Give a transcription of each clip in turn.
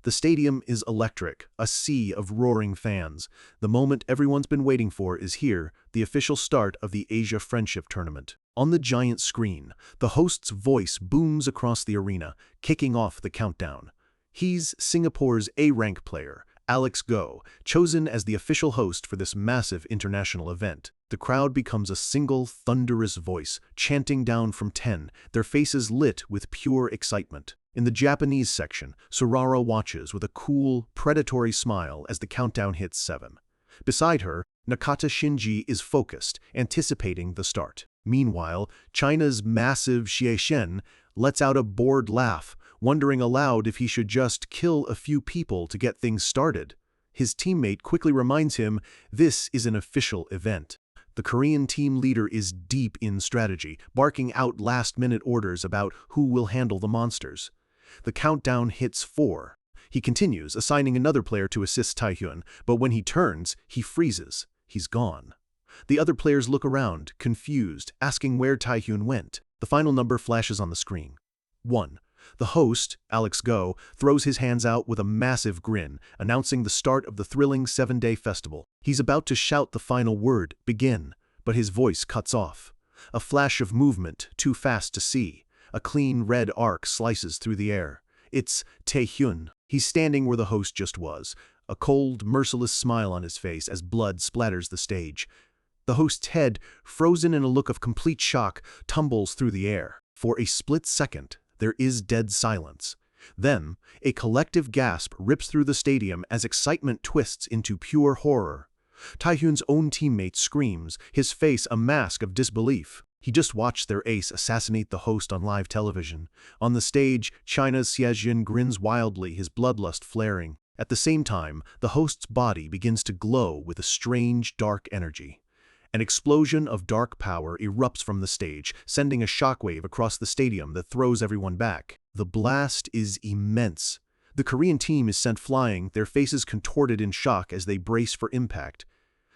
The stadium is electric, a sea of roaring fans. The moment everyone's been waiting for is here, the official start of the Asia Friendship Tournament. On the giant screen, the host's voice booms across the arena, kicking off the countdown. He's Singapore's A-rank player, Alex Go, chosen as the official host for this massive international event. The crowd becomes a single, thunderous voice, chanting down from 10, their faces lit with pure excitement. In the Japanese section, Sorara watches with a cool, predatory smile as the countdown hits 7. Beside her, Nakata Shinji is focused, anticipating the start. Meanwhile, China's massive Xie Shen lets out a bored laugh, wondering aloud if he should just kill a few people to get things started. His teammate quickly reminds him this is an official event. The Korean team leader is deep in strategy, barking out last-minute orders about who will handle the monsters. The countdown hits 4. He continues, assigning another player to assist Taehyun, but when he turns, he freezes. He's gone. The other players look around, confused, asking where Taehyun went. The final number flashes on the screen. 1. The host, Alex Go, throws his hands out with a massive grin, announcing the start of the thrilling 7-day festival. He's about to shout the final word, begin, but his voice cuts off. A flash of movement, too fast to see. A clean red arc slices through the air. It's Taehyun. He's standing where the host just was, a cold, merciless smile on his face as blood splatters the stage. The host's head, frozen in a look of complete shock, tumbles through the air. For a split second, there is dead silence. Then, a collective gasp rips through the stadium as excitement twists into pure horror. Taehyun's own teammate screams, his face a mask of disbelief. He just watched their ace assassinate the host on live television. On the stage, China's Xiejin grins wildly, his bloodlust flaring. At the same time, the host's body begins to glow with a strange, dark energy. An explosion of dark power erupts from the stage, sending a shockwave across the stadium that throws everyone back. The blast is immense. The Korean team is sent flying, their faces contorted in shock as they brace for impact.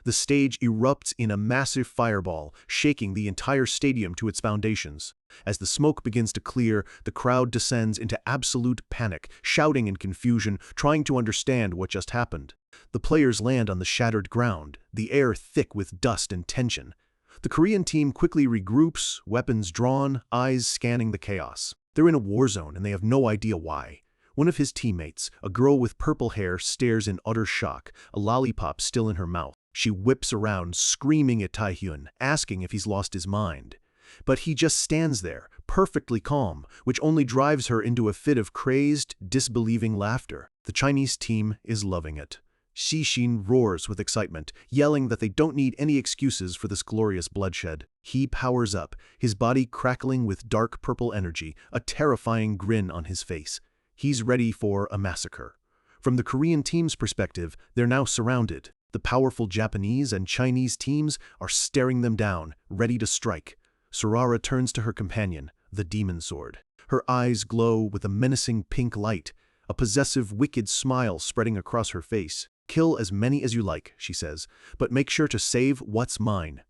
The stage erupts in a massive fireball, shaking the entire stadium to its foundations. As the smoke begins to clear, the crowd descends into absolute panic, shouting in confusion, trying to understand what just happened. The players land on the shattered ground, the air thick with dust and tension. The Korean team quickly regroups, weapons drawn, eyes scanning the chaos. They're in a war zone and they have no idea why. One of his teammates, a girl with purple hair, stares in utter shock, a lollipop still in her mouth. She whips around, screaming at Taehyun, asking if he's lost his mind. But he just stands there, perfectly calm, which only drives her into a fit of crazed, disbelieving laughter. The Chinese team is loving it. Xixin roars with excitement, yelling that they don't need any excuses for this glorious bloodshed. He powers up, his body crackling with dark purple energy, a terrifying grin on his face. He's ready for a massacre. From the Korean team's perspective, they're now surrounded. The powerful Japanese and Chinese teams are staring them down, ready to strike. Sorara turns to her companion, the demon sword. Her eyes glow with a menacing pink light, a possessive, wicked smile spreading across her face. "Kill as many as you like," she says, "but make sure to save what's mine."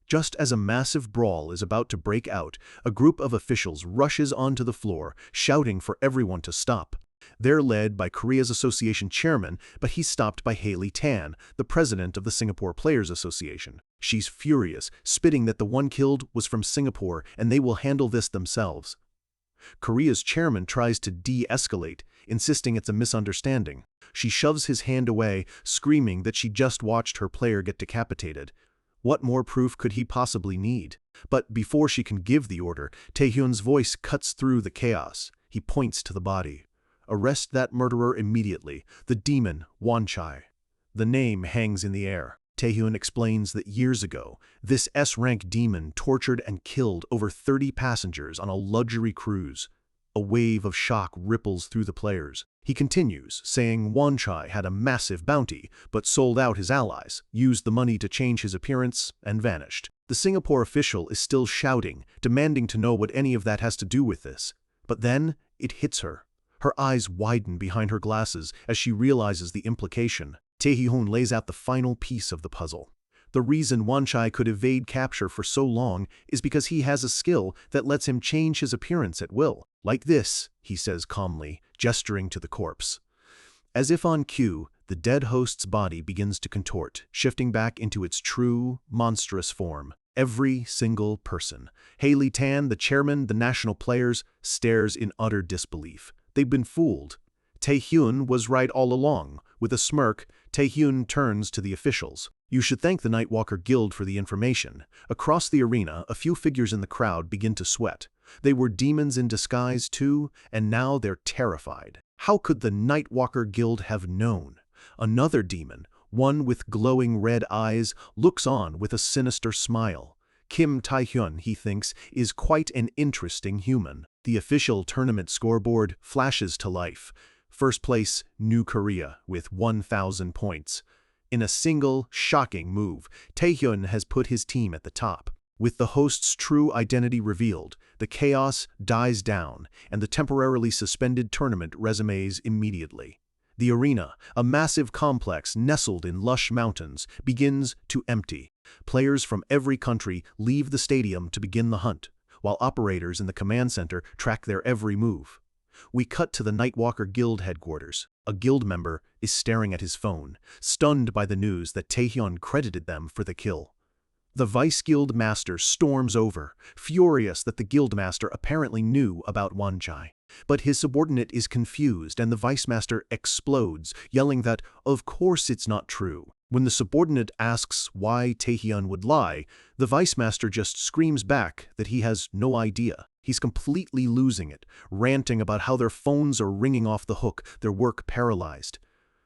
Just as a massive brawl is about to break out, a group of officials rushes onto the floor, shouting for everyone to stop. They're led by Korea's association chairman, but he's stopped by Haley Tan, the president of the Singapore Players Association. She's furious, spitting that the one killed was from Singapore and they will handle this themselves. Korea's chairman tries to de-escalate, insisting it's a misunderstanding. She shoves his hand away, screaming that she just watched her player get decapitated. What more proof could he possibly need? But before she can give the order, Taehyun's voice cuts through the chaos. He points to the body. "Arrest that murderer immediately, the demon, Wanchai." The name hangs in the air. Taehyun explains that years ago, this S-rank demon tortured and killed over 30 passengers on a luxury cruise. A wave of shock ripples through the players. He continues, saying Wanchai had a massive bounty, but sold out his allies, used the money to change his appearance, and vanished. The Singapore official is still shouting, demanding to know what any of that has to do with this. But then, it hits her. Her eyes widen behind her glasses as she realizes the implication. Taehyun lays out the final piece of the puzzle. The reason Wanchai could evade capture for so long is because he has a skill that lets him change his appearance at will. "Like this," he says calmly, gesturing to the corpse. As if on cue, the dead host's body begins to contort, shifting back into its true, monstrous form. Every single person, Haley Tan, the chairman, the national players, stares in utter disbelief. They've been fooled. Taehyun was right all along. With a smirk, Taehyun turns to the officials. You should thank the Nightwalker Guild for the information. Across the arena, a few figures in the crowd begin to sweat. They were demons in disguise too, and now they're terrified. How could the Nightwalker Guild have known? Another demon, one with glowing red eyes, looks on with a sinister smile. Kim Taehyun, he thinks, is quite an interesting human. The official tournament scoreboard flashes to life. First place, New Korea, with 1,000 points. In a single, shocking move, Taehyun has put his team at the top. With the host's true identity revealed, the chaos dies down, and the temporarily suspended tournament resumes immediately. The arena, a massive complex nestled in lush mountains, begins to empty. Players from every country leave the stadium to begin the hunt, while operators in the command center track their every move. We cut to the Nightwalker Guild headquarters. A guild member is staring at his phone, stunned by the news that Taehyun credited them for the kill. The Vice Guild Master storms over, furious that the Guild Master apparently knew about Wanchai. But his subordinate is confused and the Vice Master explodes, yelling that, of course it's not true. When the subordinate asks why Taehyun would lie, the Vice Master just screams back that he has no idea. He's completely losing it, ranting about how their phones are ringing off the hook, their work paralyzed.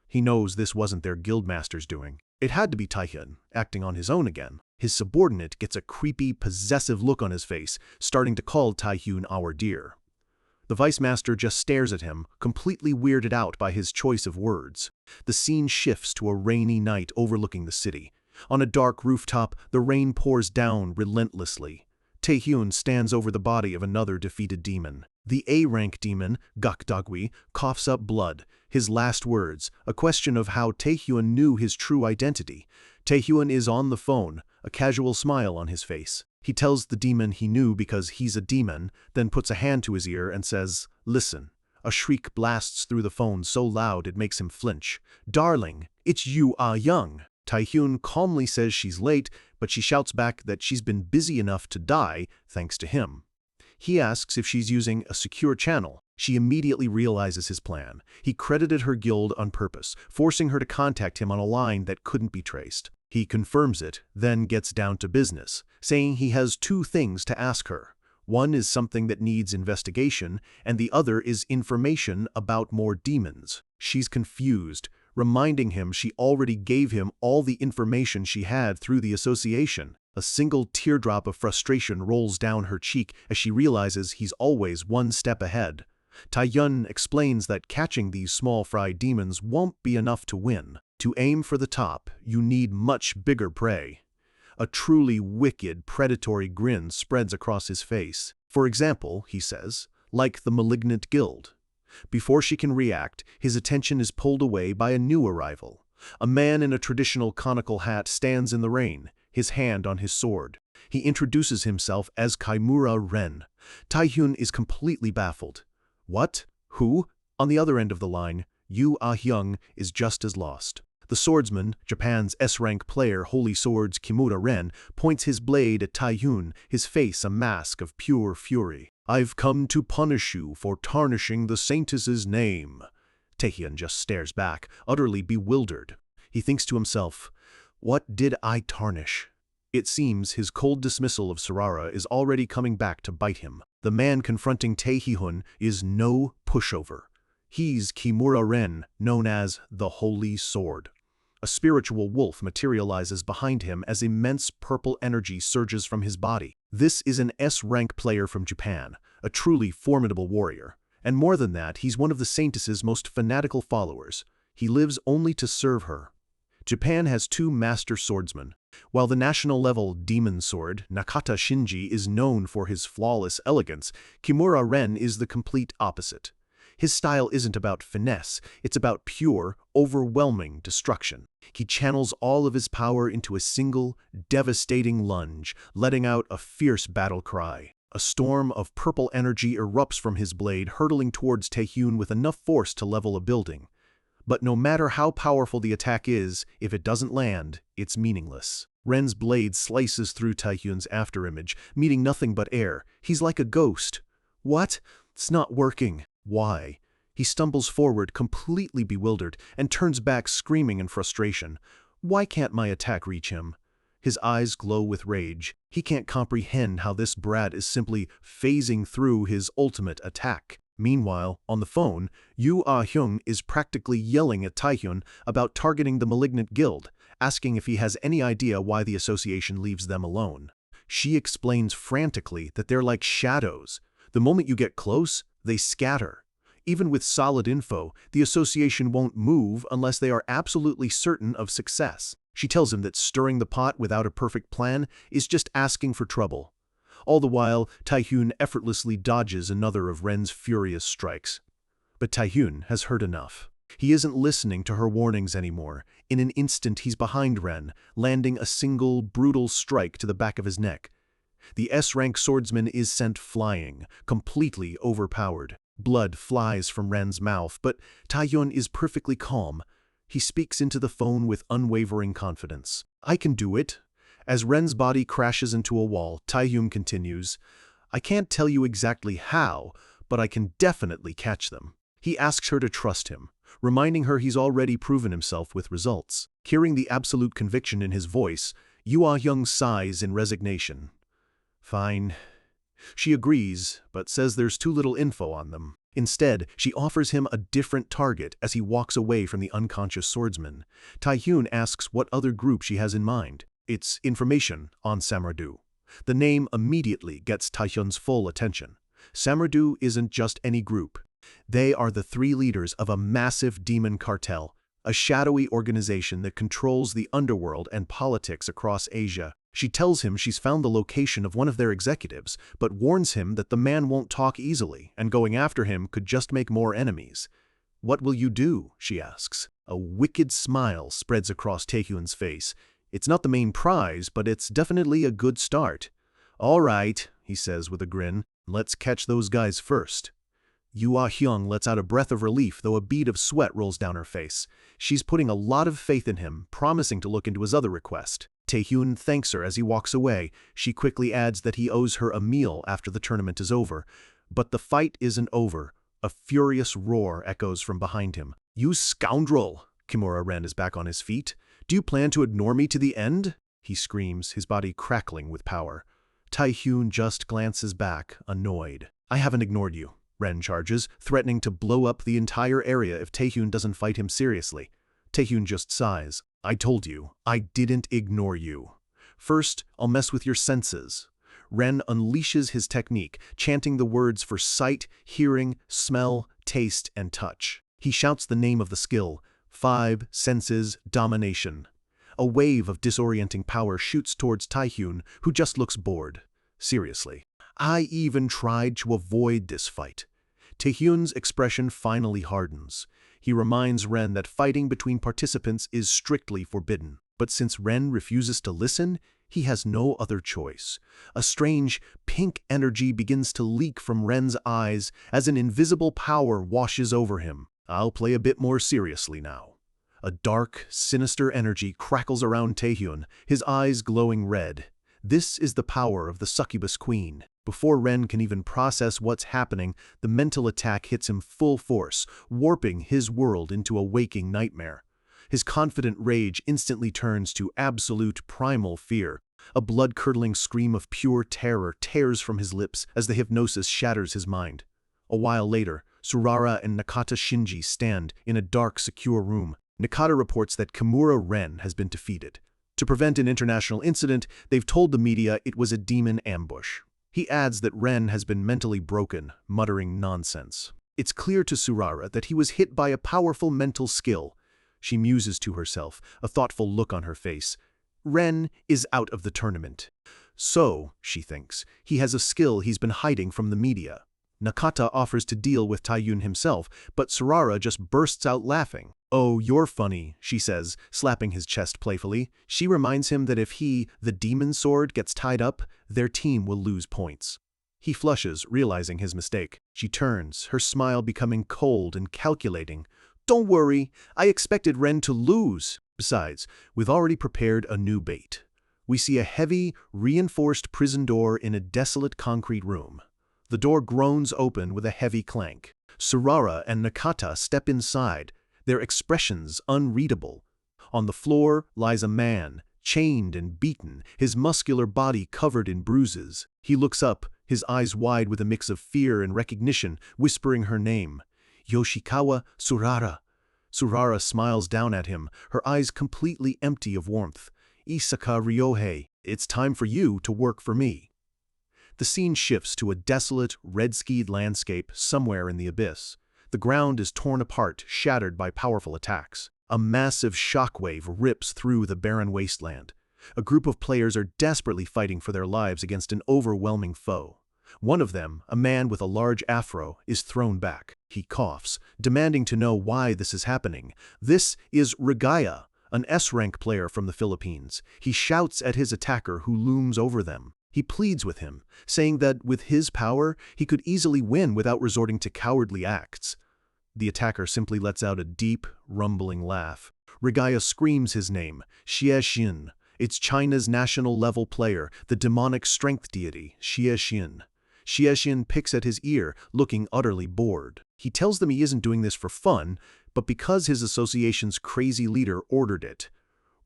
He knows this wasn't their guildmaster's doing. It had to be Taehyun, acting on his own again. His subordinate gets a creepy, possessive look on his face, starting to call Taehyun our dear. The Vice Master just stares at him, completely weirded out by his choice of words. The scene shifts to a rainy night overlooking the city. On a dark rooftop, the rain pours down relentlessly. Taehyun stands over the body of another defeated demon. The A-rank demon, Gakdagwi, coughs up blood. His last words, a question of how Taehyun knew his true identity. Taehyun is on the phone, a casual smile on his face. He tells the demon he knew because he's a demon, then puts a hand to his ear and says, "Listen." A shriek blasts through the phone so loud it makes him flinch. "Darling, it's you Ah Young." Taehyun calmly says she's late, but she shouts back that she's been busy enough to die thanks to him. He asks if she's using a secure channel. She immediately realizes his plan. He credited her guild on purpose, forcing her to contact him on a line that couldn't be traced. He confirms it, then gets down to business, saying he has two things to ask her. One is something that needs investigation, and the other is information about more demons. She's confused, reminding him she already gave him all the information she had through the association. A single teardrop of frustration rolls down her cheek as she realizes he's always one step ahead. Taehyun explains that catching these small fry demons won't be enough to win. To aim for the top, you need much bigger prey. A truly wicked, predatory grin spreads across his face. For example, he says, like the malignant guild. Before she can react, his attention is pulled away by a new arrival. A man in a traditional conical hat stands in the rain, his hand on his sword. He introduces himself as Kimura Ren. Taehyun is completely baffled. What? Who? On the other end of the line, Yu Ah-hyung is just as lost. The swordsman, Japan's S-rank player Holy Swords Kimura Ren, points his blade at Taehyun, his face a mask of pure fury. "I've come to punish you for tarnishing the saintess's name." Taehyun just stares back, utterly bewildered. He thinks to himself, what did I tarnish? It seems his cold dismissal of Sarara is already coming back to bite him. The man confronting Taehyun is no pushover. He's Kimura Ren, known as the Holy Sword. A spiritual wolf materializes behind him as immense purple energy surges from his body. This is an S-rank player from Japan, a truly formidable warrior. And more than that, he's one of the saintess's most fanatical followers. He lives only to serve her. Japan has two master swordsmen. While the national-level demon sword, Nakata Shinji, is known for his flawless elegance, Kimura Ren is the complete opposite. His style isn't about finesse, it's about pure, overwhelming destruction. He channels all of his power into a single, devastating lunge, letting out a fierce battle cry. A storm of purple energy erupts from his blade, hurtling towards Taehyun with enough force to level a building. But no matter how powerful the attack is, if it doesn't land, it's meaningless. Ren's blade slices through Taehyun's afterimage, meeting nothing but air. He's like a ghost. What? It's not working. Why? He stumbles forward, completely bewildered, and turns back screaming in frustration. Why can't my attack reach him? His eyes glow with rage. He can't comprehend how this brat is simply phasing through his ultimate attack. Meanwhile, on the phone, Yoo Ah-hyung is practically yelling at Taehyun about targeting the malignant guild, asking if he has any idea why the association leaves them alone. She explains frantically that they're like shadows. The moment you get close, they scatter. Even with solid info, the association won't move unless they are absolutely certain of success. She tells him that stirring the pot without a perfect plan is just asking for trouble. All the while, Taehyun effortlessly dodges another of Ren's furious strikes. But Taehyun has heard enough. He isn't listening to her warnings anymore. In an instant, he's behind Ren, landing a single, brutal strike to the back of his neck. The S-rank swordsman is sent flying, completely overpowered. Blood flies from Ren's mouth, but Taehyun is perfectly calm. He speaks into the phone with unwavering confidence. I can do it. As Ren's body crashes into a wall, Taehyun continues, I can't tell you exactly how, but I can definitely catch them. He asks her to trust him, reminding her he's already proven himself with results. Hearing the absolute conviction in his voice, Yoo Ah-hyung sighs in resignation. Fine. She agrees, but says there's too little info on them. Instead, she offers him a different target as he walks away from the unconscious swordsman. Taehyun asks what other group she has in mind. It's information on Samradu. The name immediately gets Taehyun's full attention. Samradu isn't just any group. They are the three leaders of a massive demon cartel, a shadowy organization that controls the underworld and politics across Asia. She tells him she's found the location of one of their executives, but warns him that the man won't talk easily, and going after him could just make more enemies. What will you do? She asks. A wicked smile spreads across Taehyun's face. It's not the main prize, but it's definitely a good start. All right, he says with a grin. Let's catch those guys first. Yoo Ah-hyung lets out a breath of relief, though a bead of sweat rolls down her face. She's putting a lot of faith in him, promising to look into his other request. Taehyun thanks her as he walks away. She quickly adds that he owes her a meal after the tournament is over. But the fight isn't over. A furious roar echoes from behind him. You scoundrel! Kimura Ren is back on his feet. Do you plan to ignore me to the end? He screams, his body crackling with power. Taehyun just glances back, annoyed. I haven't ignored you, Ren charges, threatening to blow up the entire area if Taehyun doesn't fight him seriously. Taehyun just sighs. I told you, I didn't ignore you. First, I'll mess with your senses. Ren unleashes his technique, chanting the words for sight, hearing, smell, taste, and touch. He shouts the name of the skill, 5 senses domination. A wave of disorienting power shoots towards Taehyun, who just looks bored. Seriously. I even tried to avoid this fight. Taehyun's expression finally hardens. He reminds Ren that fighting between participants is strictly forbidden. But since Ren refuses to listen, he has no other choice. A strange, pink energy begins to leak from Ren's eyes as an invisible power washes over him. I'll play a bit more seriously now. A dark, sinister energy crackles around Taehyun, his eyes glowing red. This is the power of the succubus queen. Before Ren can even process what's happening, the mental attack hits him full force, warping his world into a waking nightmare. His confident rage instantly turns to absolute primal fear. A blood-curdling scream of pure terror tears from his lips as the hypnosis shatters his mind. A while later, Surara and Nakata Shinji stand in a dark, secure room. Nakata reports that Kimura Ren has been defeated. To prevent an international incident, they've told the media it was a demon ambush. He adds that Ren has been mentally broken, muttering nonsense. It's clear to Surara that he was hit by a powerful mental skill. She muses to herself, a thoughtful look on her face. Ren is out of the tournament. So, she thinks, he has a skill he's been hiding from the media. Nakata offers to deal with Taehyun himself, but Surara just bursts out laughing. Oh, you're funny, she says, slapping his chest playfully. She reminds him that if he, the demon sword, gets tied up, their team will lose points. He flushes, realizing his mistake. She turns, her smile becoming cold and calculating. Don't worry, I expected Ren to lose. Besides, we've already prepared a new bait. We see a heavy, reinforced prison door in a desolate concrete room. The door groans open with a heavy clank. Surara and Nakata step inside, their expressions unreadable. On the floor lies a man, chained and beaten, his muscular body covered in bruises. He looks up, his eyes wide with a mix of fear and recognition, whispering her name. Yoshikawa Surara. Surara smiles down at him, her eyes completely empty of warmth. Isaka Ryohei, it's time for you to work for me. The scene shifts to a desolate, red-skied landscape somewhere in the abyss. The ground is torn apart, shattered by powerful attacks. A massive shockwave rips through the barren wasteland. A group of players are desperately fighting for their lives against an overwhelming foe. One of them, a man with a large afro, is thrown back. He coughs, demanding to know why this is happening. This is Regaya, an S-rank player from the Philippines. He shouts at his attacker who looms over them. He pleads with him, saying that with his power, he could easily win without resorting to cowardly acts. The attacker simply lets out a deep, rumbling laugh. Regaya screams his name, Xie Xin. It's China's national-level player, the demonic strength deity, Xie Xin. Xie Xin picks at his ear, looking utterly bored. He tells them he isn't doing this for fun, but because his association's crazy leader ordered it.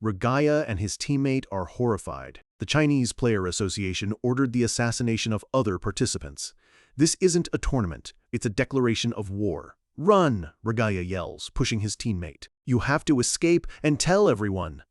Regaya and his teammate are horrified. The Chinese Player Association ordered the assassination of other participants. This isn't a tournament, it's a declaration of war. Run, Regaya yells, pushing his teammate. You have to escape and tell everyone.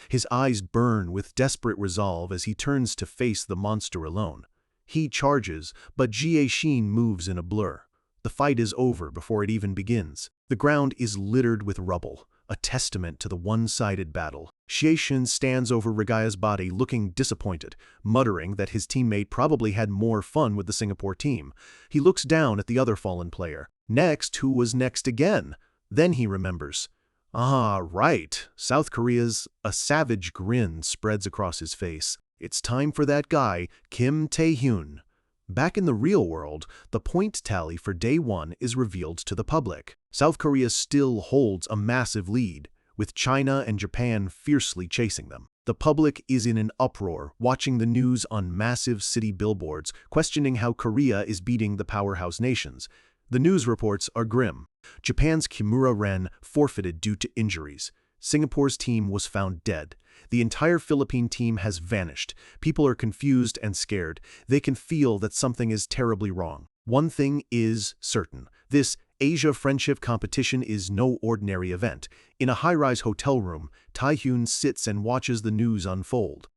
His eyes burn with desperate resolve as he turns to face the monster alone. He charges, but Xie Xin moves in a blur. The fight is over before it even begins. The ground is littered with rubble, a testament to the one-sided battle. Xie Xin stands over Regaya's body looking disappointed, muttering that his teammate probably had more fun with the Singapore team. He looks down at the other fallen player. Next, who was next again? Then he remembers. Ah, right, South Korea's. A savage grin spreads across his face. It's time for that guy, Kim Tae-hyun. Back in the real world, the point tally for Day 1 is revealed to the public. South Korea still holds a massive lead, with China and Japan fiercely chasing them. The public is in an uproar, watching the news on massive city billboards, questioning how Korea is beating the powerhouse nations. The news reports are grim. Japan's Kimura Ren forfeited due to injuries. Singapore's team was found dead. The entire Philippine team has vanished. People are confused and scared. They can feel that something is terribly wrong. One thing is certain. This Asia Friendship competition is no ordinary event. In a high-rise hotel room, Tae-hyun sits and watches the news unfold.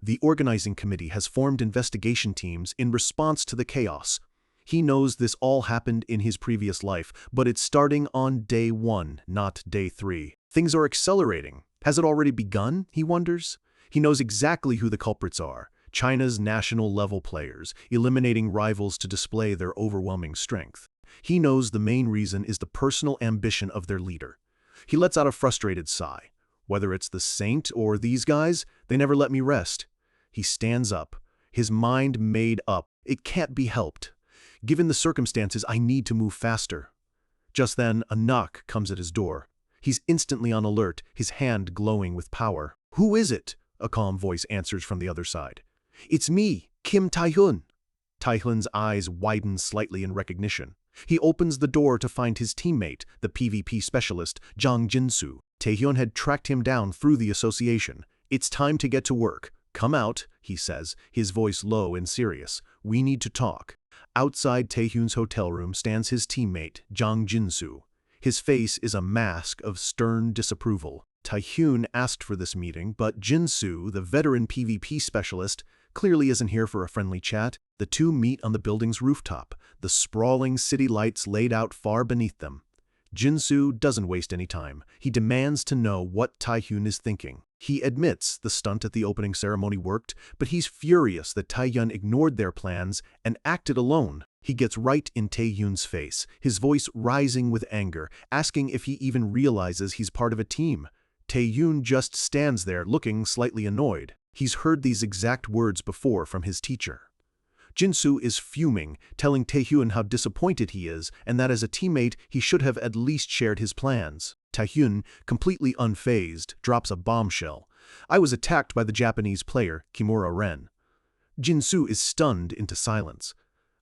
The organizing committee has formed investigation teams in response to the chaos. He knows this all happened in his previous life, but it's starting on Day 1, not Day 3. Things are accelerating. Has it already begun, he wonders? He knows exactly who the culprits are. China's national-level players, eliminating rivals to display their overwhelming strength. He knows the main reason is the personal ambition of their leader. He lets out a frustrated sigh. Whether it's the Saint or these guys, they never let me rest. He stands up, his mind made up. It can't be helped. Given the circumstances, I need to move faster. Just then, a knock comes at his door. He's instantly on alert, his hand glowing with power. Who is it? A calm voice answers from the other side. It's me, Kim Tae-hyun. Tae-hyun's eyes widen slightly in recognition. He opens the door to find his teammate, the PvP specialist, Jang Jin-soo. Tae-hyun had tracked him down through the association. It's time to get to work. Come out, he says, his voice low and serious. We need to talk. Outside Tae-hyun's hotel room stands his teammate, Jang Jin-soo. His face is a mask of stern disapproval. Tae-hyun asked for this meeting, but Jin-soo, the veteran PvP specialist, clearly isn't here for a friendly chat. The two meet on the building's rooftop, the sprawling city lights laid out far beneath them. Jin-soo doesn't waste any time. He demands to know what Tae-hyun is thinking. He admits the stunt at the opening ceremony worked, but he's furious that Tae-hyun ignored their plans and acted alone. He gets right in Tae-hyun's face, his voice rising with anger, asking if he even realizes he's part of a team. Tae-hyun just stands there looking slightly annoyed. He's heard these exact words before from his teacher. Jinsu is fuming, telling Taehyun how disappointed he is and that as a teammate he should have at least shared his plans. Taehyun, completely unfazed, drops a bombshell. I was attacked by the Japanese player, Kimura Ren. Jinsu is stunned into silence.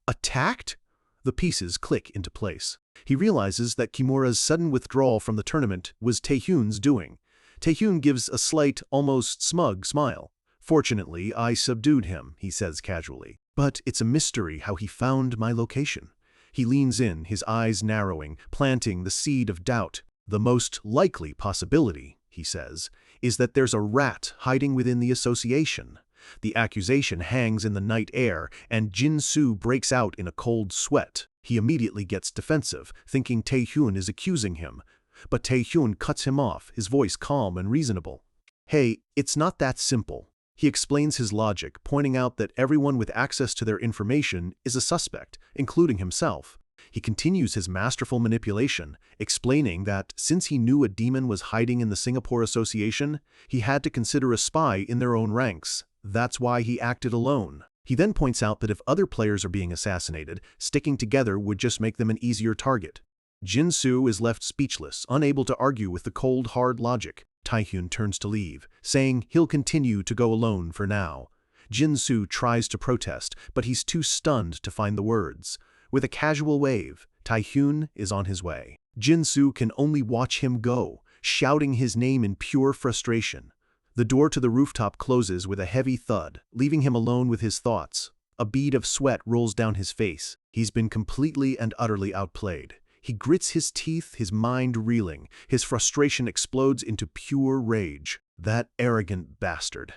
Attacked? The pieces click into place. He realizes that Kimura's sudden withdrawal from the tournament was Taehyun's doing. Taehyun gives a slight, almost smug smile. Fortunately, I subdued him, he says casually. But it's a mystery how he found my location. He leans in, his eyes narrowing, planting the seed of doubt. The most likely possibility, he says, is that there's a rat hiding within the association. The accusation hangs in the night air, and Jinsu breaks out in a cold sweat. He immediately gets defensive, thinking Taehyun is accusing him. But Taehyun cuts him off, his voice calm and reasonable. Hey, it's not that simple. He explains his logic, pointing out that everyone with access to their information is a suspect, including himself. He continues his masterful manipulation, explaining that since he knew a demon was hiding in the Singapore Association, he had to consider a spy in their own ranks. That's why he acted alone. He then points out that if other players are being assassinated, sticking together would just make them an easier target. Jinsu is left speechless, unable to argue with the cold, hard logic. Taehyun turns to leave, saying he'll continue to go alone for now. Jinsu tries to protest, but he's too stunned to find the words. With a casual wave, Taehyun is on his way. Jinsu can only watch him go, shouting his name in pure frustration. The door to the rooftop closes with a heavy thud, leaving him alone with his thoughts. A bead of sweat rolls down his face. He's been completely and utterly outplayed. He grits his teeth, his mind reeling. His frustration explodes into pure rage. That arrogant bastard.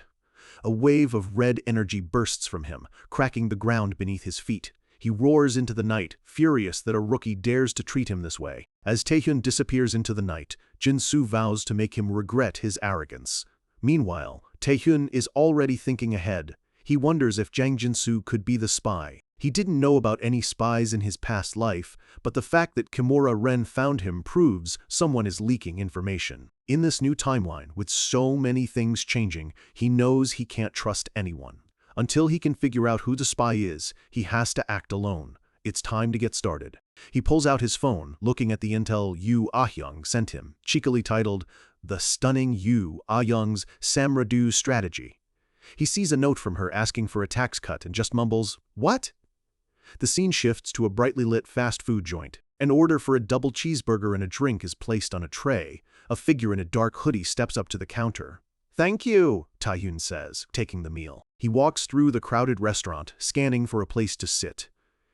A wave of red energy bursts from him, cracking the ground beneath his feet. He roars into the night, furious that a rookie dares to treat him this way. As Taehyun disappears into the night, Jinsu vows to make him regret his arrogance. Meanwhile, Taehyun is already thinking ahead. He wonders if Jang Jinsu could be the spy. He didn't know about any spies in his past life, but the fact that Kimura Ren found him proves someone is leaking information. In this new timeline, with so many things changing, he knows he can't trust anyone. Until he can figure out who the spy is, he has to act alone. It's time to get started. He pulls out his phone, looking at the intel Yoo Ah-young sent him, cheekily titled, "The Stunning Yoo Ah-young's Samradu Strategy." He sees a note from her asking for a tax cut and just mumbles, "What?" The scene shifts to a brightly lit fast food joint. An order for a double cheeseburger and a drink is placed on a tray. A figure in a dark hoodie steps up to the counter. "Thank you," Taehyun says, taking the meal. He walks through the crowded restaurant, scanning for a place to sit.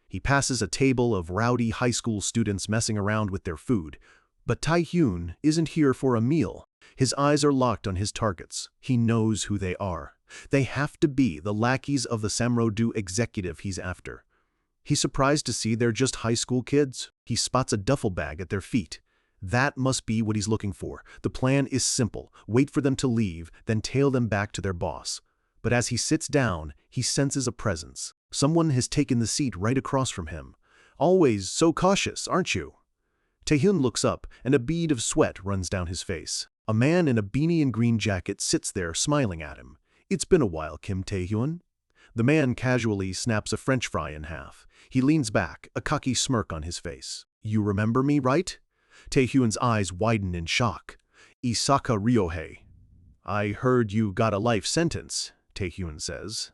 He passes a table of rowdy high school students messing around with their food. But Taehyun isn't here for a meal. His eyes are locked on his targets. He knows who they are. They have to be the lackeys of the Samro-do executive he's after. He's surprised to see they're just high school kids. He spots a duffel bag at their feet. That must be what he's looking for. The plan is simple. Wait for them to leave, then tail them back to their boss. But as he sits down, he senses a presence. Someone has taken the seat right across from him. "Always so cautious, aren't you?" Taehyun looks up, and a bead of sweat runs down his face. A man in a beanie and green jacket sits there, smiling at him. "It's been a while, Kim Taehyun." The man casually snaps a French fry in half. He leans back, a cocky smirk on his face. "You remember me, right?" Taehyun's eyes widen in shock. "Isaka Ryohei." "I heard you got a life sentence," Taehyun says.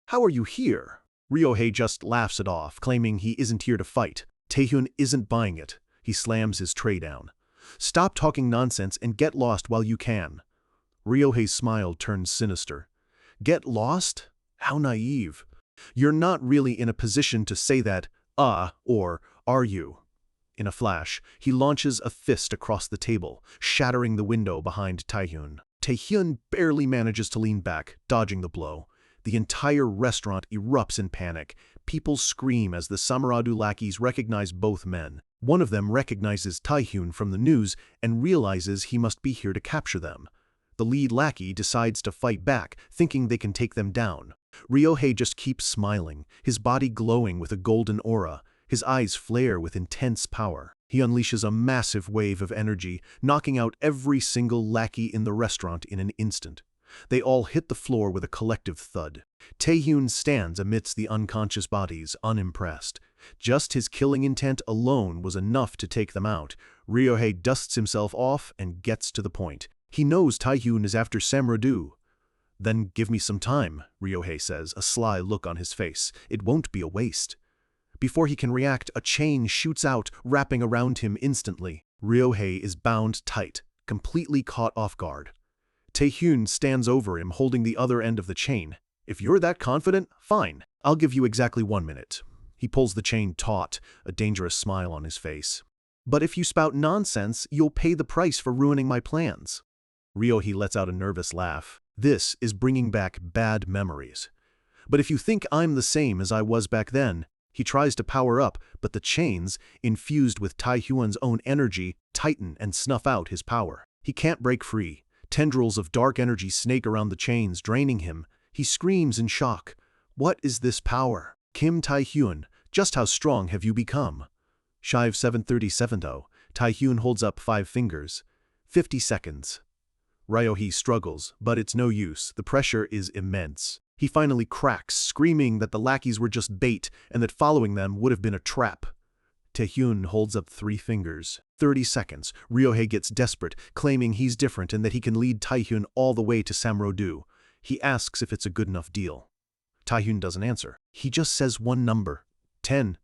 "How are you here?" Ryohei just laughs it off, claiming he isn't here to fight. Taehyun isn't buying it. He slams his tray down. "Stop talking nonsense and get lost while you can." Ryohei's smile turns sinister. "Get lost? How naive. You're not really in a position to say that, or are you?" In a flash, he launches a fist across the table, shattering the window behind Taehyun. Taehyun barely manages to lean back, dodging the blow. The entire restaurant erupts in panic. People scream as the Samradu lackeys recognize both men. One of them recognizes Taehyun from the news and realizes he must be here to capture them. The lead lackey decides to fight back, thinking they can take them down. Ryohei just keeps smiling, his body glowing with a golden aura. His eyes flare with intense power. He unleashes a massive wave of energy, knocking out every single lackey in the restaurant in an instant. They all hit the floor with a collective thud. Taehyun stands amidst the unconscious bodies, unimpressed. Just his killing intent alone was enough to take them out. Ryohei dusts himself off and gets to the point. He knows Taehyun is after Samro-do. "Then give me some time," Ryohei says, a sly look on his face. "It won't be a waste." Before he can react, a chain shoots out, wrapping around him instantly. Ryohei is bound tight, completely caught off guard. Taehyun stands over him, holding the other end of the chain. "If you're that confident, fine. I'll give you exactly 1 minute." He pulls the chain taut, a dangerous smile on his face. "But if you spout nonsense, you'll pay the price for ruining my plans." Ryohei lets out a nervous laugh. "This is bringing back bad memories. But if you think I'm the same as I was back then..." He tries to power up, but the chains, infused with Taehyun's own energy, tighten and snuff out his power. He can't break free. Tendrils of dark energy snake around the chains, draining him. He screams in shock. "What is this power? Kim Taehyun, just how strong have you become?" Shive 737 though. Taehyun holds up 5 fingers. 50 seconds. Ryohei struggles, but it's no use. The pressure is immense. He finally cracks, screaming that the lackeys were just bait and that following them would have been a trap. Taehyun holds up 3 fingers. 30 seconds. Ryohei gets desperate, claiming he's different and that he can lead Taehyun all the way to Samro-do. He asks if it's a good enough deal. Taehyun doesn't answer. He just says one number. 10.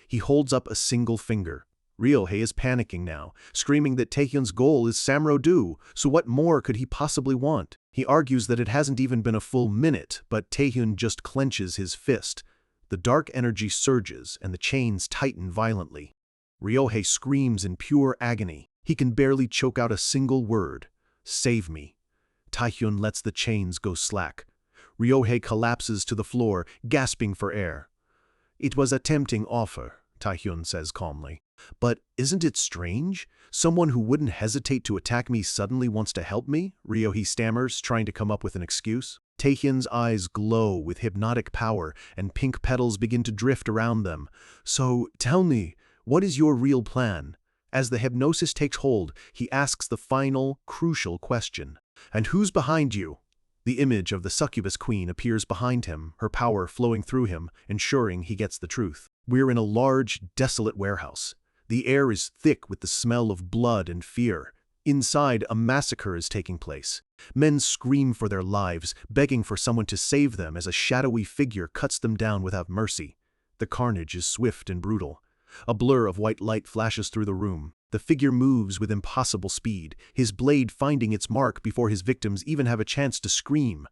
He holds up a single finger. Ryohei is panicking now, screaming that Taehyun's goal is Samro-do, so what more could he possibly want? He argues that it hasn't even been a full minute, but Taehyun just clenches his fist. The dark energy surges and the chains tighten violently. Ryohei screams in pure agony. He can barely choke out a single word. "Save me." Taehyun lets the chains go slack. Ryohei collapses to the floor, gasping for air. "It was a tempting offer," Taehyun says calmly. "But isn't it strange? Someone who wouldn't hesitate to attack me suddenly wants to help me?" Ryohei stammers, trying to come up with an excuse. Taehyun's eyes glow with hypnotic power, and pink petals begin to drift around them. "So, tell me, what is your real plan?" As the hypnosis takes hold, he asks the final, crucial question. "And who's behind you?" The image of the succubus queen appears behind him, her power flowing through him, ensuring he gets the truth. We're in a large, desolate warehouse. The air is thick with the smell of blood and fear. Inside, a massacre is taking place. Men scream for their lives, begging for someone to save them as a shadowy figure cuts them down without mercy. The carnage is swift and brutal. A blur of white light flashes through the room. The figure moves with impossible speed, his blade finding its mark before his victims even have a chance to scream.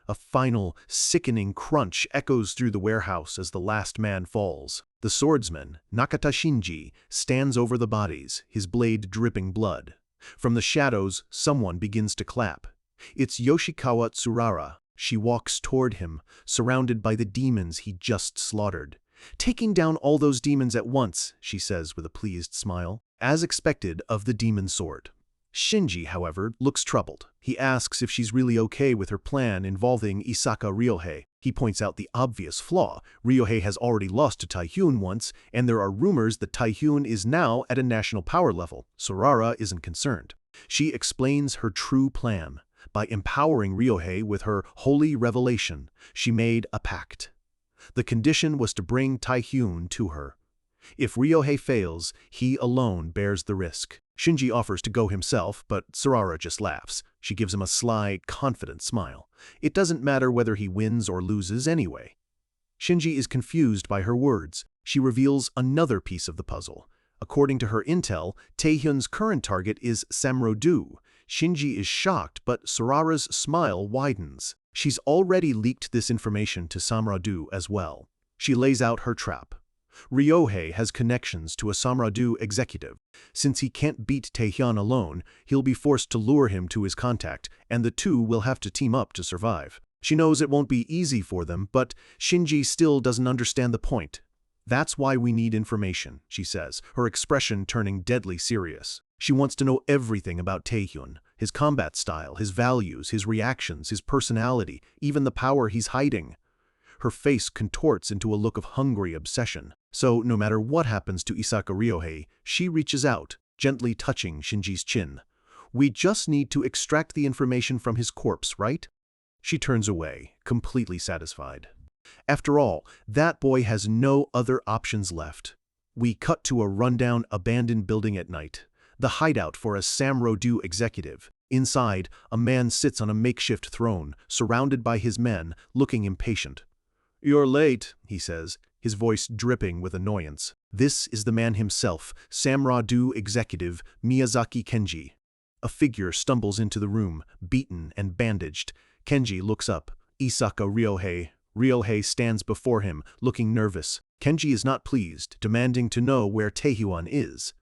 A final, sickening crunch echoes through the warehouse as the last man falls. The swordsman, Nakata Shinji, stands over the bodies, his blade dripping blood. From the shadows, someone begins to clap. It's Yoshikawa Tsurara. She walks toward him, surrounded by the demons he just slaughtered. "Taking down all those demons at once," she says with a pleased smile, as expected of the demon sword. Shinji, however, looks troubled. He asks if she's really okay with her plan involving Isaka Ryohei. He points out the obvious flaw. Ryohei has already lost to Taehyun once, and there are rumors that Taehyun is now at a national power level. Tsurara isn't concerned. She explains her true plan. By empowering Ryohei with her holy revelation, she made a pact. The condition was to bring Taehyun to her. If Ryohei fails, he alone bears the risk. Shinji offers to go himself, but Tsurara just laughs. She gives him a sly, confident smile. It doesn't matter whether he wins or loses anyway. Shinji is confused by her words. She reveals another piece of the puzzle. According to her intel, Taehyun's current target is Samro-do. Shinji is shocked, but Tsurara's smile widens. She's already leaked this information to Samro-do as well. She lays out her trap. Ryohei has connections to a Samro-do executive. Since he can't beat Taehyun alone, he'll be forced to lure him to his contact, and the two will have to team up to survive. She knows it won't be easy for them, but Shinji still doesn't understand the point. "That's why we need information," she says, her expression turning deadly serious. She wants to know everything about Taehyun, his combat style, his values, his reactions, his personality, even the power he's hiding. Her face contorts into a look of hungry obsession. So, no matter what happens to Isaka Ryohei, she reaches out, gently touching Shinji's chin. "We just need to extract the information from his corpse, right?" She turns away, completely satisfied. After all, that boy has no other options left. We cut to a rundown, abandoned building at night. The hideout for a Samro-do executive. Inside, a man sits on a makeshift throne, surrounded by his men, looking impatient. "You're late," he says, his voice dripping with annoyance. This is the man himself, Samro-do executive Miyazaki Kenji. A figure stumbles into the room, beaten and bandaged. Kenji looks up. Isaka Ryohei. Ryohei stands before him, looking nervous. Kenji is not pleased, demanding to know where Taehyun is.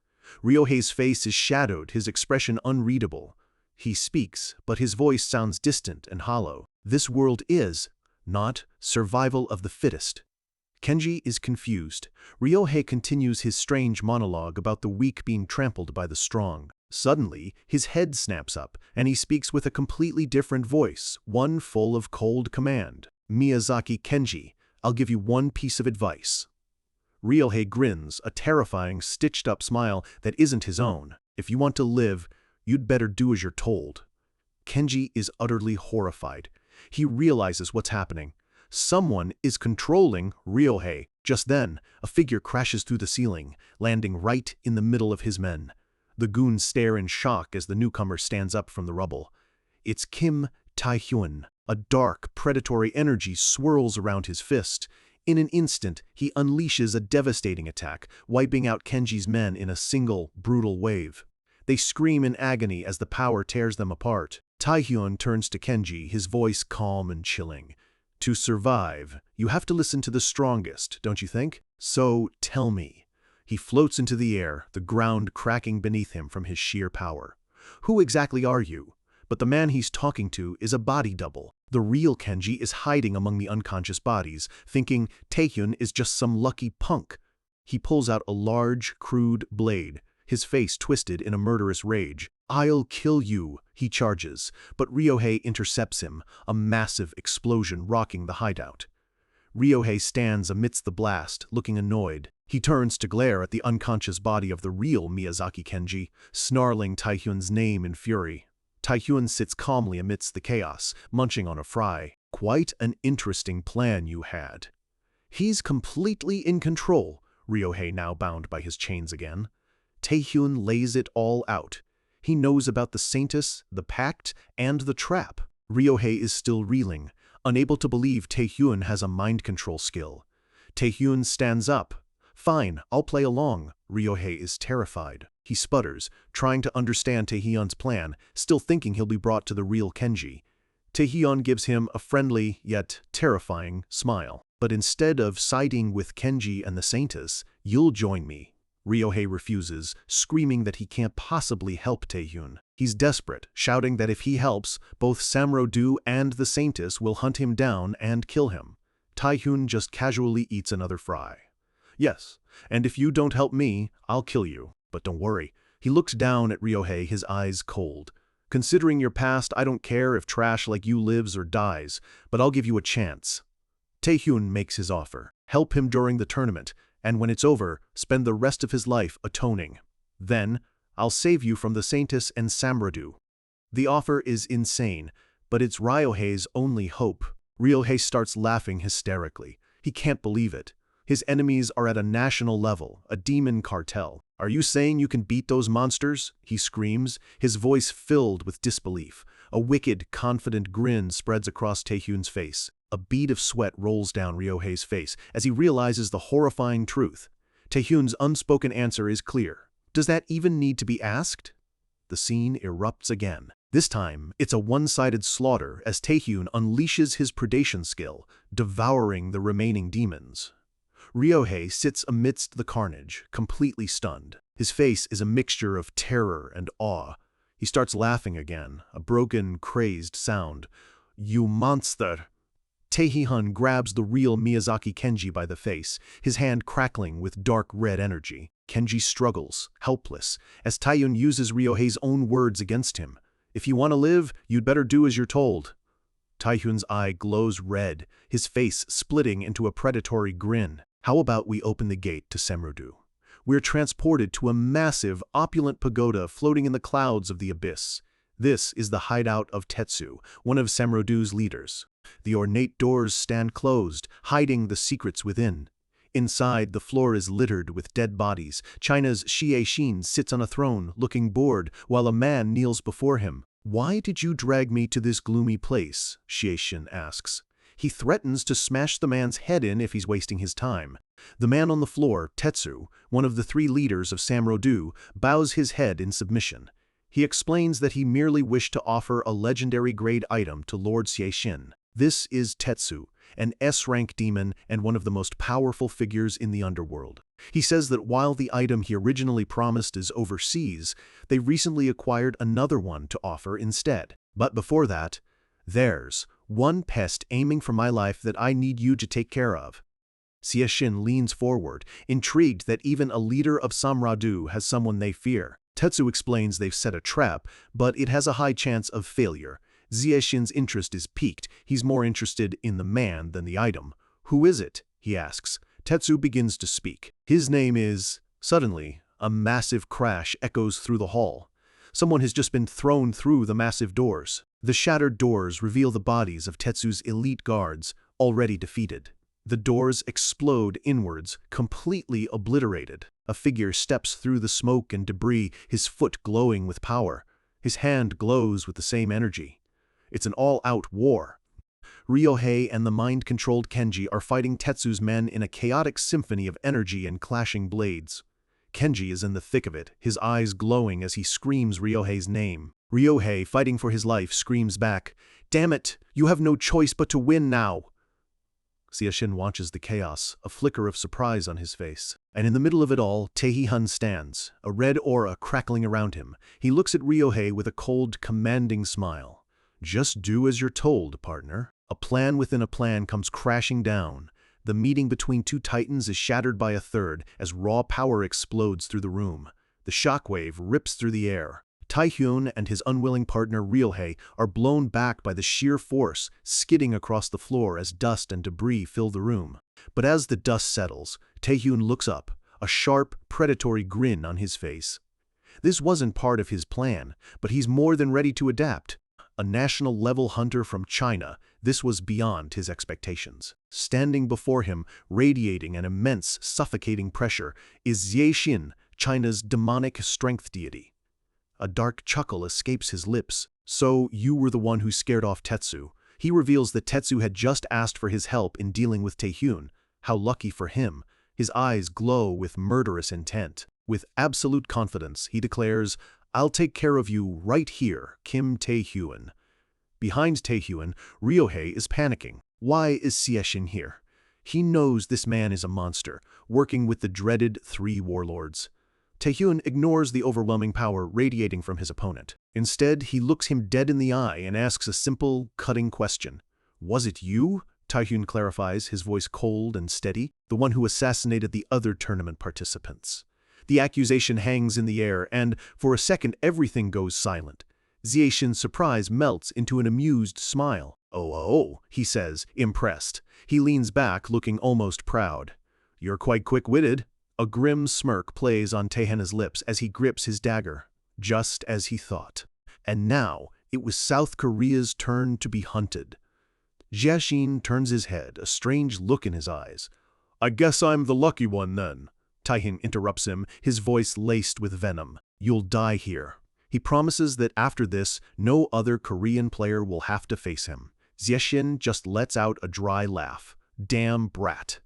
Ryohei's face is shadowed, his expression unreadable. He speaks, but his voice sounds distant and hollow. This world is not survival of the fittest. Kenji is confused. Ryohei continues his strange monologue about the weak being trampled by the strong. Suddenly, his head snaps up, and he speaks with a completely different voice, one full of cold command. "Miyazaki Kenji, I'll give you one piece of advice." Ryohei grins, a terrifying, stitched-up smile that isn't his own. "If you want to live, you'd better do as you're told." Kenji is utterly horrified. He realizes what's happening. Someone is controlling Ryohei. Just then, a figure crashes through the ceiling, landing right in the middle of his men. The goons stare in shock as the newcomer stands up from the rubble. It's Kim Taehyun. A dark, predatory energy swirls around his fist. In an instant, he unleashes a devastating attack, wiping out Kenji's men in a single, brutal wave. They scream in agony as the power tears them apart. Taehyun turns to Kenji, his voice calm and chilling. "To survive, you have to listen to the strongest, don't you think? So tell me." He floats into the air, the ground cracking beneath him from his sheer power. "Who exactly are you?" But the man he's talking to is a body double. The real Kenji is hiding among the unconscious bodies, thinking Taehyun is just some lucky punk. He pulls out a large, crude blade, his face twisted in a murderous rage. "I'll kill you," he charges, but Ryohei intercepts him, a massive explosion rocking the hideout. Ryohei stands amidst the blast, looking annoyed. He turns to glare at the unconscious body of the real Miyazaki Kenji, snarling Taehyun's name in fury. Taehyun sits calmly amidst the chaos, munching on a fry. "Quite an interesting plan you had." "He's completely in control," Ryohei, now bound by his chains again. Taehyun lays it all out. He knows about the Saintus, the Pact, and the Trap. Ryohei is still reeling, unable to believe Taehyun has a mind control skill. Taehyun stands up. "Fine, I'll play along." Ryohei is terrified. He sputters, trying to understand Taehyun's plan, still thinking he'll be brought to the real Kenji. Taehyun gives him a friendly, yet terrifying, smile. "But instead of siding with Kenji and the Saintus, you'll join me." Ryohei refuses, screaming that he can't possibly help Taehyun. He's desperate, shouting that if he helps, both Samro-do and the Saintus will hunt him down and kill him. Taehyun just casually eats another fry. "Yes, and if you don't help me, I'll kill you. But don't worry." He looks down at Ryohei, his eyes cold. "Considering your past, I don't care if trash like you lives or dies, but I'll give you a chance." Taehyun makes his offer. Help him during the tournament, and when it's over, spend the rest of his life atoning. Then, I'll save you from the Saintus and Samro-do. The offer is insane, but it's Ryohei's only hope. Ryohei starts laughing hysterically. He can't believe it. His enemies are at a national level, a demon cartel. "Are you saying you can beat those monsters?" he screams, his voice filled with disbelief. A wicked, confident grin spreads across Taehyun's face. A bead of sweat rolls down Ryohei's face as he realizes the horrifying truth. Taehyun's unspoken answer is clear. Does that even need to be asked? The scene erupts again. This time, it's a one-sided slaughter as Taehyun unleashes his predation skill, devouring the remaining demons. Ryohei sits amidst the carnage, completely stunned. His face is a mixture of terror and awe. He starts laughing again, a broken, crazed sound. "You monster!" Taehyun grabs the real Miyazaki Kenji by the face, his hand crackling with dark red energy. Kenji struggles, helpless, as Taehyun uses Ryohei's own words against him. "If you want to live, you'd better do as you're told." Taehyun's eye glows red, his face splitting into a predatory grin. "How about we open the gate to Samro-do? We're transported to a massive, opulent pagoda floating in the clouds of the abyss. This is the hideout of Tetsu, one of Samrodu's leaders. The ornate doors stand closed, hiding the secrets within. Inside, the floor is littered with dead bodies. China's Xie Xin sits on a throne, looking bored, while a man kneels before him. "Why did you drag me to this gloomy place?" Xie Xin asks. He threatens to smash the man's head in if he's wasting his time. The man on the floor, Tetsu, one of the 3 leaders of Samrodu, bows his head in submission. He explains that he merely wished to offer a legendary grade item to Lord Xie Xin. This is Tetsu, an S-rank demon and one of the most powerful figures in the underworld. He says that while the item he originally promised is overseas, they recently acquired another one to offer instead. But before that, there's one pest aiming for my life that I need you to take care of. Xie Xin leans forward, intrigued that even a leader of Samrodu has someone they fear. Tetsu explains they've set a trap, but it has a high chance of failure. Xie Xin's interest is piqued. He's more interested in the man than the item. "Who is it?" he asks. Tetsu begins to speak. His name is... Suddenly, a massive crash echoes through the hall. Someone has just been thrown through the massive doors. The shattered doors reveal the bodies of Tetsu's elite guards, already defeated. The doors explode inwards, completely obliterated. A figure steps through the smoke and debris, his foot glowing with power. His hand glows with the same energy. It's an all-out war. Ryohei and the mind-controlled Kenji are fighting Tetsu's men in a chaotic symphony of energy and clashing blades. Kenji is in the thick of it, his eyes glowing as he screams Ryohei's name. Ryohei, fighting for his life, screams back, "Damn it! You have no choice but to win now!" Xie Xin watches the chaos, a flicker of surprise on his face. And in the middle of it all, Tae-Hun stands, a red aura crackling around him. He looks at Ryohei with a cold, commanding smile. "Just do as you're told, partner." A plan within a plan comes crashing down. The meeting between 2 titans is shattered by a third as raw power explodes through the room. The shockwave rips through the air. Tae-Hun and his unwilling partner Ryohei are blown back by the sheer force, skidding across the floor as dust and debris fill the room. But as the dust settles, Tae-Hun looks up, a sharp, predatory grin on his face. This wasn't part of his plan, but he's more than ready to adapt. A national-level hunter from China, this was beyond his expectations. Standing before him, radiating an immense, suffocating pressure, is Xie Xin, China's demonic strength deity. A dark chuckle escapes his lips. "So you were the one who scared off Tetsu." He reveals that Tetsu had just asked for his help in dealing with Tae-Hun. How lucky for him. His eyes glow with murderous intent. With absolute confidence, he declares, "I'll take care of you right here, Kim Tae-Hun." Behind Tae-Hun, Ryohei is panicking. Why is Xie Xin here? He knows this man is a monster, working with the dreaded 3 warlords. Tae-Hun ignores the overwhelming power radiating from his opponent. Instead, he looks him dead in the eye and asks a simple, cutting question. "Was it you?" Tae-Hun clarifies, his voice cold and steady. "The one who assassinated the other tournament participants." The accusation hangs in the air, and for a second everything goes silent. Xie Xin's surprise melts into an amused smile. "Oh, he says, impressed. He leans back, looking almost proud. "You're quite quick-witted." A grim smirk plays on Tae-Hun's lips as he grips his dagger, just as he thought. And now, it was South Korea's turn to be hunted. Xie Xin turns his head, a strange look in his eyes. "I guess I'm the lucky one, then." Tae-Hun interrupts him, his voice laced with venom. "You'll die here." He promises that after this, no other Korean player will have to face him. Xie Xin just lets out a dry laugh. "Damn brat."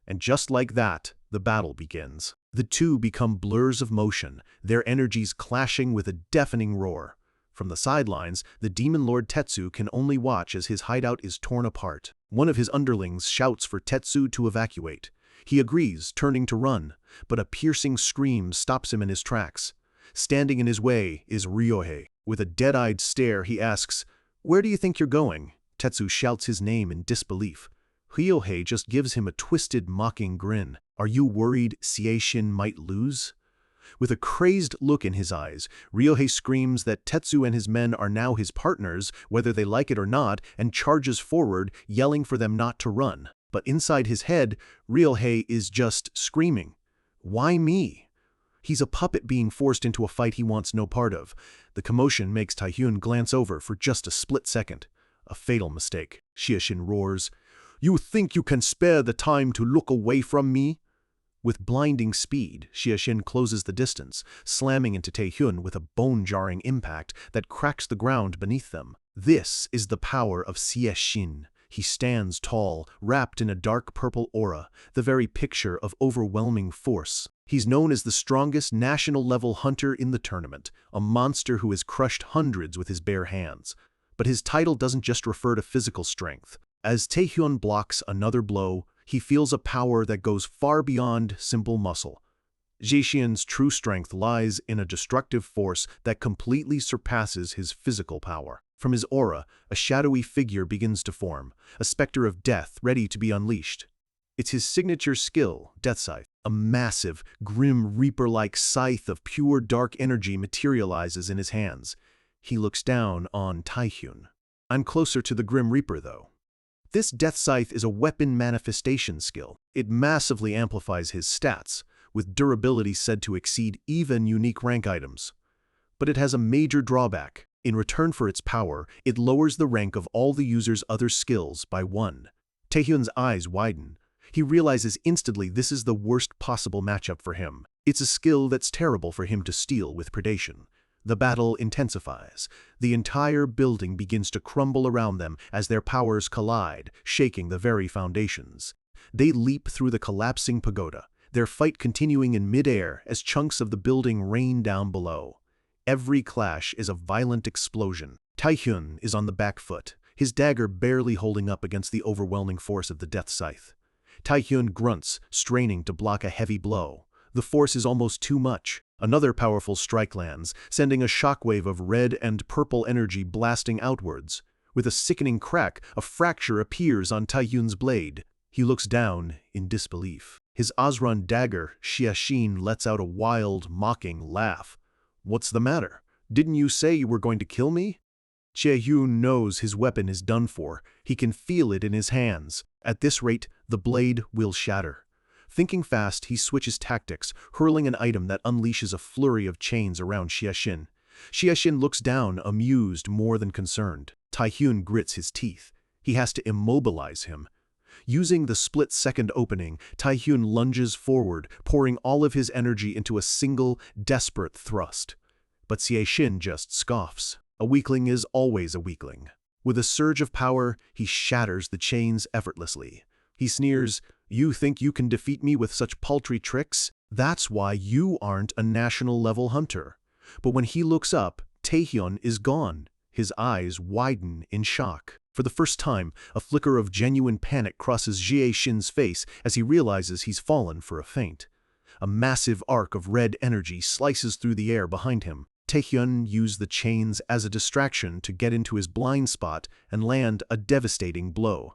And just like that, the battle begins. The two become blurs of motion, their energies clashing with a deafening roar. From the sidelines, the Demon Lord Tetsu can only watch as his hideout is torn apart. One of his underlings shouts for Tetsu to evacuate. He agrees, turning to run, but a piercing scream stops him in his tracks. Standing in his way is Ryohei. With a dead-eyed stare, he asks, "Where do you think you're going?" Tetsu shouts his name in disbelief. Ryohei just gives him a twisted, mocking grin. "Are you worried Xie Xin might lose?" With a crazed look in his eyes, Ryohei screams that Tetsu and his men are now his partners, whether they like it or not, and charges forward, yelling for them not to run. But inside his head, Ryohei is just screaming, "Why me?" He's a puppet being forced into a fight he wants no part of. The commotion makes Taehyun glance over for just a split second. A fatal mistake. Xiaxin roars, "You think you can spare the time to look away from me?" With blinding speed, Xiaxin closes the distance, slamming into Taehyun with a bone-jarring impact that cracks the ground beneath them. This is the power of Xiaxin. He stands tall, wrapped in a dark purple aura, the very picture of overwhelming force. He's known as the strongest national-level hunter in the tournament, a monster who has crushed hundreds with his bare hands. But his title doesn't just refer to physical strength. As Taehyun blocks another blow, he feels a power that goes far beyond simple muscle. Xiaxin's true strength lies in a destructive force that completely surpasses his physical power. From his aura, a shadowy figure begins to form, a specter of death ready to be unleashed. It's his signature skill, Death Scythe. A massive, grim reaper-like scythe of pure dark energy materializes in his hands. He looks down on Taehyun. "I'm closer to the Grim Reaper, though." This Death Scythe is a weapon manifestation skill. It massively amplifies his stats, with durability said to exceed even unique rank items. But it has a major drawback. In return for its power, it lowers the rank of all the user's other skills by 1. Taehyun's eyes widen. He realizes instantly this is the worst possible matchup for him. It's a skill that's terrible for him to steal with predation. The battle intensifies. The entire building begins to crumble around them as their powers collide, shaking the very foundations. They leap through the collapsing pagoda, their fight continuing in midair as chunks of the building rain down below. Every clash is a violent explosion. Taehyun is on the back foot, his dagger barely holding up against the overwhelming force of the Death Scythe. Taehyun grunts, straining to block a heavy blow. The force is almost too much. Another powerful strike lands, sending a shockwave of red and purple energy blasting outwards. With a sickening crack, a fracture appears on Taehyun's blade. He looks down in disbelief. His Azran dagger, Xiaxin, lets out a wild, mocking laugh. "What's the matter? Didn't you say you were going to kill me?" Taehyun knows his weapon is done for. He can feel it in his hands. At this rate, the blade will shatter. Thinking fast, he switches tactics, hurling an item that unleashes a flurry of chains around Xiaxin. Xiaxin looks down, amused more than concerned. Taehyun grits his teeth. He has to immobilize him. Using the split-second opening, Taehyun lunges forward, pouring all of his energy into a single, desperate thrust. But Xiaxin just scoffs. A weakling is always a weakling. With a surge of power, he shatters the chains effortlessly. He sneers, "You think you can defeat me with such paltry tricks? That's why you aren't a national-level hunter." But when he looks up, Taehyun is gone. His eyes widen in shock. For the first time, a flicker of genuine panic crosses Xiaxin's face as he realizes he's fallen for a feint. A massive arc of red energy slices through the air behind him. Taehyun used the chains as a distraction to get into his blind spot and land a devastating blow.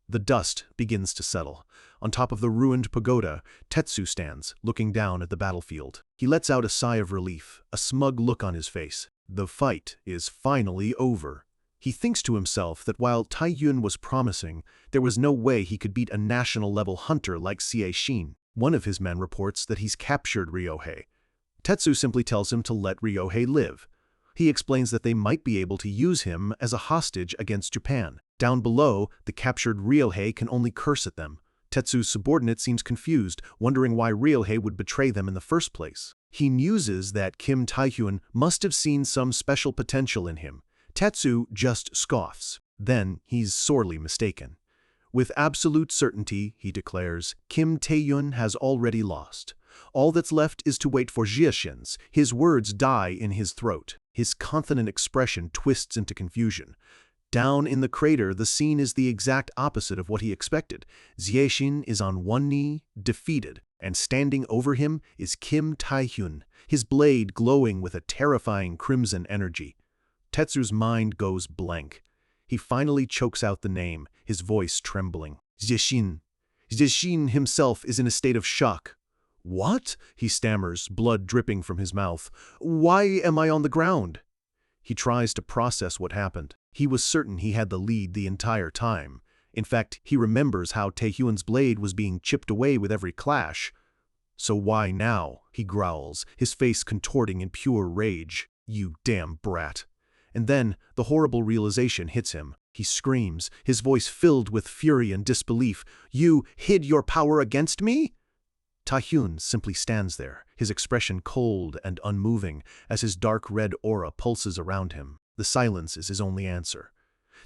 The dust begins to settle. On top of the ruined pagoda, Tetsu stands, looking down at the battlefield. He lets out a sigh of relief, a smug look on his face. The fight is finally over. He thinks to himself that while Taehyun was promising, there was no way he could beat a national-level hunter like Xiaxin. One of his men reports that he's captured Ryohei. Tetsu simply tells him to let Ryohei live. He explains that they might be able to use him as a hostage against Japan. Down below, the captured Ryohei can only curse at them. Tetsu's subordinate seems confused, wondering why Ryohei would betray them in the first place. He muses that Kim Taehyun must have seen some special potential in him. Tetsu just scoffs. Then he's sorely mistaken. With absolute certainty, he declares, Kim Taehyun has already lost. All that's left is to wait for Xiaxin's. His words die in his throat. His confident expression twists into confusion. Down in the crater, the scene is the exact opposite of what he expected. Xiaxin is on one knee, defeated, and standing over him is Kim Taehyun, his blade glowing with a terrifying crimson energy. Tetsu's mind goes blank. He finally chokes out the name, his voice trembling. Xiaxin. Xiaxin himself is in a state of shock. "What?" he stammers, blood dripping from his mouth. "Why am I on the ground?" He tries to process what happened. He was certain he had the lead the entire time. In fact, he remembers how Taehyun's blade was being chipped away with every clash. "So why now?" he growls, his face contorting in pure rage. "You damn brat." And then the horrible realization hits him. He screams, his voice filled with fury and disbelief. "You hid your power against me?" Taehyun simply stands there, his expression cold and unmoving as his dark red aura pulses around him. The silence is his only answer.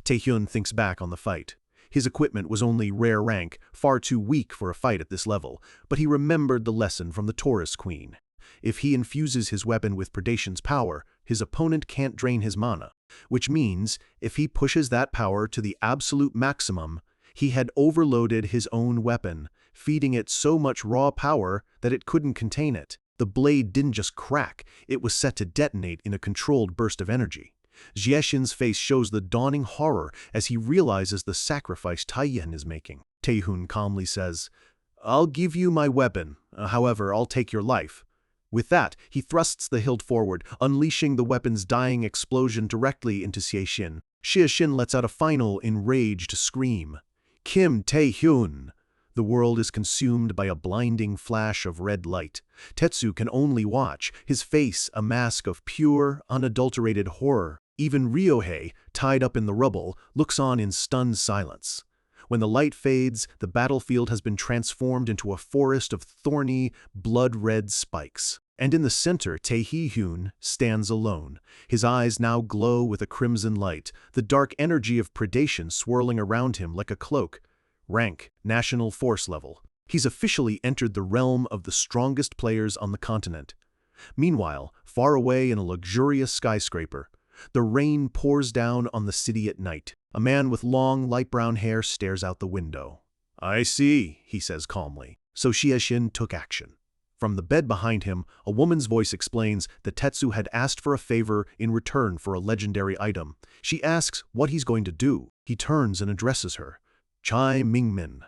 Taehyun thinks back on the fight. His equipment was only rare rank, far too weak for a fight at this level, but he remembered the lesson from the Taurus Queen. If he infuses his weapon with Predation's power, his opponent can't drain his mana, which means if he pushes that power to the absolute maximum, he had overloaded his own weapon, feeding it so much raw power that it couldn't contain it. The blade didn't just crack, it was set to detonate in a controlled burst of energy. Jiexin's face shows the dawning horror as he realizes the sacrifice Taehyun is making. Taehyun calmly says, "I'll give you my weapon, however, I'll take your life." With that, he thrusts the hilt forward, unleashing the weapon's dying explosion directly into Jiexin. Jiexin lets out a final, enraged scream. "Kim Taehyun!" The world is consumed by a blinding flash of red light. Tetsu can only watch, his face a mask of pure, unadulterated horror. Even Ryohei, tied up in the rubble, looks on in stunned silence. When the light fades, the battlefield has been transformed into a forest of thorny, blood-red spikes. And in the center, Taehyun stands alone. His eyes now glow with a crimson light, the dark energy of predation swirling around him like a cloak. Rank, national force level. He's officially entered the realm of the strongest players on the continent. Meanwhile, far away in a luxurious skyscraper, the rain pours down on the city at night. A man with long, light brown hair stares out the window. "I see," he says calmly. So Jiexin took action. From the bed behind him, a woman's voice explains that Tetsu had asked for a favor in return for a legendary item. She asks what he's going to do. He turns and addresses her. "Chai Mingmin."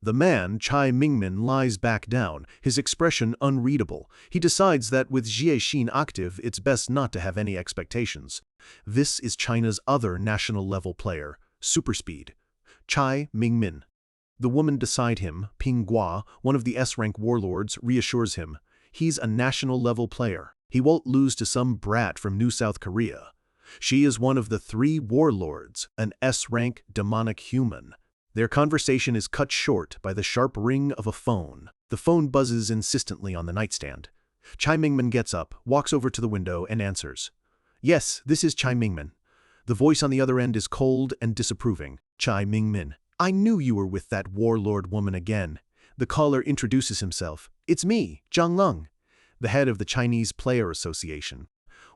The man, Chai Mingmin, lies back down, his expression unreadable. He decides that with Jiexin active, it's best not to have any expectations. This is China's other national-level player, Super Speed. Chai Mingmin. The woman beside him, Ping Gua, one of the S-rank warlords, reassures him. He's a national-level player. He won't lose to some brat from New South Korea. She is one of the 3 warlords, an S-rank demonic human. Their conversation is cut short by the sharp ring of a phone. The phone buzzes insistently on the nightstand. Chai Mingmin gets up, walks over to the window, and answers. "Yes, this is Chai Mingmin." The voice on the other end is cold and disapproving. "Chai Mingmin, I knew you were with that warlord woman again." The caller introduces himself. "It's me, Zhang Lung, the head of the Chinese Player Association."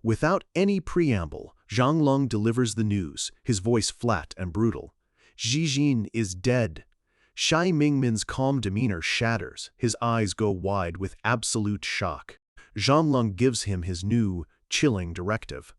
Without any preamble, Zhang Lung delivers the news, his voice flat and brutal. Jiexin is dead. Chai Mingmin's calm demeanor shatters. His eyes go wide with absolute shock. Zhang Lung gives him his new, chilling directive.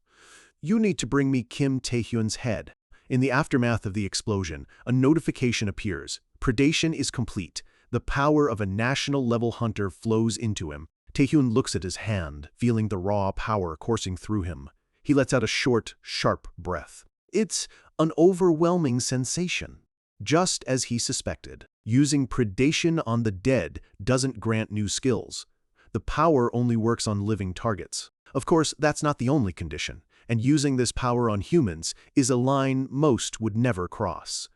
"You need to bring me Kim Taehyun's head." In the aftermath of the explosion, a notification appears. Predation is complete. The power of a national-level hunter flows into him. Taehyun looks at his hand, feeling the raw power coursing through him. He lets out a short, sharp breath. It's an overwhelming sensation. Just as he suspected, using predation on the dead doesn't grant new skills. The power only works on living targets. Of course, that's not the only condition, and using this power on humans is a line most would never cross.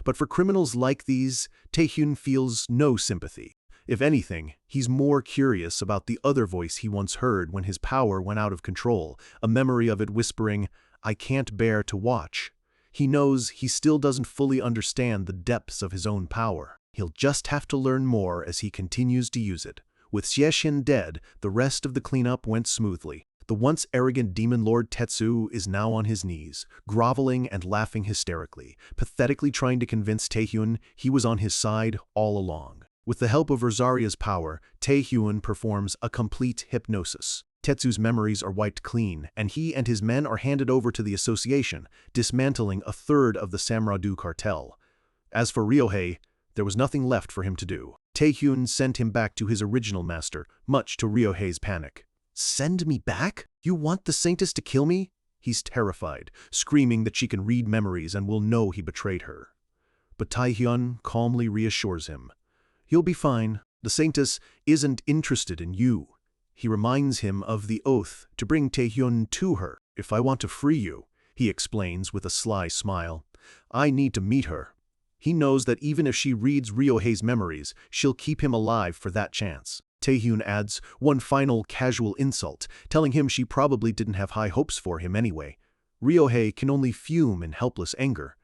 But for criminals like these, Taehyun feels no sympathy. If anything, he's more curious about the other voice he once heard when his power went out of control, a memory of it whispering, "I can't bear to watch." He knows he still doesn't fully understand the depths of his own power. He'll just have to learn more as he continues to use it. With Jiexin dead, the rest of the cleanup went smoothly. The once arrogant demon lord Tetsu is now on his knees, groveling and laughing hysterically, pathetically trying to convince Taehyun he was on his side all along. With the help of Rosaria's power, Taehyun performs a complete hypnosis. Tetsu's memories are wiped clean, and he and his men are handed over to the association, dismantling a third of the Samradu cartel. As for Ryohei, there was nothing left for him to do. Taehyun sent him back to his original master, much to Ryohei's panic. "Send me back? You want the Saintess to kill me?" He's terrified, screaming that she can read memories and will know he betrayed her. But Taehyun calmly reassures him. "You'll be fine. The Saintess isn't interested in you. He reminds him of the oath to bring Taehyun to her. If I want to free you, he explains with a sly smile, I need to meet her. He knows that even if she reads Ryohei's memories, she'll keep him alive for that chance. Taehyun adds one final casual insult, telling him she probably didn't have high hopes for him anyway. Ryohei can only fume in helpless anger.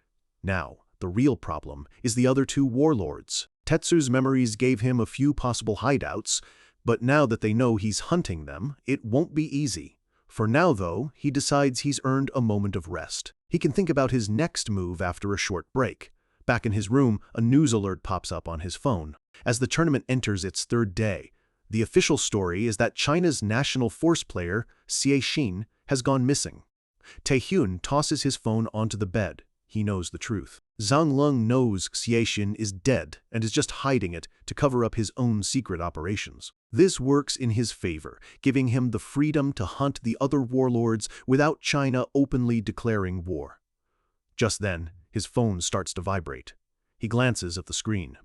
Now, the real problem is the other two warlords. Tetsu's memories gave him a few possible hideouts, but now that they know he's hunting them, it won't be easy. For now, though, he decides he's earned a moment of rest. He can think about his next move after a short break. Back in his room, a news alert pops up on his phone. As the tournament enters its third day, the official story is that China's national force player, Xie Xin, has gone missing. Taehyun tosses his phone onto the bed. He knows the truth. Zhang Lung knows Xie Xin is dead and is just hiding it to cover up his own secret operations. This works in his favor, giving him the freedom to hunt the other warlords without China openly declaring war. Just then, his phone starts to vibrate. He glances at the screen.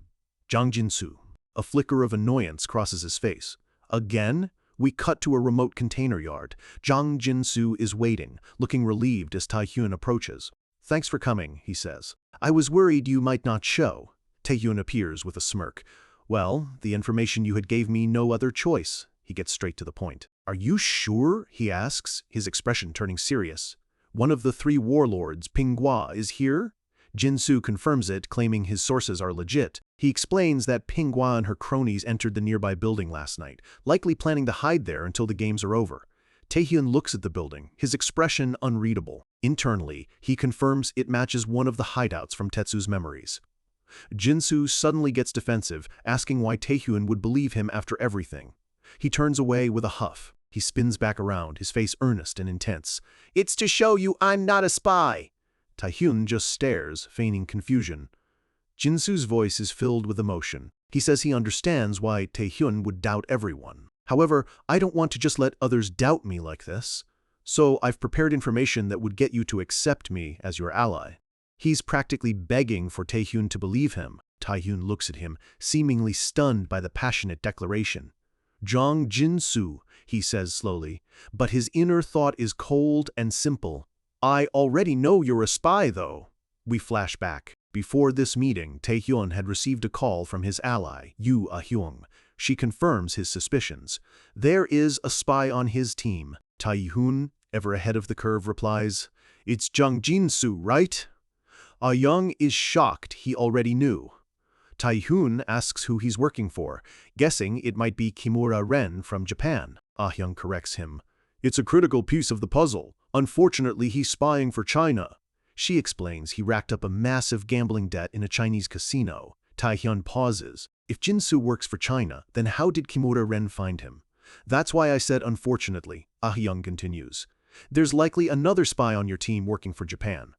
Zhang Jinsu. A flicker of annoyance crosses his face. Again? We cut to a remote container yard. Zhang Jinsu is waiting, looking relieved as Taehyun approaches. Thanks for coming, he says. I was worried you might not show. Taehyun appears with a smirk. Well, the information you had gave me no other choice. He gets straight to the point. Are you sure? He asks, his expression turning serious. One of the three warlords, Pinghua, is here? Jinsu confirms it, claiming his sources are legit. He explains that Pinghua and her cronies entered the nearby building last night, likely planning to hide there until the games are over. Taehyun looks at the building, his expression unreadable. Internally, he confirms it matches one of the hideouts from Tetsu's memories. Jinsu suddenly gets defensive, asking why Taehyun would believe him after everything. He turns away with a huff. He spins back around, his face earnest and intense. It's to show you I'm not a spy. Taehyun just stares, feigning confusion. Jinsu's voice is filled with emotion. He says he understands why Taehyun would doubt everyone. However, I don't want to just let others doubt me like this. So I've prepared information that would get you to accept me as your ally. He's practically begging for Taehyun to believe him. Taehyun looks at him, seemingly stunned by the passionate declaration. Zhang Jinsu, he says slowly, but his inner thought is cold and simple. I already know you're a spy, though. We flash back. Before this meeting, Taehyun had received a call from his ally, Yu Ah-hyung. She confirms his suspicions. There is a spy on his team. Taehyun, ever ahead of the curve, replies, It's Zhang Jinsu, right? Ah-hyung is shocked he already knew. Taehyun asks who he's working for, guessing it might be Kimura Ren from Japan. Ah-hyung corrects him. It's a critical piece of the puzzle. Unfortunately, he's spying for China. She explains he racked up a massive gambling debt in a Chinese casino. Taehyun pauses. If Jinsu works for China, then how did Kimura Ren find him? That's why I said unfortunately, Ah-hyung continues. There's likely another spy on your team working for Japan.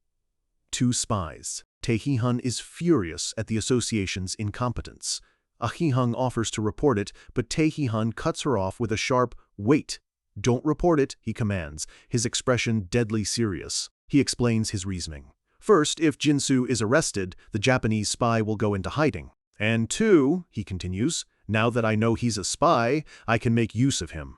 2 spies. Taehyun is furious at the association's incompetence. Ah-hyung offers to report it, but Taehyun cuts her off with a sharp, wait. Don't report it, he commands, his expression deadly serious. He explains his reasoning. First, if Jinsu is arrested, the Japanese spy will go into hiding. And 2, he continues, now that I know he's a spy, I can make use of him.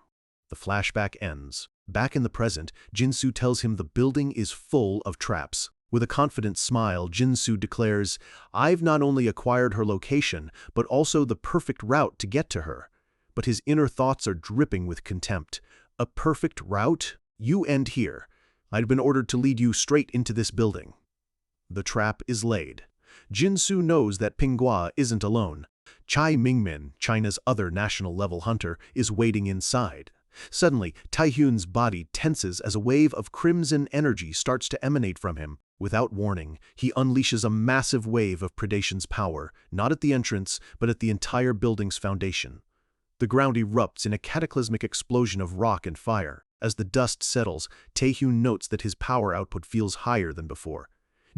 The flashback ends. Back in the present, Jinsu tells him the building is full of traps. With a confident smile, Jinsu declares, I've not only acquired her location, but also the perfect route to get to her. But his inner thoughts are dripping with contempt. A perfect route? You end here. I'd been ordered to lead you straight into this building. The trap is laid. Jinsu knows that Pinghua isn't alone. Chai Mingmin, China's other national-level hunter, is waiting inside. Suddenly, Taehyun's body tenses as a wave of crimson energy starts to emanate from him. Without warning, he unleashes a massive wave of predation's power, not at the entrance, but at the entire building's foundation. The ground erupts in a cataclysmic explosion of rock and fire. As the dust settles, Taehyun notes that his power output feels higher than before.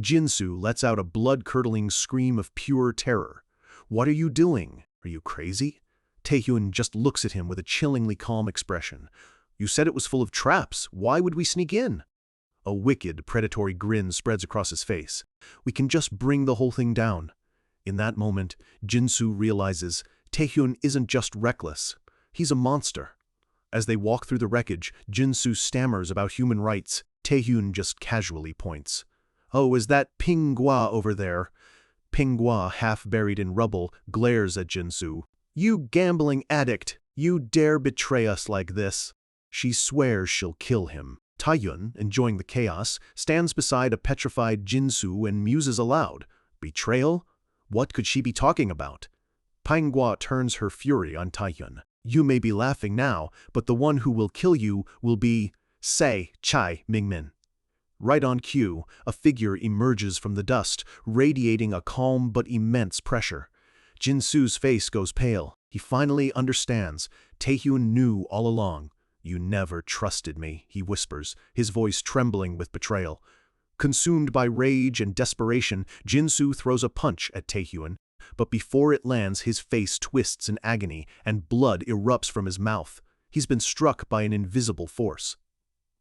Jinsu lets out a blood-curdling scream of pure terror. What are you doing? Are you crazy? Taehyun just looks at him with a chillingly calm expression. You said it was full of traps. Why would we sneak in? A wicked, predatory grin spreads across his face. We can just bring the whole thing down. In that moment, Jinsu realizes Taehyun isn't just reckless. He's a monster. As they walk through the wreckage, Jinsu stammers about human rights. Taehyun just casually points. "Oh, is that Pinghua over there?" Pinghua, half buried in rubble, glares at Jinsu. "You gambling addict! You dare betray us like this!" She swears she'll kill him. Taehyun, enjoying the chaos, stands beside a petrified Jinsu and muses aloud. Betrayal? What could she be talking about? Pinghua turns her fury on Taehyun. "You may be laughing now, but the one who will kill you will be, say, Chai Mingmin." Right on cue, a figure emerges from the dust, radiating a calm but immense pressure. Jinsu's face goes pale. He finally understands. Taehyun knew all along. "You never trusted me," he whispers, his voice trembling with betrayal. Consumed by rage and desperation, Jinsu throws a punch at Taehyun, but before it lands, his face twists in agony and blood erupts from his mouth. He's been struck by an invisible force.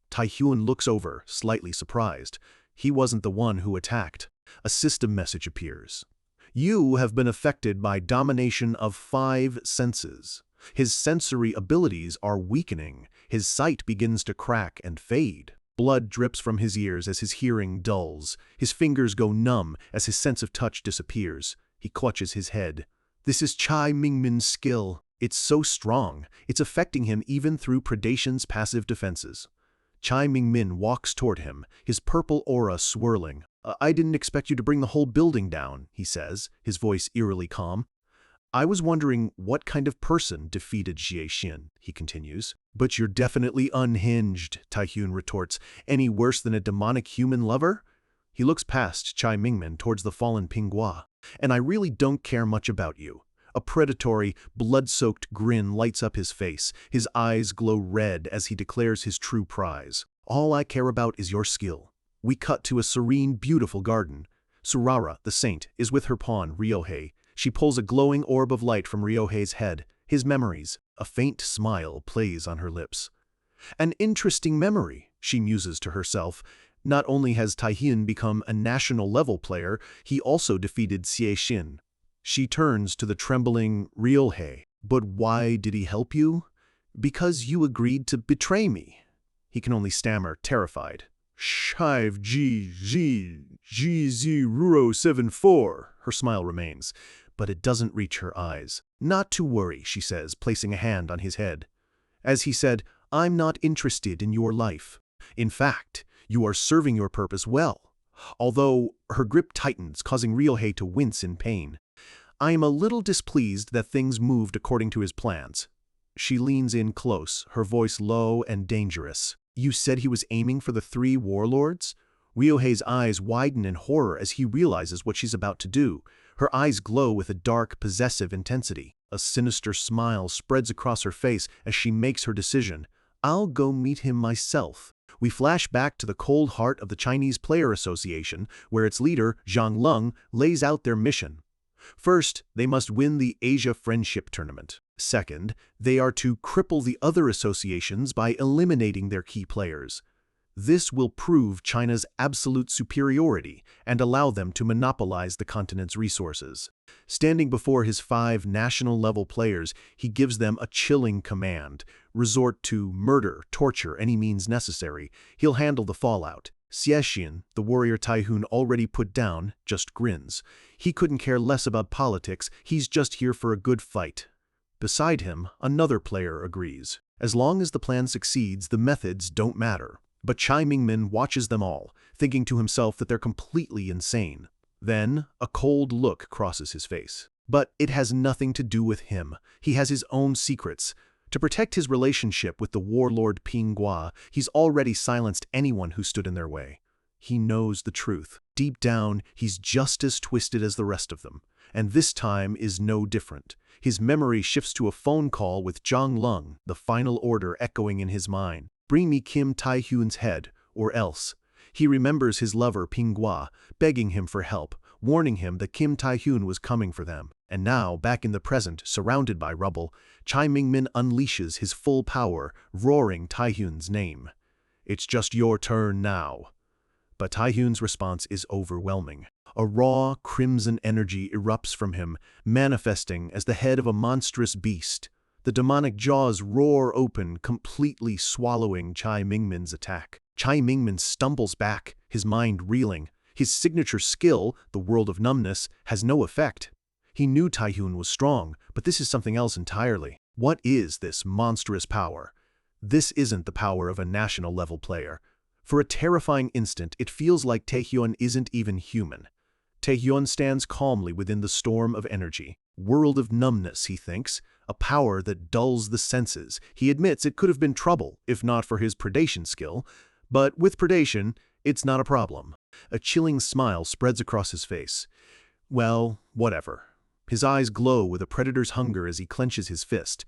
Taehyun looks over, slightly surprised. He wasn't the one who attacked. A system message appears. "You have been affected by domination of 5 senses. His sensory abilities are weakening. His sight begins to crack and fade. Blood drips from his ears as his hearing dulls. His fingers go numb as his sense of touch disappears. He clutches his head. This is Chai Mingmin's skill. It's so strong, it's affecting him even through predation's passive defenses." Chai Mingmin walks toward him, his purple aura swirling. "I didn't expect you to bring the whole building down," he says, his voice eerily calm. "I was wondering what kind of person defeated Jie Xin," he continues. "But you're definitely unhinged," Taehyun retorts. "Any worse than a demonic human lover?" He looks past Chai Mingmin towards the fallen Pinghua. "And I really don't care much about you." A predatory, blood-soaked grin lights up his face. His eyes glow red as he declares his true prize. "All I care about is your skill." We cut to a serene, beautiful garden. Surara, the saint, is with her pawn, Ryohei. She pulls a glowing orb of light from Ryohei's head. His memories. A faint smile plays on her lips. "An interesting memory," she muses to herself. Not only has Taehyun become a national-level player, he also defeated Jie Xin. She turns to the trembling Ryohei. "But why did he help you?" "Because you agreed to betray me." He can only stammer, terrified. "Shive G Z G Z Ruro 74. Her smile remains, but it doesn't reach her eyes. "Not to worry," she says, placing a hand on his head. As he said, "I'm not interested in your life. In fact, you are serving your purpose well." Although her grip tightens, causing Ryohei to wince in pain. "I am a little displeased that things moved according to his plans." She leans in close, her voice low and dangerous. "You said he was aiming for the 3 warlords?" Ryohei's eyes widen in horror as he realizes what she's about to do. Her eyes glow with a dark, possessive intensity. A sinister smile spreads across her face as she makes her decision. "I'll go meet him myself." We flash back to the cold heart of the Chinese Player Association, where its leader, Zhang Lung, lays out their mission. First, they must win the Asia Friendship Tournament. Second, they are to cripple the other associations by eliminating their key players. This will prove China's absolute superiority and allow them to monopolize the continent's resources. Standing before his 5 national-level players, he gives them a chilling command. Resort to murder, torture, any means necessary. He'll handle the fallout. Jie Xin, the warrior Taehyun already put down, just grins. He couldn't care less about politics, he's just here for a good fight. Beside him, another player agrees. As long as the plan succeeds, the methods don't matter. But Chai Mingmin watches them all, thinking to himself that they're completely insane. Then, a cold look crosses his face. But it has nothing to do with him. He has his own secrets. To protect his relationship with the warlord Pinghua, he's already silenced anyone who stood in their way. He knows the truth. Deep down, he's just as twisted as the rest of them. And this time is no different. His memory shifts to a phone call with Zhang Lung, the final order echoing in his mind. "Bring me Kim Taehyun's head, or else." He remembers his lover Pinghua, begging him for help, warning him that Kim Taehyun was coming for them. And now, back in the present, surrounded by rubble, Chai Mingmin unleashes his full power, roaring Taehyun's name. "It's just your turn now." But Taehyun's response is overwhelming. A raw, crimson energy erupts from him, manifesting as the head of a monstrous beast. The demonic jaws roar open, completely swallowing Chai Mingmin's attack. Chai Mingmin stumbles back, his mind reeling. His signature skill, the World of Numbness, has no effect. He knew Taehyun was strong, but this is something else entirely. What is this monstrous power? This isn't the power of a national-level player. For a terrifying instant, it feels like Taehyun isn't even human. Taehyun stands calmly within the storm of energy. World of Numbness, he thinks, a power that dulls the senses. He admits it could have been trouble, if not for his predation skill, but with predation, it's not a problem. A chilling smile spreads across his face. Well, whatever. His eyes glow with a predator's hunger as he clenches his fist.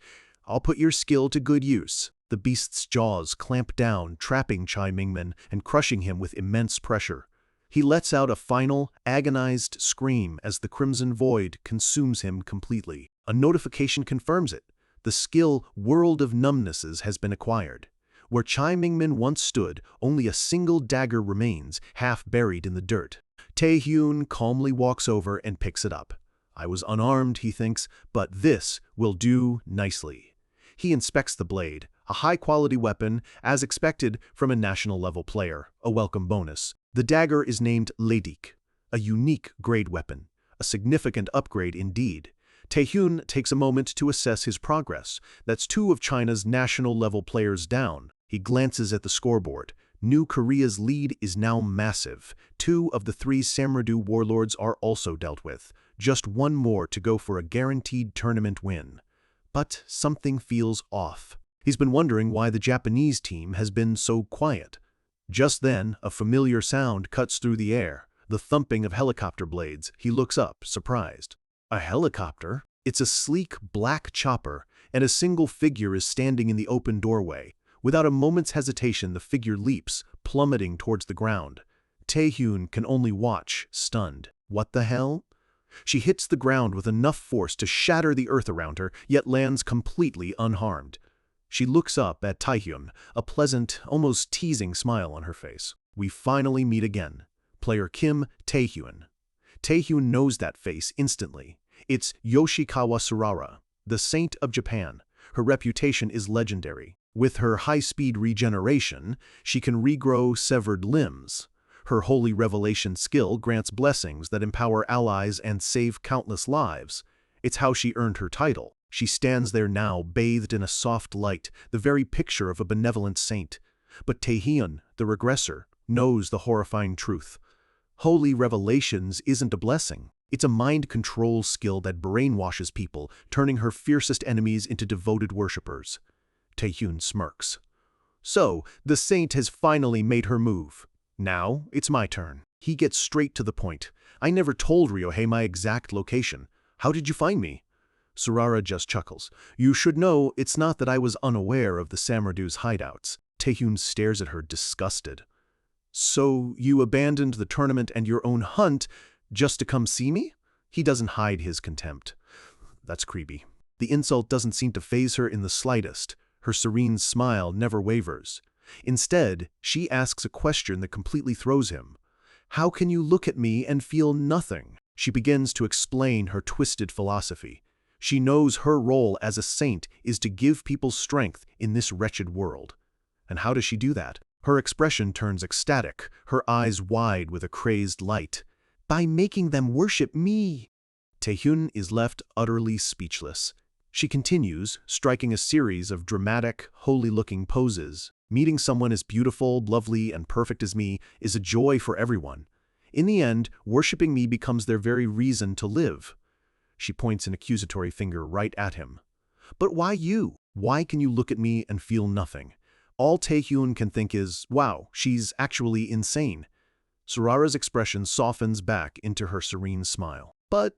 I'll put your skill to good use. The beast's jaws clamp down, trapping Chai Mingmin and crushing him with immense pressure. He lets out a final, agonized scream as the crimson void consumes him completely. A notification confirms it. The skill World of Numbnesses has been acquired. Where Chai Mingmin once stood, only a single dagger remains, half buried in the dirt. Taehyun calmly walks over and picks it up. I was unarmed, he thinks, but this will do nicely. He inspects the blade, a high-quality weapon, as expected from a national-level player, a welcome bonus. The dagger is named Ledik, a unique grade weapon, a significant upgrade indeed. Taehyun takes a moment to assess his progress. That's 2 of China's national-level players down. He glances at the scoreboard. New Korea's lead is now massive. 2 of the 3 Samradu warlords are also dealt with. Just 1 more to go for a guaranteed tournament win. But something feels off. He's been wondering why the Japanese team has been so quiet. Just then, a familiar sound cuts through the air, the thumping of helicopter blades. He looks up, surprised. A helicopter? It's a sleek, black chopper, and a single figure is standing in the open doorway. Without a moment's hesitation, the figure leaps, plummeting towards the ground. Taehyun can only watch, stunned. What the hell? She hits the ground with enough force to shatter the earth around her, yet lands completely unharmed. She looks up at Taehyun, a pleasant, almost teasing smile on her face. We finally meet again. Player Kim Taehyun. Taehyun knows that face instantly. It's Yoshikawa Sarara, the saint of Japan. Her reputation is legendary. With her high-speed regeneration, she can regrow severed limbs. Her Holy Revelation skill grants blessings that empower allies and save countless lives. It's how she earned her title. She stands there now, bathed in a soft light, the very picture of a benevolent saint. But Taehyun, the regressor, knows the horrifying truth. Holy Revelations isn't a blessing. It's a mind control skill that brainwashes people, turning her fiercest enemies into devoted worshippers. Taehyun smirks. So, the saint has finally made her move. Now, it's my turn. He gets straight to the point. I never told Ryohei my exact location. How did you find me? Sarara just chuckles. You should know it's not that I was unaware of the Samradu's hideouts. Taehyun stares at her, disgusted. So, you abandoned the tournament and your own hunt just to come see me? He doesn't hide his contempt. That's creepy. The insult doesn't seem to faze her in the slightest. Her serene smile never wavers. Instead, she asks a question that completely throws him. How can you look at me and feel nothing? She begins to explain her twisted philosophy. She knows her role as a saint is to give people strength in this wretched world. And how does she do that? Her expression turns ecstatic, her eyes wide with a crazed light. By making them worship me. Taehyun is left utterly speechless. She continues, striking a series of dramatic, holy-looking poses. Meeting someone as beautiful, lovely, and perfect as me is a joy for everyone. In the end, worshipping me becomes their very reason to live. She points an accusatory finger right at him. But why you? Why can you look at me and feel nothing? All Taehyun can think is, wow, she's actually insane. Sarara's expression softens back into her serene smile. But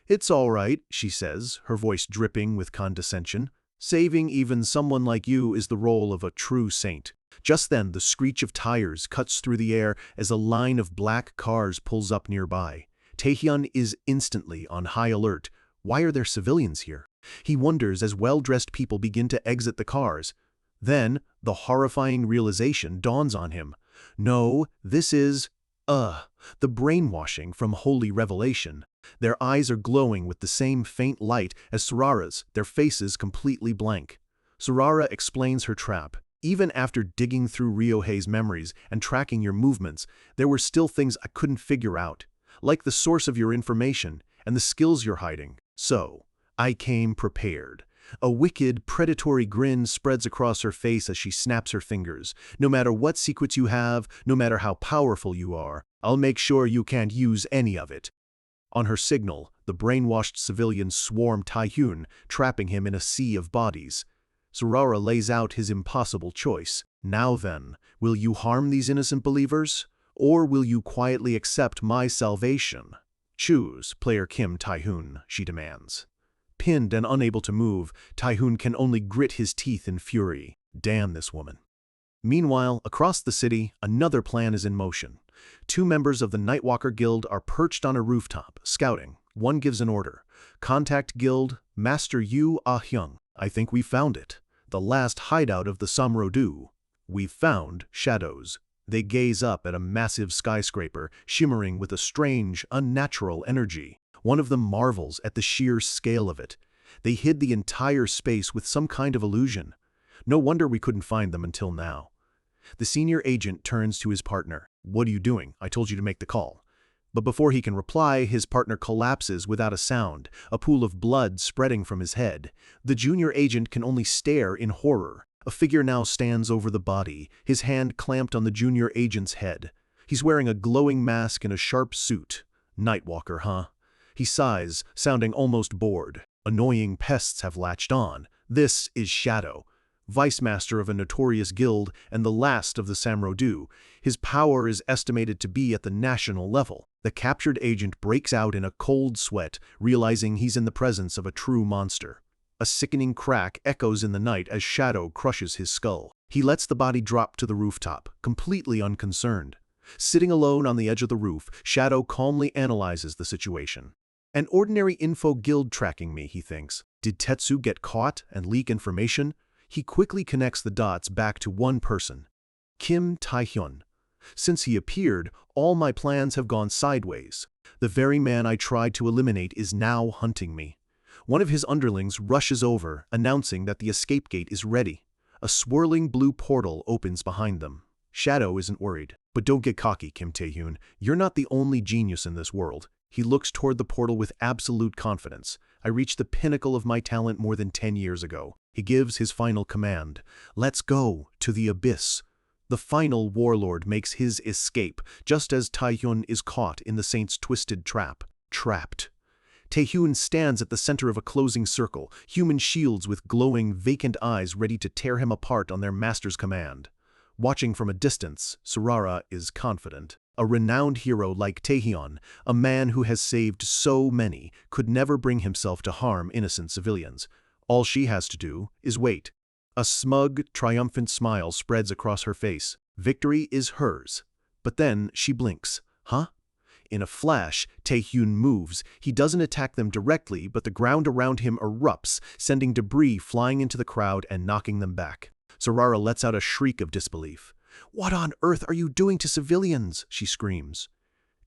it's all right, she says, her voice dripping with condescension. Saving even someone like you is the role of a true saint. Just then, the screech of tires cuts through the air as a line of black cars pulls up nearby. Taehyun is instantly on high alert. Why are there civilians here? He wonders as well-dressed people begin to exit the cars. Then, the horrifying realization dawns on him. No, this is, The brainwashing from holy revelation. Their eyes are glowing with the same faint light as Sarara's, their faces completely blank. Sarara explains her trap. Even after digging through Ryohei's memories and tracking your movements, there were still things I couldn't figure out, like the source of your information and the skills you're hiding. So, I came prepared. A wicked, predatory grin spreads across her face as she snaps her fingers. No matter what secrets you have, no matter how powerful you are, I'll make sure you can't use any of it. On her signal, the brainwashed civilians swarm Taehyun, trapping him in a sea of bodies. Sarara lays out his impossible choice. Now then, will you harm these innocent believers? Or will you quietly accept my salvation? Choose, player Kim Taehyun, she demands. Pinned and unable to move, Taehyun can only grit his teeth in fury. Damn this woman. Meanwhile, across the city, another plan is in motion. Two members of the Nightwalker Guild are perched on a rooftop, scouting. One gives an order. Contact Guild, Master Yu Ah-hyung. I think we found it. The last hideout of the Samro-do. We've found shadows. They gaze up at a massive skyscraper, shimmering with a strange, unnatural energy. One of them marvels at the sheer scale of it. They hid the entire space with some kind of illusion. No wonder we couldn't find them until now. The senior agent turns to his partner. What are you doing? I told you to make the call. But before he can reply, his partner collapses without a sound, a pool of blood spreading from his head. The junior agent can only stare in horror. A figure now stands over the body, his hand clamped on the junior agent's head. He's wearing a glowing mask and a sharp suit. Nightwalker, huh? He sighs, sounding almost bored. Annoying pests have latched on. This is Shadow, vice master of a notorious guild and the last of the Samro-do. His power is estimated to be at the national level. The captured agent breaks out in a cold sweat, realizing he's in the presence of a true monster. A sickening crack echoes in the night as Shadow crushes his skull. He lets the body drop to the rooftop, completely unconcerned. Sitting alone on the edge of the roof, Shadow calmly analyzes the situation. An ordinary info guild tracking me, he thinks. Did Tetsu get caught and leak information? He quickly connects the dots back to one person. Kim Taehyun. Since he appeared, all my plans have gone sideways. The very man I tried to eliminate is now hunting me. One of his underlings rushes over, announcing that the escape gate is ready. A swirling blue portal opens behind them. Shadow isn't worried. But don't get cocky, Kim Taehyun. You're not the only genius in this world. He looks toward the portal with absolute confidence. I reached the pinnacle of my talent more than 10 years ago. He gives his final command. Let's go to the abyss. The final warlord makes his escape, just as Taehyun is caught in the saint's twisted trap. Trapped. Taehyun stands at the center of a closing circle, human shields with glowing, vacant eyes ready to tear him apart on their master's command. Watching from a distance, Sarara is confident. A renowned hero like Taehyun, a man who has saved so many, could never bring himself to harm innocent civilians. All she has to do is wait. A smug, triumphant smile spreads across her face. Victory is hers. But then she blinks. Huh? In a flash, Taehyun moves. He doesn't attack them directly, but the ground around him erupts, sending debris flying into the crowd and knocking them back. Sarara lets out a shriek of disbelief. What on earth are you doing to civilians? She screams.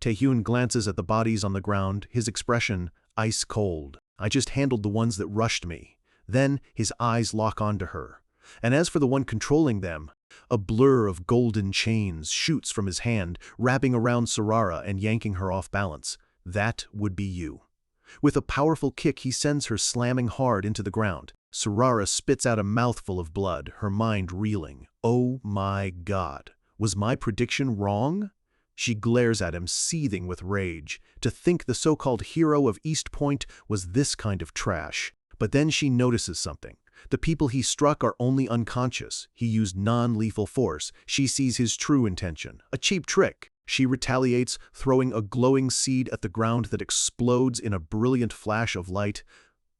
Taehyun glances at the bodies on the ground, his expression ice cold. I just handled the ones that rushed me. Then his eyes lock onto her. And as for the one controlling them, a blur of golden chains shoots from his hand, wrapping around Sarara and yanking her off balance. That would be you. With a powerful kick, he sends her slamming hard into the ground. Sarara spits out a mouthful of blood, her mind reeling. Oh my God. Was my prediction wrong? She glares at him, seething with rage. To think the so-called hero of East Point was this kind of trash. But then she notices something. The people he struck are only unconscious. He used non-lethal force. She sees his true intention. A cheap trick. She retaliates, throwing a glowing seed at the ground that explodes in a brilliant flash of light.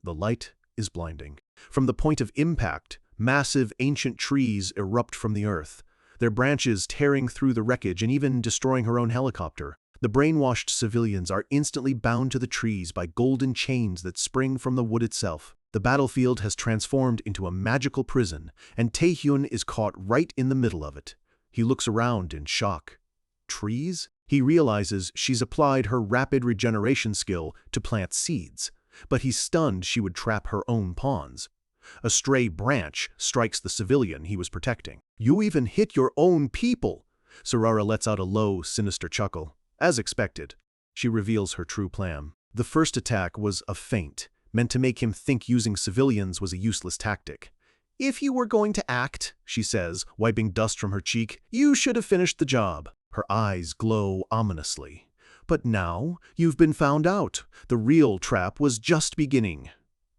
The light is blinding. From the point of impact, massive ancient trees erupt from the earth, their branches tearing through the wreckage and even destroying her own helicopter. The brainwashed civilians are instantly bound to the trees by golden chains that spring from the wood itself. The battlefield has transformed into a magical prison, and Taehyun is caught right in the middle of it. He looks around in shock. Trees? He realizes she's applied her rapid regeneration skill to plant seeds, but he's stunned she would trap her own pawns. A stray branch strikes the civilian he was protecting. "You even hit your own people!" Sarara lets out a low, sinister chuckle. As expected, she reveals her true plan. The first attack was a feint, meant to make him think using civilians was a useless tactic. "If you were going to act," she says, wiping dust from her cheek, "you should have finished the job." Her eyes glow ominously. "But now you've been found out. The real trap was just beginning."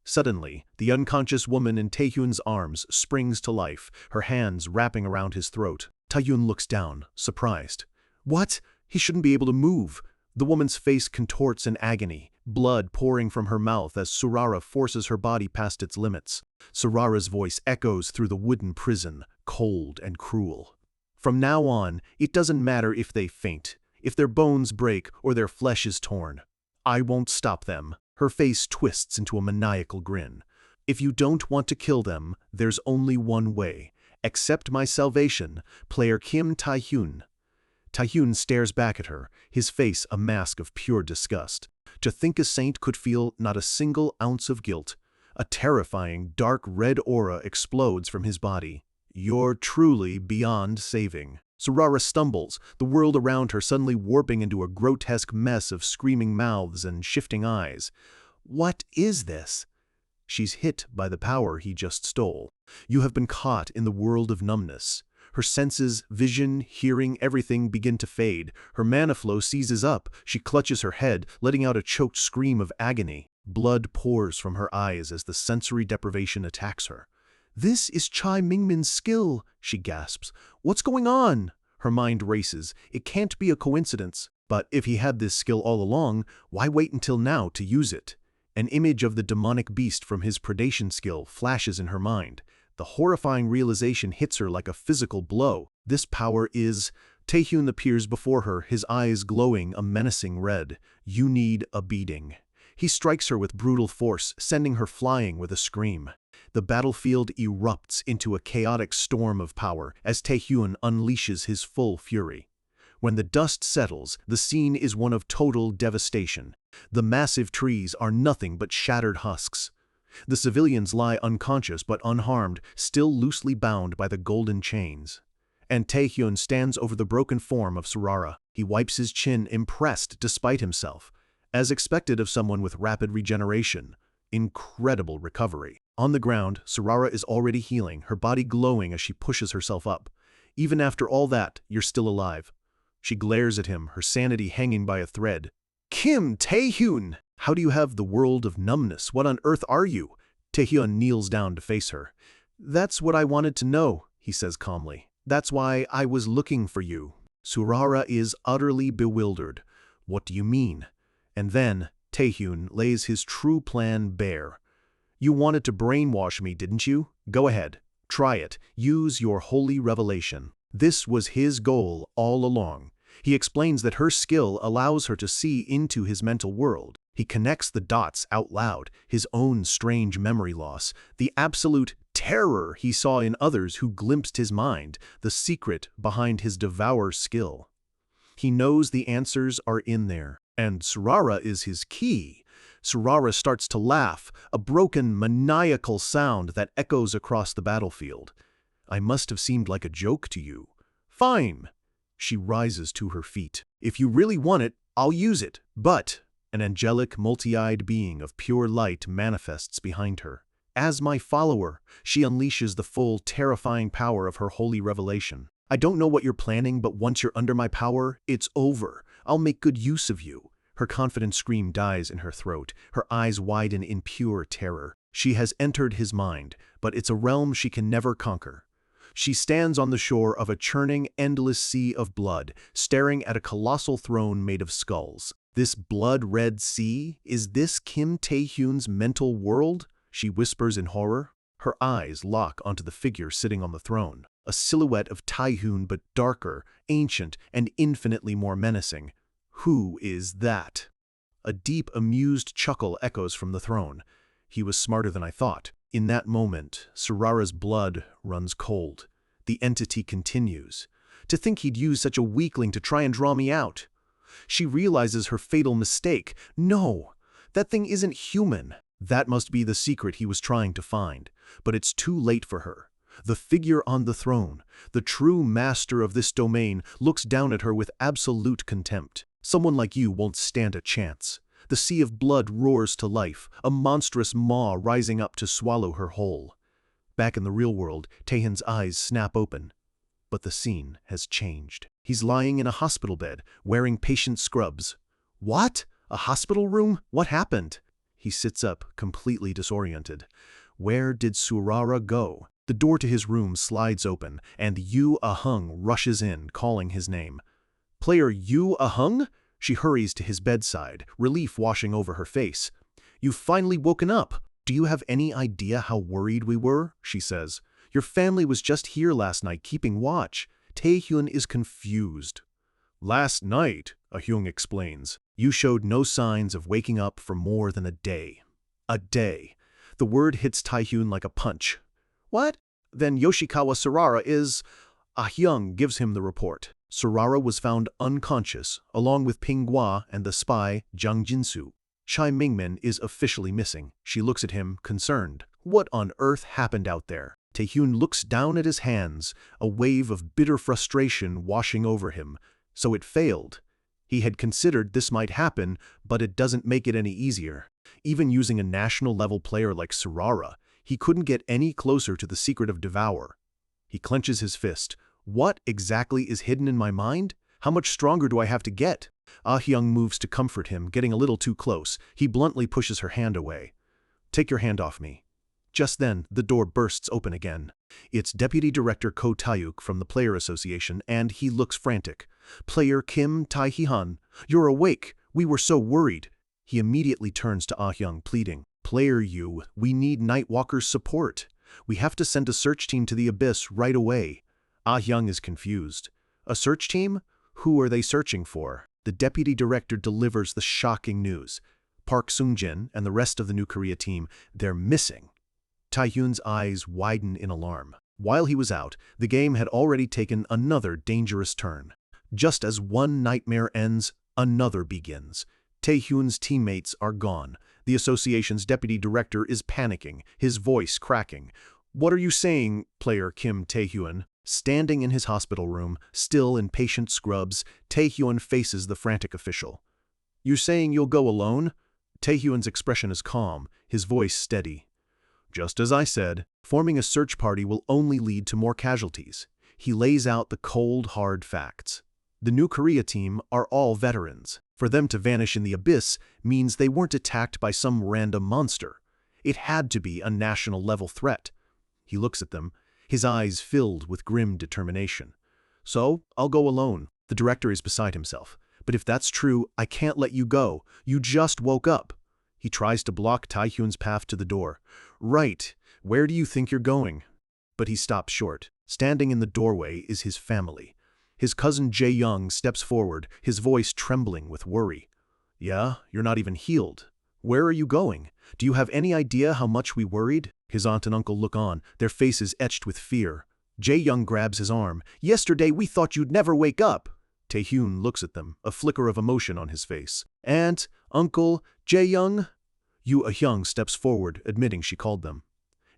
Suddenly, the unconscious woman in Taehyun's arms springs to life, her hands wrapping around his throat. Taehyun looks down, surprised. "What? He shouldn't be able to move." The woman's face contorts in agony, blood pouring from her mouth as Sarara forces her body past its limits. Sarara's voice echoes through the wooden prison, cold and cruel. "From now on, it doesn't matter if they faint, if their bones break or their flesh is torn. I won't stop them." Her face twists into a maniacal grin. "If you don't want to kill them, there's only one way. Accept my salvation, player Kim Taehyun." Taehyun stares back at her, his face a mask of pure disgust. To think a saint could feel not a single ounce of guilt. A terrifying, dark red aura explodes from his body. "You're truly beyond saving." Sarara stumbles, the world around her suddenly warping into a grotesque mess of screaming mouths and shifting eyes. What is this? She's hit by the power he just stole. You have been caught in the world of numbness. Her senses, vision, hearing, everything begin to fade. Her mana flow seizes up. She clutches her head, letting out a choked scream of agony. Blood pours from her eyes as the sensory deprivation attacks her. "This is Chai Mingmin's skill," she gasps. "What's going on?" Her mind races. It can't be a coincidence. But if he had this skill all along, why wait until now to use it? An image of the demonic beast from his predation skill flashes in her mind. The horrifying realization hits her like a physical blow. This power is... Taehyun appears before her, his eyes glowing a menacing red. "You need a beating." He strikes her with brutal force, sending her flying with a scream. The battlefield erupts into a chaotic storm of power as Taehyun unleashes his full fury. When the dust settles, the scene is one of total devastation. The massive trees are nothing but shattered husks. The civilians lie unconscious but unharmed, still loosely bound by the golden chains. And Taehyun stands over the broken form of Sarara. He wipes his chin, impressed despite himself. As expected of someone with rapid regeneration. Incredible recovery. On the ground, Sarara is already healing, her body glowing as she pushes herself up. "Even after all that, you're still alive." She glares at him, her sanity hanging by a thread. "Kim Taehyun! How do you have the world of numbness? What on earth are you?" Taehyun kneels down to face her. "That's what I wanted to know," he says calmly. "That's why I was looking for you." Sarara is utterly bewildered. "What do you mean?" And then Taehyun lays his true plan bare. "You wanted to brainwash me, didn't you? Go ahead. Try it. Use your holy revelation." This was his goal all along. He explains that her skill allows her to see into his mental world. He connects the dots out loud, his own strange memory loss, the absolute terror he saw in others who glimpsed his mind, the secret behind his devour skill. He knows the answers are in there, and Sarara is his key. Sarara starts to laugh, a broken, maniacal sound that echoes across the battlefield. "I must have seemed like a joke to you." "Fine." She rises to her feet. "If you really want it, I'll use it." But an angelic, multi-eyed being of pure light manifests behind her. As my follower, she unleashes the full, terrifying power of her holy revelation. "I don't know what you're planning, but once you're under my power, it's over. I'll make good use of you." Her confident scream dies in her throat. Her eyes widen in pure terror. She has entered his mind, but it's a realm she can never conquer. She stands on the shore of a churning, endless sea of blood, staring at a colossal throne made of skulls. This blood-red sea? Is this Kim Taehyun's mental world? She whispers in horror. Her eyes lock onto the figure sitting on the throne. A silhouette of Taehyun, but darker, ancient, and infinitely more menacing. Who is that? A deep, amused chuckle echoes from the throne. He was smarter than I thought. In that moment, Sarara's blood runs cold. The entity continues. "To think he'd use such a weakling to try and draw me out." She realizes her fatal mistake. No, that thing isn't human. That must be the secret he was trying to find. But it's too late for her. The figure on the throne, the true master of this domain, looks down at her with absolute contempt. Someone like you won't stand a chance. The sea of blood roars to life, a monstrous maw rising up to swallow her whole. Back in the real world, Taehyun's eyes snap open. But the scene has changed. He's lying in a hospital bed, wearing patient scrubs. What? A hospital room? What happened? He sits up, completely disoriented. Where did Surara go? The door to his room slides open, and Yu Ah-hung rushes in, calling his name. Player Yu Ah-hung? She hurries to his bedside, relief washing over her face. You've finally woken up. Do you have any idea how worried we were? She says. Your family was just here last night keeping watch. Taehyun is confused. Last night, Ah-hyung explains, you showed no signs of waking up for more than a day. A day. The word hits Taehyun like a punch. What? Then Yoshikawa Surara is... Ah-hyung gives him the report. Surara was found unconscious, along with Pinghua and the spy Jang Jinsu. Chai Mingmin is officially missing. She looks at him, concerned. What on earth happened out there? Taehyun looks down at his hands, a wave of bitter frustration washing over him. So it failed. He had considered this might happen, but it doesn't make it any easier. Even using a national-level player like Surara, he couldn't get any closer to the secret of Devour. He clenches his fist. What exactly is hidden in my mind? How much stronger do I have to get? Ah-hyung moves to comfort him, getting a little too close. He bluntly pushes her hand away. Take your hand off me. Just then, the door bursts open again. It's Deputy Director Ko Taeyuk from the Player Association, and he looks frantic. Player Kim Tae-hyun, you're awake. We were so worried. He immediately turns to Ah-hyung, pleading. Player Yu, we need Nightwalker's support. We have to send a search team to the Abyss right away. Ah-hyung is confused. A search team? Who are they searching for? The Deputy Director delivers the shocking news. Park Sung-jin and the rest of the New Korea team, they're missing. Taehyun's eyes widen in alarm. While he was out, the game had already taken another dangerous turn. Just as one nightmare ends, another begins. Taehyun's teammates are gone. The association's deputy director is panicking, his voice cracking. What are you saying, player Kim Taehyun? Standing in his hospital room, still in patient scrubs, Taehyun faces the frantic official. You saying you'll go alone? Taehyun's expression is calm, his voice steady. Just as I said, forming a search party will only lead to more casualties. He lays out the cold, hard facts. The New Korea team are all veterans. For them to vanish in the abyss means they weren't attacked by some random monster. It had to be a national-level threat. He looks at them, his eyes filled with grim determination. So, I'll go alone. The director is beside himself. But if that's true, I can't let you go. You just woke up. He tries to block Taehyun's path to the door. Right, where do you think you're going? But he stops short. Standing in the doorway is his family. His cousin Jae-young steps forward, his voice trembling with worry. Yeah, you're not even healed. Where are you going? Do you have any idea how much we worried? His aunt and uncle look on, their faces etched with fear. Jae-young grabs his arm. Yesterday we thought you'd never wake up. Taehyun looks at them, a flicker of emotion on his face. Aunt, uncle, Jae-young? Yu Ah-hyung steps forward, admitting she called them.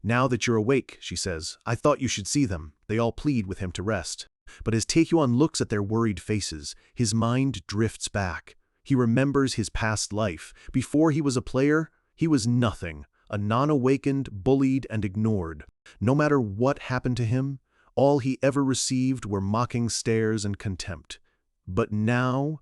Now that you're awake, she says, I thought you should see them. They all plead with him to rest. But as Taehyun looks at their worried faces, his mind drifts back. He remembers his past life. Before he was a player, he was nothing, a non-awakened, bullied, and ignored. No matter what happened to him, all he ever received were mocking stares and contempt. But now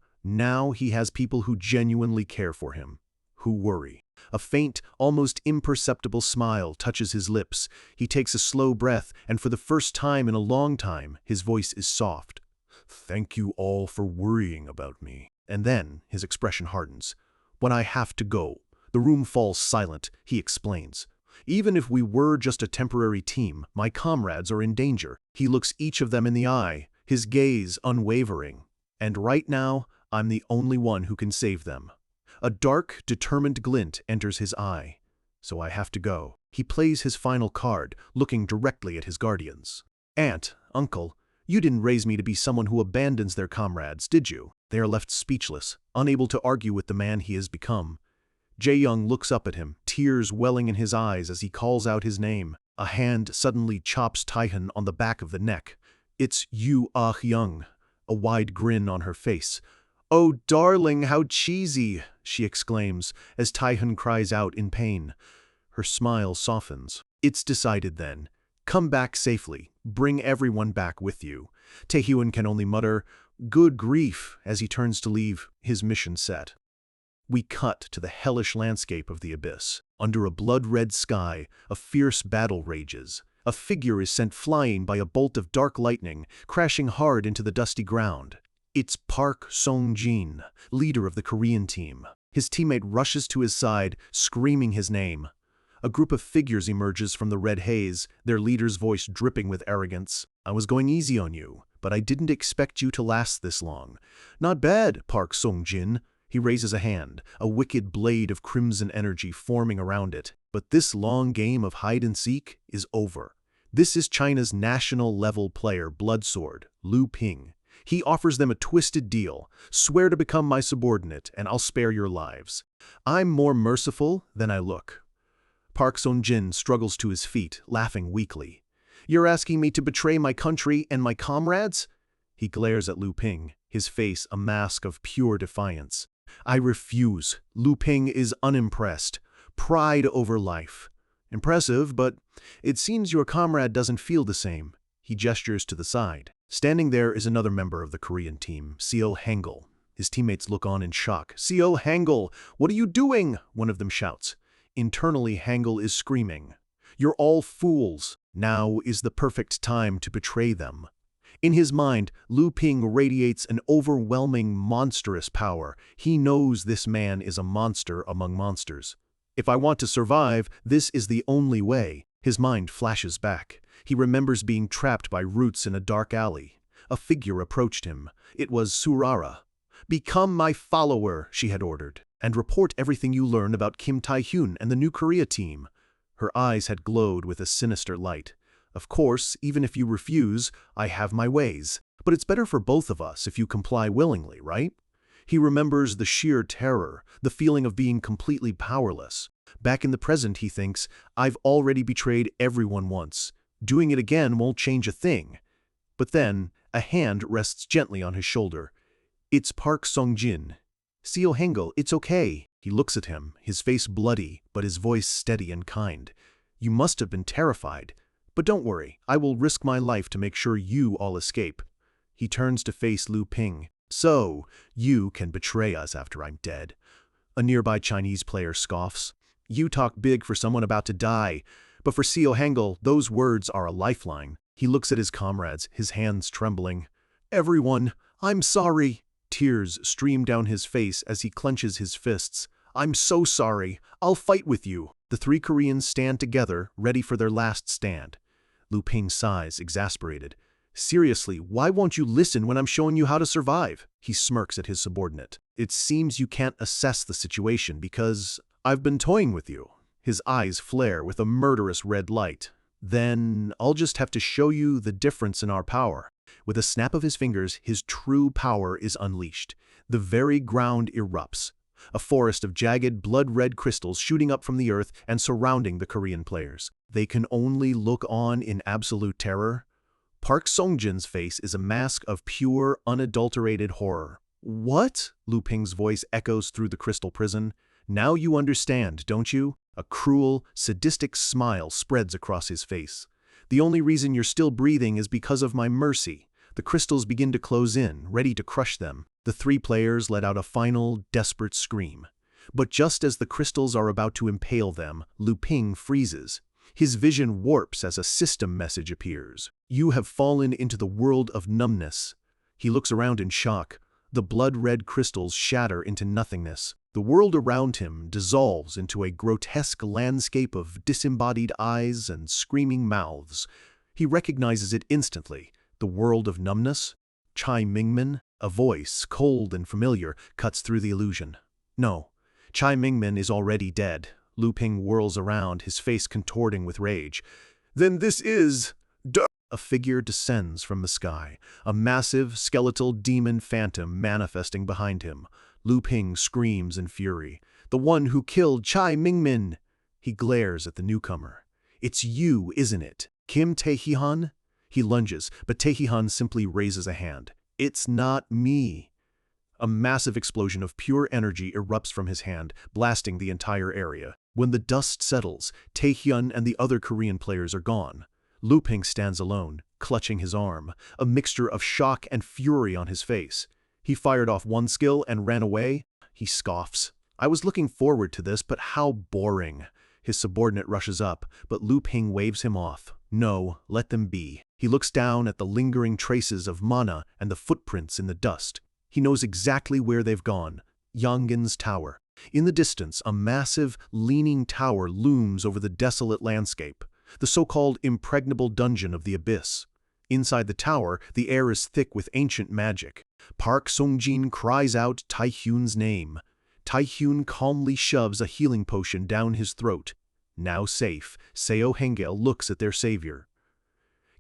he has people who genuinely care for him, who worry. A faint, almost imperceptible smile touches his lips. He takes a slow breath, and for the first time in a long time, his voice is soft. Thank you all for worrying about me. And then his expression hardens. When I have to go, the room falls silent, he explains. Even if we were just a temporary team, my comrades are in danger. He looks each of them in the eye, his gaze unwavering. And right now, I'm the only one who can save them. A dark, determined glint enters his eye. So I have to go. He plays his final card, looking directly at his guardians. Aunt, uncle, You didn't raise me to be someone who abandons their comrades, did you? They are left speechless, unable to argue with the man he has become. Jae-young looks up at him, tears welling in his eyes as he calls out his name. A hand suddenly chops Taehyun on the back of the neck. It's Yu Ah-young, a wide grin on her face. "Oh, darling, how cheesy," she exclaims as Taehyun cries out in pain. Her smile softens. "It's decided then. Come back safely. Bring everyone back with you." Taehyun can only mutter, "Good grief," as he turns to leave, his mission set. We cut to the hellish landscape of the abyss. Under a blood-red sky, a fierce battle rages. A figure is sent flying by a bolt of dark lightning, crashing hard into the dusty ground. It's Park Song-jin, leader of the Korean team. His teammate rushes to his side, screaming his name. A group of figures emerges from the red haze, their leader's voice dripping with arrogance. "I was going easy on you, but I didn't expect you to last this long." "Not bad, Park Song-jin." He raises a hand, a wicked blade of crimson energy forming around it. "But this long game of hide-and-seek is over. This is China's national-level player, Bloodsword, Lu Ping. He offers them a twisted deal. Swear to become my subordinate, and I'll spare your lives. I'm more merciful than I look." Park Song-jin struggles to his feet, laughing weakly. "You're asking me to betray my country and my comrades?" He glares at Lu Ping, his face a mask of pure defiance. "I refuse." Lu Ping is unimpressed. Pride over life. "Impressive, but it seems your comrade doesn't feel the same." He gestures to the side. Standing there is another member of the Korean team, Seo Hangul. His teammates look on in shock. "Seo Hangul, what are you doing?" one of them shouts. Internally, Hangul is screaming, "You're all fools. Now is the perfect time to betray them." In his mind, Lu Ping radiates an overwhelming, monstrous power. He knows this man is a monster among monsters. "If I want to survive, this is the only way." His mind flashes back. He remembers being trapped by roots in a dark alley. A figure approached him. It was Surara. "Become my follower," she had ordered, "and report everything you learn about Kim Taehyun and the new Korea team." Her eyes had glowed with a sinister light. "Of course, even if you refuse, I have my ways. But it's better for both of us if you comply willingly, right?" He remembers the sheer terror, the feeling of being completely powerless. Back in the present, he thinks, "I've already betrayed everyone once. Doing it again won't change a thing." But then, a hand rests gently on his shoulder. It's Park Song-jin. "Seo Hangul, it's okay." He looks at him, his face bloody, but his voice steady and kind. "You must have been terrified. But don't worry, I will risk my life to make sure you all escape." He turns to face Lu Ping. "So, you can betray us after I'm dead." A nearby Chinese player scoffs. "You talk big for someone about to die. But for Seo Hangul, those words are a lifeline." He looks at his comrades, his hands trembling. "Everyone, I'm sorry." Tears stream down his face as he clenches his fists. "I'm so sorry. I'll fight with you." The three Koreans stand together, ready for their last stand. Lu Ping sighs, exasperated. "Seriously, why won't you listen when I'm showing you how to survive?" He smirks at his subordinate. "It seems you can't assess the situation because I've been toying with you." His eyes flare with a murderous red light. "Then I'll just have to show you the difference in our power." With a snap of his fingers, his true power is unleashed. The very ground erupts. A forest of jagged, blood-red crystals shooting up from the earth and surrounding the Korean players. They can only look on in absolute terror. Park Song-jin's face is a mask of pure, unadulterated horror. "What?" Lu Ping's voice echoes through the crystal prison. "Now you understand, don't you?" A cruel, sadistic smile spreads across his face. "The only reason you're still breathing is because of my mercy." The crystals begin to close in, ready to crush them. The three players let out a final, desperate scream. But just as the crystals are about to impale them, Lu Ping freezes. His vision warps as a system message appears. "You have fallen into the world of numbness." He looks around in shock. The blood-red crystals shatter into nothingness. The world around him dissolves into a grotesque landscape of disembodied eyes and screaming mouths. He recognizes it instantly. The world of numbness? Chai Mingmin? A voice, cold and familiar, cuts through the illusion. No, Chai Mingmin is already dead. Lu Ping whirls around, his face contorting with rage. "Then this is a figure descends from the sky, a massive, skeletal demon phantom manifesting behind him. Lu Ping screams in fury. "The one who killed Chai Mingmin!" He glares at the newcomer. "It's you, isn't it? Kim Tae-hyun?" He lunges, but Tae-hyun simply raises a hand. "It's not me." A massive explosion of pure energy erupts from his hand, blasting the entire area. When the dust settles, Tae-hyun and the other Korean players are gone. Lu Ping stands alone, clutching his arm, a mixture of shock and fury on his face. He fired off one skill and ran away. He scoffs. "I was looking forward to this, but how boring." His subordinate rushes up, but Lu Ping waves him off. "No, let them be." He looks down at the lingering traces of mana and the footprints in the dust. He knows exactly where they've gone. Yongin's tower. In the distance, a massive, leaning tower looms over the desolate landscape, the so-called impregnable dungeon of the abyss. Inside the tower, the air is thick with ancient magic. Park Sung-jin cries out Tae-hyun's name. Tae-hyun calmly shoves a healing potion down his throat. Now safe, Seo Hengel looks at their savior.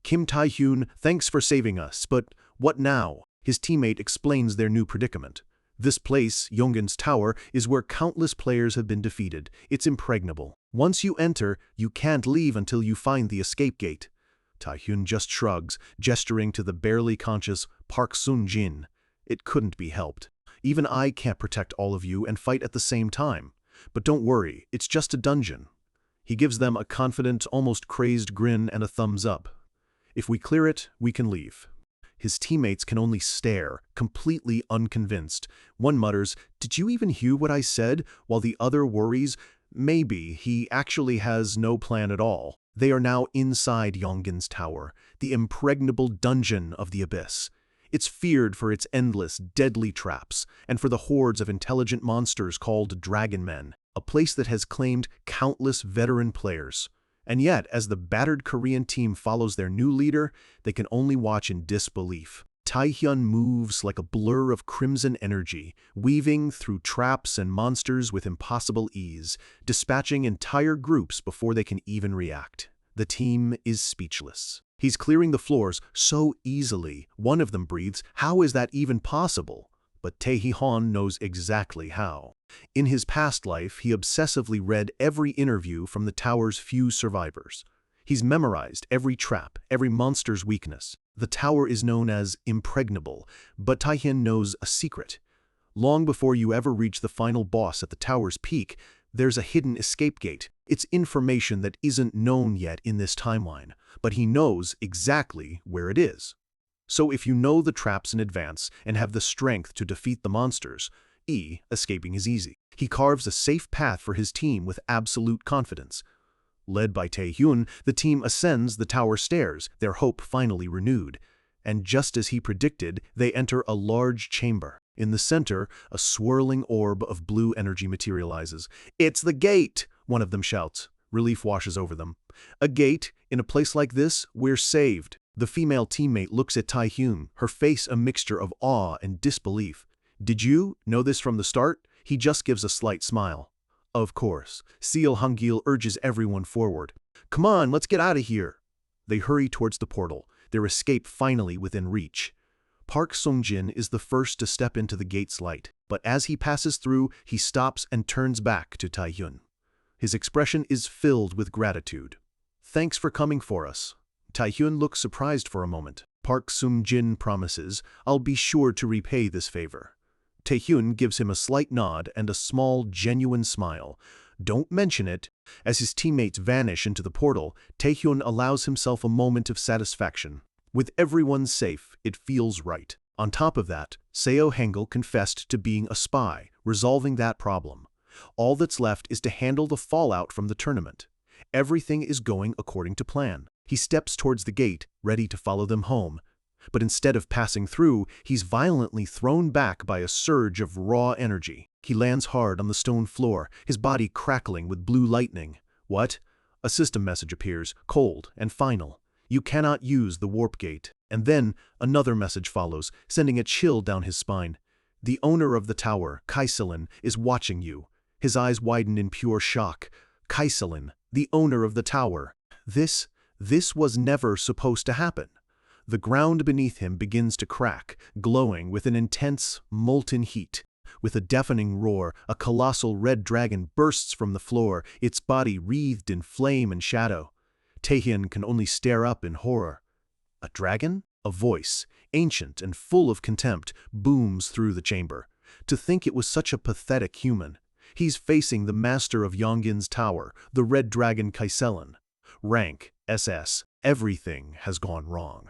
"Kim Tae-hyun, thanks for saving us, but what now?" His teammate explains their new predicament. "This place, Yongin's Tower, is where countless players have been defeated. It's impregnable. Once you enter, you can't leave until you find the escape gate." Tae-hyun just shrugs, gesturing to the barely conscious Park Sun-jin. "It couldn't be helped. Even I can't protect all of you and fight at the same time. But don't worry, it's just a dungeon." He gives them a confident, almost crazed grin and a thumbs up. "If we clear it, we can leave." His teammates can only stare, completely unconvinced. One mutters, "Did you even hear what I said?" while the other worries, maybe he actually has no plan at all. They are now inside Yongin's Tower, the impregnable dungeon of the abyss. It's feared for its endless, deadly traps, and for the hordes of intelligent monsters called Dragon Men, a place that has claimed countless veteran players. And yet, as the battered Korean team follows their new leader, they can only watch in disbelief. Tae-hyun moves like a blur of crimson energy, weaving through traps and monsters with impossible ease, dispatching entire groups before they can even react. The team is speechless. He's clearing the floors so easily, one of them breathes, "How is that even possible?" But Tae-hyun knows exactly how. In his past life, he obsessively read every interview from the tower's few survivors. He's memorized every trap, every monster's weakness. The tower is known as impregnable, but Tae-hyun knows a secret. Long before you ever reach the final boss at the tower's peak, there's a hidden escape gate. It's information that isn't known yet in this timeline, but he knows exactly where it is. So if you know the traps in advance and have the strength to defeat the monsters, escaping is easy. He carves a safe path for his team with absolute confidence. Led by Tae-hyun, the team ascends the tower stairs, their hope finally renewed. And just as he predicted, they enter a large chamber. In the center, a swirling orb of blue energy materializes. "It's the gate!" one of them shouts. Relief washes over them. "A gate? In a place like this, we're saved." The female teammate looks at Tae-hyun, her face a mixture of awe and disbelief. "Did you know this from the start?" He just gives a slight smile. Of course. Seo Hangil urges everyone forward. "Come on, let's get out of here." They hurry towards the portal, their escape finally within reach. Park Sung-jin is the first to step into the gate's light, but as he passes through, he stops and turns back to Tae-hyun. His expression is filled with gratitude. "Thanks for coming for us." Tae-hyun looks surprised for a moment. Park Sung-jin promises, "I'll be sure to repay this favor." Tae-hyun gives him a slight nod and a small, genuine smile. "Don't mention it." As his teammates vanish into the portal, Tae-hyun allows himself a moment of satisfaction. With everyone safe, it feels right. On top of that, Seo Hengel confessed to being a spy, resolving that problem. All that's left is to handle the fallout from the tournament. Everything is going according to plan. He steps towards the gate, ready to follow them home. But instead of passing through, he's violently thrown back by a surge of raw energy. He lands hard on the stone floor, his body crackling with blue lightning. What? A system message appears, cold and final. "You cannot use the warp gate." And then another message follows, sending a chill down his spine. "The owner of the tower, Kaiselin, is watching you." His eyes widen in pure shock. Kaiselin, the owner of the tower. This This was never supposed to happen. The ground beneath him begins to crack, glowing with an intense, molten heat. With a deafening roar, a colossal red dragon bursts from the floor, its body wreathed in flame and shadow. Taehyun can only stare up in horror. A dragon? A voice, ancient and full of contempt, booms through the chamber. To think it was such a pathetic human. He's facing the master of Yongin's tower, the red dragon Kaiselan. Rank, SS, everything has gone wrong.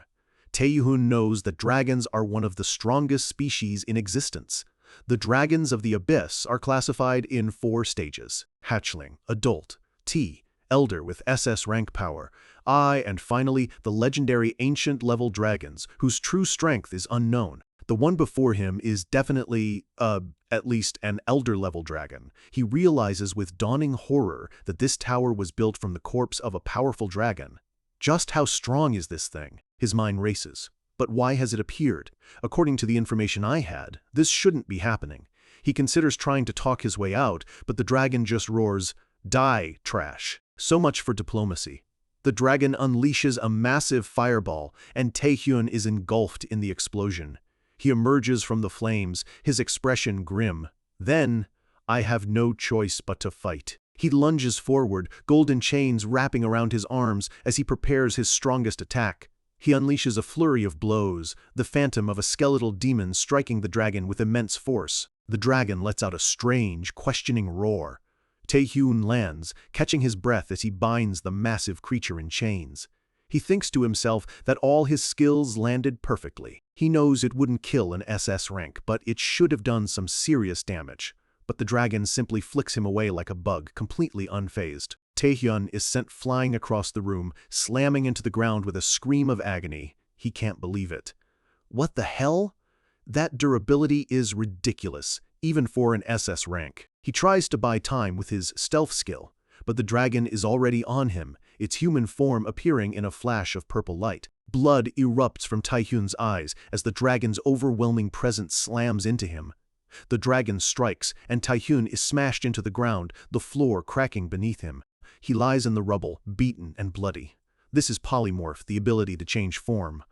Taehyun knows that dragons are one of the strongest species in existence. The dragons of the abyss are classified in 4 stages: hatchling, adult, T, elder with SS rank power, I, and finally the legendary ancient level dragons, whose true strength is unknown. The one before him is definitely, at least an elder level dragon. He realizes with dawning horror that this tower was built from the corpse of a powerful dragon. Just how strong is this thing? His mind races. But why has it appeared? According to the information I had, this shouldn't be happening. He considers trying to talk his way out, but the dragon just roars, "Die, trash." So much for diplomacy. The dragon unleashes a massive fireball, and Taehyun is engulfed in the explosion. He emerges from the flames, his expression grim. Then, I have no choice but to fight. He lunges forward, golden chains wrapping around his arms as he prepares his strongest attack. He unleashes a flurry of blows, the phantom of a skeletal demon striking the dragon with immense force. The dragon lets out a strange, questioning roar. Taehyun lands, catching his breath as he binds the massive creature in chains. He thinks to himself that all his skills landed perfectly. He knows it wouldn't kill an SS rank, but it should have done some serious damage. But the dragon simply flicks him away like a bug, completely unfazed. Taehyun is sent flying across the room, slamming into the ground with a scream of agony. He can't believe it. What the hell? That durability is ridiculous, even for an SS rank. He tries to buy time with his stealth skill, but the dragon is already on him, its human form appearing in a flash of purple light. Blood erupts from Taehyun's eyes as the dragon's overwhelming presence slams into him. The dragon strikes, and Taehyun is smashed into the ground, the floor cracking beneath him. He lies in the rubble, beaten and bloody. This is polymorph, the ability to change form.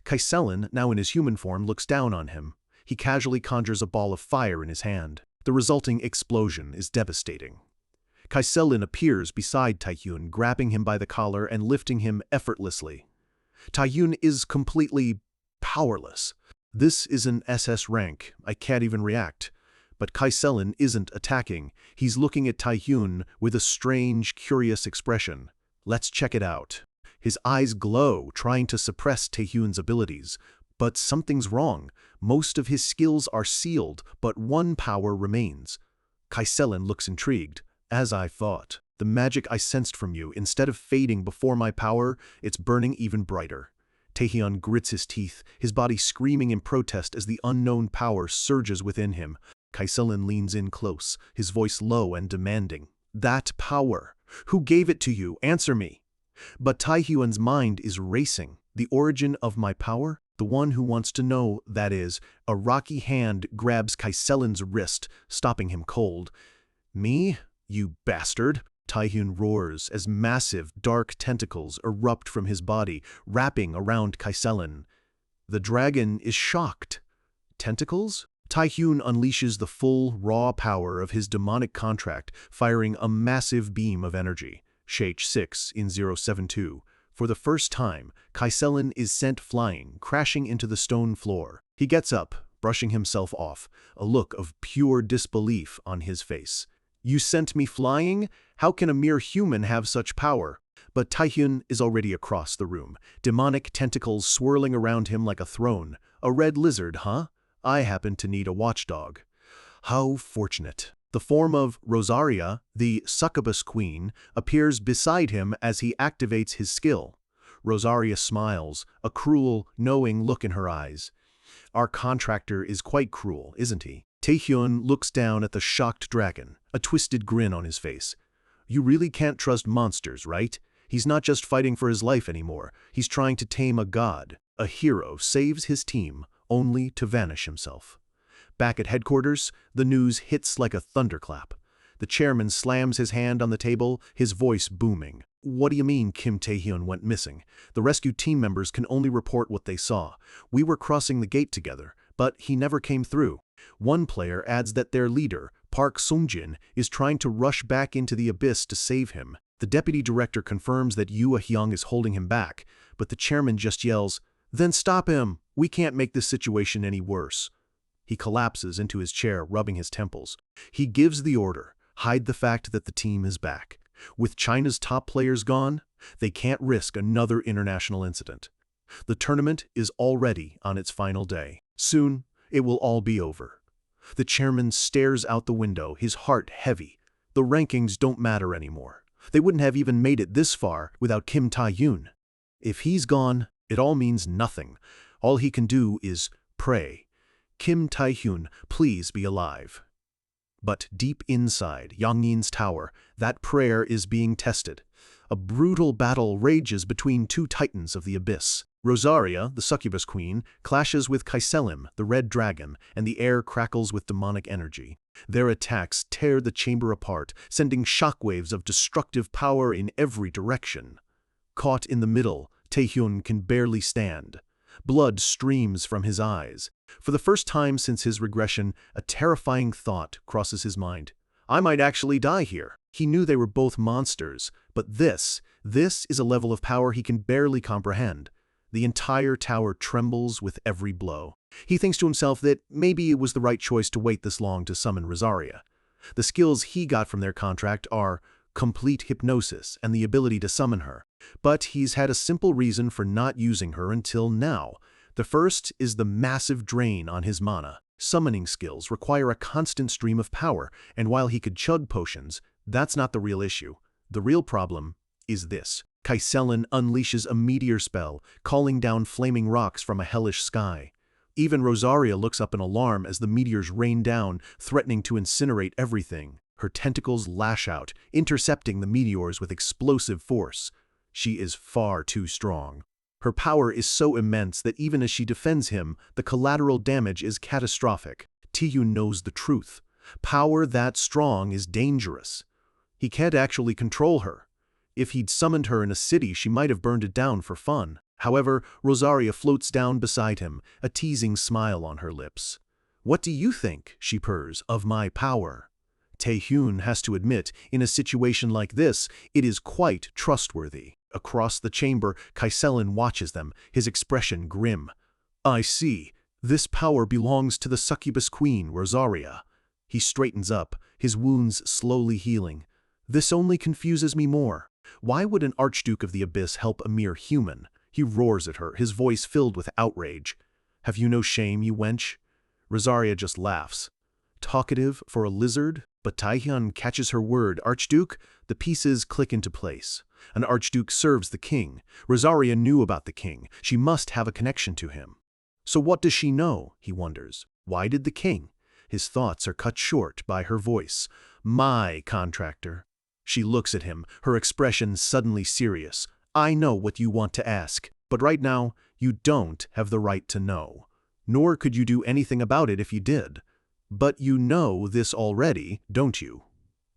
Kaiselan, now in his human form, looks down on him. He casually conjures a ball of fire in his hand. The resulting explosion is devastating. Kaiselan appears beside Taehyun, grabbing him by the collar and lifting him effortlessly. Taehyun is completely powerless. This is an SS rank. I can't even react. But Kaiselan isn't attacking. He's looking at Taehyun with a strange, curious expression. Let's check it out. His eyes glow, trying to suppress Taehyun's abilities. But something's wrong. Most of his skills are sealed, but one power remains. Kaiselan looks intrigued. As I thought. The magic I sensed from you, instead of fading before my power, it's burning even brighter. Taehyun grits his teeth, his body screaming in protest as the unknown power surges within him. Kaiselan leans in close, his voice low and demanding. That power. Who gave it to you? Answer me. But Taehyun's mind is racing. The origin of my power? The one who wants to know, that is. A rocky hand grabs Kaiselan's wrist, stopping him cold. Me? You bastard. Taehyun roars as massive, dark tentacles erupt from his body, wrapping around Kaiselan. The dragon is shocked. Tentacles? Taehyun unleashes the full, raw power of his demonic contract, firing a massive beam of energy. Shage 6 in 072. For the first time, Kaiselan is sent flying, crashing into the stone floor. He gets up, brushing himself off, a look of pure disbelief on his face. You sent me flying? How can a mere human have such power? But Taehyun is already across the room, demonic tentacles swirling around him like a throne. A red lizard, huh? I happen to need a watchdog. How fortunate. The form of Rosaria, the succubus queen, appears beside him as he activates his skill. Rosaria smiles, a cruel, knowing look in her eyes. Our contractor is quite cruel, isn't he? Taehyun looks down at the shocked dragon, a twisted grin on his face. You really can't trust monsters, right? He's not just fighting for his life anymore. He's trying to tame a god. A hero saves his team, only to vanish himself. Back at headquarters, the news hits like a thunderclap. The chairman slams his hand on the table, his voice booming. What do you mean Kim Tae-hyun went missing? The rescue team members can only report what they saw. We were crossing the gate together, but he never came through. One player adds that their leader, Park Sung-jin, is trying to rush back into the abyss to save him. The deputy director confirms that Yoo Ah-hyung is holding him back, but the chairman just yells, "Then stop him! We can't make this situation any worse." He collapses into his chair, rubbing his temples. He gives the order, hide the fact that the team is back. With China's top players gone, they can't risk another international incident. The tournament is already on its final day. Soon, it will all be over. The chairman stares out the window, his heart heavy. The rankings don't matter anymore. They wouldn't have even made it this far without Kim Tae-hyun. If he's gone, it all means nothing. All he can do is pray. Kim Tae-hyun, please be alive. But deep inside Yangnin's tower, that prayer is being tested. A brutal battle rages between two titans of the abyss. Rosaria, the succubus queen, clashes with Kaiselim, the red dragon, and the air crackles with demonic energy. Their attacks tear the chamber apart, sending shockwaves of destructive power in every direction. Caught in the middle, Tae-hyun can barely stand. Blood streams from his eyes. For the first time since his regression, a terrifying thought crosses his mind. I might actually die here. He knew they were both monsters, but this is a level of power he can barely comprehend. The entire tower trembles with every blow. He thinks to himself that maybe it was the right choice to wait this long to summon Rosaria. The skills he got from their contract are complete hypnosis and the ability to summon her. But he's had a simple reason for not using her until now. The first is the massive drain on his mana. Summoning skills require a constant stream of power, and while he could chug potions, that's not the real issue. The real problem is this. Kaiselim unleashes a meteor spell, calling down flaming rocks from a hellish sky. Even Rosaria looks up in alarm as the meteors rain down, threatening to incinerate everything. Her tentacles lash out, intercepting the meteors with explosive force. She is far too strong. Her power is so immense that even as she defends him, the collateral damage is catastrophic. Tae-hyun knows the truth. Power that strong is dangerous. He can't actually control her. If he'd summoned her in a city, she might have burned it down for fun. However, Rosaria floats down beside him, a teasing smile on her lips. "What do you think," she purrs, "of my power?" Tae-hyun has to admit, in a situation like this, it is quite trustworthy. Across the chamber, Kaiselim watches them, his expression grim. "I see. This power belongs to the succubus queen, Rosaria." He straightens up, his wounds slowly healing. "This only confuses me more. Why would an Archduke of the Abyss help a mere human?" He roars at her, his voice filled with outrage. "Have you no shame, you wench?" Rosaria just laughs. Talkative for a lizard, but Tae-hyun catches her word. "Archduke?" The pieces click into place. An Archduke serves the king. Rosaria knew about the king. She must have a connection to him. So what does she know, he wonders. Why did the king? His thoughts are cut short by her voice. "My contractor." She looks at him, her expression suddenly serious. "I know what you want to ask, but right now, you don't have the right to know. Nor could you do anything about it if you did. But you know this already, don't you?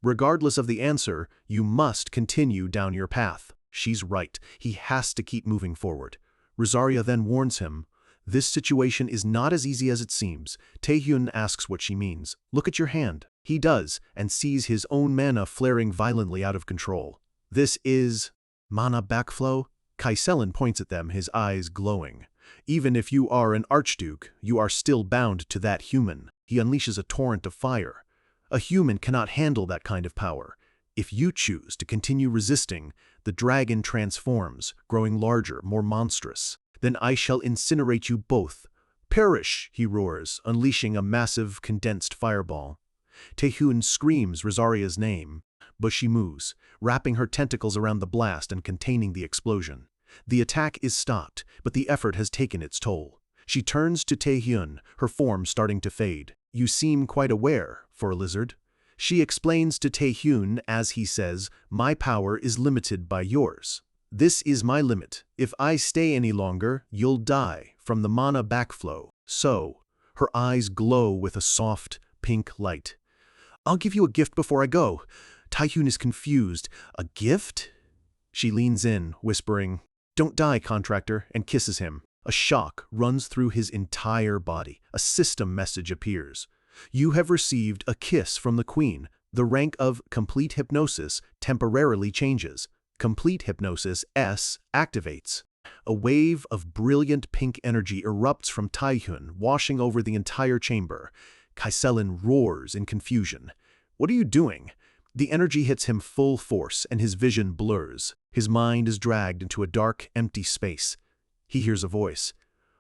Regardless of the answer, you must continue down your path." She's right. He has to keep moving forward. Rosaria then warns him, "This situation is not as easy as it seems." Tae-hyun asks what she means. "Look at your hand." He does, and sees his own mana flaring violently out of control. "This is mana backflow?" Kaiselim points at them, his eyes glowing. "Even if you are an Archduke, you are still bound to that human." He unleashes a torrent of fire. "A human cannot handle that kind of power. If you choose to continue resisting, the dragon transforms, growing larger, more monstrous. Then I shall incinerate you both. Perish!" he roars, unleashing a massive, condensed fireball. Tae-hyun screams Rosaria's name, but she moves, wrapping her tentacles around the blast and containing the explosion. The attack is stopped, but the effort has taken its toll. She turns to Tae-hyun, her form starting to fade. "You seem quite aware, for a lizard." She explains to Tae-hyun as he says, "My power is limited by yours. This is my limit. If I stay any longer, you'll die from the mana backflow." So, her eyes glow with a soft, pink light. I'll give you a gift before I go. Taehyun is confused. A gift? She leans in, whispering, "Don't die, contractor," and kisses him. A shock runs through his entire body. A system message appears. You have received a kiss from the queen. The rank of complete hypnosis temporarily changes. Complete hypnosis S activates. A wave of brilliant pink energy erupts from Taehyun, washing over the entire chamber. Kaiselin roars in confusion. What are you doing? The energy hits him full force, and his vision blurs. His mind is dragged into a dark, empty space. He hears a voice.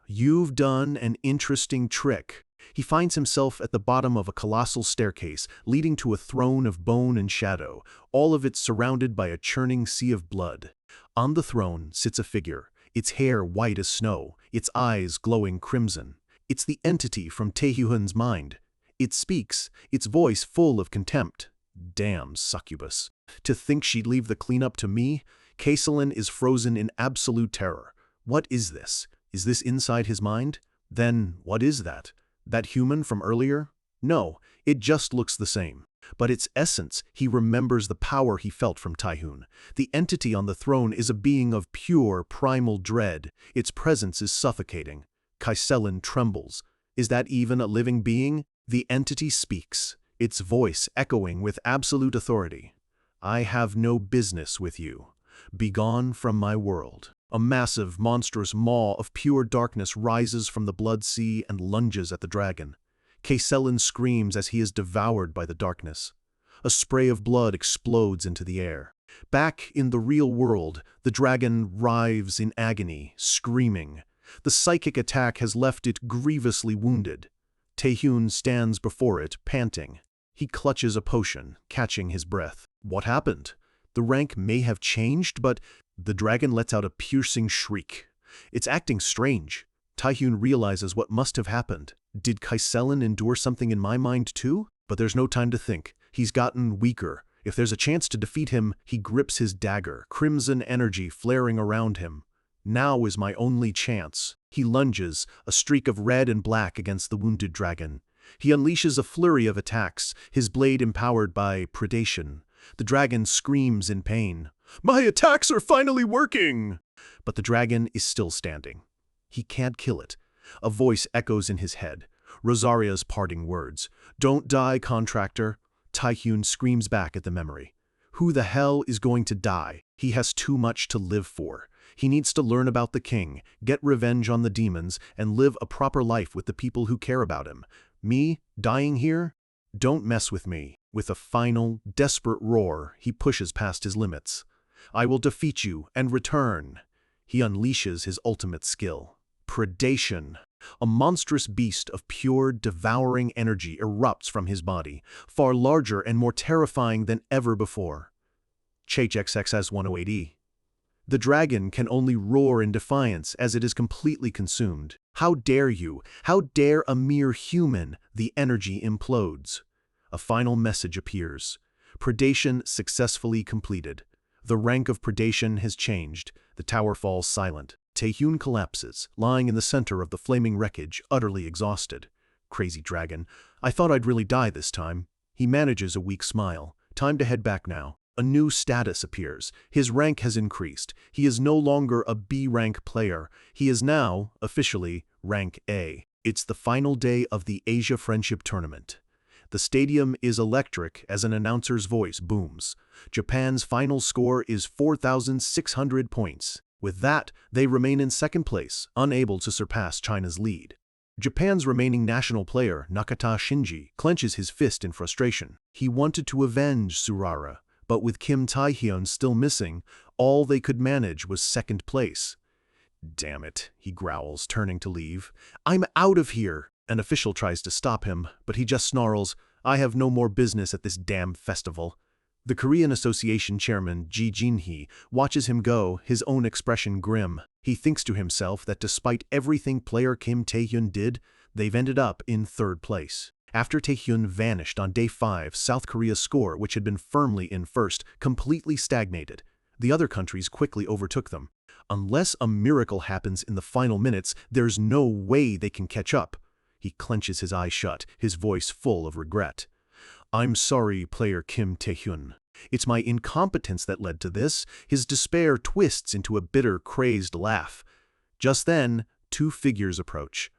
You've done an interesting trick. He finds himself at the bottom of a colossal staircase, leading to a throne of bone and shadow, all of it surrounded by a churning sea of blood. On the throne sits a figure, its hair white as snow, its eyes glowing crimson. It's the entity from Taehyun's mind. It speaks, its voice full of contempt. Damn succubus. To think she'd leave the cleanup to me? Kaiselin is frozen in absolute terror. What is this? Is this inside his mind? Then what is that? That human from earlier? No, it just looks the same. But its essence, he remembers the power he felt from Taehyun. The entity on the throne is a being of pure, primal dread. Its presence is suffocating. Kaiselin trembles. Is that even a living being? The entity speaks, its voice echoing with absolute authority. I have no business with you. Begone from my world. A massive, monstrous maw of pure darkness rises from the blood sea and lunges at the dragon. Kaiselin screams as he is devoured by the darkness. A spray of blood explodes into the air. Back in the real world, the dragon writhes in agony, screaming. The psychic attack has left it grievously wounded. Taehyun stands before it, panting. He clutches a potion, catching his breath. What happened? The rank may have changed, but the dragon lets out a piercing shriek. It's acting strange. Taehyun realizes what must have happened. Did Kaiselin endure something in my mind too? But there's no time to think. He's gotten weaker. If there's a chance to defeat him, he grips his dagger, crimson energy flaring around him. Now is my only chance. He lunges, a streak of red and black against the wounded dragon. He unleashes a flurry of attacks, his blade empowered by predation. The dragon screams in pain. My attacks are finally working! But the dragon is still standing. He can't kill it. A voice echoes in his head. Rosaria's parting words. Don't die, contractor. Taehyun screams back at the memory. Who the hell is going to die? He has too much to live for. He needs to learn about the king, get revenge on the demons, and live a proper life with the people who care about him. Me, dying here? Don't mess with me. With a final, desperate roar, he pushes past his limits. I will defeat you and return. He unleashes his ultimate skill. Predation. A monstrous beast of pure, devouring energy erupts from his body, far larger and more terrifying than ever before. SSS-108E. The dragon can only roar in defiance as it is completely consumed. How dare you? How dare a mere human? The energy implodes. A final message appears. Predation successfully completed. The rank of predation has changed. The tower falls silent. Taehyun collapses, lying in the center of the flaming wreckage, utterly exhausted. Crazy dragon. I thought I'd really die this time. He manages a weak smile. Time to head back now. A new status appears. His rank has increased. He is no longer a B-rank player. He is now, officially, rank A. It's the final day of the Asia Friendship Tournament. The stadium is electric as an announcer's voice booms. Japan's final score is 4,600 points. With that, they remain in second place, unable to surpass China's lead. Japan's remaining national player, Nakata Shinji, clenches his fist in frustration. He wanted to avenge Surara, but with Kim Taehyun still missing, all they could manage was second place. Damn it, he growls, turning to leave. I'm out of here! An official tries to stop him, but he just snarls, I have no more business at this damn festival. The Korean Association chairman, Ji Jin-hee, watches him go, his own expression grim. He thinks to himself that despite everything player Kim Taehyun did, they've ended up in third place. After Taehyun vanished on day 5, South Korea's score, which had been firmly in first, completely stagnated. The other countries quickly overtook them. Unless a miracle happens in the final minutes, there's no way they can catch up. He clenches his eyes shut, his voice full of regret. I'm sorry, player Kim Tae-hyun. It's my incompetence that led to this. His despair twists into a bitter, crazed laugh. Just then, two figures approach.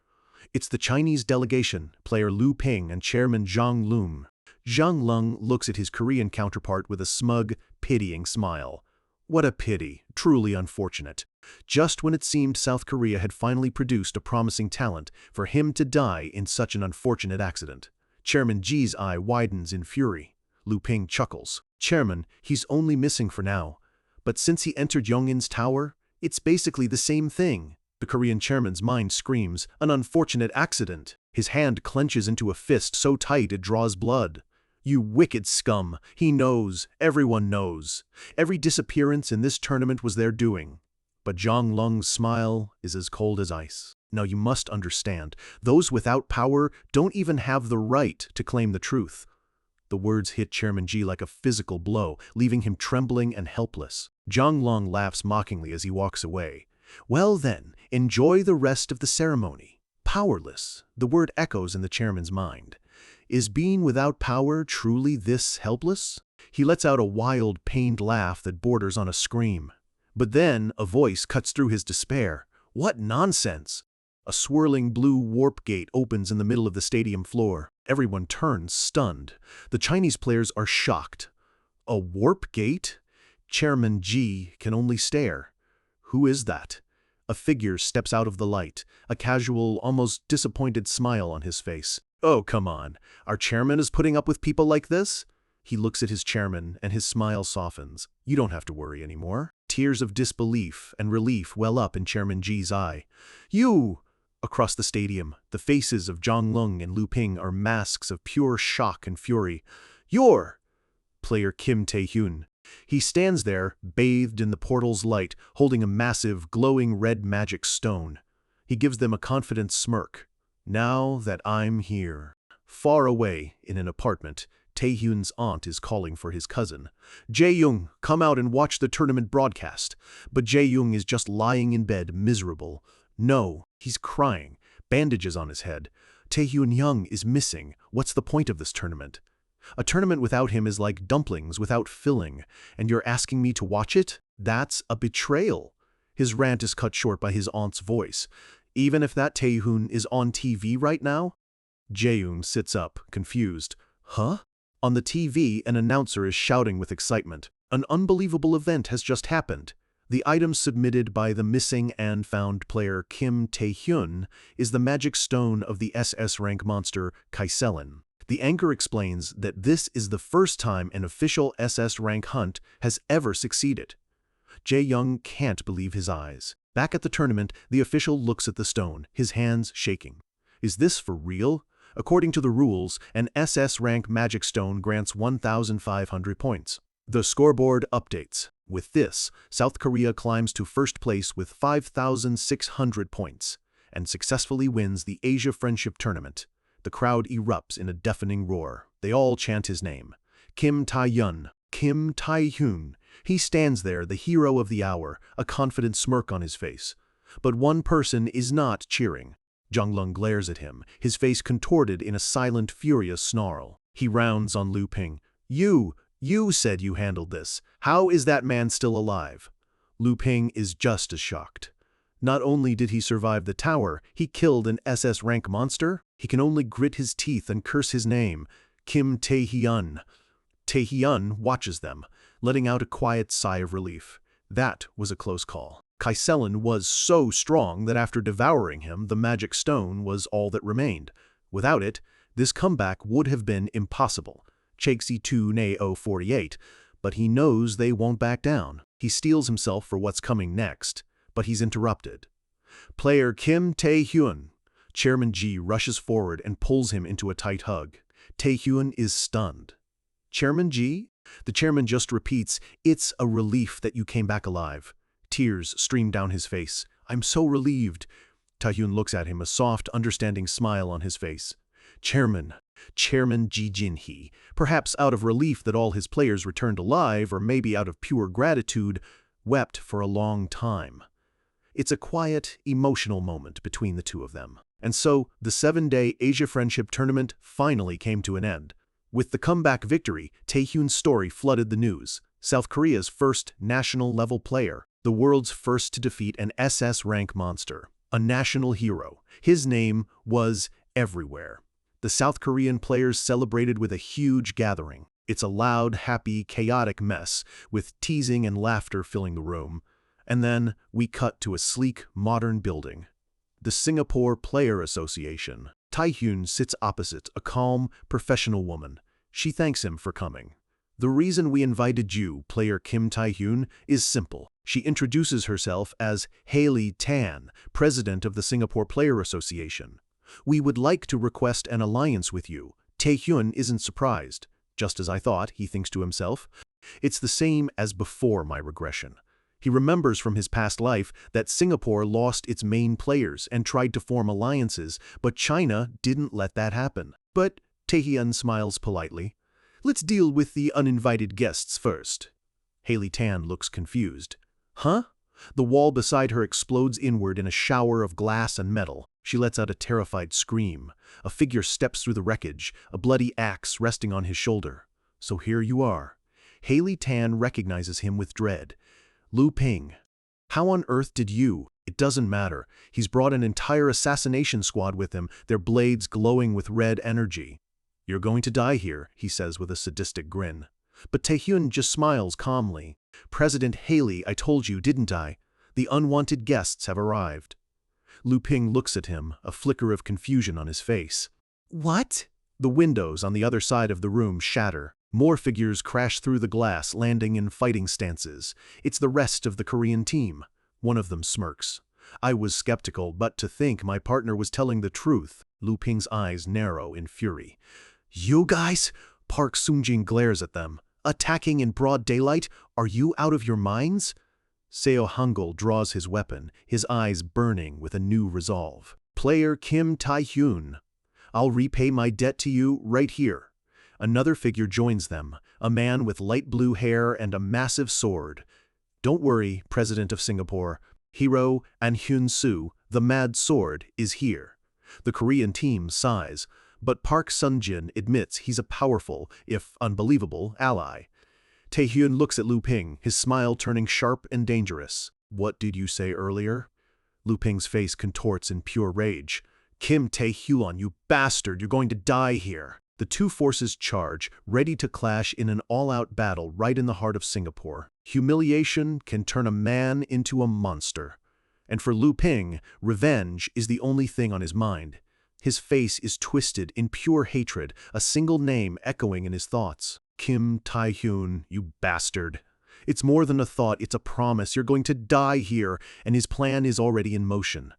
It's the Chinese delegation, player Lu Ping and chairman Zhang Lung. Zhang Lung looks at his Korean counterpart with a smug, pitying smile. What a pity, truly unfortunate. Just when it seemed South Korea had finally produced a promising talent, for him to die in such an unfortunate accident. Chairman Ji's eye widens in fury. Lu Ping chuckles. Chairman, he's only missing for now. But since he entered Yongin's tower, it's basically the same thing. The Korean chairman's mind screams, an unfortunate accident. His hand clenches into a fist so tight it draws blood. You wicked scum. He knows. Everyone knows. Every disappearance in this tournament was their doing. But Zhang Lung's smile is as cold as ice. Now you must understand, those without power don't even have the right to claim the truth. The words hit Chairman Ji like a physical blow, leaving him trembling and helpless. Zhang Lung laughs mockingly as he walks away. Well then, enjoy the rest of the ceremony. Powerless, the word echoes in the chairman's mind. Is being without power truly this helpless? He lets out a wild, pained laugh that borders on a scream. But then a voice cuts through his despair. What nonsense! A swirling blue warp gate opens in the middle of the stadium floor. Everyone turns, stunned. The Chinese players are shocked. A warp gate? Chairman Ji can only stare. Who is that? A figure steps out of the light, a casual, almost disappointed smile on his face. Oh, come on. Our chairman is putting up with people like this? He looks at his chairman, and his smile softens. You don't have to worry anymore. Tears of disbelief and relief well up in Chairman Ji's eye. You! Across the stadium, the faces of Zhang Lung and Lu Ping are masks of pure shock and fury. You're! Player Kim Tae-hyun. He stands there, bathed in the portal's light, holding a massive, glowing red magic stone. He gives them a confident smirk. Now that I'm here. Far away, in an apartment, Tae-hyun's aunt is calling for his cousin. Jae-young, come out and watch the tournament broadcast. But Jae-young is just lying in bed, miserable. No, he's crying, bandages on his head. Tae-hyun Young is missing. What's the point of this tournament? A tournament without him is like dumplings without filling, and you're asking me to watch it? That's a betrayal. His rant is cut short by his aunt's voice. Even if that Tae-hyun is on TV right now? Jae-young sits up, confused. Huh? On the TV, an announcer is shouting with excitement. An unbelievable event has just happened. The item submitted by the missing and found player Kim Tae-hyun is the magic stone of the SS-Rank monster Kaiselin. The anchor explains that this is the first time an official SS-Rank hunt has ever succeeded. Jae-young can't believe his eyes. Back at the tournament, the official looks at the stone, his hands shaking. Is this for real? According to the rules, an SS-Rank magic stone grants 1,500 points. The scoreboard updates. With this, South Korea climbs to first place with 5,600 points and successfully wins the Asia Friendship Tournament. The crowd erupts in a deafening roar. They all chant his name. Kim Tae-hyun. Kim Tae-hyun. He stands there, the hero of the hour, a confident smirk on his face. But one person is not cheering. Zhang Lung glares at him, his face contorted in a silent, furious snarl. He rounds on Lu Ping. You said you handled this. How is that man still alive? Lu Ping is just as shocked. Not only did he survive the tower, he killed an SS-Rank monster. He can only grit his teeth and curse his name. Kim Tae-hyun. Tae-hyun watches them, letting out a quiet sigh of relief. That was a close call. Kaiselin was so strong that after devouring him, the magic stone was all that remained. Without it, this comeback would have been impossible. Chakesy 2 Nao 48, but he knows they won't back down. He steels himself for what's coming next, but he's interrupted. Player Kim Tae-hyun. Chairman Ji rushes forward and pulls him into a tight hug. Tae-hyun is stunned. Chairman Ji? The chairman just repeats, it's a relief that you came back alive. Tears stream down his face. I'm so relieved. Tae-hyun looks at him, a soft, understanding smile on his face. Chairman Ji Jin-hee, perhaps out of relief that all his players returned alive, or maybe out of pure gratitude, wept for a long time. It's a quiet, emotional moment between the two of them. And so, the 7-day Asia Friendship Tournament finally came to an end. With the comeback victory, Taehyun's story flooded the news. South Korea's first national-level player, the world's first to defeat an SS-rank monster, a national hero. His name was everywhere. The South Korean players celebrated with a huge gathering. It's a loud, happy, chaotic mess, with teasing and laughter filling the room. And then we cut to a sleek, modern building. The Singapore Player Association. Taehyun sits opposite a calm, professional woman. She thanks him for coming. The reason we invited you, player Kim Taehyun, is simple. She introduces herself as Haley Tan, president of the Singapore Player Association. We would like to request an alliance with you. Taehyun isn't surprised. Just as I thought, he thinks to himself. It's the same as before my regression. He remembers from his past life that Singapore lost its main players and tried to form alliances, but China didn't let that happen. But Taehyun smiles politely. Let's deal with the uninvited guests first. Haley Tan looks confused. Huh? The wall beside her explodes inward in a shower of glass and metal. She lets out a terrified scream. A figure steps through the wreckage, a bloody axe resting on his shoulder. So here you are. Haley Tan recognizes him with dread. Lu Ping. How on earth did you? It doesn't matter. He's brought an entire assassination squad with him, their blades glowing with red energy. You're going to die here, he says with a sadistic grin. But Taehyun just smiles calmly. President Haley, I told you, didn't I? The unwanted guests have arrived. Lu Ping looks at him, a flicker of confusion on his face. What? The windows on the other side of the room shatter. More figures crash through the glass, landing in fighting stances. It's the rest of the Korean team. One of them smirks. I was skeptical, but to think my partner was telling the truth. Lu Ping's eyes narrow in fury. You guys? Park Sungjin glares at them. Attacking in broad daylight? Are you out of your minds? Seo Hangul draws his weapon, his eyes burning with a new resolve. Player Kim Taehyun. I'll repay my debt to you right here. Another figure joins them, a man with light blue hair and a massive sword. Don't worry, President of Singapore. Hero An Hyun Soo, the Mad Sword, is here. The Korean team sighs, but Park Sungjin admits he's a powerful, if unbelievable, ally. Taehyun looks at Lu Ping, his smile turning sharp and dangerous. What did you say earlier? Lu Ping's face contorts in pure rage. Kim Taehyun, you bastard, you're going to die here. The two forces charge, ready to clash in an all-out battle right in the heart of Singapore. Humiliation can turn a man into a monster. And for Lu Ping, revenge is the only thing on his mind. His face is twisted in pure hatred, a single name echoing in his thoughts. Kim Taehyun, you bastard. It's more than a thought, it's a promise. You're going to die here, and his plan is already in motion.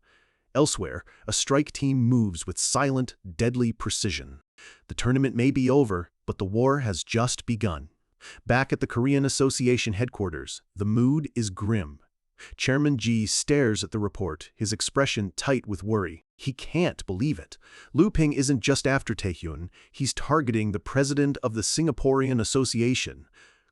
Elsewhere, a strike team moves with silent, deadly precision. The tournament may be over, but the war has just begun. Back at the Korean Association headquarters, the mood is grim. Chairman Ji stares at the report, his expression tight with worry. He can't believe it. Lu Ping isn't just after Taehyun, he's targeting the president of the Singaporean Association.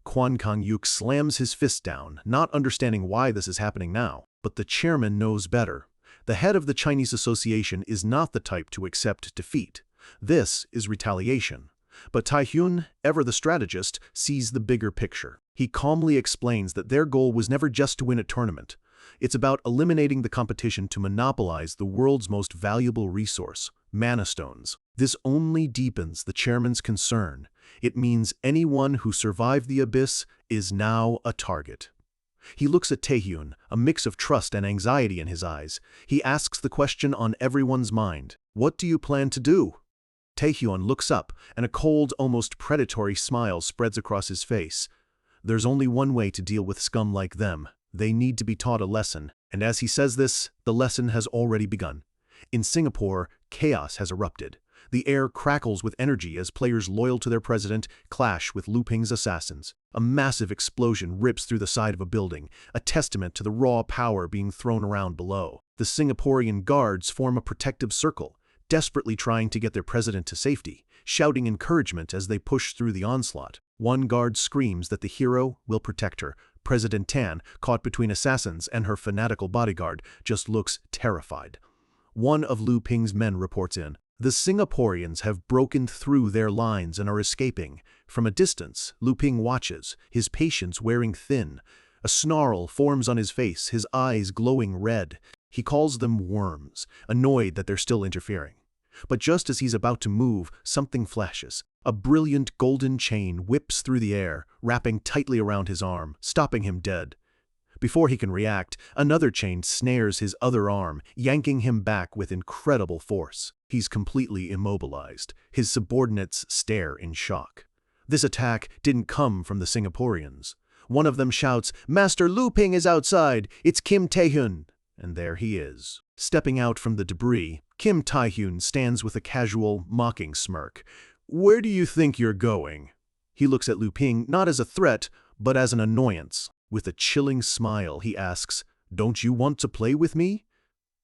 Kwan Kang-yuk slams his fist down, not understanding why this is happening now. But the chairman knows better. The head of the Chinese Association is not the type to accept defeat. This is retaliation. But Taehyun, ever the strategist, sees the bigger picture. He calmly explains that their goal was never just to win a tournament. It's about eliminating the competition to monopolize the world's most valuable resource, mana stones. This only deepens the chairman's concern. It means anyone who survived the abyss is now a target. He looks at Taehyun, a mix of trust and anxiety in his eyes. He asks the question on everyone's mind. What do you plan to do? Taehyun looks up, and a cold, almost predatory smile spreads across his face. There's only one way to deal with scum like them. They need to be taught a lesson. And as he says this, the lesson has already begun. In Singapore, chaos has erupted. The air crackles with energy as players loyal to their president clash with Lu Ping's assassins. A massive explosion rips through the side of a building, a testament to the raw power being thrown around below. The Singaporean guards form a protective circle, desperately trying to get their president to safety, shouting encouragement as they push through the onslaught. One guard screams that the hero will protect her. President Tan, caught between assassins and her fanatical bodyguard, just looks terrified. One of Lu Ping's men reports in. The Singaporeans have broken through their lines and are escaping. From a distance, Lu Ping watches, his patience wearing thin. A snarl forms on his face, his eyes glowing red. He calls them worms, annoyed that they're still interfering. But just as he's about to move, something flashes. A brilliant golden chain whips through the air, wrapping tightly around his arm, stopping him dead. Before he can react, another chain snares his other arm, yanking him back with incredible force. He's completely immobilized. His subordinates stare in shock. This attack didn't come from the Singaporeans. One of them shouts, "Master Lu Ping is outside! It's Kim Tae-hyun!" And there he is. Stepping out from the debris, Kim Tae-hyun stands with a casual, mocking smirk. "Where do you think you're going?" He looks at Lu Ping not as a threat, but as an annoyance. With a chilling smile, he asks, "Don't you want to play with me?"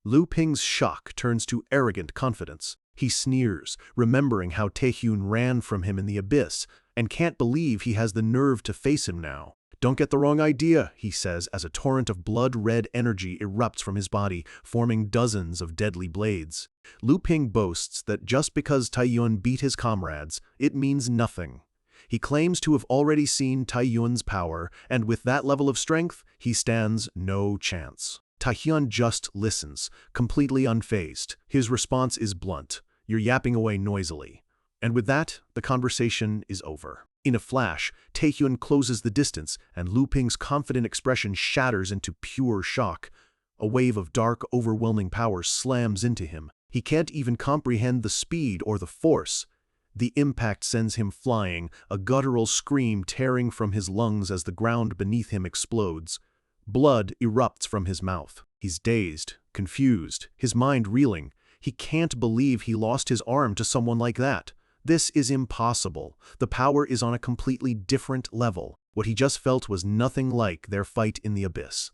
Lu Ping's shock turns to arrogant confidence. He sneers, remembering how Tae-hyun ran from him in the abyss, and can't believe he has the nerve to face him now. "Don't get the wrong idea," he says as a torrent of blood-red energy erupts from his body, forming dozens of deadly blades. Lu Ping boasts that just because Tae-hyun beat his comrades, it means nothing. He claims to have already seen Tae-hyun's power, and with that level of strength, he stands no chance. Tae-hyun just listens, completely unfazed. His response is blunt. "You're yapping away noisily." And with that, the conversation is over. In a flash, Tae-hyun closes the distance, and Lu Ping's confident expression shatters into pure shock. A wave of dark, overwhelming power slams into him. He can't even comprehend the speed or the force. The impact sends him flying, a guttural scream tearing from his lungs as the ground beneath him explodes. Blood erupts from his mouth. He's dazed, confused, his mind reeling. He can't believe he lost his arm to someone like that. This is impossible. The power is on a completely different level. What he just felt was nothing like their fight in the abyss.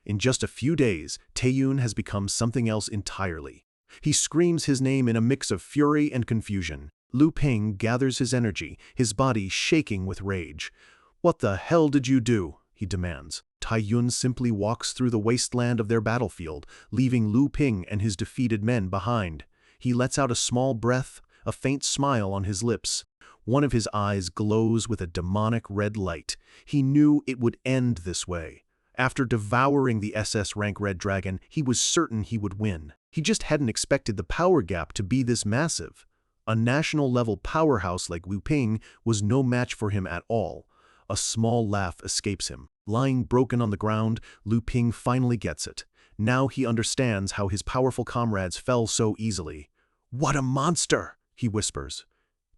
In just a few days, Tae-hyun has become something else entirely. He screams his name in a mix of fury and confusion. Lu Ping gathers his energy, his body shaking with rage. "What the hell did you do?" he demands. Tae-hyun simply walks through the wasteland of their battlefield, leaving Lu Ping and his defeated men behind. He lets out a small breath, a faint smile on his lips. One of his eyes glows with a demonic red light. He knew it would end this way. After devouring the SS-Rank Red Dragon, he was certain he would win. He just hadn't expected the power gap to be this massive. A national-level powerhouse like Lu Ping was no match for him at all. A small laugh escapes him. Lying broken on the ground, Lu Ping finally gets it. Now he understands how his powerful comrades fell so easily. "What a monster!" he whispers.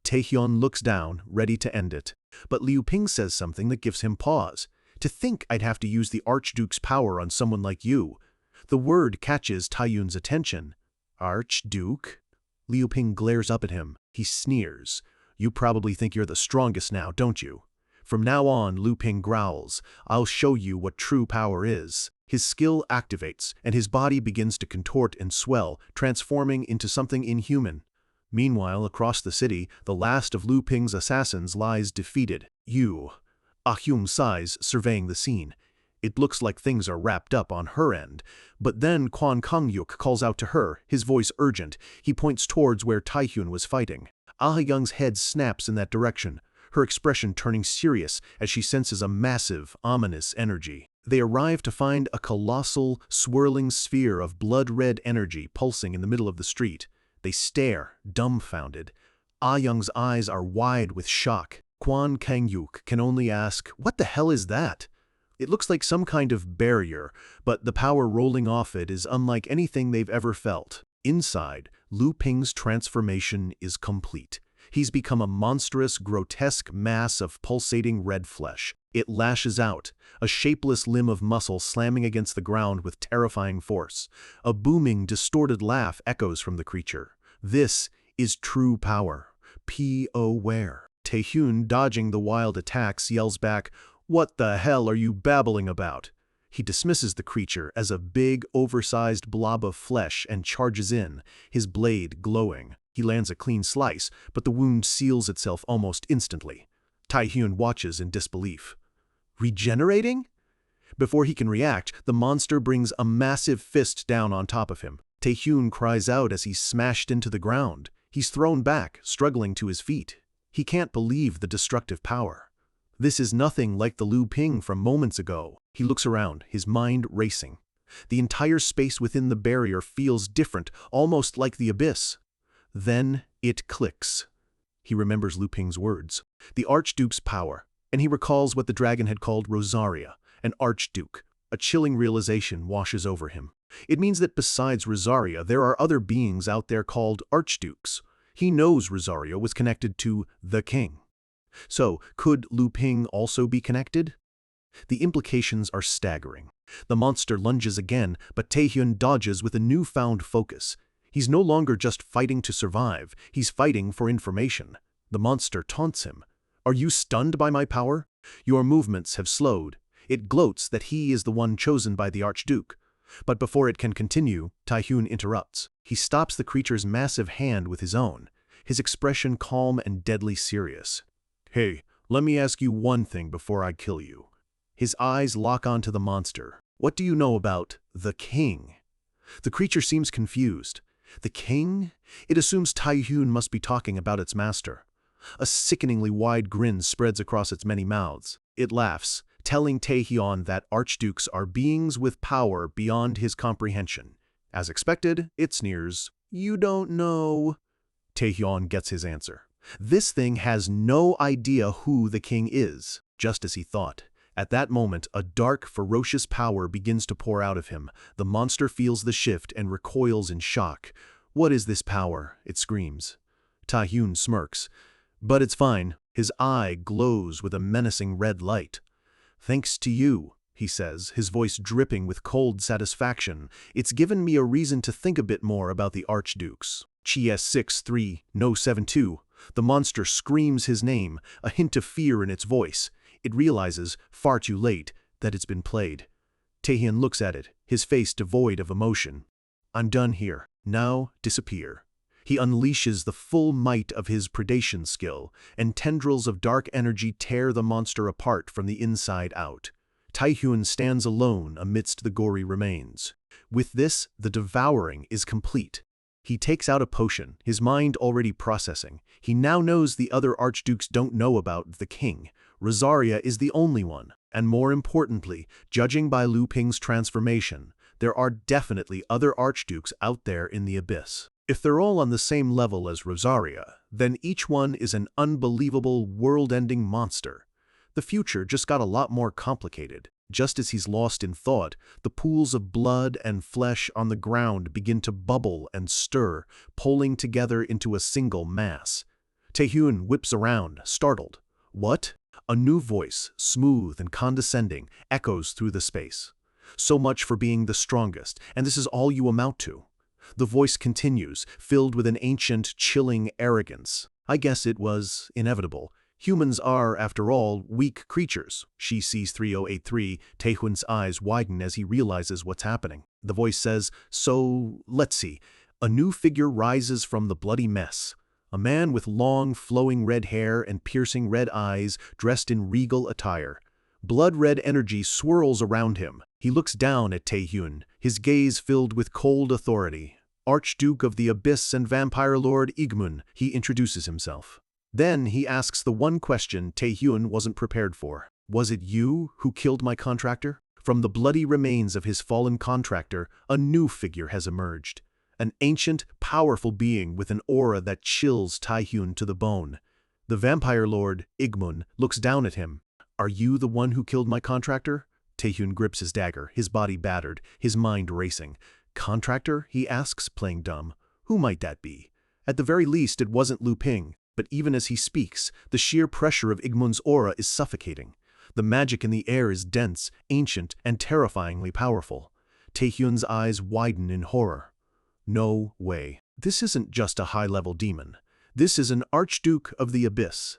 Tae-hyun looks down, ready to end it. But Lu Ping says something that gives him pause. "To think I'd have to use the Archduke's power on someone like you." The word catches Tae-hyun's attention. "Archduke?" Lu Ping glares up at him. He sneers. "You probably think you're the strongest now, don't you?" From now on, Lu Ping growls, "I'll show you what true power is." His skill activates, and his body begins to contort and swell, transforming into something inhuman. Meanwhile, across the city, the last of Lu Ping's assassins lies defeated. Ah-hyum sighs, surveying the scene. It looks like things are wrapped up on her end. But then Kwon Kang-yuk calls out to her, his voice urgent. He points towards where Tae-hyun was fighting. Ah-young's head snaps in that direction, her expression turning serious as she senses a massive, ominous energy. They arrive to find a colossal, swirling sphere of blood-red energy pulsing in the middle of the street. They stare, dumbfounded. Ah-young's eyes are wide with shock. Kwon Kang-yuk can only ask, "What the hell is that?" It looks like some kind of barrier, but the power rolling off it is unlike anything they've ever felt. Inside, Lu Ping's transformation is complete. He's become a monstrous, grotesque mass of pulsating red flesh. It lashes out, a shapeless limb of muscle slamming against the ground with terrifying force. A booming, distorted laugh echoes from the creature. This is true power. P.O. where? Tae-hyun, dodging the wild attacks, yells back, "What the hell are you babbling about?" He dismisses the creature as a big, oversized blob of flesh and charges in, his blade glowing. He lands a clean slice, but the wound seals itself almost instantly. Tae-hyun watches in disbelief. "Regenerating?" Before he can react, the monster brings a massive fist down on top of him. Tae-hyun cries out as he's smashed into the ground. He's thrown back, struggling to his feet. He can't believe the destructive power. This is nothing like the Lu Ping from moments ago. He looks around, his mind racing. The entire space within the barrier feels different, almost like the abyss. Then it clicks. He remembers Lu Ping's words. The Archduke's power, and he recalls what the dragon had called Rosaria, an archduke. A chilling realization washes over him. It means that besides Rosaria, there are other beings out there called archdukes. He knows Rosaria was connected to the king. So, could Lu Ping also be connected? The implications are staggering. The monster lunges again, but Taehyun dodges with a newfound focus. He's no longer just fighting to survive, he's fighting for information. The monster taunts him. "Are you stunned by my power? Your movements have slowed." It gloats that he is the one chosen by the Archduke. But before it can continue, Taehyun interrupts. He stops the creature's massive hand with his own, his expression calm and deadly serious. "Hey, let me ask you one thing before I kill you." His eyes lock onto the monster. "What do you know about the king?" The creature seems confused. The king? It assumes Taehyun must be talking about its master. A sickeningly wide grin spreads across its many mouths. It laughs, telling Taehyun that archdukes are beings with power beyond his comprehension. As expected, it sneers. "You don't know." Taehyun gets his answer. This thing has no idea who the king is, just as he thought. At that moment, a dark, ferocious power begins to pour out of him. The monster feels the shift and recoils in shock. "What is this power?" it screams. Taehyun smirks. "But it's fine." His eye glows with a menacing red light. "Thanks to you," he says, his voice dripping with cold satisfaction. "It's given me a reason to think a bit more about the archdukes." Chi 63 No 72. The monster screams his name, a hint of fear in its voice. It realizes, far too late, that it's been played. Taehyun looks at it, his face devoid of emotion. "I'm done here. Now disappear." He unleashes the full might of his predation skill, and tendrils of dark energy tear the monster apart from the inside out. Taehyun stands alone amidst the gory remains. With this, the devouring is complete. He takes out a potion, his mind already processing. He now knows the other archdukes don't know about the king. Rosaria is the only one, and more importantly, judging by Lu Ping's transformation, there are definitely other archdukes out there in the abyss. If they're all on the same level as Rosaria, then each one is an unbelievable, world-ending monster. The future just got a lot more complicated. Just as he's lost in thought, the pools of blood and flesh on the ground begin to bubble and stir, pulling together into a single mass. Taehyun whips around, startled. "What?" A new voice, smooth and condescending, echoes through the space. "So much for being the strongest, and this is all you amount to." The voice continues, filled with an ancient, chilling arrogance. "I guess it was inevitable. Humans are, after all, weak creatures." She sees 3083. Taehyun's eyes widen as he realizes what's happening. The voice says, "So, let's see." A new figure rises from the bloody mess. A man with long, flowing red hair and piercing red eyes, dressed in regal attire. Blood-red energy swirls around him. He looks down at Taehyun, his gaze filled with cold authority. "Archduke of the Abyss and Vampire Lord Igmun," he introduces himself. Then he asks the one question Taehyun wasn't prepared for. "Was it you who killed my contractor?" From the bloody remains of his fallen contractor, a new figure has emerged. An ancient, powerful being with an aura that chills Taehyun to the bone. The Vampire Lord, Igmun, looks down at him. "Are you the one who killed my contractor?" Taehyun grips his dagger, his body battered, his mind racing. "Contractor?" he asks, playing dumb. Who might that be? At the very least, it wasn't Lu Ping. But even as he speaks, the sheer pressure of Igmun's aura is suffocating. The magic in the air is dense, ancient, and terrifyingly powerful. Taehyun's eyes widen in horror. No way. This isn't just a high-level demon. This is an Archduke of the Abyss.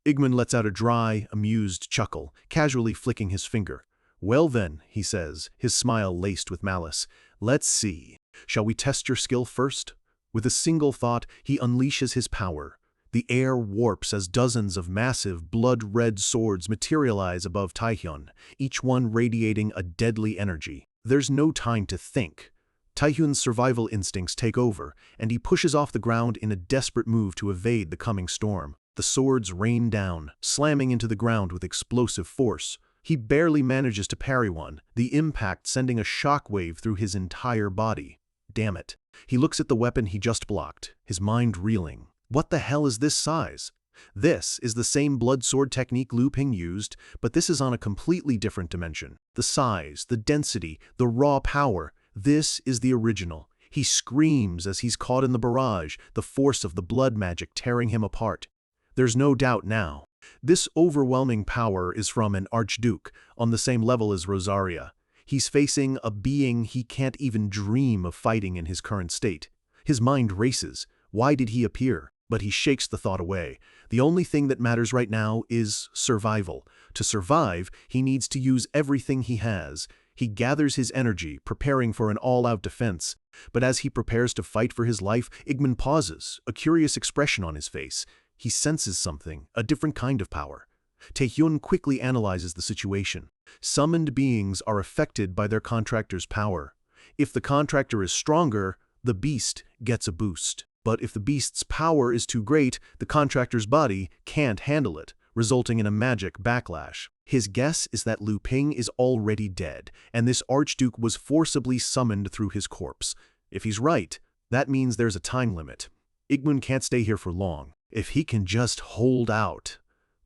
Igmun lets out a dry, amused chuckle, casually flicking his finger. "Well then," he says, his smile laced with malice. "Let's see. Shall we test your skill first?" With a single thought, he unleashes his power. The air warps as dozens of massive, blood-red swords materialize above Taehyun, each one radiating a deadly energy. There's no time to think. Taehyun's survival instincts take over, and he pushes off the ground in a desperate move to evade the coming storm. The swords rain down, slamming into the ground with explosive force. He barely manages to parry one, the impact sending a shockwave through his entire body. Damn it. He looks at the weapon he just blocked, his mind reeling. What the hell is this size? This is the same blood sword technique Lu Ping used, but this is on a completely different dimension. The size, the density, the raw power. This is the original. He screams as he's caught in the barrage, the force of the blood magic tearing him apart. There's no doubt now. This overwhelming power is from an archduke, on the same level as Rosaria. He's facing a being he can't even dream of fighting in his current state. His mind races. Why did he appear? But he shakes the thought away. The only thing that matters right now is survival. To survive, he needs to use everything he has. He gathers his energy, preparing for an all-out defense. But as he prepares to fight for his life, Igman pauses, a curious expression on his face. He senses something, a different kind of power. Taehyun quickly analyzes the situation. Summoned beings are affected by their contractor's power. If the contractor is stronger, the beast gets a boost. But if the beast's power is too great, the contractor's body can't handle it, resulting in a magic backlash. His guess is that Lu Ping is already dead, and this archduke was forcibly summoned through his corpse. If he's right, that means there's a time limit. Igman can't stay here for long. If he can just hold out.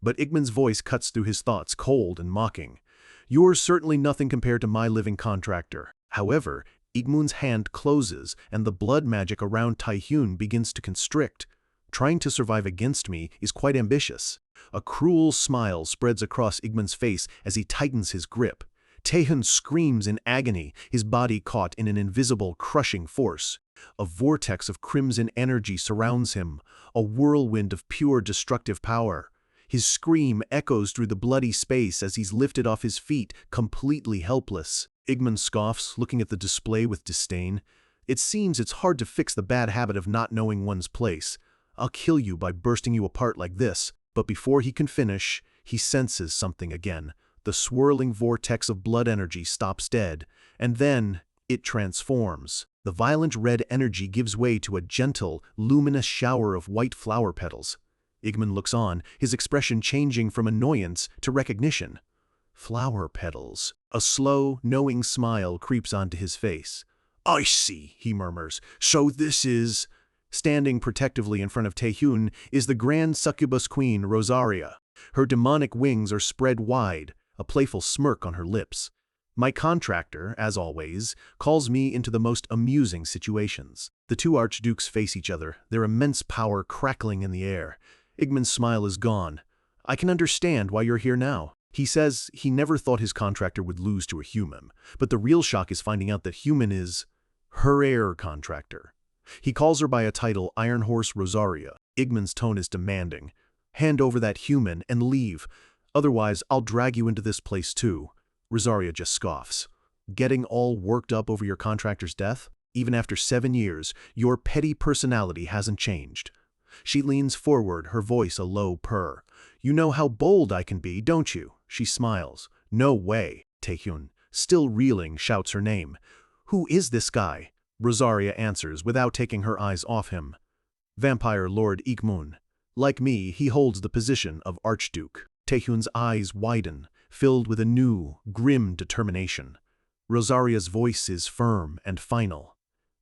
But Igman's voice cuts through his thoughts, cold and mocking. You're certainly nothing compared to my living contractor. However, Igman's hand closes, and the blood magic around Taehyun begins to constrict. Trying to survive against me is quite ambitious. A cruel smile spreads across Igman's face as he tightens his grip. Taehyun screams in agony, his body caught in an invisible, crushing force. A vortex of crimson energy surrounds him, a whirlwind of pure destructive power. His scream echoes through the bloody space as he's lifted off his feet, completely helpless. Igman scoffs, looking at the display with disdain. It seems it's hard to fix the bad habit of not knowing one's place. I'll kill you by bursting you apart like this. But before he can finish, he senses something again. The swirling vortex of blood energy stops dead, and then it transforms. The violent red energy gives way to a gentle, luminous shower of white flower petals. Igman looks on, his expression changing from annoyance to recognition. Flower petals. A slow, knowing smile creeps onto his face. I see, he murmurs. So this is... Standing protectively in front of Taehyun is the grand succubus queen, Rosaria. Her demonic wings are spread wide, a playful smirk on her lips. My contractor, as always, calls me into the most amusing situations. The two archdukes face each other, their immense power crackling in the air. Igman's smile is gone. I can understand why you're here now. He says he never thought his contractor would lose to a human, but the real shock is finding out that human is her heir contractor. He calls her by a title, Iron Horse Rosaria. Igman's tone is demanding. Hand over that human and leave. Otherwise, I'll drag you into this place too. Rosaria just scoffs. Getting all worked up over your contractor's death? Even after 7 years, your petty personality hasn't changed. She leans forward, her voice a low purr. You know how bold I can be, don't you? She smiles. No way. Taehyun, still reeling, shouts her name. Who is this guy? Rosaria answers without taking her eyes off him. Vampire Lord Igmun. Like me, he holds the position of Archduke. Taehyun's eyes widen, filled with a new, grim determination. Rosaria's voice is firm and final.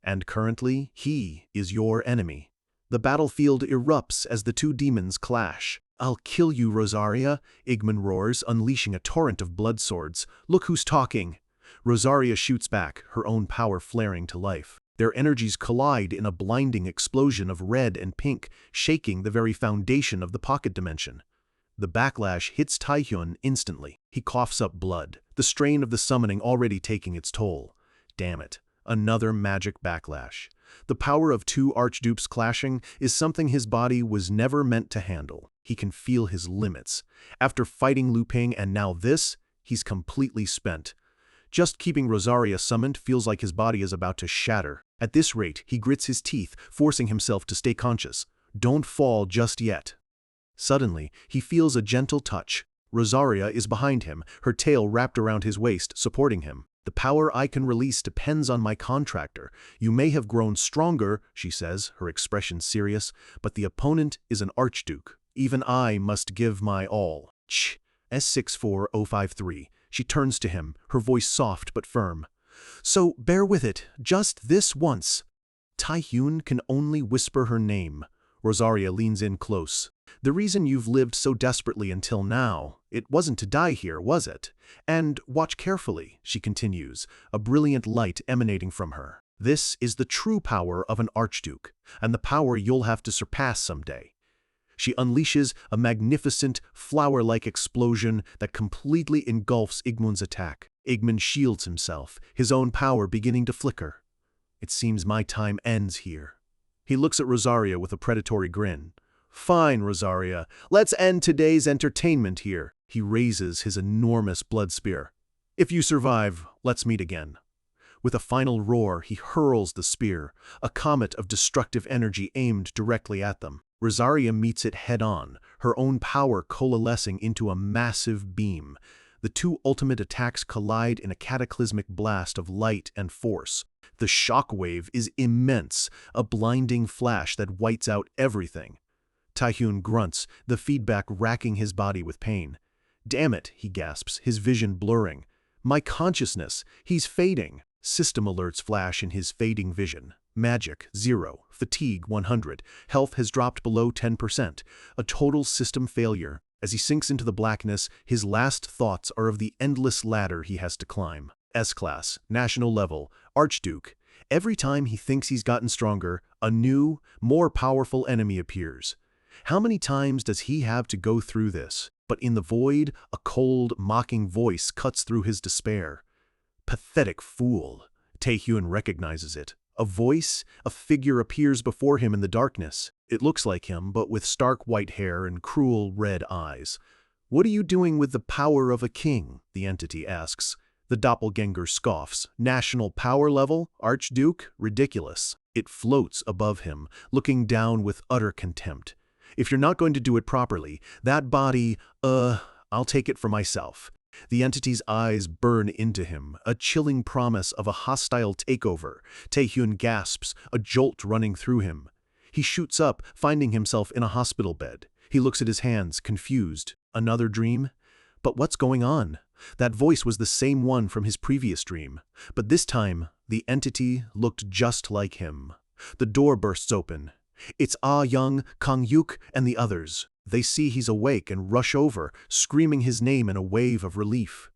And currently, he is your enemy. The battlefield erupts as the two demons clash. I'll kill you, Rosaria, Igman roars, unleashing a torrent of blood swords. Look who's talking. Rosaria shoots back, her own power flaring to life. Their energies collide in a blinding explosion of red and pink, shaking the very foundation of the pocket dimension. The backlash hits Taehyun instantly. He coughs up blood, the strain of the summoning already taking its toll. Damn it, another magic backlash. The power of two archdukes clashing is something his body was never meant to handle. He can feel his limits. After fighting Lu Ping and now this, he's completely spent. Just keeping Rosaria summoned feels like his body is about to shatter. At this rate, he grits his teeth, forcing himself to stay conscious. Don't fall just yet. Suddenly, he feels a gentle touch. Rosaria is behind him, her tail wrapped around his waist, supporting him. The power I can release depends on my contractor. You may have grown stronger, she says, her expression serious, but the opponent is an archduke. Even I must give my all. Ch. S64053. She turns to him, her voice soft but firm. So bear with it, just this once. Taehyun can only whisper her name. Rosaria leans in close. The reason you've lived so desperately until now, it wasn't to die here, was it? And watch carefully, she continues, a brilliant light emanating from her. This is the true power of an archduke, and the power you'll have to surpass someday. She unleashes a magnificent, flower-like explosion that completely engulfs Igmun's attack. Igmun shields himself, his own power beginning to flicker. It seems my time ends here. He looks at Rosaria with a predatory grin. Fine, Rosaria, let's end today's entertainment here. He raises his enormous blood spear. If you survive, let's meet again. With a final roar, he hurls the spear, a comet of destructive energy aimed directly at them. Rosaria meets it head-on, her own power coalescing into a massive beam. The two ultimate attacks collide in a cataclysmic blast of light and force. The shockwave is immense, a blinding flash that whites out everything. Taehyun grunts, the feedback racking his body with pain. Damn it, he gasps, his vision blurring. My consciousness, he's fading. System alerts flash in his fading vision. Magic, 0. Fatigue, 100. Health has dropped below 10%. A total system failure. As he sinks into the blackness, his last thoughts are of the endless ladder he has to climb. S-Class, National Level, Archduke. Every time he thinks he's gotten stronger, a new, more powerful enemy appears. How many times does he have to go through this? But in the void, a cold, mocking voice cuts through his despair. Pathetic fool. Taehyun recognizes it. A voice, a figure appears before him in the darkness. It looks like him, but with stark white hair and cruel red eyes. What are you doing with the power of a king? The entity asks. The doppelganger scoffs. National power level? Archduke? Ridiculous. It floats above him, looking down with utter contempt. If you're not going to do it properly, that body, I'll take it for myself. The entity's eyes burn into him, a chilling promise of a hostile takeover. Taehyun gasps, a jolt running through him. He shoots up, finding himself in a hospital bed. He looks at his hands, confused. Another dream? But what's going on? That voice was the same one from his previous dream. But this time, the entity looked just like him. The door bursts open. It's Ah Young, Kang Yuk, and the others. They see he's awake and rush over, screaming his name in a wave of relief.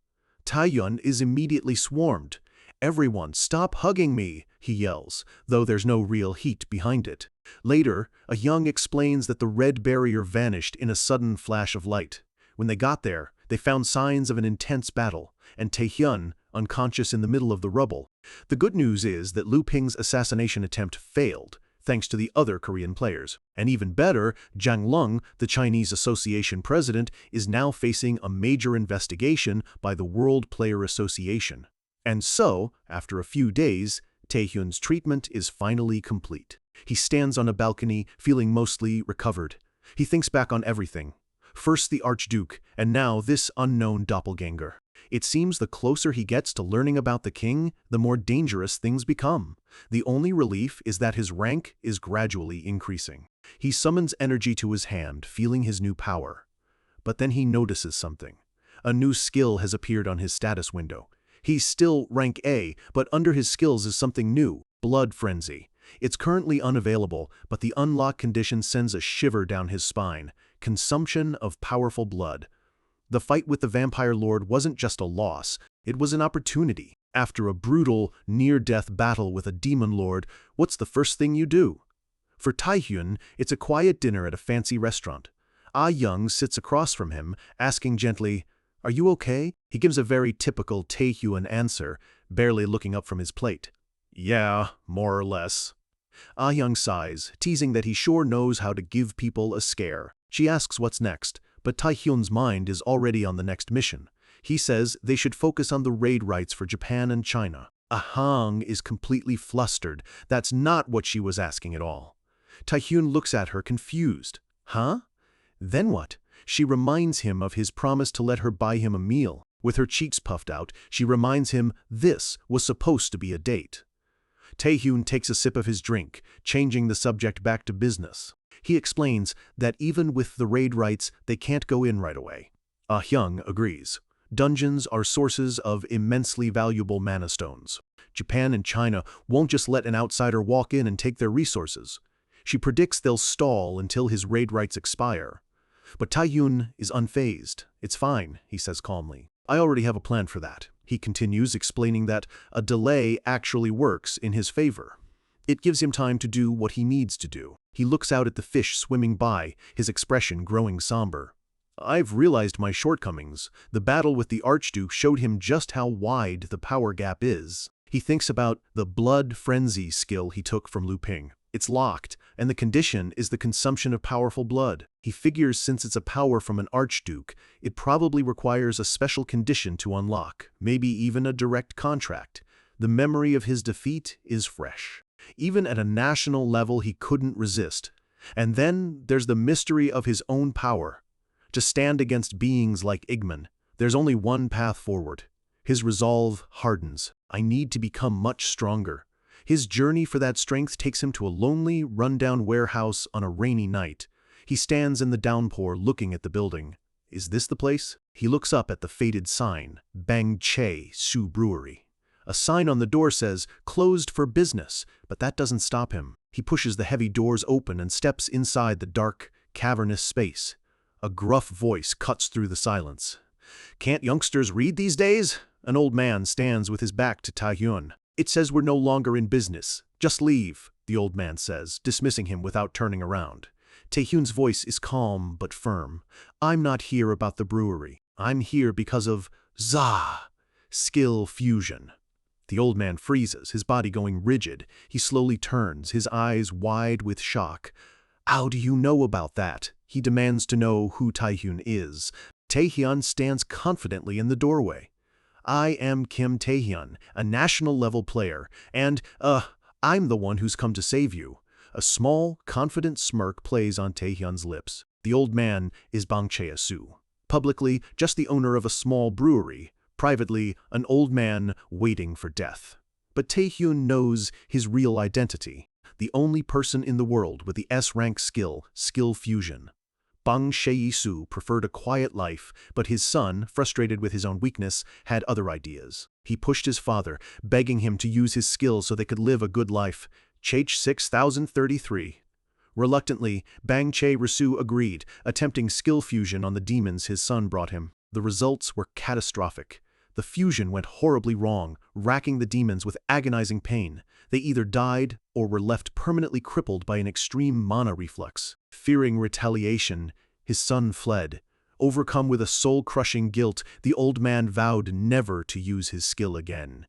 Taehyun is immediately swarmed. Everyone, stop hugging me, he yells, though there's no real heat behind it. Later, A Young explains that the red barrier vanished in a sudden flash of light. When they got there, they found signs of an intense battle, and Taehyun, unconscious in the middle of the rubble. The good news is that Lu Ping's assassination attempt failed, thanks to the other Korean players. And even better, Zhang Lung, the Chinese Association president, is now facing a major investigation by the World Player Association. And so, after a few days, Taehyun's treatment is finally complete. He stands on a balcony, feeling mostly recovered. He thinks back on everything. First the Archduke, and now this unknown doppelganger. It seems the closer he gets to learning about the king, the more dangerous things become. The only relief is that his rank is gradually increasing. He summons energy to his hand, feeling his new power. But then he notices something. A new skill has appeared on his status window. He's still rank A, but under his skills is something new, Blood Frenzy. It's currently unavailable, but the unlock condition sends a shiver down his spine. Consumption of powerful blood. The fight with the Vampire Lord wasn't just a loss, it was an opportunity. After a brutal, near-death battle with a Demon Lord, what's the first thing you do? For Taehyun, it's a quiet dinner at a fancy restaurant. Ah Young sits across from him, asking gently, "Are you okay?" He gives a very typical Taehyun answer, barely looking up from his plate. "Yeah, more or less." Ah Young sighs, teasing that he sure knows how to give people a scare. She asks what's next, but Taehyun's mind is already on the next mission. He says they should focus on the raid rights for Japan and China. Ahang is completely flustered. That's not what she was asking at all. Taehyun looks at her confused. Huh? Then what? She reminds him of his promise to let her buy him a meal. With her cheeks puffed out, she reminds him this was supposed to be a date. Taehyun takes a sip of his drink, changing the subject back to business. He explains that even with the raid rights, they can't go in right away. Hyung agrees. Dungeons are sources of immensely valuable mana stones. Japan and China won't just let an outsider walk in and take their resources. She predicts they'll stall until his raid rights expire. But Taehyun is unfazed. It's fine, he says calmly. I already have a plan for that. He continues, explaining that a delay actually works in his favor. It gives him time to do what he needs to do. He looks out at the fish swimming by, his expression growing somber. I've realized my shortcomings. The battle with the Archduke showed him just how wide the power gap is. He thinks about the blood frenzy skill he took from Lu Ping. It's locked, and the condition is the consumption of powerful blood. He figures since it's a power from an Archduke, it probably requires a special condition to unlock, maybe even a direct contract. The memory of his defeat is fresh. Even at a national level, he couldn't resist. And then there's the mystery of his own power. To stand against beings like Igman, there's only one path forward. His resolve hardens. I need to become much stronger. His journey for that strength takes him to a lonely, run-down warehouse on a rainy night. He stands in the downpour looking at the building. Is this the place? He looks up at the faded sign, Bang Che Su Brewery. A sign on the door says, closed for business, but that doesn't stop him. He pushes the heavy doors open and steps inside the dark, cavernous space. A gruff voice cuts through the silence. Can't youngsters read these days? An old man stands with his back to Taehyun. It says we're no longer in business. Just leave, the old man says, dismissing him without turning around. Taehyun's voice is calm but firm. I'm not here about the brewery. I'm here because of skill fusion. The old man freezes, his body going rigid. He slowly turns, his eyes wide with shock. How do you know about that? He demands to know who Taehyun is. Taehyun stands confidently in the doorway. I am Kim Taehyun, a national-level player, and, I'm the one who's come to save you. A small, confident smirk plays on Taehyun's lips. The old man is Bang Chae-su. Publicly, just the owner of a small brewery. Privately, an old man waiting for death. But Taehyun knows his real identity. The only person in the world with the S-rank skill fusion. Bang Chae-su preferred a quiet life, but his son, frustrated with his own weakness, had other ideas. He pushed his father, begging him to use his skills so they could live a good life. Chage 6033. Reluctantly, Bang Chae-su agreed, attempting skill fusion on the demons his son brought him. The results were catastrophic. The fusion went horribly wrong, racking the demons with agonizing pain. They either died or were left permanently crippled by an extreme mana reflux. Fearing retaliation, his son fled. Overcome with a soul-crushing guilt, the old man vowed never to use his skill again.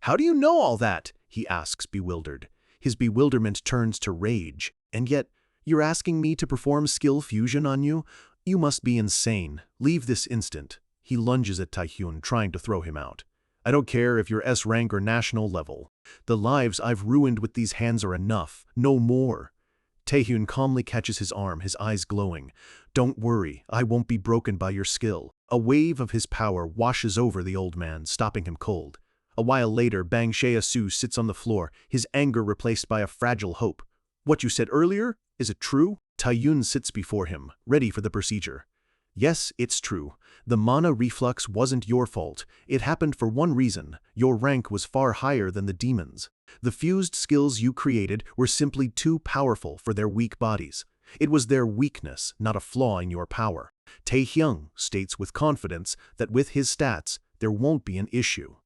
How do you know all that? He asks, bewildered. His bewilderment turns to rage. And yet, you're asking me to perform skill fusion on you? You must be insane. Leave this instant. He lunges at Taehyun, trying to throw him out. I don't care if you're S-rank or national level. The lives I've ruined with these hands are enough. No more. Taehyun calmly catches his arm, his eyes glowing. Don't worry, I won't be broken by your skill. A wave of his power washes over the old man, stopping him cold. A while later, Bang Chae-su sits on the floor, his anger replaced by a fragile hope. What you said earlier, is it true? Taehyun sits before him, ready for the procedure. Yes, it's true. The mana reflux wasn't your fault. It happened for one reason. Your rank was far higher than the demons. The fused skills you created were simply too powerful for their weak bodies. It was their weakness, not a flaw in your power. Taehyun states with confidence that with his stats, there won't be an issue.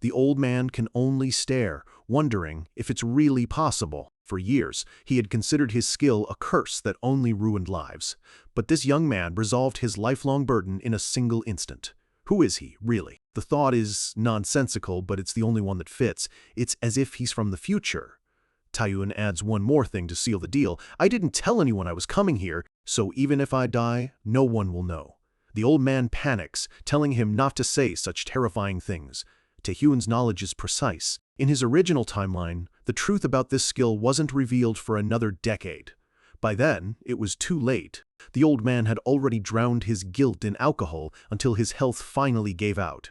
The old man can only stare, wondering if it's really possible. For years, he had considered his skill a curse that only ruined lives. But this young man resolved his lifelong burden in a single instant. Who is he, really? The thought is nonsensical, but it's the only one that fits. It's as if he's from the future. Taehyun adds one more thing to seal the deal. I didn't tell anyone I was coming here, so even if I die, no one will know. The old man panics, telling him not to say such terrifying things. Taehyun's knowledge is precise. In his original timeline, the truth about this skill wasn't revealed for another decade. By then, it was too late. The old man had already drowned his guilt in alcohol until his health finally gave out.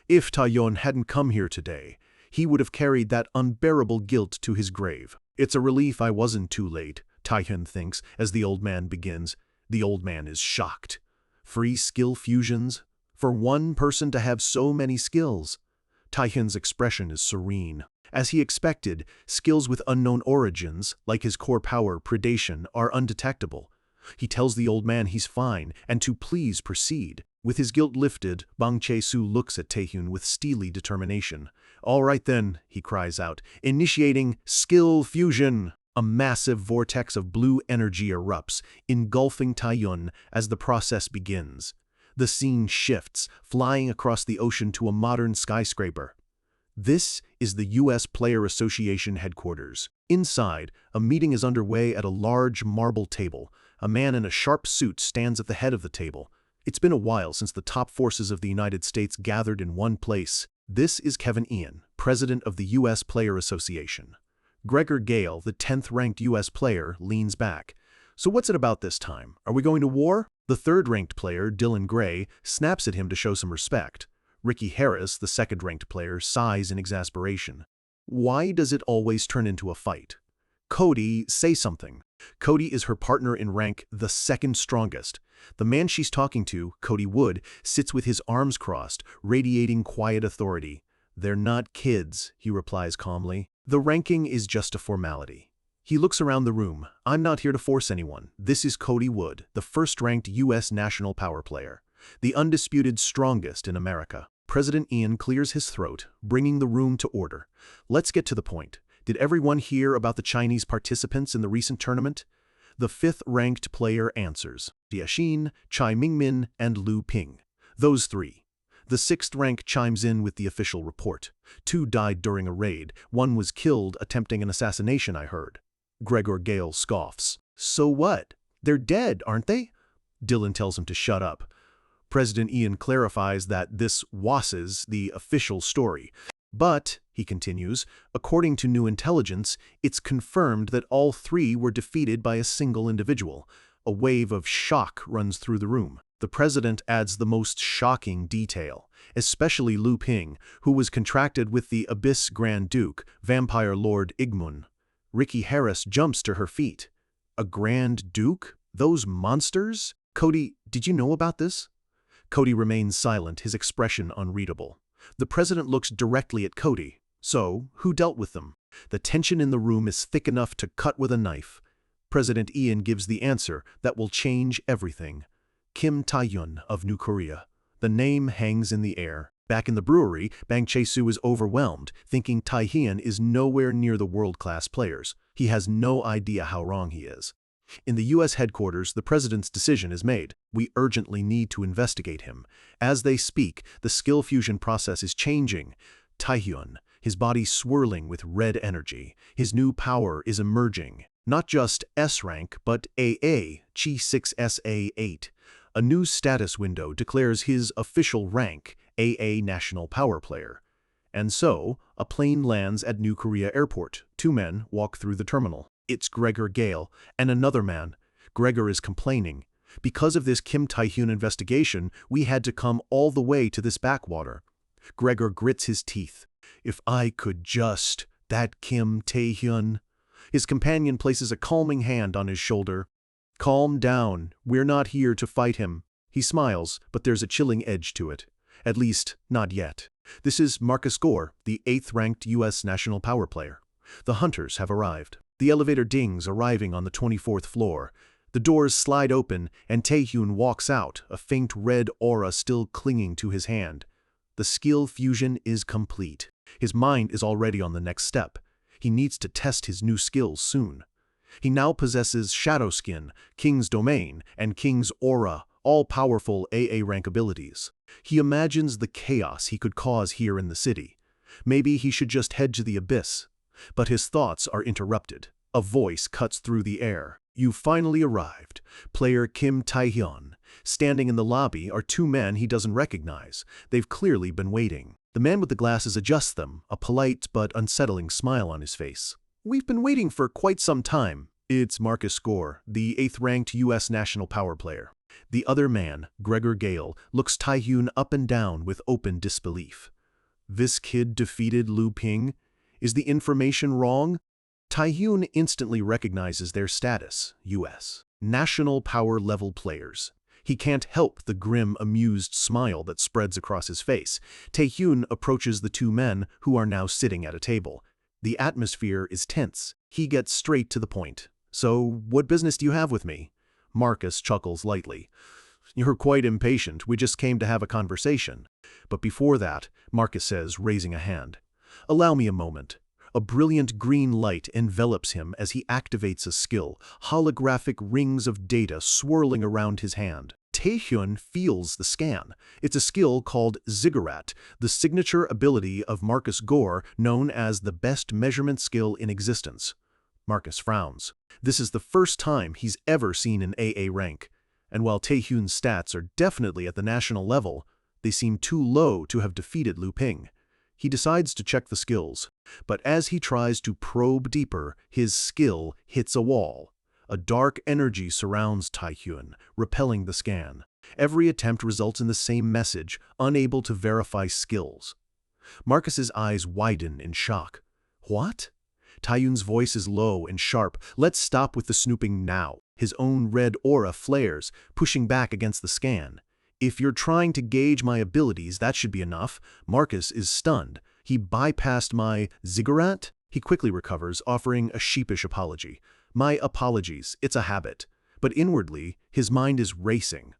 If Taehyun hadn't come here today, he would have carried that unbearable guilt to his grave. It's a relief I wasn't too late, Taehyun thinks as the old man begins. The old man is shocked. Free skill fusions? For one person to have so many skills? Taehyun's expression is serene. As he expected, skills with unknown origins, like his core power, predation, are undetectable. He tells the old man he's fine and to please proceed. With his guilt lifted, Bang Chae-soo looks at Taehyun with steely determination. "All right then," he cries out, "initiating skill fusion." A massive vortex of blue energy erupts, engulfing Taehyun as the process begins. The scene shifts, flying across the ocean to a modern skyscraper. This is the U.S. Player Association headquarters. Inside, a meeting is underway at a large marble table. A man in a sharp suit stands at the head of the table. It's been a while since the top forces of the United States gathered in one place. This is Kevin Ian, president of the U.S. Player Association. Gregor Gale, the 10th-ranked U.S. player, leans back. "So what's it about this time? Are we going to war?" The 3rd-ranked player, Dylan Gray, snaps at him to show some respect. Ricky Harris, the 2nd-ranked player, sighs in exasperation. Why does it always turn into a fight? "Cody, say something." Cody is her partner in rank, the 2nd strongest. The man she's talking to, Cody Wood, sits with his arms crossed, radiating quiet authority. "They're not kids," he replies calmly. "The ranking is just a formality." He looks around the room. "I'm not here to force anyone. This is Cody Wood, the 1st-ranked U.S. national power player, the undisputed strongest in America." President Ian clears his throat, bringing the room to order. "Let's get to the point. Did everyone hear about the Chinese participants in the recent tournament?" The 5th-ranked player answers. Jia Xin, Chai Mingmin, and Lu Ping. Those 3. The 6th rank chimes in with the official report. 2 died during a raid. 1 was killed attempting an assassination, I heard. Gregor Gale scoffs. "So what? They're dead, aren't they?" Dylan tells him to shut up. President Ian clarifies that this was's the official story. "But," he continues, "according to new intelligence, it's confirmed that all 3 were defeated by a single individual." A wave of shock runs through the room. The president adds the most shocking detail, especially Lu Ping, who was contracted with the Abyss Grand Duke, Vampire Lord Igmun. Ricky Harris jumps to her feet. "A Grand Duke? Those monsters? Cody, did you know about this?" Cody remains silent, his expression unreadable. The president looks directly at Cody. "So, who dealt with them?" The tension in the room is thick enough to cut with a knife. President Ian gives the answer that will change everything. Kim Taehyun of New Korea. The name hangs in the air. Back in the brewery, Bang Chae-soo is overwhelmed, thinking Taehyun is nowhere near the world-class players. He has no idea how wrong he is. In the U.S. headquarters, the president's decision is made. We urgently need to investigate him. As they speak, the skill fusion process is changing. Taehyun, his body swirling with red energy. His new power is emerging. Not just S-rank, but AA, Chi 6SA8. A new status window declares his official rank, AA National Power Player. And so, a plane lands at New Korea Airport. 2 men walk through the terminal. It's Gregor Gale and another man. Gregor is complaining. "Because of this Kim Taehyun investigation, we had to come all the way to this backwater." Gregor grits his teeth. "If I could just, that Kim Taehyun." His companion places a calming hand on his shoulder. "Calm down. We're not here to fight him." He smiles, but there's a chilling edge to it. At least, not yet. This is Marcus Gore, the 8th-ranked U.S. national power player. The hunters have arrived. The elevator dings, arriving on the 24th floor. The doors slide open, and Taehyun walks out, a faint red aura still clinging to his hand. The skill fusion is complete. His mind is already on the next step. He needs to test his new skills soon. He now possesses Shadow Skin, King's Domain, and King's Aura, all powerful AA rank abilities. He imagines the chaos he could cause here in the city. Maybe he should just head to the Abyss. But his thoughts are interrupted. A voice cuts through the air. "You've finally arrived. Player Kim Taehyun." Standing in the lobby are 2 men he doesn't recognize. They've clearly been waiting. The man with the glasses adjusts them, a polite but unsettling smile on his face. "We've been waiting for quite some time. It's Marcus Gore, the 8th-ranked U.S. national power player. The other man, Gregor Gale, looks Taehyun up and down with open disbelief. This kid defeated Liu Ping? Is the information wrong? Taehyun instantly recognizes their status, U.S. national power level players. He can't help the grim, amused smile that spreads across his face. Taehyun approaches the two men who are now sitting at a table. The atmosphere is tense. He gets straight to the point. "So, what business do you have with me?" Marcus chuckles lightly. "You're quite impatient. We just came to have a conversation." But before that, Marcus says, raising a hand, "Allow me a moment." A brilliant green light envelops him as he activates a skill, holographic rings of data swirling around his hand. Taehyun feels the scan. It's a skill called Ziggurat, the signature ability of Marcus Gore, known as the best measurement skill in existence. Marcus frowns. This is the first time he's ever seen an AA rank. And while Taehyun's stats are definitely at the national level, they seem too low to have defeated Liu Ping. He decides to check the skills, but as he tries to probe deeper, his skill hits a wall. A dark energy surrounds Taehyun, repelling the scan. Every attempt results in the same message, unable to verify skills. Marcus's eyes widen in shock. "What?" Taehyun's voice is low and sharp. "Let's stop with the snooping now." His own red aura flares, pushing back against the scan. "If you're trying to gauge my abilities, that should be enough." Marcus is stunned. He bypassed my ziggurat? He quickly recovers, offering a sheepish apology. "My apologies, it's a habit." But inwardly, his mind is racing.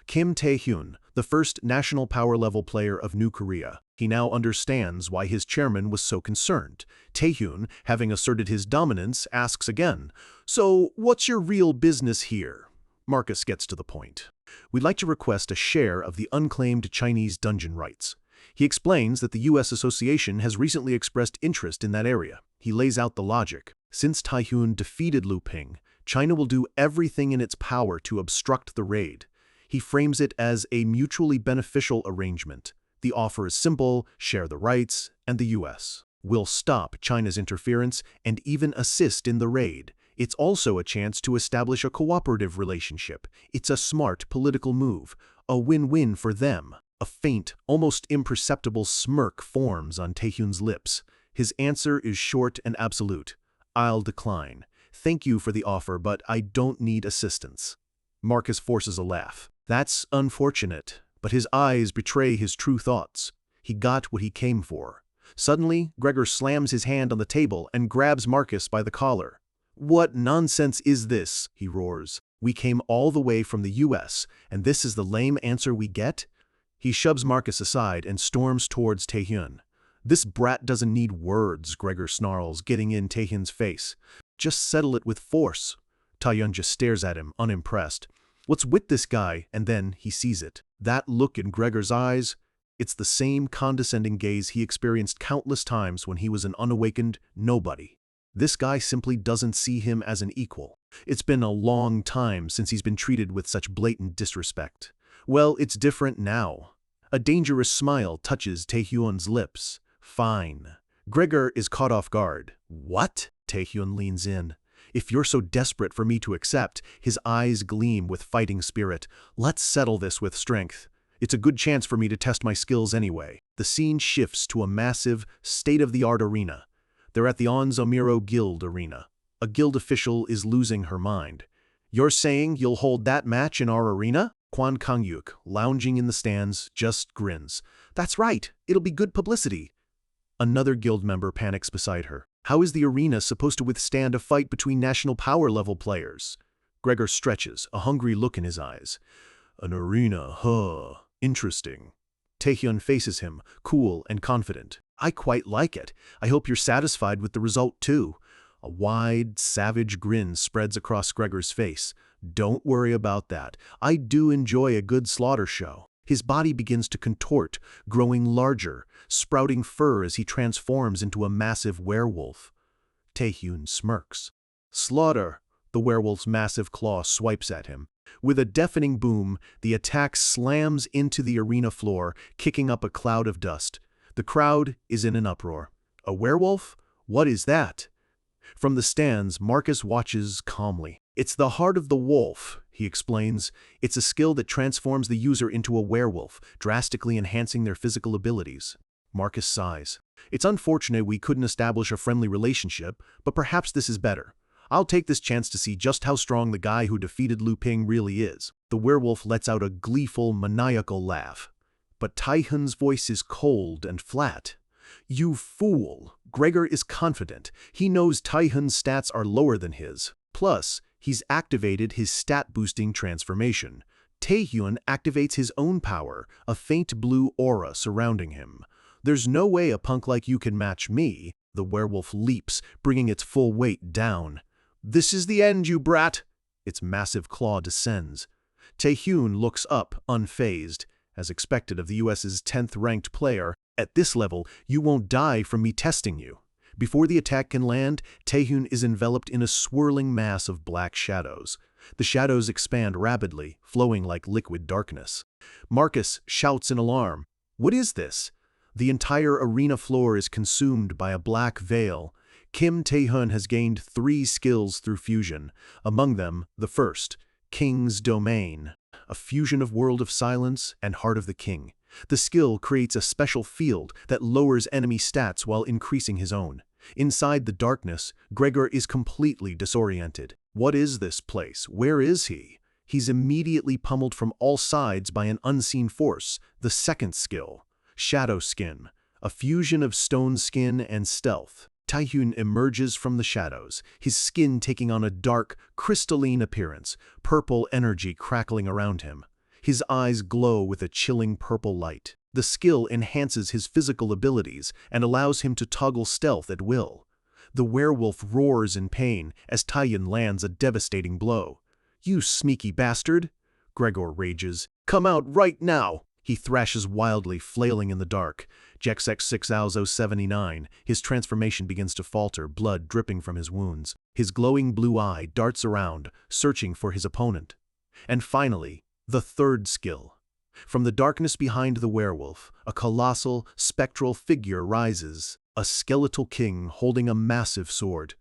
Kim Taehyun, the first national power level player of New Korea. He now understands why his chairman was so concerned. Taehyun, having asserted his dominance, asks again, "So, what's your real business here?" Marcus gets to the point. "We'd like to request a share of the unclaimed Chinese dungeon rights." He explains that the U.S. Association has recently expressed interest in that area. He lays out the logic. Since Taehyun defeated Liu Ping, China will do everything in its power to obstruct the raid. He frames it as a mutually beneficial arrangement. The offer is simple: share the rights, and the U.S. will stop China's interference and even assist in the raid. It's also a chance to establish a cooperative relationship. It's a smart political move, a win-win for them. A faint, almost imperceptible smirk forms on Taehyun's lips. His answer is short and absolute. "I'll decline. Thank you for the offer, but I don't need assistance." Marcus forces a laugh. "That's unfortunate," but his eyes betray his true thoughts. He got what he came for. Suddenly, Gregor slams his hand on the table and grabs Marcus by the collar. "What nonsense is this?" he roars. "We came all the way from the U.S., and this is the lame answer we get?" He shoves Marcus aside and storms towards Taehyun. "This brat doesn't need words," Gregor snarls, getting in Taehyun's face. "Just settle it with force." Taehyun just stares at him, unimpressed. What's with this guy? And then he sees it. That look in Gregor's eyes, it's the same condescending gaze he experienced countless times when he was an unawakened nobody. This guy simply doesn't see him as an equal. It's been a long time since he's been treated with such blatant disrespect. Well, it's different now. A dangerous smile touches Taehyun's lips. "Fine." Gregor is caught off guard. "What?" Taehyun leans in. "If you're so desperate for me to accept," his eyes gleam with fighting spirit, "let's settle this with strength. It's a good chance for me to test my skills anyway." The scene shifts to a massive, state-of-the-art arena. They're at the Onzomiro Guild arena. A guild official is losing her mind. "You're saying you'll hold that match in our arena?" Kwan Kangyuk, lounging in the stands, just grins. "That's right, it'll be good publicity." Another guild member panics beside her. "How is the arena supposed to withstand a fight between national power level players?" Gregor stretches, a hungry look in his eyes. "An arena, huh? Interesting." Taehyun faces him, cool and confident. "I quite like it. I hope you're satisfied with the result too." A wide, savage grin spreads across Gregor's face. "Don't worry about that. I do enjoy a good slaughter show." His body begins to contort, growing larger, sprouting fur as he transforms into a massive werewolf. Taehyun smirks. "Slaughter!" The werewolf's massive claw swipes at him. With a deafening boom, the attack slams into the arena floor, kicking up a cloud of dust. The crowd is in an uproar. "A werewolf? What is that?" From the stands, Marcus watches calmly. "It's the heart of the wolf," he explains. "It's a skill that transforms the user into a werewolf, drastically enhancing their physical abilities." Marcus sighs. "It's unfortunate we couldn't establish a friendly relationship, but perhaps this is better. I'll take this chance to see just how strong the guy who defeated Lu Ping really is." The werewolf lets out a gleeful, maniacal laugh. But Taihun's voice is cold and flat. "You fool." Gregor is confident. He knows Taihun's stats are lower than his. Plus, he's activated his stat-boosting transformation. Taehyun activates his own power, a faint blue aura surrounding him. "There's no way a punk like you can match me." The werewolf leaps, bringing its full weight down. "This is the end, you brat!" Its massive claw descends. Taehyun looks up, unfazed. As expected of the US's 10th-ranked player, "At this level, you won't die from me testing you." Before the attack can land, Taehyun is enveloped in a swirling mass of black shadows. The shadows expand rapidly, flowing like liquid darkness. Marcus shouts in alarm. "What is this?" The entire arena floor is consumed by a black veil. Kim Taehyun has gained 3 skills through fusion. Among them, the first, King's Domain, a fusion of World of Silence and Heart of the King. The skill creates a special field that lowers enemy stats while increasing his own. Inside the darkness, Gregor is completely disoriented. What is this place? Where is he? He's immediately pummeled from all sides by an unseen force. The second skill, Shadow Skin, a fusion of stone skin and stealth. Taehyun emerges from the shadows, his skin taking on a dark, crystalline appearance, purple energy crackling around him. His eyes glow with a chilling purple light. The skill enhances his physical abilities and allows him to toggle stealth at will. The werewolf roars in pain as Taehyun lands a devastating blow. "You sneaky bastard!" Gregor rages. "Come out right now!" He thrashes wildly, flailing in the dark. JXX6079, his transformation begins to falter, blood dripping from his wounds. His glowing blue eye darts around, searching for his opponent. And finally, the third skill. From the darkness behind the werewolf, a colossal, spectral figure rises, a skeletal king holding a massive sword.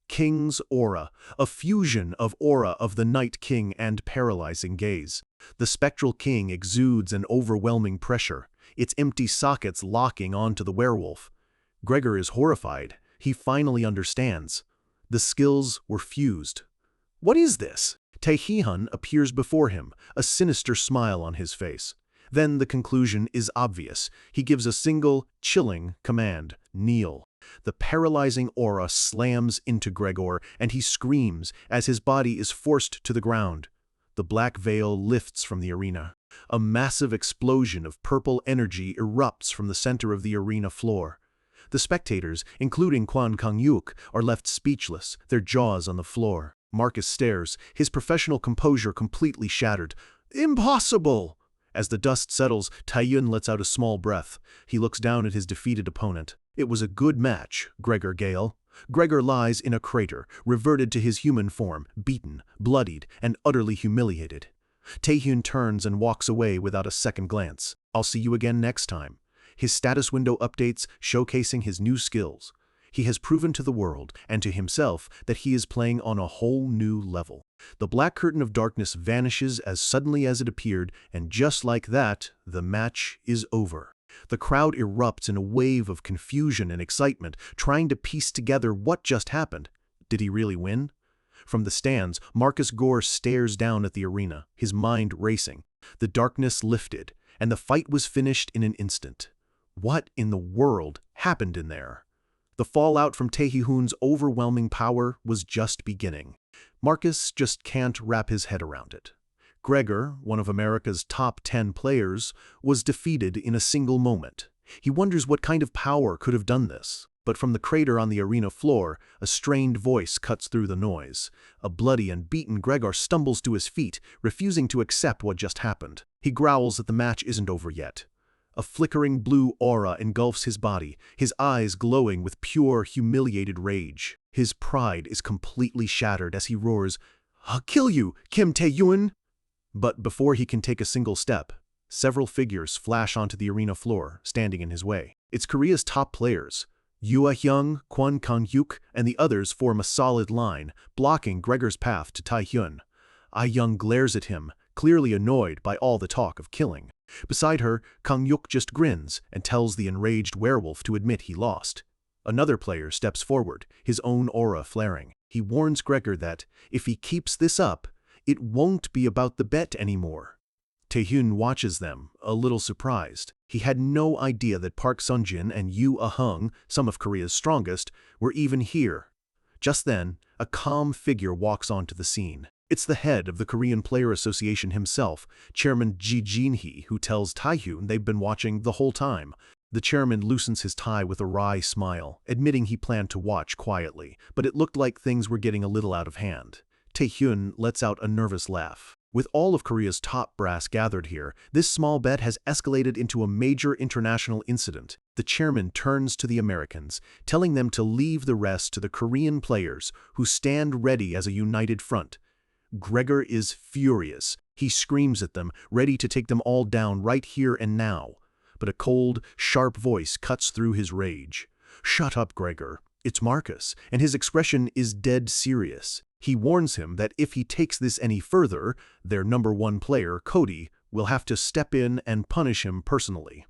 King's Aura, a fusion of aura of the Night King and paralyzing gaze. The spectral king exudes an overwhelming pressure, its empty sockets locking onto the werewolf. Gregor is horrified. He finally understands. The skills were fused. "What is this?" Taehyun appears before him, a sinister smile on his face. Then the conclusion is obvious. He gives a single, chilling command: kneel. The paralyzing aura slams into Gregor, and he screams as his body is forced to the ground. The black veil lifts from the arena. A massive explosion of purple energy erupts from the center of the arena floor. The spectators, including Kwan Kang-yuk, are left speechless, their jaws on the floor. Marcus stares, his professional composure completely shattered. "Impossible!" As the dust settles, Taehyun lets out a small breath. He looks down at his defeated opponent. "It was a good match, Gregor Gale." Gregor lies in a crater, reverted to his human form, beaten, bloodied, and utterly humiliated. Taehyun turns and walks away without a second glance. "I'll see you again next time." His status window updates, showcasing his new skills. He has proven to the world and to himself that he is playing on a whole new level. The black curtain of darkness vanishes as suddenly as it appeared, and just like that, the match is over. The crowd erupts in a wave of confusion and excitement, trying to piece together what just happened. Did he really win? From the stands, Marcus Gore stares down at the arena, his mind racing. The darkness lifted, and the fight was finished in an instant. What in the world happened in there? The fallout from Taehyun's overwhelming power was just beginning. Marcus just can't wrap his head around it. Gregor, one of America's top 10 players, was defeated in a single moment. He wonders what kind of power could have done this. But from the crater on the arena floor, a strained voice cuts through the noise. A bloody and beaten Gregor stumbles to his feet, refusing to accept what just happened. He growls that the match isn't over yet. A flickering blue aura engulfs his body, his eyes glowing with pure, humiliated rage. His pride is completely shattered as he roars, "I'll kill you, Kim Taehyun!" But before he can take a single step, several figures flash onto the arena floor, standing in his way. It's Korea's top players. Yua Hyung, Kwon Kang-yuk, and the others form a solid line, blocking Gregor's path to Taehyun. Young glares at him, clearly annoyed by all the talk of killing. Beside her, Kang-yuk just grins and tells the enraged werewolf to admit he lost. Another player steps forward, his own aura flaring. He warns Gregor that, if he keeps this up, it won't be about the bet anymore. Taehyun watches them, a little surprised. He had no idea that Park Sunjin and Yoo Ah-hung, some of Korea's strongest, were even here. Just then, a calm figure walks onto the scene. It's the head of the Korean Player Association himself, Chairman Ji Jin-hee, who tells Taehyun they've been watching the whole time. The chairman loosens his tie with a wry smile, admitting he planned to watch quietly, but it looked like things were getting a little out of hand. Taehyun lets out a nervous laugh. With all of Korea's top brass gathered here, this small bet has escalated into a major international incident. The chairman turns to the Americans, telling them to leave the rest to the Korean players, who stand ready as a united front. Gregor is furious. He screams at them, ready to take them all down right here and now. But a cold, sharp voice cuts through his rage. "Shut up, Gregor. It's Marcus, and his expression is dead serious." He warns him that if he takes this any further, their #1 player, Cody, will have to step in and punish him personally.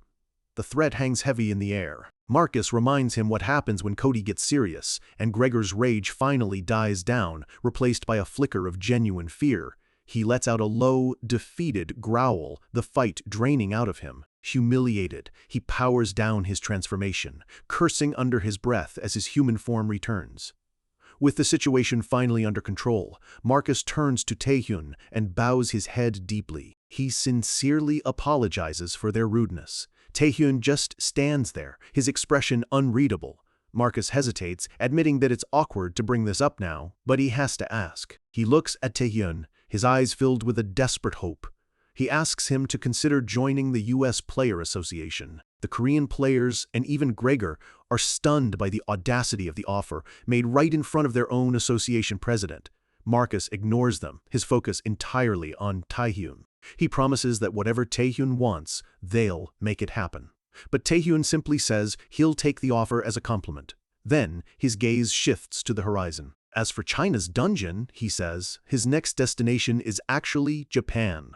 The threat hangs heavy in the air. Marcus reminds him what happens when Cody gets serious, and Gregor's rage finally dies down, replaced by a flicker of genuine fear. He lets out a low, defeated growl, the fight draining out of him. Humiliated, he powers down his transformation, cursing under his breath as his human form returns. With the situation finally under control, Marcus turns to Taehyun and bows his head deeply. He sincerely apologizes for their rudeness. Taehyun just stands there, his expression unreadable. Marcus hesitates, admitting that it's awkward to bring this up now, but he has to ask. He looks at Taehyun, his eyes filled with a desperate hope. He asks him to consider joining the U.S. Player Association. The Korean players, and even Gregor, are stunned by the audacity of the offer, made right in front of their own association president. Marcus ignores them, his focus entirely on Taehyun. He promises that whatever Taehyun wants, they'll make it happen. But Taehyun simply says he'll take the offer as a compliment. Then, his gaze shifts to the horizon. As for China's dungeon, he says, his next destination is actually Japan.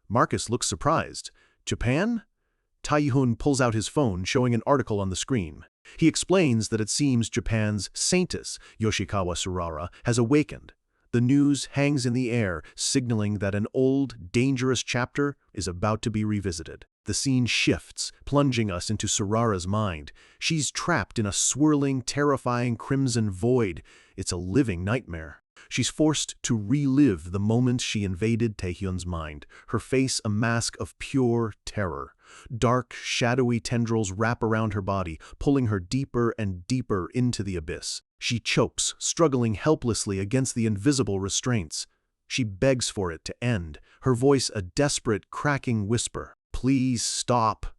Marcus looks surprised. Japan? Taehyun pulls out his phone, showing an article on the screen. He explains that it seems Japan's saintess, Yoshikawa Surara, has awakened. The news hangs in the air, signaling that an old, dangerous chapter is about to be revisited. The scene shifts, plunging us into Surara's mind. She's trapped in a swirling, terrifying crimson void. It's a living nightmare. She's forced to relive the moment she invaded Taehyun's mind, her face a mask of pure terror. Dark, shadowy tendrils wrap around her body, pulling her deeper and deeper into the abyss. She chokes, struggling helplessly against the invisible restraints. She begs for it to end, her voice a desperate, cracking whisper. "Please stop."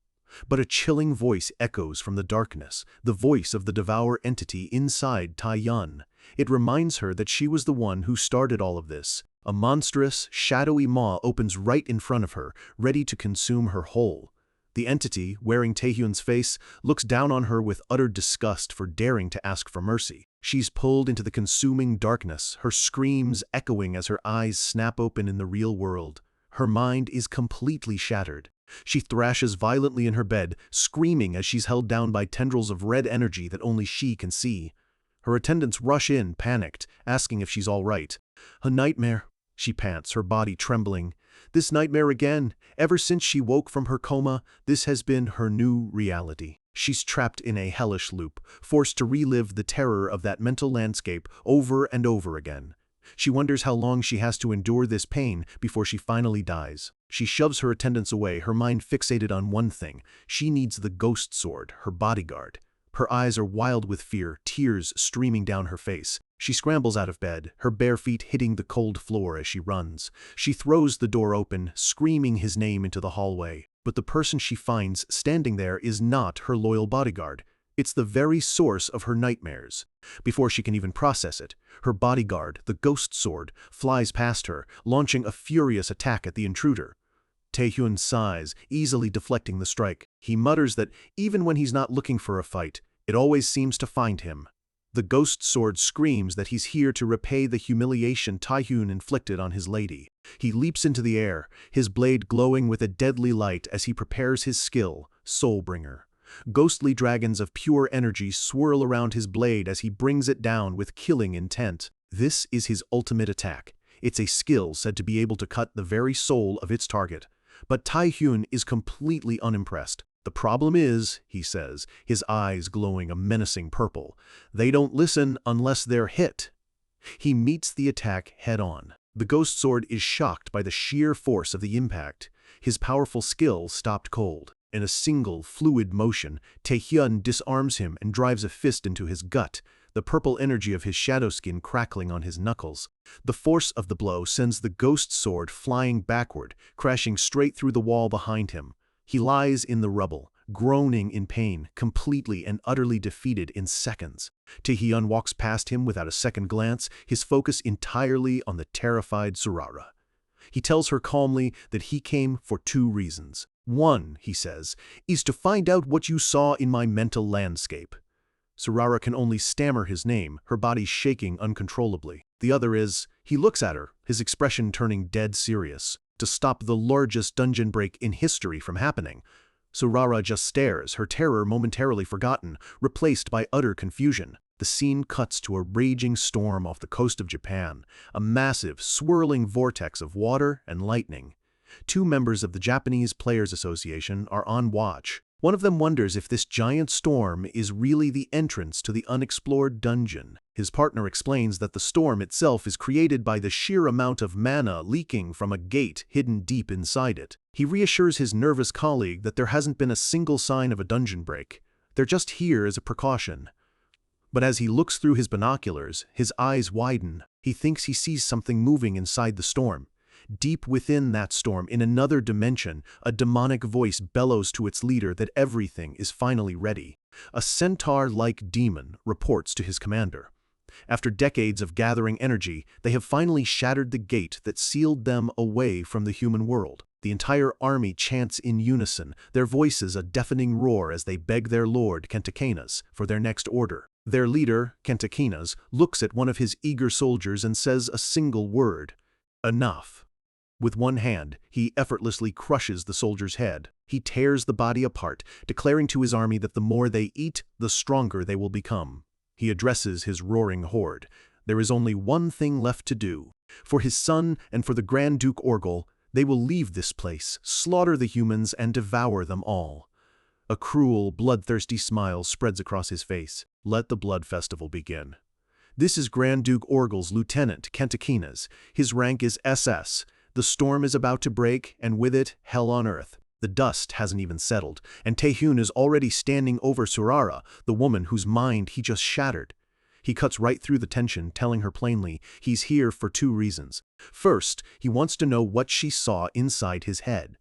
But a chilling voice echoes from the darkness, the voice of the devour entity inside Taehyun. It reminds her that she was the one who started all of this. A monstrous, shadowy maw opens right in front of her, ready to consume her whole. The entity, wearing Taehyun's face, looks down on her with utter disgust for daring to ask for mercy. She's pulled into the consuming darkness, her screams echoing as her eyes snap open in the real world. Her mind is completely shattered. She thrashes violently in her bed, screaming as she's held down by tendrils of red energy that only she can see. Her attendants rush in, panicked, asking if she's all right. "A nightmare," she pants, her body trembling. "This nightmare again. Ever since she woke from her coma, this has been her new reality." She's trapped in a hellish loop, forced to relive the terror of that mental landscape over and over again. She wonders how long she has to endure this pain before she finally dies. She shoves her attendants away, her mind fixated on one thing. She needs the ghost sword, her bodyguard. Her eyes are wild with fear, tears streaming down her face. She scrambles out of bed, her bare feet hitting the cold floor as she runs. She throws the door open, screaming his name into the hallway. But the person she finds standing there is not her loyal bodyguard. It's the very source of her nightmares. Before she can even process it, her bodyguard, the ghost sword, flies past her, launching a furious attack at the intruder. Taehyun sighs, easily deflecting the strike. He mutters that even when he's not looking for a fight, It always seems to find him. The ghost sword screams that he's here to repay the humiliation Taehyun inflicted on his lady. He leaps into the air, his blade glowing with a deadly light as he prepares his skill, Soulbringer. Ghostly dragons of pure energy swirl around his blade as he brings it down with killing intent. This is his ultimate attack. It's a skill said to be able to cut the very soul of its target. But Taehyun is completely unimpressed. The problem is, he says, his eyes glowing a menacing purple, they don't listen unless they're hit. He meets the attack head-on. The ghost sword is shocked by the sheer force of the impact. His powerful skill stopped cold. In a single, fluid motion, Taehyun disarms him and drives a fist into his gut, the purple energy of his shadow skin crackling on his knuckles. The force of the blow sends the ghost sword flying backward, crashing straight through the wall behind him. He lies in the rubble, groaning in pain, completely and utterly defeated in seconds. Taehyun walks past him without a second glance, his focus entirely on the terrified Surara. He tells her calmly that he came for 2 reasons. One, he says, is to find out what you saw in my mental landscape. Surara can only stammer his name, her body shaking uncontrollably. The other is, he looks at her, his expression turning dead serious. To stop the largest dungeon break in history from happening. Surara just stares, her terror momentarily forgotten, replaced by utter confusion. The scene cuts to a raging storm off the coast of Japan, a massive, swirling vortex of water and lightning. 2 members of the Japanese Players Association are on watch. One of them wonders if this giant storm is really the entrance to the unexplored dungeon. His partner explains that the storm itself is created by the sheer amount of mana leaking from a gate hidden deep inside it. He reassures his nervous colleague that there hasn't been a single sign of a dungeon break. They're just here as a precaution. But as he looks through his binoculars, his eyes widen. He thinks he sees something moving inside the storm. Deep within that storm, in another dimension, a demonic voice bellows to its leader that everything is finally ready. A centaur-like demon reports to his commander. After decades of gathering energy, they have finally shattered the gate that sealed them away from the human world. The entire army chants in unison, their voices a deafening roar as they beg their lord, Kentakenas, for their next order. Their leader, Kentakenas, looks at one of his eager soldiers and says a single word: enough. With one hand, he effortlessly crushes the soldier's head. He tears the body apart, declaring to his army that the more they eat, the stronger they will become. He addresses his roaring horde. There is only one thing left to do. For his son and for the Grand Duke Orgel, they will leave this place, slaughter the humans, and devour them all. A cruel, bloodthirsty smile spreads across his face. Let the blood festival begin. This is Grand Duke Orgel's lieutenant, Kentakenas. His rank is SS. The storm is about to break, and with it, hell on earth. The dust hasn't even settled, and Taehyun is already standing over Surara, the woman whose mind he just shattered. He cuts right through the tension, telling her plainly he's here for 2 reasons. First, he wants to know what she saw inside his head.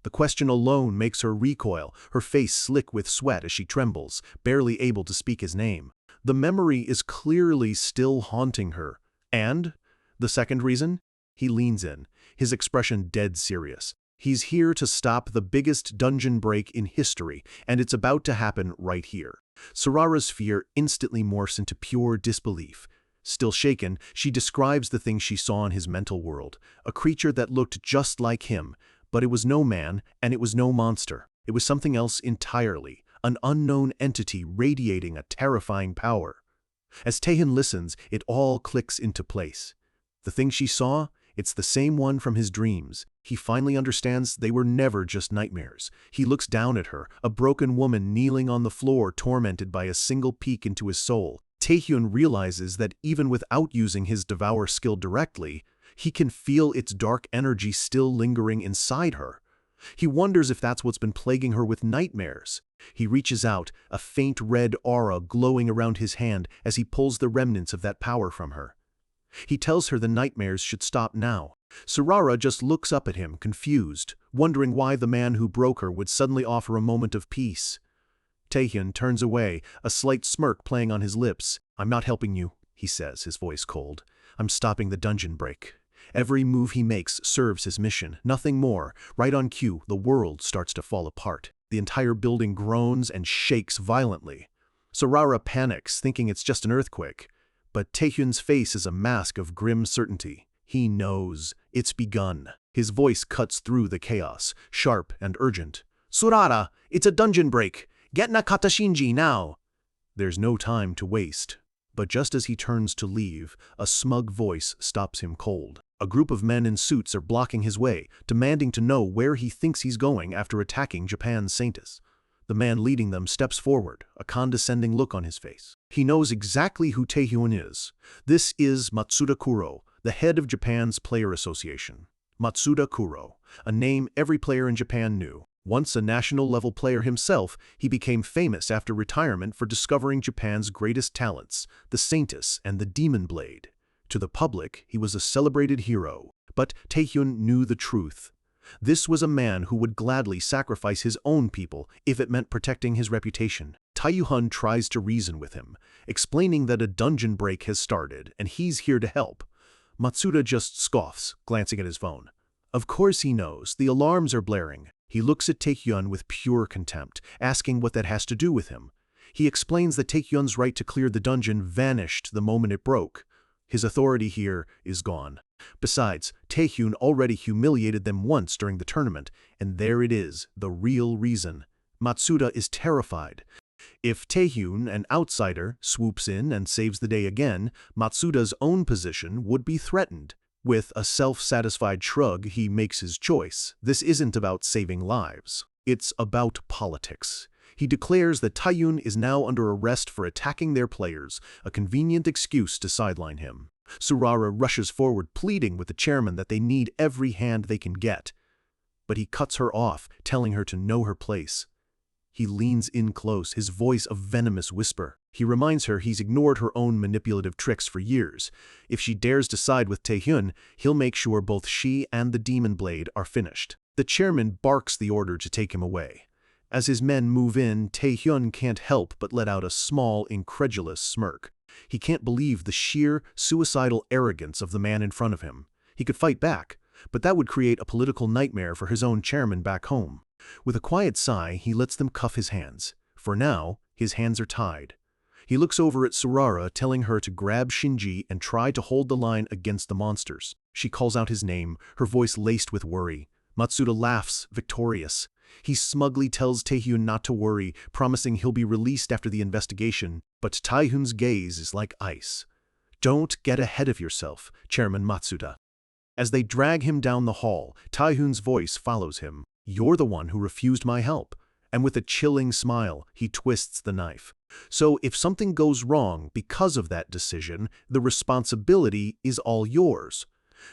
The question alone makes her recoil, her face slick with sweat as she trembles, barely able to speak his name. The memory is clearly still haunting her. And the second reason? He leans in, his expression dead serious. He's here to stop the biggest dungeon break in history, and it's about to happen right here. Surara's fear instantly morphs into pure disbelief. Still shaken, she describes the thing she saw in his mental world, a creature that looked just like him, but it was no man, and it was no monster. It was something else entirely, an unknown entity radiating a terrifying power. As Taehyun listens, it all clicks into place. The thing she saw? It's the same one from his dreams. He finally understands they were never just nightmares. He looks down at her, a broken woman kneeling on the floor, tormented by a single peek into his soul. Taehyun realizes that even without using his devour skill directly, he can feel its dark energy still lingering inside her. He wonders if that's what's been plaguing her with nightmares. He reaches out, a faint red aura glowing around his hand as he pulls the remnants of that power from her. He tells her the nightmares should stop now. Surara just looks up at him, confused, wondering why the man who broke her would suddenly offer a moment of peace. Taehyun turns away, a slight smirk playing on his lips. "I'm not helping you," he says, his voice cold. "I'm stopping the dungeon break." Every move he makes serves his mission, nothing more. Right on cue, the world starts to fall apart. The entire building groans and shakes violently. Sarara panics, thinking it's just an earthquake. But Taehyun's face is a mask of grim certainty. He knows. It's begun. His voice cuts through the chaos, sharp and urgent. "Surara, it's a dungeon break! Get Nakata Shinji now!" There's no time to waste. But just as he turns to leave, a smug voice stops him cold. A group of men in suits are blocking his way, demanding to know where he thinks he's going after attacking Japan's Saints. The man leading them steps forward, a condescending look on his face. He knows exactly who Taehyun is. This is Matsuda Kuro, the head of Japan's Player Association. Matsuda Kuro, a name every player in Japan knew. Once a national-level player himself, he became famous after retirement for discovering Japan's greatest talents, the Saints and the Demon Blade. To the public, he was a celebrated hero. But Taehyun knew the truth. This was a man who would gladly sacrifice his own people if it meant protecting his reputation. Taehyun tries to reason with him, explaining that a dungeon break has started and he's here to help. Matsuda just scoffs, glancing at his phone. Of course he knows, the alarms are blaring. He looks at Taehyun with pure contempt, asking what that has to do with him. He explains that Taehyun's right to clear the dungeon vanished the moment it broke. His authority here is gone. Besides, Taehyun already humiliated them once during the tournament, and there it is, the real reason. Matsuda is terrified. If Taehyun, an outsider, swoops in and saves the day again, Matsuda's own position would be threatened. With a self-satisfied shrug, he makes his choice. This isn't about saving lives. It's about politics. He declares that Taehyun is now under arrest for attacking their players, a convenient excuse to sideline him. Surara rushes forward, pleading with the chairman that they need every hand they can get. But he cuts her off, telling her to know her place. He leans in close, his voice a venomous whisper. He reminds her he's ignored her own manipulative tricks for years. If she dares to side with Taehyun, he'll make sure both she and the Demon Blade are finished. The chairman barks the order to take him away. As his men move in, Taehyun can't help but let out a small, incredulous smirk. He can't believe the sheer, suicidal arrogance of the man in front of him. He could fight back, but that would create a political nightmare for his own chairman back home. With a quiet sigh, he lets them cuff his hands. For now, his hands are tied. He looks over at Surara, telling her to grab Shinji and try to hold the line against the monsters. She calls out his name, her voice laced with worry. Matsuda laughs, victorious. He smugly tells Taehyun not to worry, promising he'll be released after the investigation, but Taehyun's gaze is like ice. "Don't get ahead of yourself, Chairman Matsuda." As they drag him down the hall, Taehyun's voice follows him. "You're the one who refused my help." And with a chilling smile, he twists the knife. "So if something goes wrong because of that decision, the responsibility is all yours."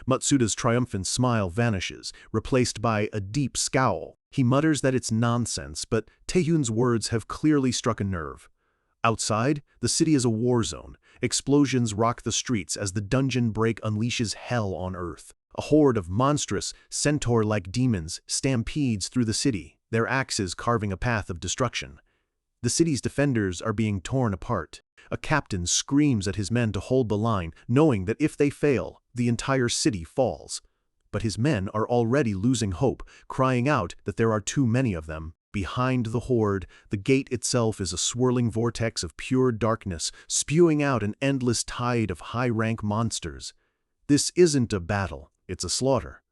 Matsuda's triumphant smile vanishes, replaced by a deep scowl. He mutters that it's nonsense, but Taehyun's words have clearly struck a nerve. Outside, the city is a war zone. Explosions rock the streets as the dungeon break unleashes hell on Earth. A horde of monstrous, centaur-like demons stampedes through the city, their axes carving a path of destruction. The city's defenders are being torn apart. A captain screams at his men to hold the line, knowing that if they fail, the entire city falls. But his men are already losing hope, crying out that there are too many of them. Behind the horde, the gate itself is a swirling vortex of pure darkness, spewing out an endless tide of high-rank monsters. This isn't a battle, it's a slaughter.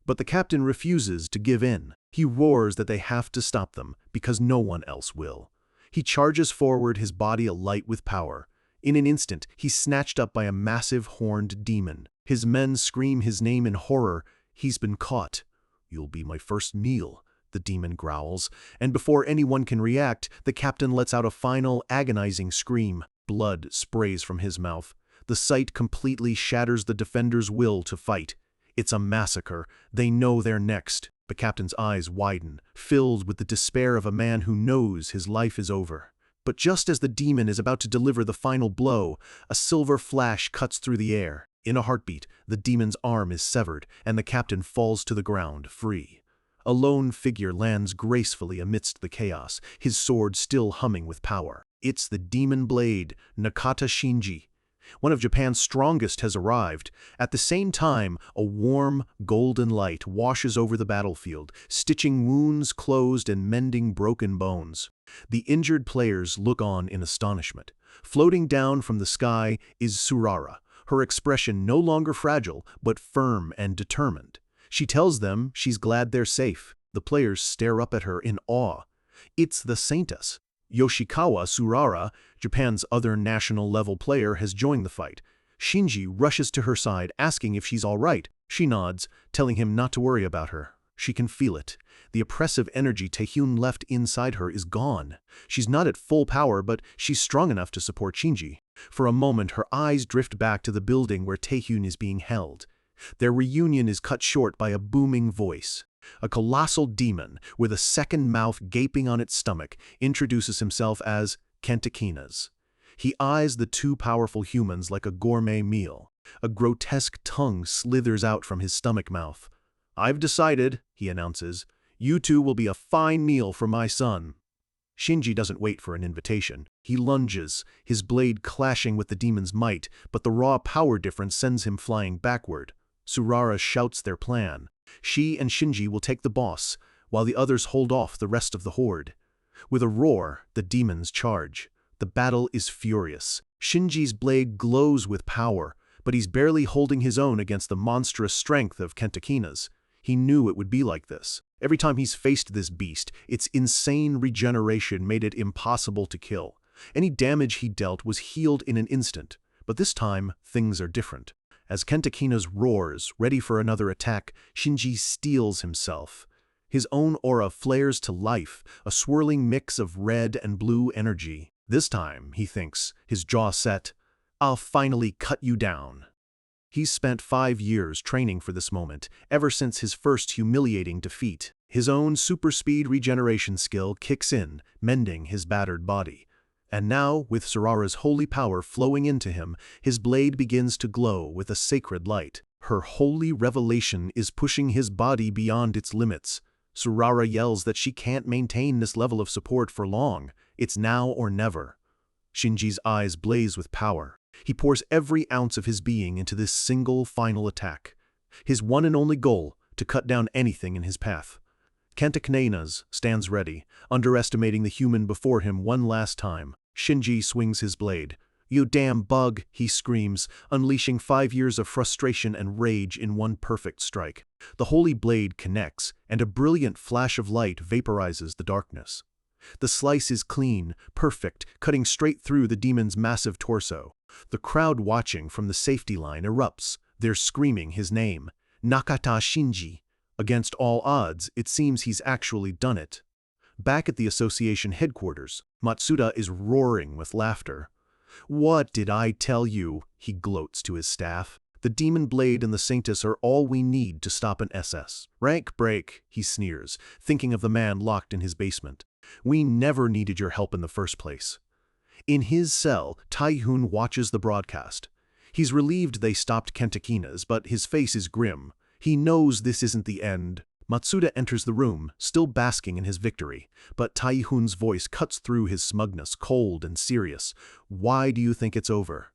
But the captain refuses to give in. He roars that they have to stop them, because no one else will. He charges forward, his body alight with power. In an instant, he's snatched up by a massive horned demon. His men scream his name in horror. He's been caught. "You'll be my first meal," the demon growls, and before anyone can react, the captain lets out a final, agonizing scream. Blood sprays from his mouth. The sight completely shatters the defenders' will to fight. It's a massacre. They know they're next. The captain's eyes widen, filled with the despair of a man who knows his life is over. But just as the demon is about to deliver the final blow, a silver flash cuts through the air. In a heartbeat, the demon's arm is severed, and the captain falls to the ground, free. A lone figure lands gracefully amidst the chaos, his sword still humming with power. It's the Demon Blade, Nakata Shinji. One of Japan's strongest has arrived. At the same time, a warm, golden light washes over the battlefield, stitching wounds closed and mending broken bones. The injured players look on in astonishment. Floating down from the sky is Surara, her expression no longer fragile, but firm and determined. She tells them she's glad they're safe. The players stare up at her in awe. It's the Saintess. Yoshikawa Surara, Japan's other national-level player, has joined the fight. Shinji rushes to her side, asking if she's all right. She nods, telling him not to worry about her. She can feel it. The oppressive energy Taehyun left inside her is gone. She's not at full power, but she's strong enough to support Shinji. For a moment, her eyes drift back to the building where Taehyun is being held. Their reunion is cut short by a booming voice. A colossal demon, with a second mouth gaping on its stomach, introduces himself as Kentakinas. He eyes the two powerful humans like a gourmet meal. A grotesque tongue slithers out from his stomach mouth. "I've decided," he announces, "you two will be a fine meal for my son." Shinji doesn't wait for an invitation. He lunges, his blade clashing with the demon's might, but the raw power difference sends him flying backward. Surara shouts their plan. She and Shinji will take the boss, while the others hold off the rest of the horde. With a roar, the demons charge. The battle is furious. Shinji's blade glows with power, but he's barely holding his own against the monstrous strength of Kentakinas. He knew it would be like this. Every time he's faced this beast, its insane regeneration made it impossible to kill. Any damage he dealt was healed in an instant, but this time, things are different. As Kentakinas roars, ready for another attack, Shinji steels himself. His own aura flares to life, a swirling mix of red and blue energy. This time, he thinks, his jaw set, "I'll finally cut you down." He's spent 5 years training for this moment, ever since his first humiliating defeat. His own super-speed regeneration skill kicks in, mending his battered body. And now, with Surara's holy power flowing into him, his blade begins to glow with a sacred light. Her holy revelation is pushing his body beyond its limits. Surara yells that she can't maintain this level of support for long. It's now or never. Shinji's eyes blaze with power. He pours every ounce of his being into this single final attack. His one and only goal, to cut down anything in his path. Kentakinas stands ready, underestimating the human before him one last time. Shinji swings his blade. "You damn bug," he screams, unleashing 5 years of frustration and rage in one perfect strike. The holy blade connects, and a brilliant flash of light vaporizes the darkness. The slice is clean, perfect, cutting straight through the demon's massive torso. The crowd watching from the safety line erupts. They're screaming his name, Nakata Shinji. Against all odds, it seems he's actually done it. Back at the association headquarters, Matsuda is roaring with laughter. "What did I tell you?" he gloats to his staff. "The demon blade and the Saintess are all we need to stop an SS-Rank break," he sneers, thinking of the man locked in his basement. "We never needed your help in the first place." In his cell, Taehyun watches the broadcast. He's relieved they stopped Kentakinas, but his face is grim. He knows this isn't the end. Matsuda enters the room, still basking in his victory, but Taehyun's voice cuts through his smugness, cold and serious. "Why do you think it's over?"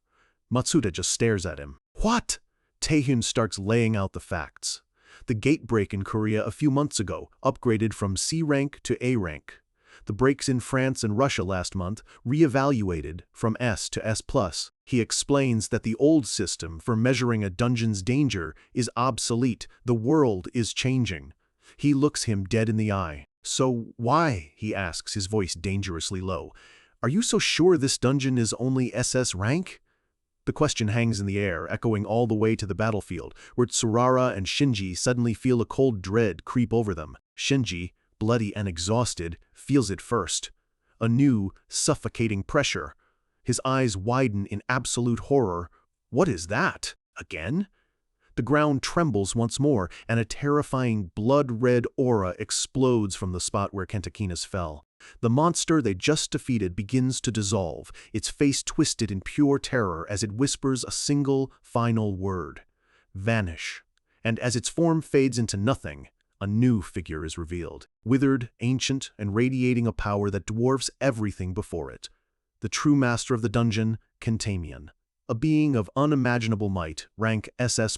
Matsuda just stares at him. "What?" Taehyun starts laying out the facts. The gate break in Korea a few months ago upgraded from C rank to A rank. The breaks in France and Russia last month re-evaluated from S to S+. He explains that the old system for measuring a dungeon's danger is obsolete. The world is changing. He looks him dead in the eye. "So why?" he asks, his voice dangerously low. "Are you so sure this dungeon is only SS rank?" The question hangs in the air, echoing all the way to the battlefield, where Surara and Shinji suddenly feel a cold dread creep over them. Shinji, bloody and exhausted, feels it first. A new, suffocating pressure. His eyes widen in absolute horror. What is that? Again? The ground trembles once more, and a terrifying blood-red aura explodes from the spot where Kentakinas fell. The monster they just defeated begins to dissolve, its face twisted in pure terror as it whispers a single, final word. "Vanish." And as its form fades into nothing, a new figure is revealed, withered, ancient, and radiating a power that dwarfs everything before it. The true master of the dungeon, Kentamion. a being of unimaginable might, rank SS+.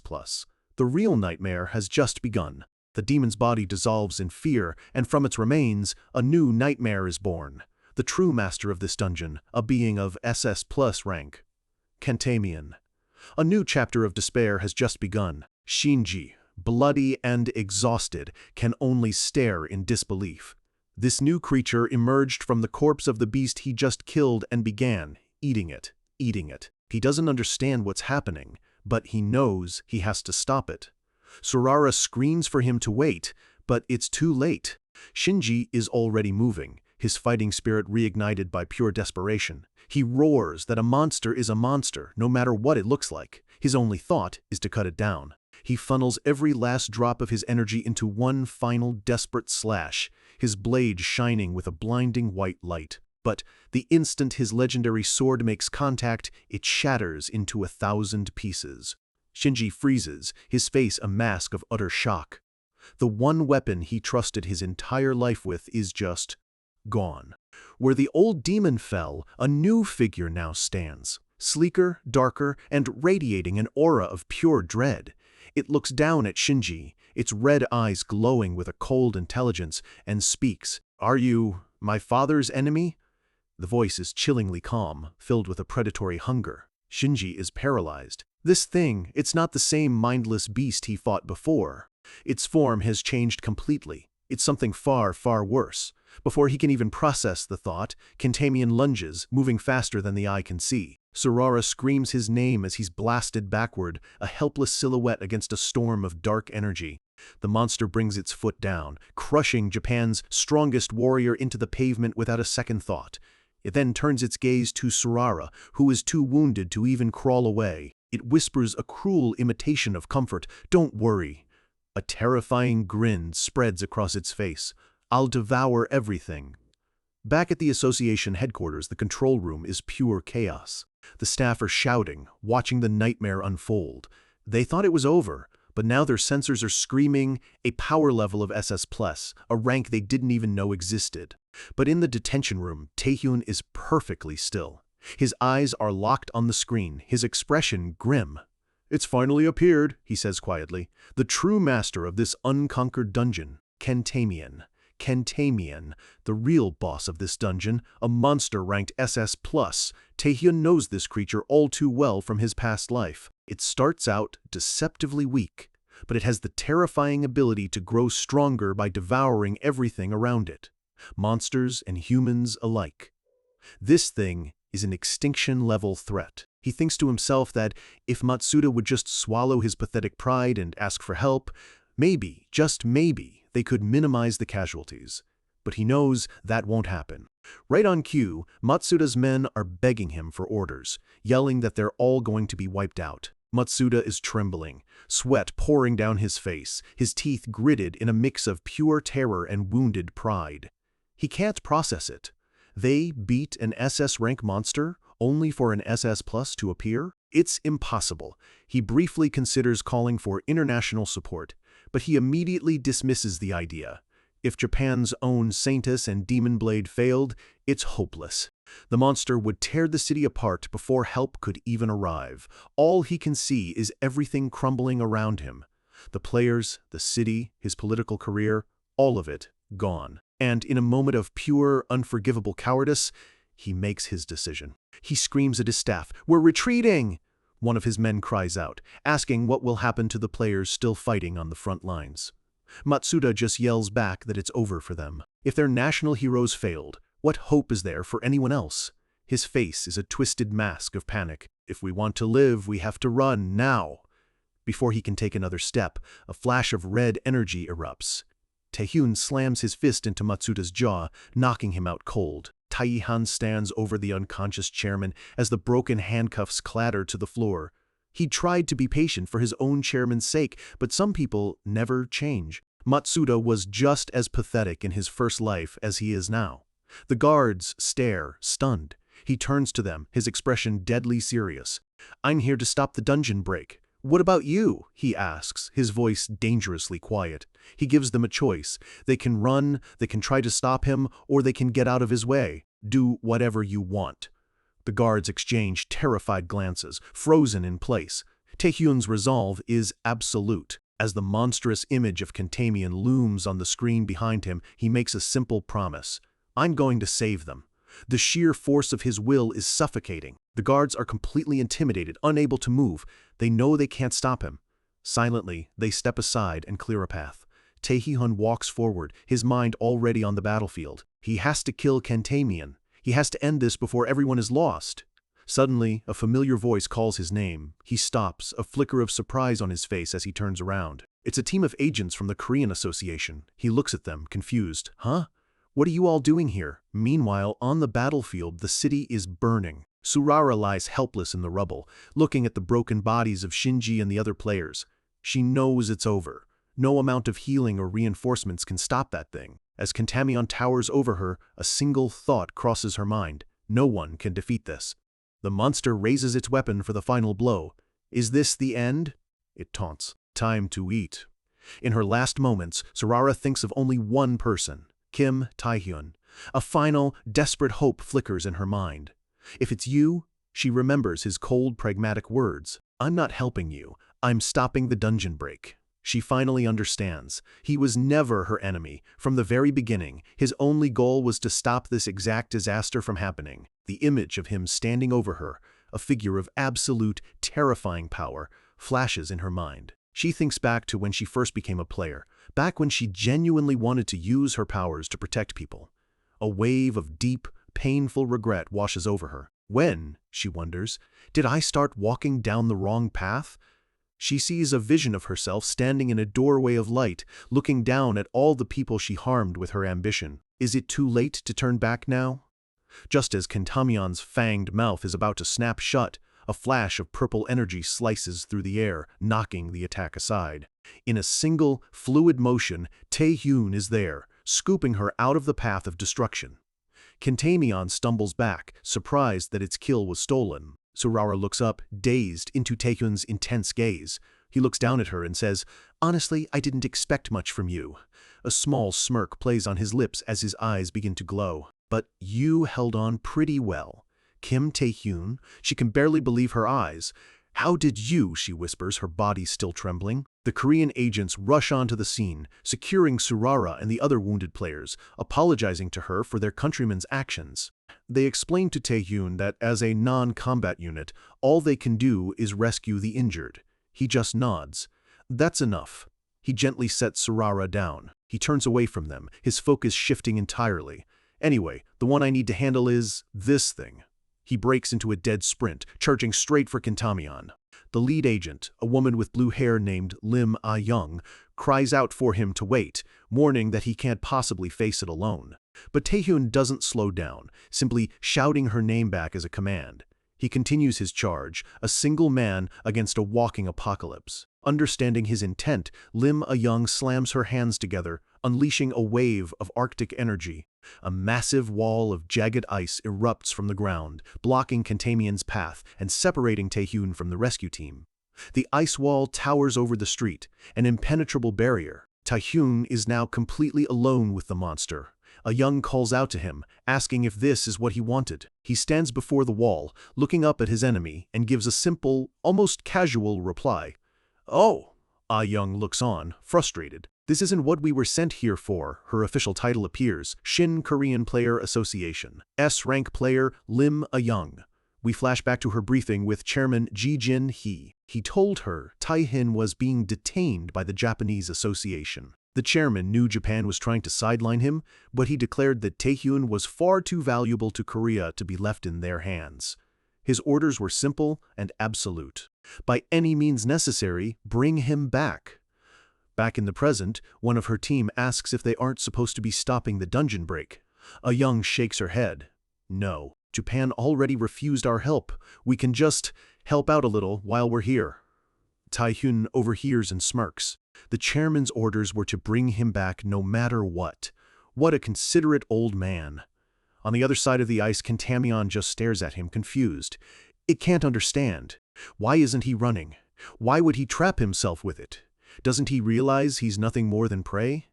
The real nightmare has just begun. The demon's body dissolves in fear, and from its remains, a new nightmare is born. The true master of this dungeon, a being of SS+ rank. Kentamian. A new chapter of despair has just begun. Shinji, bloody and exhausted, can only stare in disbelief. This new creature emerged from the corpse of the beast he just killed and began eating it. He doesn't understand what's happening, but he knows he has to stop it. Surara screams for him to wait, but it's too late. Shinji is already moving, his fighting spirit reignited by pure desperation. He roars that a monster is a monster, no matter what it looks like. His only thought is to cut it down. He funnels every last drop of his energy into one final desperate slash, his blade shining with a blinding white light. But the instant his legendary sword makes contact, it shatters into 1,000 pieces. Shinji freezes, his face a mask of utter shock. The one weapon he trusted his entire life with is just gone. Where the old demon fell, a new figure now stands. Sleeker, darker, and radiating an aura of pure dread. It looks down at Shinji, its red eyes glowing with a cold intelligence, and speaks, "Are you my father's enemy?" The voice is chillingly calm, filled with a predatory hunger. Shinji is paralyzed. This thing, it's not the same mindless beast he fought before. Its form has changed completely. It's something far, far worse. Before he can even process the thought, Kentamian lunges, moving faster than the eye can see. Surara screams his name as he's blasted backward, a helpless silhouette against a storm of dark energy. The monster brings its foot down, crushing Japan's strongest warrior into the pavement without a second thought. It then turns its gaze to Surara, who is too wounded to even crawl away. It whispers a cruel imitation of comfort, "Don't worry." A terrifying grin spreads across its face. "I'll devour everything." Back at the association headquarters, the control room is pure chaos. The staff are shouting, watching the nightmare unfold. They thought it was over, but now their sensors are screaming a power level of SS+, a rank they didn't even know existed. But in the detention room, Taehyun is perfectly still. His eyes are locked on the screen, his expression grim. "It's finally appeared," he says quietly. "The true master of this unconquered dungeon, Kentamian. Kentamian, the real boss of this dungeon, a monster ranked SS+. Taehyun knows this creature all too well from his past life. It starts out deceptively weak, but it has the terrifying ability to grow stronger by devouring everything around it. Monsters and humans alike. This thing is an extinction-level threat. He thinks to himself that if Matsuda would just swallow his pathetic pride and ask for help, maybe, just maybe, they could minimize the casualties. But he knows that won't happen. Right on cue, Matsuda's men are begging him for orders, yelling that they're all going to be wiped out. Matsuda is trembling, sweat pouring down his face, his teeth gritted in a mix of pure terror and wounded pride. He can't process it. They beat an SS rank monster only for an SS+ to appear? It's impossible. He briefly considers calling for international support, but he immediately dismisses the idea. If Japan's own Saintus and Demon Blade failed, it's hopeless. The monster would tear the city apart before help could even arrive. All he can see is everything crumbling around him. The players, the city, his political career, all of it gone. And in a moment of pure, unforgivable cowardice, he makes his decision. He screams at his staff, "We're retreating!" One of his men cries out, asking what will happen to the players still fighting on the front lines. Matsuda just yells back that it's over for them. If their national heroes failed, what hope is there for anyone else? His face is a twisted mask of panic. "If we want to live, we have to run now." Before he can take another step, a flash of red energy erupts. Taehyun slams his fist into Matsuda's jaw, knocking him out cold. Taihan stands over the unconscious chairman as the broken handcuffs clatter to the floor. He tried to be patient for his own chairman's sake, but some people never change. Matsuda was just as pathetic in his first life as he is now. The guards stare, stunned. He turns to them, his expression deadly serious. "I'm here to stop the dungeon break. What about you?" he asks, his voice dangerously quiet. He gives them a choice. They can run, they can try to stop him, or they can get out of his way. "Do whatever you want." The guards exchange terrified glances, frozen in place. Taehyun's resolve is absolute. As the monstrous image of Kentamian looms on the screen behind him, he makes a simple promise. I'm going to save them. The sheer force of his will is suffocating. The guards are completely intimidated, unable to move. They know they can't stop him. Silently, they step aside and clear a path. Taehyun walks forward, his mind already on the battlefield. He has to kill Kentamian. He has to end this before everyone is lost. Suddenly, a familiar voice calls his name. He stops, a flicker of surprise on his face as he turns around. It's a team of agents from the Korean Association. He looks at them, confused. Huh? What are you all doing here? Meanwhile, on the battlefield, the city is burning. Surara lies helpless in the rubble, looking at the broken bodies of Shinji and the other players. She knows it's over. No amount of healing or reinforcements can stop that thing. As Kentamian towers over her, a single thought crosses her mind. No one can defeat this. The monster raises its weapon for the final blow. Is this the end? It taunts. Time to eat. In her last moments, Surara thinks of only one person, Kim Taehyun. A final, desperate hope flickers in her mind. If it's you, she remembers his cold, pragmatic words. I'm not helping you. I'm stopping the dungeon break. She finally understands. He was never her enemy. From the very beginning, his only goal was to stop this exact disaster from happening. The image of him standing over her, a figure of absolute, terrifying power, flashes in her mind. She thinks back to when she first became a player, back when she genuinely wanted to use her powers to protect people. A wave of deep, painful regret washes over her. When, she wonders, did I start walking down the wrong path? She sees a vision of herself standing in a doorway of light, looking down at all the people she harmed with her ambition. Is it too late to turn back now? Just as Kentamian's fanged mouth is about to snap shut, a flash of purple energy slices through the air, knocking the attack aside. In a single, fluid motion, Taehyun is there, scooping her out of the path of destruction. Kentamian stumbles back, surprised that its kill was stolen. Surara looks up, dazed, into Taehyun's intense gaze. He looks down at her and says, "Honestly, I didn't expect much from you." A small smirk plays on his lips as his eyes begin to glow. "But you held on pretty well." Kim Taehyun, she can barely believe her eyes. "How did you?" she whispers, her body still trembling. The Korean agents rush onto the scene, securing Surara and the other wounded players, apologizing to her for their countrymen's actions. They explain to Taehyun that as a non-combat unit, all they can do is rescue the injured. He just nods. That's enough. He gently sets Surara down. He turns away from them, his focus shifting entirely. Anyway, the one I need to handle is this thing. He breaks into a dead sprint, charging straight for Kentamian. The lead agent, a woman with blue hair named Lim Ah-young, cries out for him to wait, warning that he can't possibly face it alone. But Taehyun doesn't slow down, simply shouting her name back as a command. He continues his charge, a single man against a walking apocalypse. Understanding his intent, Lim Ah-young slams her hands together, unleashing a wave of Arctic energy. A massive wall of jagged ice erupts from the ground, blocking Kentamian's path and separating Taehyun from the rescue team. The ice wall towers over the street, an impenetrable barrier. Taehyun is now completely alone with the monster. Ah-young calls out to him, asking if this is what he wanted. He stands before the wall, looking up at his enemy, and gives a simple, almost casual reply. "Oh." Ah-young looks on, frustrated. "This isn't what we were sent here for." Her official title appears, Shin Korean Player Association. S-Rank player Lim Ah-young. We flash back to her briefing with Chairman Ji Jin-hee. He told her Taehyun was being detained by the Japanese Association. The chairman knew Japan was trying to sideline him, but he declared that Taehyun was far too valuable to Korea to be left in their hands. His orders were simple and absolute. By any means necessary, bring him back. Back in the present, one of her team asks if they aren't supposed to be stopping the dungeon break. Ah-young shakes her head. "No, Japan already refused our help. We can just help out a little while we're here." Taehyun overhears and smirks. The chairman's orders were to bring him back no matter what. What a considerate old man. On the other side of the ice, Kentamian just stares at him, confused. It can't understand. Why isn't he running? Why would he trap himself with it? Doesn't he realize he's nothing more than prey?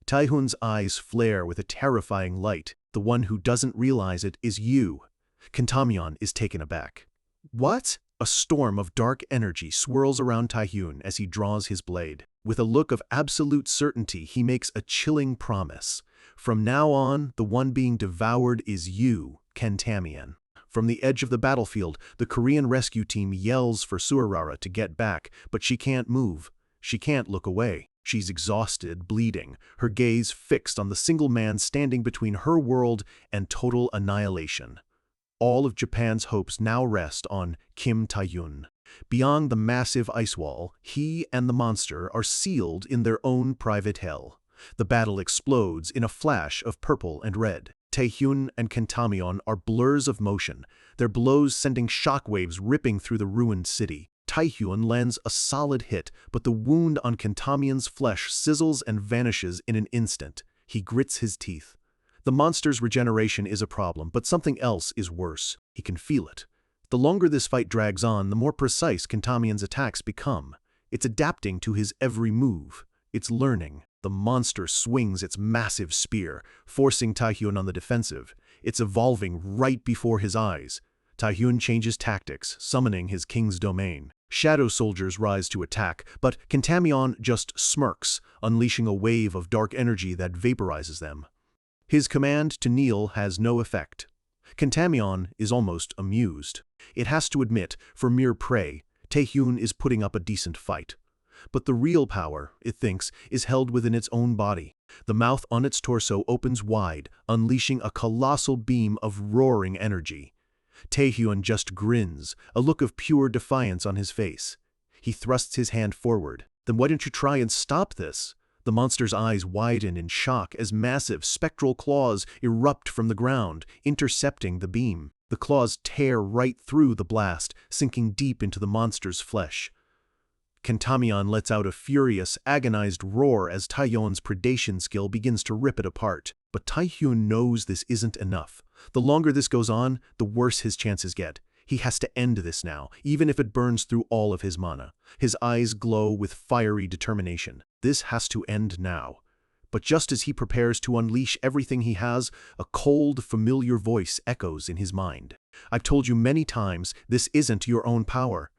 Taehyun's eyes flare with a terrifying light. The one who doesn't realize it is you. Kentamion is taken aback. What? A storm of dark energy swirls around Taehyun as he draws his blade. With a look of absolute certainty, he makes a chilling promise. From now on, the one being devoured is you, Kentamion. From the edge of the battlefield, the Korean rescue team yells for Suarara to get back, but she can't move. She can't look away. She's exhausted, bleeding, her gaze fixed on the single man standing between her world and total annihilation. All of Japan's hopes now rest on Kim Taehyun. Beyond the massive ice wall, he and the monster are sealed in their own private hell. The battle explodes in a flash of purple and red. Taehyun and Kentamion are blurs of motion, their blows sending shockwaves ripping through the ruined city. Taehyun lands a solid hit, but the wound on Kentamion's flesh sizzles and vanishes in an instant. He grits his teeth. The monster's regeneration is a problem, but something else is worse. He can feel it. The longer this fight drags on, the more precise Kentamion's attacks become. It's adapting to his every move. It's learning. The monster swings its massive spear, forcing Taehyun on the defensive. It's evolving right before his eyes. Taehyun changes tactics, summoning his king's domain. Shadow soldiers rise to attack, but Kentamion just smirks, unleashing a wave of dark energy that vaporizes them. His command to kneel has no effect. Kentamion is almost amused. It has to admit, for mere prey, Taehyun is putting up a decent fight. But the real power, it thinks, is held within its own body. The mouth on its torso opens wide, unleashing a colossal beam of roaring energy. Taehyun just grins, a look of pure defiance on his face. He thrusts his hand forward. Then why don't you try and stop this? The monster's eyes widen in shock as massive spectral claws erupt from the ground, intercepting the beam. The claws tear right through the blast, sinking deep into the monster's flesh. Kentamion lets out a furious, agonized roar as Taehyun's predation skill begins to rip it apart. But Taehyun knows this isn't enough. The longer this goes on, the worse his chances get. He has to end this now, even if it burns through all of his mana. His eyes glow with fiery determination. This has to end now. But just as he prepares to unleash everything he has, a cold, familiar voice echoes in his mind. I've told you many times, this isn't your own power.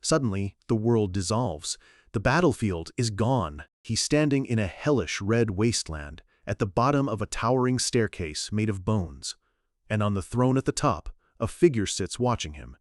Suddenly, the world dissolves. The battlefield is gone. He's standing in a hellish red wasteland, at the bottom of a towering staircase made of bones. And on the throne at the top, a figure sits watching him.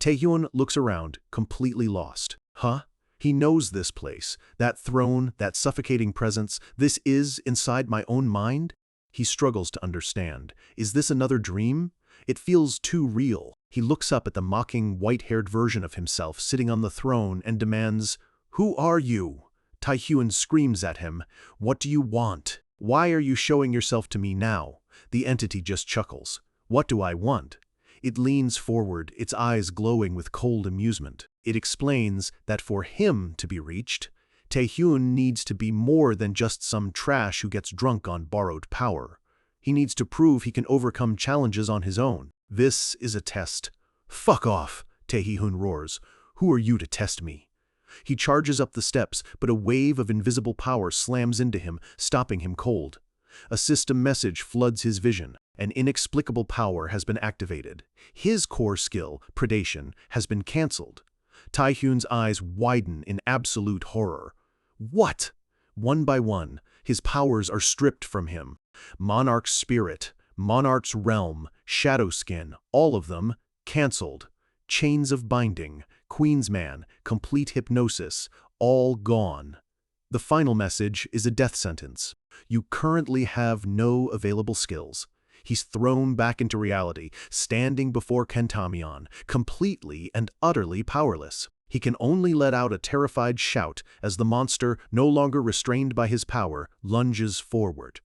Taehyun looks around, completely lost. Huh? He knows this place, that throne, that suffocating presence. This is inside my own mind? He struggles to understand. Is this another dream? It feels too real. He looks up at the mocking, white-haired version of himself sitting on the throne and demands, "Who are you?" Taehyun screams at him, "What do you want? Why are you showing yourself to me now?" The entity just chuckles. "What do I want?" It leans forward, its eyes glowing with cold amusement. It explains that for him to be reached, Taehyun needs to be more than just some trash who gets drunk on borrowed power. He needs to prove he can overcome challenges on his own. This is a test. "Fuck off," Taehyun roars. "Who are you to test me?" He charges up the steps, but a wave of invisible power slams into him, stopping him cold. A system message floods his vision. An inexplicable power has been activated. His core skill, predation, has been cancelled. Taehyun's eyes widen in absolute horror. What? One by one, his powers are stripped from him. Monarch's spirit, Monarch's realm, shadow skin, all of them cancelled. Chains of binding, Queen's man, complete hypnosis, all gone. The final message is a death sentence. You currently have no available skills. He's thrown back into reality, standing before Kentamion, completely and utterly powerless. He can only let out a terrified shout as the monster, no longer restrained by his power, lunges forward.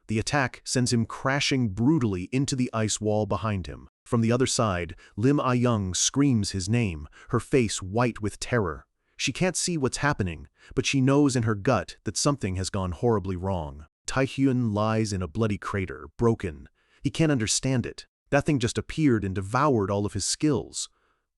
The attack sends him crashing brutally into the ice wall behind him. From the other side, Lim Ah-young screams his name, her face white with terror. She can't see what's happening, but she knows in her gut that something has gone horribly wrong. Taehyun lies in a bloody crater, broken. He can't understand it. That thing just appeared and devoured all of his skills.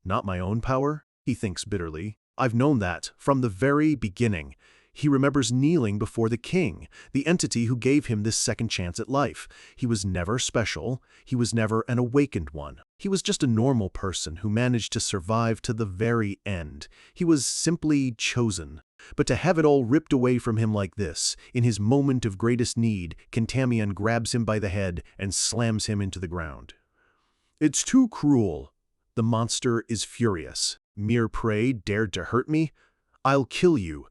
Not my own power, he thinks bitterly. I've known that from the very beginning. He remembers kneeling before the king, the entity who gave him this second chance at life. He was never special. He was never an awakened one. He was just a normal person who managed to survive to the very end. He was simply chosen. But to have it all ripped away from him like this, in his moment of greatest need, Kentamion grabs him by the head and slams him into the ground. "It's too cruel." The monster is furious. "Mere prey dared to hurt me? I'll kill you."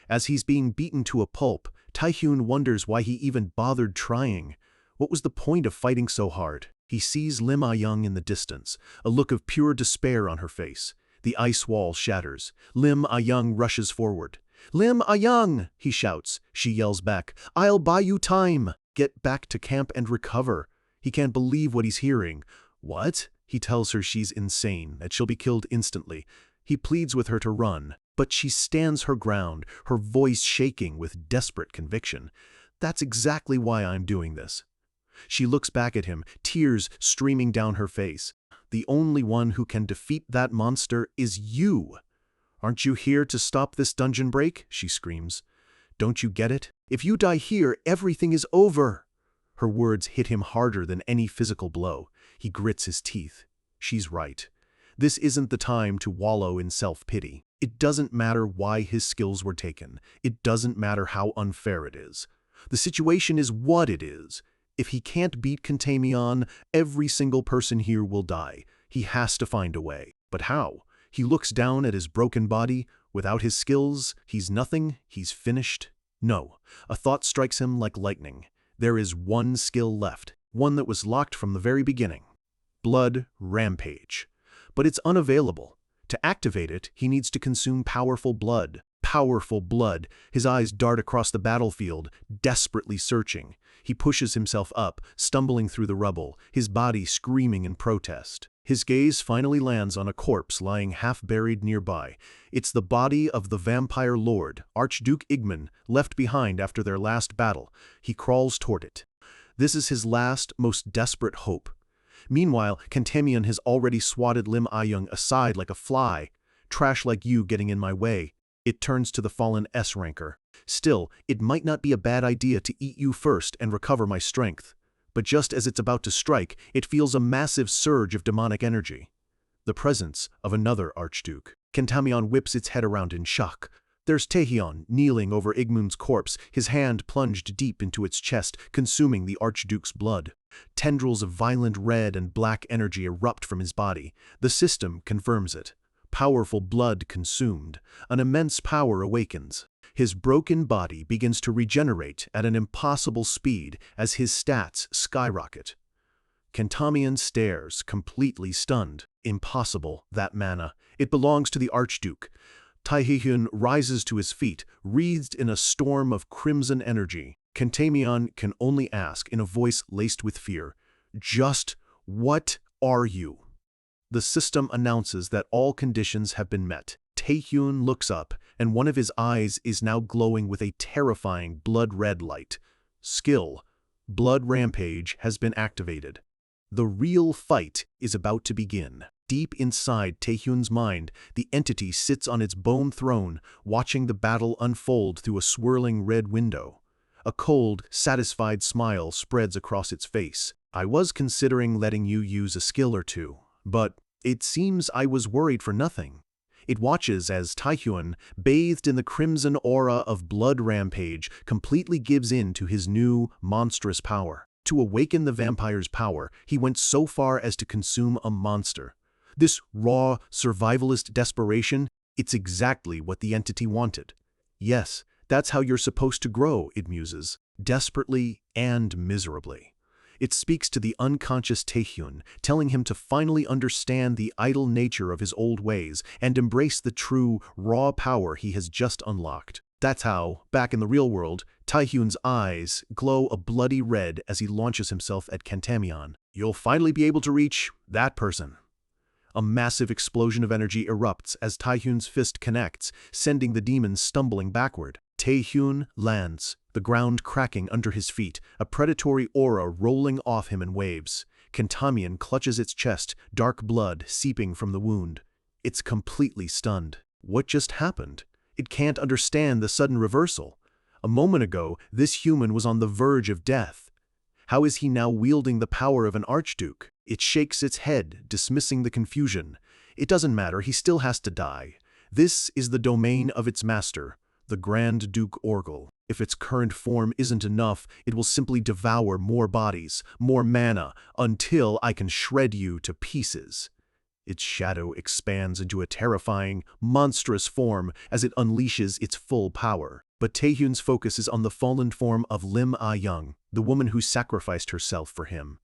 As he's being beaten to a pulp, Taehyun wonders why he even bothered trying. What was the point of fighting so hard? He sees Lim Ah-young in the distance, a look of pure despair on her face. The ice wall shatters. Lim Ah-young rushes forward. "Lim Ah-young!" he shouts. She yells back, "I'll buy you time. Get back to camp and recover." He can't believe what he's hearing. What? He tells her she's insane, that she'll be killed instantly. He pleads with her to run, but she stands her ground, her voice shaking with desperate conviction. "That's exactly why I'm doing this." She looks back at him, tears streaming down her face. "The only one who can defeat that monster is you. Aren't you here to stop this dungeon break?" she screams. "Don't you get it? If you die here, everything is over." Her words hit him harder than any physical blow. He grits his teeth. She's right. This isn't the time to wallow in self-pity. It doesn't matter why his skills were taken. It doesn't matter how unfair it is. The situation is what it is. If he can't beat Kentamion, every single person here will die. He has to find a way. But how? He looks down at his broken body. Without his skills, he's nothing. He's finished. No. A thought strikes him like lightning. There is one skill left. One that was locked from the very beginning. Blood Rampage. But it's unavailable. To activate it, he needs to consume powerful blood. Powerful blood. His eyes dart across the battlefield, desperately searching. He pushes himself up, stumbling through the rubble, his body screaming in protest. His gaze finally lands on a corpse lying half-buried nearby. It's the body of the vampire lord, Archduke Igman, left behind after their last battle. He crawls toward it. This is his last, most desperate hope. Meanwhile, Kentamion has already swatted Lim Ah-young aside like a fly. "Trash like you getting in my way." It turns to the fallen S-ranker. "Still, it might not be a bad idea to eat you first and recover my strength." But just as it's about to strike, it feels a massive surge of demonic energy. The presence of another Archduke. Kentamion whips its head around in shock. There's Taehyun kneeling over Igmun's corpse, his hand plunged deep into its chest, consuming the Archduke's blood. Tendrils of violent red and black energy erupt from his body. The system confirms it. Powerful blood consumed. An immense power awakens. His broken body begins to regenerate at an impossible speed as his stats skyrocket. Kentamion stares, completely stunned. Impossible, that mana. It belongs to the Archduke. Taehyun rises to his feet, wreathed in a storm of crimson energy. Kentamion can only ask in a voice laced with fear, "Just what are you?" The system announces that all conditions have been met. Taehyun looks up, and one of his eyes is now glowing with a terrifying blood-red light. Skill, Blood Rampage, has been activated. The real fight is about to begin. Deep inside Taehyun's mind, the entity sits on its bone throne, watching the battle unfold through a swirling red window. A cold, satisfied smile spreads across its face. "I was considering letting you use a skill or two, but it seems I was worried for nothing." It watches as Taehyun, bathed in the crimson aura of Blood Rampage, completely gives in to his new, monstrous power. To awaken the vampire's power, he went so far as to consume a monster. This raw, survivalist desperation, it's exactly what the entity wanted. Yes, that's how you're supposed to grow, it muses, desperately and miserably. It speaks to the unconscious Taehyun, telling him to finally understand the idle nature of his old ways and embrace the true, raw power he has just unlocked. That's how, back in the real world, Taehyun's eyes glow a bloody red as he launches himself at Kentamion. "You'll finally be able to reach that person." A massive explosion of energy erupts as Taehyun's fist connects, sending the demon stumbling backward. Taehyun lands, the ground cracking under his feet, a predatory aura rolling off him in waves. Kentamion clutches its chest, dark blood seeping from the wound. It's completely stunned. What just happened? It can't understand the sudden reversal. A moment ago, this human was on the verge of death. How is he now wielding the power of an archduke? It shakes its head, dismissing the confusion. It doesn't matter, he still has to die. This is the domain of its master, the Grand Duke Orgel. If its current form isn't enough, it will simply devour more bodies, more mana, until I can shred you to pieces. Its shadow expands into a terrifying, monstrous form as it unleashes its full power. But Taehyun's focus is on the fallen form of Lim Ah-young, the woman who sacrificed herself for him.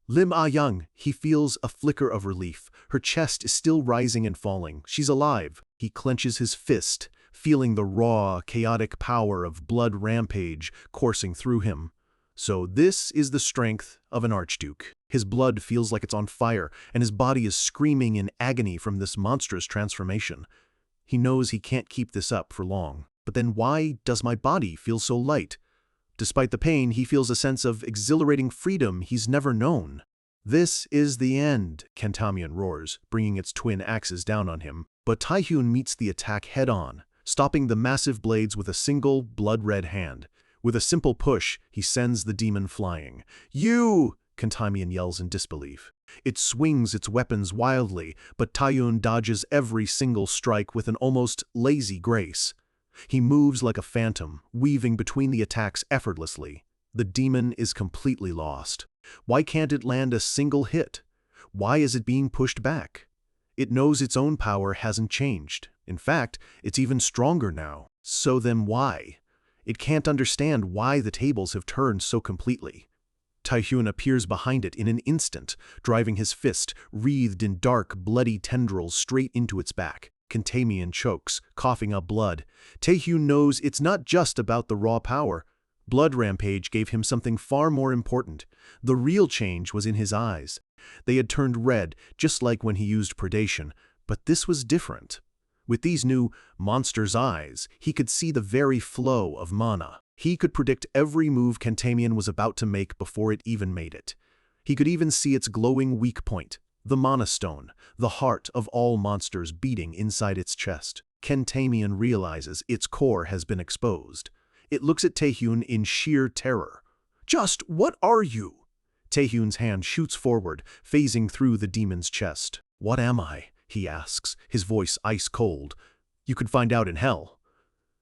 Lim Ah-young, he feels a flicker of relief. Her chest is still rising and falling. She's alive. He clenches his fist, feeling the raw, chaotic power of blood rampage coursing through him. So this is the strength of an archduke. His blood feels like it's on fire, and his body is screaming in agony from this monstrous transformation. He knows he can't keep this up for long. But then why does my body feel so light? Despite the pain, he feels a sense of exhilarating freedom he's never known. This is the end, Kentamion roars, bringing its twin axes down on him. But Taehyun meets the attack head-on, stopping the massive blades with a single, blood-red hand. With a simple push, he sends the demon flying. "You!" Kentamion yells in disbelief. It swings its weapons wildly, but Taehyun dodges every single strike with an almost lazy grace. He moves like a phantom, weaving between the attacks effortlessly. The demon is completely lost. Why can't it land a single hit? Why is it being pushed back? It knows its own power hasn't changed. In fact, it's even stronger now. So then why? It can't understand why the tables have turned so completely. Taehyun appears behind it in an instant, driving his fist, wreathed in dark, bloody tendrils, straight into its back. Kentamion chokes, coughing up blood. Taehyun knows it's not just about the raw power. Blood rampage gave him something far more important. The real change was in his eyes. They had turned red, just like when he used predation, but this was different. With these new monster's eyes, he could see the very flow of mana. He could predict every move Kentamion was about to make before it even made it. He could even see its glowing weak point. The Mana Stone, the heart of all monsters beating inside its chest. Kentamion realizes its core has been exposed. It looks at Taehyun in sheer terror. "Just what are you?" Taehyun's hand shoots forward, phasing through the demon's chest. "What am I?" he asks, his voice ice cold. "You could find out in hell."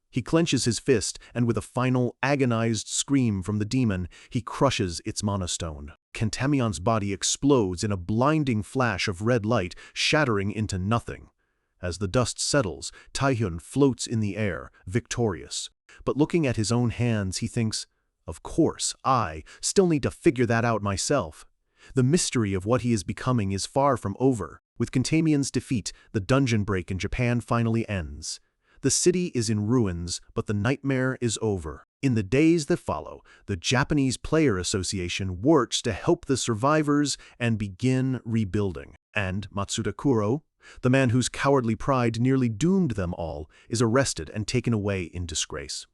He clenches his fist, and with a final, agonized scream from the demon, he crushes its Mana Stone. Kentamion's body explodes in a blinding flash of red light, shattering into nothing. As the dust settles, Taehyun floats in the air, victorious. But looking at his own hands, he thinks, of course, I still need to figure that out myself. The mystery of what he is becoming is far from over. With Kentamion's defeat, the dungeon break in Japan finally ends. The city is in ruins, but the nightmare is over. In the days that follow, the Japanese Player Association works to help the survivors and begin rebuilding. And Matsuda Kuro, the man whose cowardly pride nearly doomed them all, is arrested and taken away in disgrace.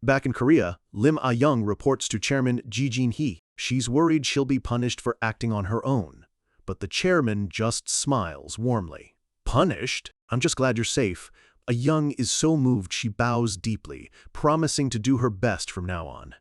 Back in Korea, Lim Ah-young reports to Chairman Ji Jin-hee. She's worried she'll be punished for acting on her own. But the chairman just smiles warmly. "Punished? I'm just glad you're safe." Ah-young is so moved she bows deeply, promising to do her best from now on.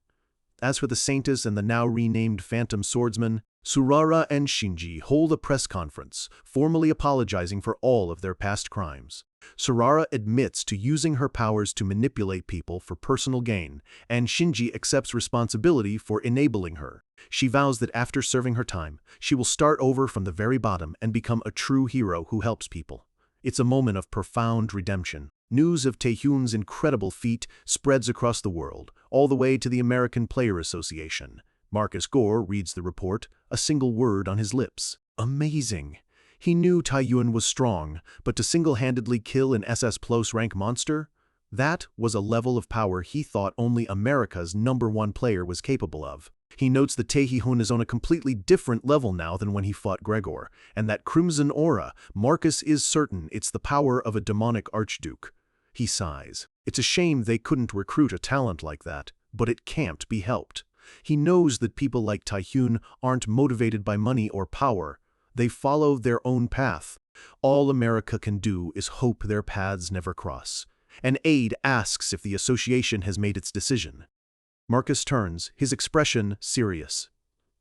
As for the Saintess and the now renamed Phantom Swordsman, Surara and Shinji hold a press conference, formally apologizing for all of their past crimes. Surara admits to using her powers to manipulate people for personal gain, and Shinji accepts responsibility for enabling her. She vows that after serving her time, she will start over from the very bottom and become a true hero who helps people. It's a moment of profound redemption. News of Taehyun's incredible feat spreads across the world, all the way to the American Player Association. Marcus Gore reads the report, a single word on his lips. Amazing. He knew Taehyun was strong, but to single-handedly kill an SS-rank monster? That was a level of power he thought only America's #1 player was capable of. He notes that Taehyun is on a completely different level now than when he fought Gregor, and that crimson aura, Marcus is certain it's the power of a demonic archduke. He sighs. It's a shame they couldn't recruit a talent like that, but it can't be helped. He knows that people like Taehyun aren't motivated by money or power. They follow their own path. All America can do is hope their paths never cross. An aide asks if the association has made its decision. Marcus turns, his expression serious.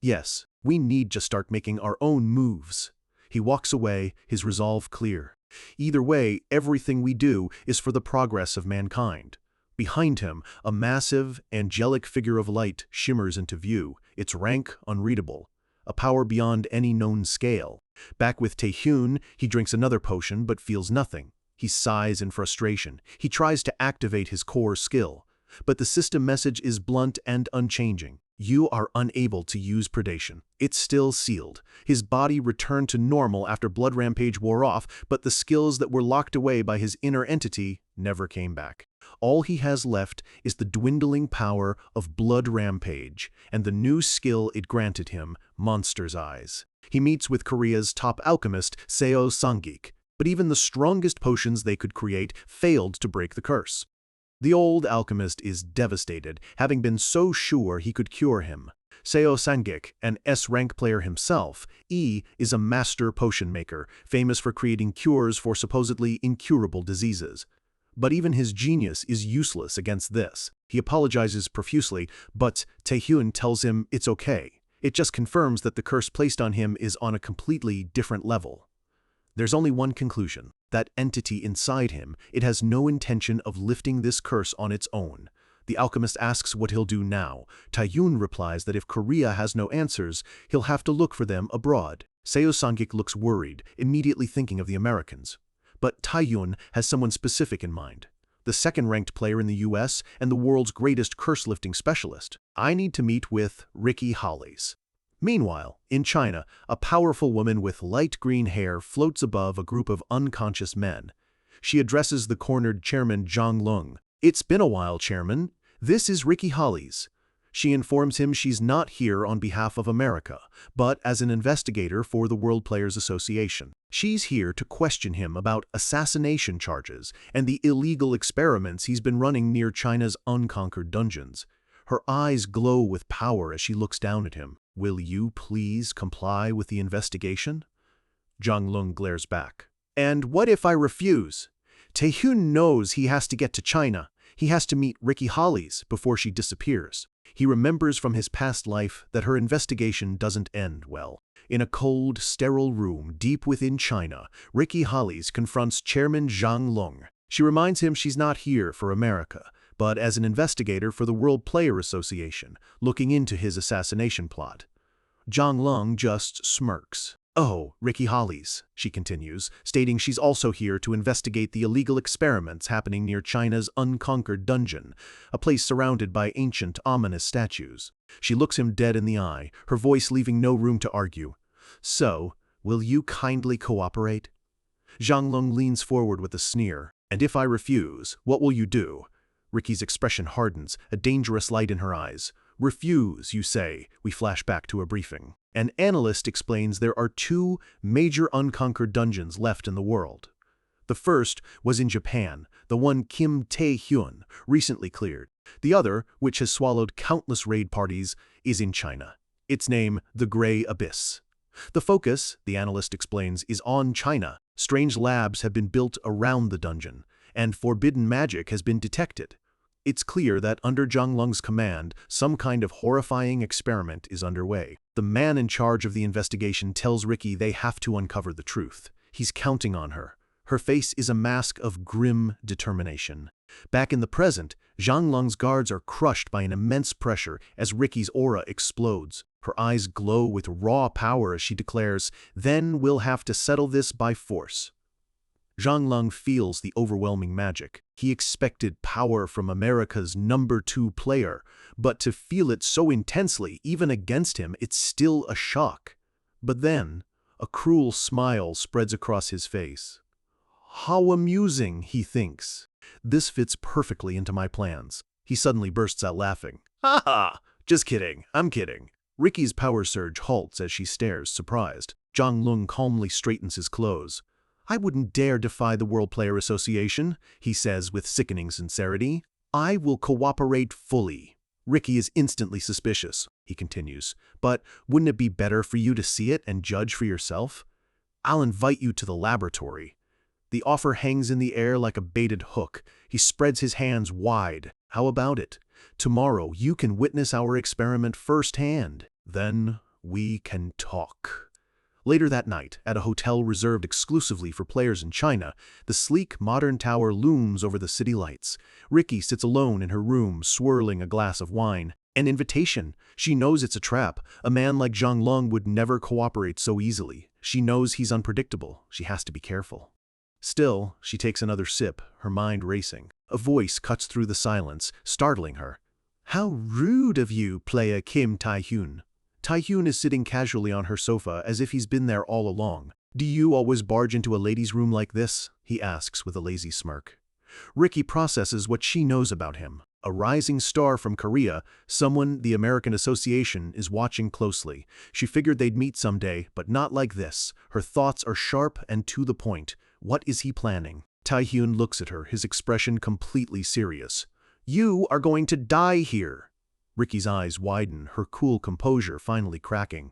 Yes, we need to start making our own moves. He walks away, his resolve clear. Either way, everything we do is for the progress of mankind. Behind him, a massive, angelic figure of light shimmers into view, its rank unreadable, a power beyond any known scale. Back with Taehyun, he drinks another potion but feels nothing. He sighs in frustration. He tries to activate his core skill, but the system message is blunt and unchanging. You are unable to use predation. It's still sealed. His body returned to normal after Blood Rampage wore off, but the skills that were locked away by his inner entity never came back. All he has left is the dwindling power of Blood Rampage and the new skill it granted him, Monster's Eyes. He meets with Korea's top alchemist, Seo Sang-ik, but even the strongest potions they could create failed to break the curse. The old alchemist is devastated, having been so sure he could cure him. Seo Sang-ik, an S-rank player himself, is a master potion maker, famous for creating cures for supposedly incurable diseases. But even his genius is useless against this. He apologizes profusely, but Taehyun tells him it's okay. It just confirms that the curse placed on him is on a completely different level. There's only one conclusion. That entity inside him, it has no intention of lifting this curse on its own. The alchemist asks what he'll do now. Taehyun replies that if Korea has no answers, he'll have to look for them abroad. Seo Sang-ik looks worried, immediately thinking of the Americans. But Taehyun has someone specific in mind. The second-ranked player in the US and the world's greatest curse-lifting specialist. I need to meet with Ricky Hollies. Meanwhile, in China, a powerful woman with light green hair floats above a group of unconscious men. She addresses the cornered chairman Zhang Lung. It's been a while, Chairman. This is Ricky Hollies. She informs him she's not here on behalf of America, but as an investigator for the World Players Association. She's here to question him about assassination charges and the illegal experiments he's been running near China's unconquered dungeons. Her eyes glow with power as she looks down at him. Will you please comply with the investigation? Zhang Lung glares back. And what if I refuse? Taehyun knows he has to get to China. He has to meet Ricky Hollies before she disappears. He remembers from his past life that her investigation doesn't end well. In a cold, sterile room deep within China, Ricky Hollies confronts Chairman Zhang Lung. She reminds him she's not here for America, but as an investigator for the World Player Association, looking into his assassination plot. Zhang Lung just smirks. Oh, Ricky Hollies, she continues, stating she's also here to investigate the illegal experiments happening near China's unconquered dungeon, a place surrounded by ancient, ominous statues. She looks him dead in the eye, her voice leaving no room to argue. So, will you kindly cooperate? Zhang Lung leans forward with a sneer. And if I refuse, what will you do? Ricky's expression hardens, a dangerous light in her eyes. Refuse, you say, we flash back to a briefing. An analyst explains there are two major unconquered dungeons left in the world. The first was in Japan, the one Kim Tae-hyun recently cleared. The other, which has swallowed countless raid parties, is in China. Its name, the Grey Abyss. The focus, the analyst explains, is on China. Strange labs have been built around the dungeon, and forbidden magic has been detected. It's clear that under Zhang Lung's command, some kind of horrifying experiment is underway. The man in charge of the investigation tells Ricky they have to uncover the truth. He's counting on her. Her face is a mask of grim determination. Back in the present, Zhang Lung's guards are crushed by an immense pressure as Ricky's aura explodes. Her eyes glow with raw power as she declares, "Then we'll have to settle this by force." Zhang Lung feels the overwhelming magic. He expected power from America's #2 player, but to feel it so intensely, even against him, it's still a shock. But then, a cruel smile spreads across his face. How amusing, he thinks. This fits perfectly into my plans. He suddenly bursts out laughing. Ha ha! Just kidding, I'm kidding. Ricky's power surge halts as she stares, surprised. Zhang Lung calmly straightens his clothes. I wouldn't dare defy the World Player Association, he says with sickening sincerity. I will cooperate fully. Ricky is instantly suspicious, he continues. But wouldn't it be better for you to see it and judge for yourself? I'll invite you to the laboratory. The offer hangs in the air like a baited hook. He spreads his hands wide. How about it? Tomorrow you can witness our experiment firsthand. Then we can talk. Later that night, at a hotel reserved exclusively for players in China, the sleek, modern tower looms over the city lights. Ricky sits alone in her room, swirling a glass of wine. An invitation. She knows it's a trap. A man like Zhang Lung would never cooperate so easily. She knows he's unpredictable. She has to be careful. Still, she takes another sip, her mind racing. A voice cuts through the silence, startling her. "How rude of you, player Kim Tae-hyun." Tae-hyun is sitting casually on her sofa as if he's been there all along. "Do you always barge into a lady's room like this?" he asks with a lazy smirk. Ricky processes what she knows about him. A rising star from Korea, someone the American Association is watching closely. She figured they'd meet someday, but not like this. Her thoughts are sharp and to the point. What is he planning? Tae-hyun looks at her, his expression completely serious. "You are going to die here." Ricky's eyes widen, her cool composure finally cracking.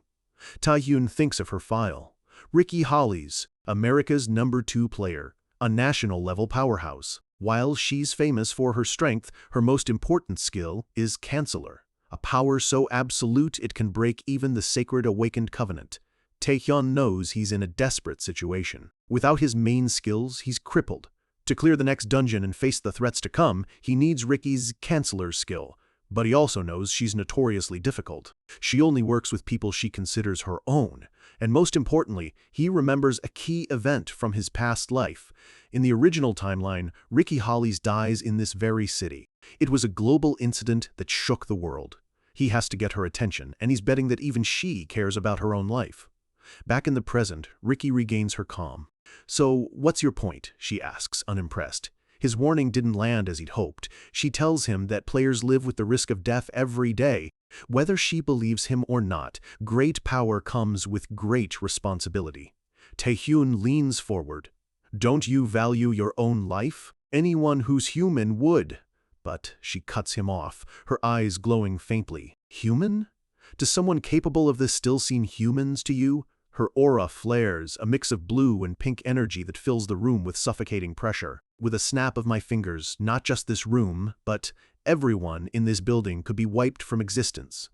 Tae-hyun thinks of her file. Ricky Hollies, America's #2 player, a national-level powerhouse. While she's famous for her strength, her most important skill is Canceller, a power so absolute it can break even the sacred awakened covenant. Tae-hyun knows he's in a desperate situation. Without his main skills, he's crippled. To clear the next dungeon and face the threats to come, he needs Ricky's Canceller's skill. But he also knows she's notoriously difficult. She only works with people she considers her own. And most importantly, he remembers a key event from his past life. In the original timeline, Ricky Hollies dies in this very city. It was a global incident that shook the world. He has to get her attention, and he's betting that even she cares about her own life. Back in the present, Ricky regains her calm. "So, what's your point?" she asks, unimpressed. His warning didn't land as he'd hoped. She tells him that players live with the risk of death every day. Whether she believes him or not, great power comes with great responsibility. Tae-hyun leans forward. "Don't you value your own life? Anyone who's human would." But she cuts him off, her eyes glowing faintly. "Human? Does someone capable of this still seem humans to you?" Her aura flares, a mix of blue and pink energy that fills the room with suffocating pressure. With a snap of my fingers, not just this room, but everyone in this building could be wiped from existence.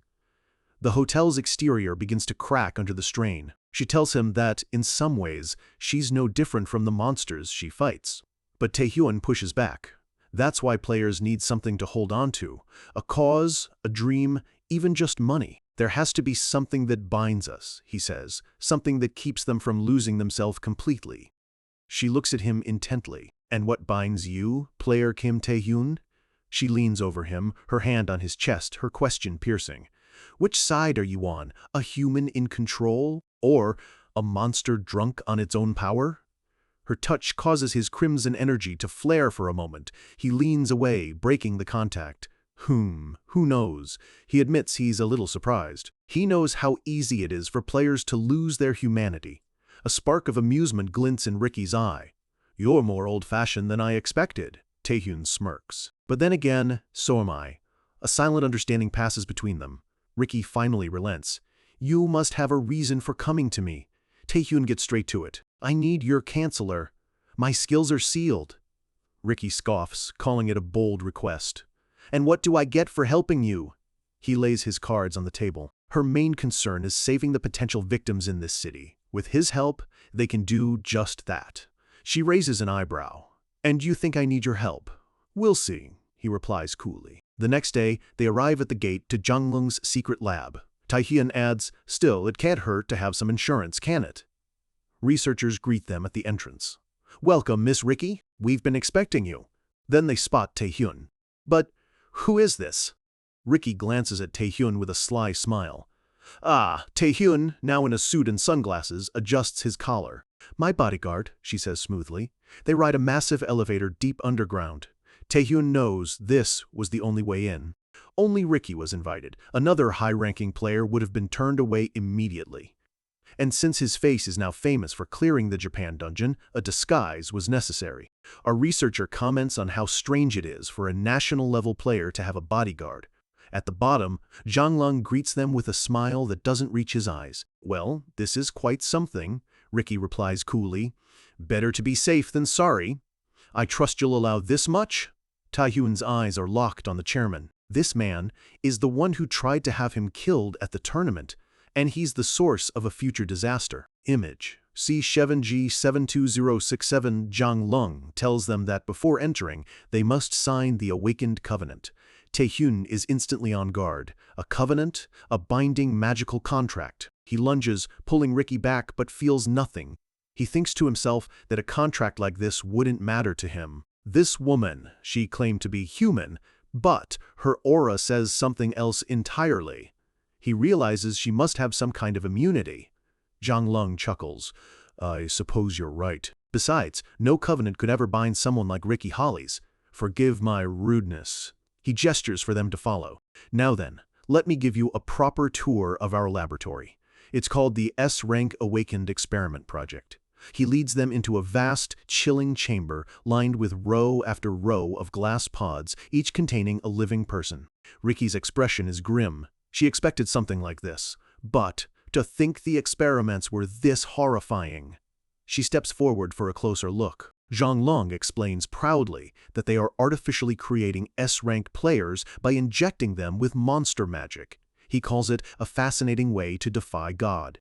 The hotel's exterior begins to crack under the strain. She tells him that, in some ways, she's no different from the monsters she fights. But Tae-hyun pushes back. That's why players need something to hold on to. A cause, a dream, even just money. "There has to be something that binds us," he says, "something that keeps them from losing themselves completely." She looks at him intently. "And what binds you, player Kim Tae-hyun?" She leans over him, her hand on his chest, her question piercing. "Which side are you on? A human in control? Or a monster drunk on its own power?" Her touch causes his crimson energy to flare for a moment. He leans away, breaking the contact. Who knows? He admits he's a little surprised. He knows how easy it is for players to lose their humanity. A spark of amusement glints in Ricky's eye. "You're more old-fashioned than I expected," Tae-hyun smirks. But then again, so am I. A silent understanding passes between them. Ricky finally relents. "You must have a reason for coming to me." Tae-hyun gets straight to it. "I need your Canceller. My skills are sealed." Ricky scoffs, calling it a bold request. "And what do I get for helping you?" He lays his cards on the table. Her main concern is saving the potential victims in this city. With his help, they can do just that. She raises an eyebrow. "And you think I need your help?" "We'll see," he replies coolly. The next day, they arrive at the gate to Zhang Lung's secret lab. Tae-hyun adds, "Still, it can't hurt to have some insurance, can it?" Researchers greet them at the entrance. "Welcome, Miss Ricky. We've been expecting you." Then they spot Tae-hyun. "But who is this?" Ricky glances at Tae-hyun with a sly smile. Tae-hyun, now in a suit and sunglasses, adjusts his collar. "My bodyguard," she says smoothly. They ride a massive elevator deep underground. Tae-hyun knows this was the only way in. Only Ricky was invited. Another high-ranking player would have been turned away immediately. And since his face is now famous for clearing the Japan dungeon, a disguise was necessary. A researcher comments on how strange it is for a national-level player to have a bodyguard. At the bottom, Zhang Lung greets them with a smile that doesn't reach his eyes. "Well, this is quite something." Ricky replies coolly. Better to be safe than sorry. I trust you'll allow this much? Taehyun's eyes are locked on the chairman. This man is the one who tried to have him killed at the tournament, and he's the source of a future disaster. Image. C7G72067 Zhang Lung tells them that before entering, they must sign the Awakened Covenant. Taehyun is instantly on guard. A covenant? A binding magical contract. He lunges, pulling Ricky back, but feels nothing. He thinks to himself that a contract like this wouldn't matter to him. This woman, she claimed to be human, but her aura says something else entirely. He realizes she must have some kind of immunity. Zhang Lung chuckles. I suppose you're right. Besides, no covenant could ever bind someone like Ricky Hollies. Forgive my rudeness. He gestures for them to follow. Now then, let me give you a proper tour of our laboratory. It's called the S-Rank Awakened Experiment Project. He leads them into a vast, chilling chamber lined with row after row of glass pods, each containing a living person. Ricky's expression is grim. She expected something like this. But to think the experiments were this horrifying. She steps forward for a closer look. Zhang Lung explains proudly that they are artificially creating S-rank players by injecting them with monster magic. He calls it a fascinating way to defy God.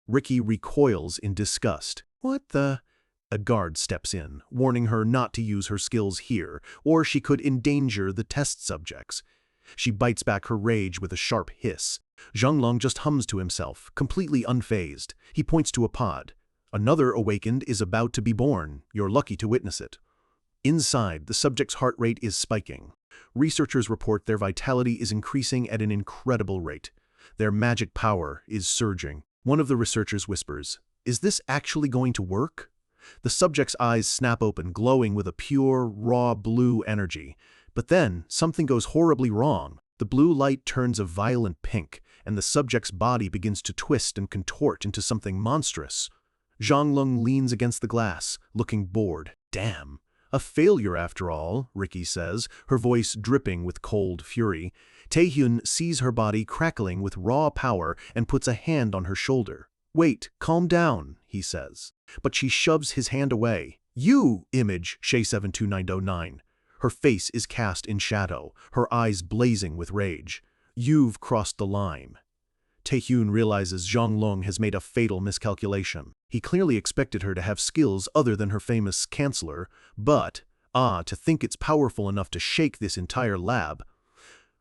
Ricky recoils in disgust. What the? A guard steps in, warning her not to use her skills here, or she could endanger the test subjects. She bites back her rage with a sharp hiss. Zhang Lung just hums to himself, completely unfazed. He points to a pod. Another awakened is about to be born. You're lucky to witness it. Inside, the subject's heart rate is spiking. Researchers report their vitality is increasing at an incredible rate. Their magic power is surging. One of the researchers whispers, "Is this actually going to work?" The subject's eyes snap open, glowing with a pure, raw blue energy. But then, something goes horribly wrong. The blue light turns a violent pink, and the subject's body begins to twist and contort into something monstrous. Zhang Lung leans against the glass, looking bored. Damn. A failure after all, Ricky says, her voice dripping with cold fury. Taehyun sees her body crackling with raw power and puts a hand on her shoulder. Wait, calm down, he says. But she shoves his hand away. You, Image, Shay72909. Her face is cast in shadow, her eyes blazing with rage. You've crossed the line. Taehyun realizes Zhang Lung has made a fatal miscalculation. He clearly expected her to have skills other than her famous canceller, but, to think it's powerful enough to shake this entire lab.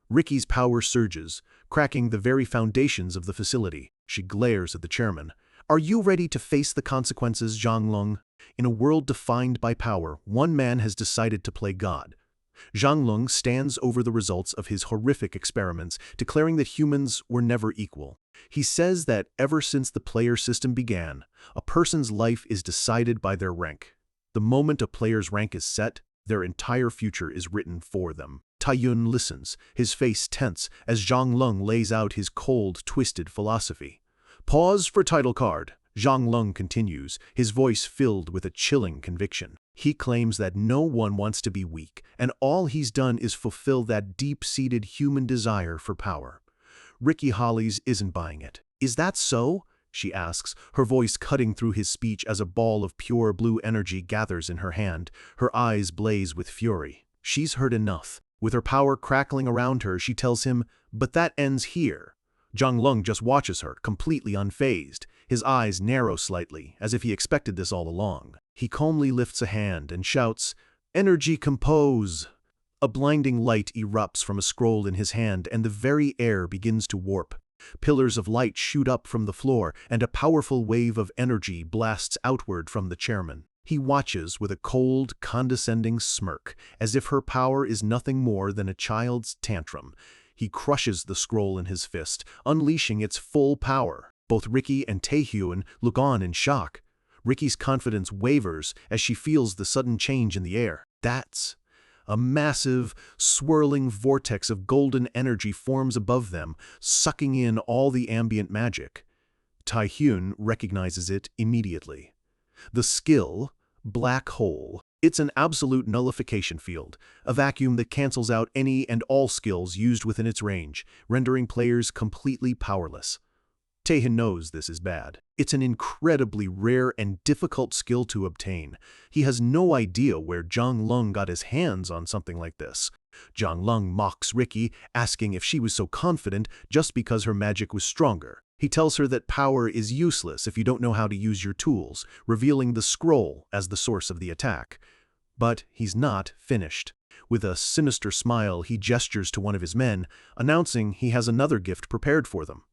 Ricky's power surges, cracking the very foundations of the facility. She glares at the chairman. Are you ready to face the consequences, Zhang Lung? In a world defined by power, one man has decided to play God. Zhang Lung stands over the results of his horrific experiments, declaring that humans were never equal. He says that ever since the player system began, a person's life is decided by their rank. The moment a player's rank is set, their entire future is written for them. Taehyun listens, his face tense, as Zhang Lung lays out his cold, twisted philosophy. Pause for title card. Zhang Lung continues, his voice filled with a chilling conviction. He claims that no one wants to be weak, and all he's done is fulfill that deep-seated human desire for power. Ricky Hollies isn't buying it. Is that so? She asks, her voice cutting through his speech as a ball of pure blue energy gathers in her hand. Her eyes blaze with fury. She's heard enough. With her power crackling around her, she tells him, but that ends here. Zhang Lung just watches her, completely unfazed. His eyes narrow slightly, as if he expected this all along. He calmly lifts a hand and shouts, "Energy compose!" A blinding light erupts from a scroll in his hand, and the very air begins to warp. Pillars of light shoot up from the floor, and a powerful wave of energy blasts outward from the chairman. He watches with a cold, condescending smirk, as if her power is nothing more than a child's tantrum. He crushes the scroll in his fist, unleashing its full power. Both Ricky and Taehyun look on in shock. Ricky's confidence wavers as she feels the sudden change in the air. That's a massive, swirling vortex of golden energy forms above them, sucking in all the ambient magic. Taehyun recognizes it immediately. The skill, Black Hole. It's an absolute nullification field, a vacuum that cancels out any and all skills used within its range, rendering players completely powerless. Taehyun knows this is bad. It's an incredibly rare and difficult skill to obtain. He has no idea where Zhang Lung got his hands on something like this. Zhang Lung mocks Ricky, asking if she was so confident just because her magic was stronger. He tells her that power is useless if you don't know how to use your tools, revealing the scroll as the source of the attack. But he's not finished. With a sinister smile, he gestures to one of his men, announcing he has another gift prepared for them.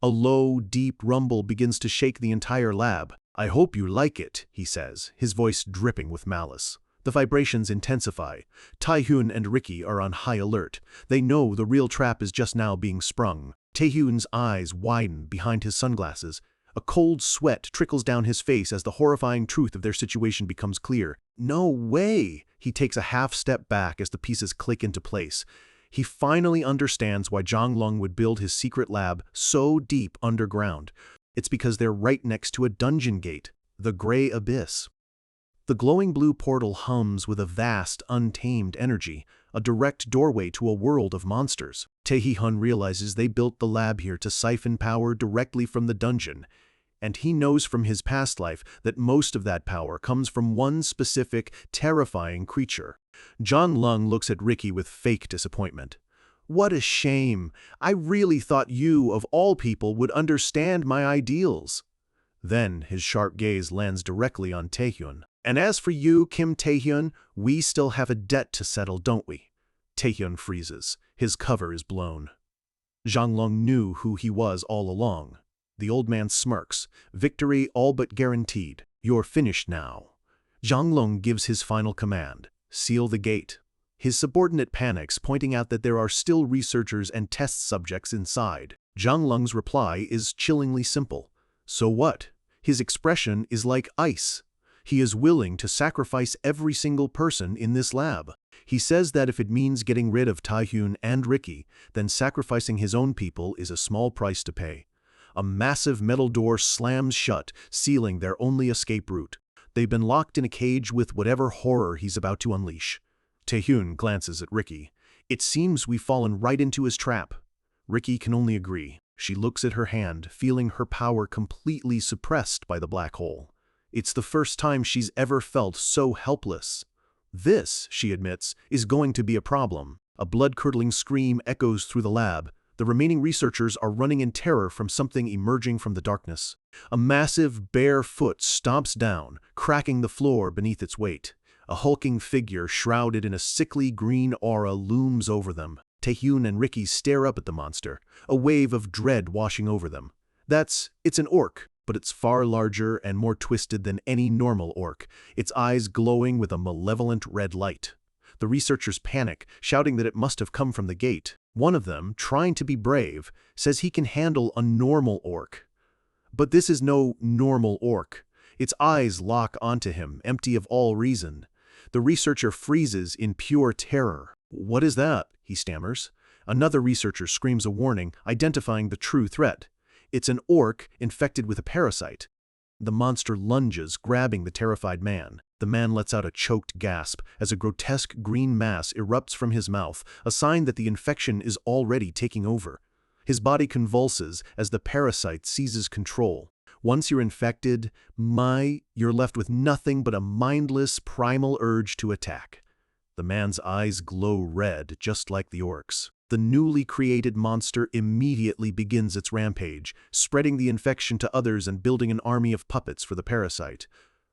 A low, deep rumble begins to shake the entire lab. "I hope you like it," he says, his voice dripping with malice. The vibrations intensify. Taehyun and Ricky are on high alert. They know the real trap is just now being sprung. Taehyun's eyes widen behind his sunglasses. A cold sweat trickles down his face as the horrifying truth of their situation becomes clear. No way! He takes a half step back as the pieces click into place. He finally understands why Zhang Lung would build his secret lab so deep underground. It's because they're right next to a dungeon gate, the Gray Abyss. The glowing blue portal hums with a vast, untamed energy, a direct doorway to a world of monsters. Taehyun realizes they built the lab here to siphon power directly from the dungeon, and he knows from his past life that most of that power comes from one specific, terrifying creature. Zhang Lung looks at Ricky with fake disappointment. "What a shame! I really thought you, of all people, would understand my ideals." Then his sharp gaze lands directly on Taehyun. "And as for you, Kim Taehyun, we still have a debt to settle, don't we?" Taehyun freezes. His cover is blown. Zhang Lung knew who he was all along. The old man smirks. "Victory all but guaranteed. You're finished now." Zhang Lung gives his final command. "Seal the gate." His subordinate panics, pointing out that there are still researchers and test subjects inside. Zhang Lung's reply is chillingly simple. "So what?" His expression is like ice. He is willing to sacrifice every single person in this lab. He says that if it means getting rid of Taehyun and Ricky, then sacrificing his own people is a small price to pay. A massive metal door slams shut, sealing their only escape route. They've been locked in a cage with whatever horror he's about to unleash. Taehyun glances at Ricky. "It seems we've fallen right into his trap." Ricky can only agree. She looks at her hand, feeling her power completely suppressed by the black hole. It's the first time she's ever felt so helpless. This, she admits, is going to be a problem. A blood-curdling scream echoes through the lab. The remaining researchers are running in terror from something emerging from the darkness. A massive, bare foot stomps down, cracking the floor beneath its weight. A hulking figure shrouded in a sickly green aura looms over them. Taehyun and Ricky stare up at the monster, a wave of dread washing over them. It's an orc, but it's far larger and more twisted than any normal orc, its eyes glowing with a malevolent red light. The researchers panic, shouting that it must have come from the gate. One of them, trying to be brave, says he can handle a normal orc. But this is no normal orc. Its eyes lock onto him, empty of all reason. The researcher freezes in pure terror. "What is that?" he stammers. Another researcher screams a warning, identifying the true threat. It's an orc infected with a parasite. The monster lunges, grabbing the terrified man. The man lets out a choked gasp as a grotesque green mass erupts from his mouth, a sign that the infection is already taking over. His body convulses as the parasite seizes control. Once you're infected, you're left with nothing but a mindless, primal urge to attack. The man's eyes glow red, just like the orc's. The newly created monster immediately begins its rampage, spreading the infection to others and building an army of puppets for the parasite.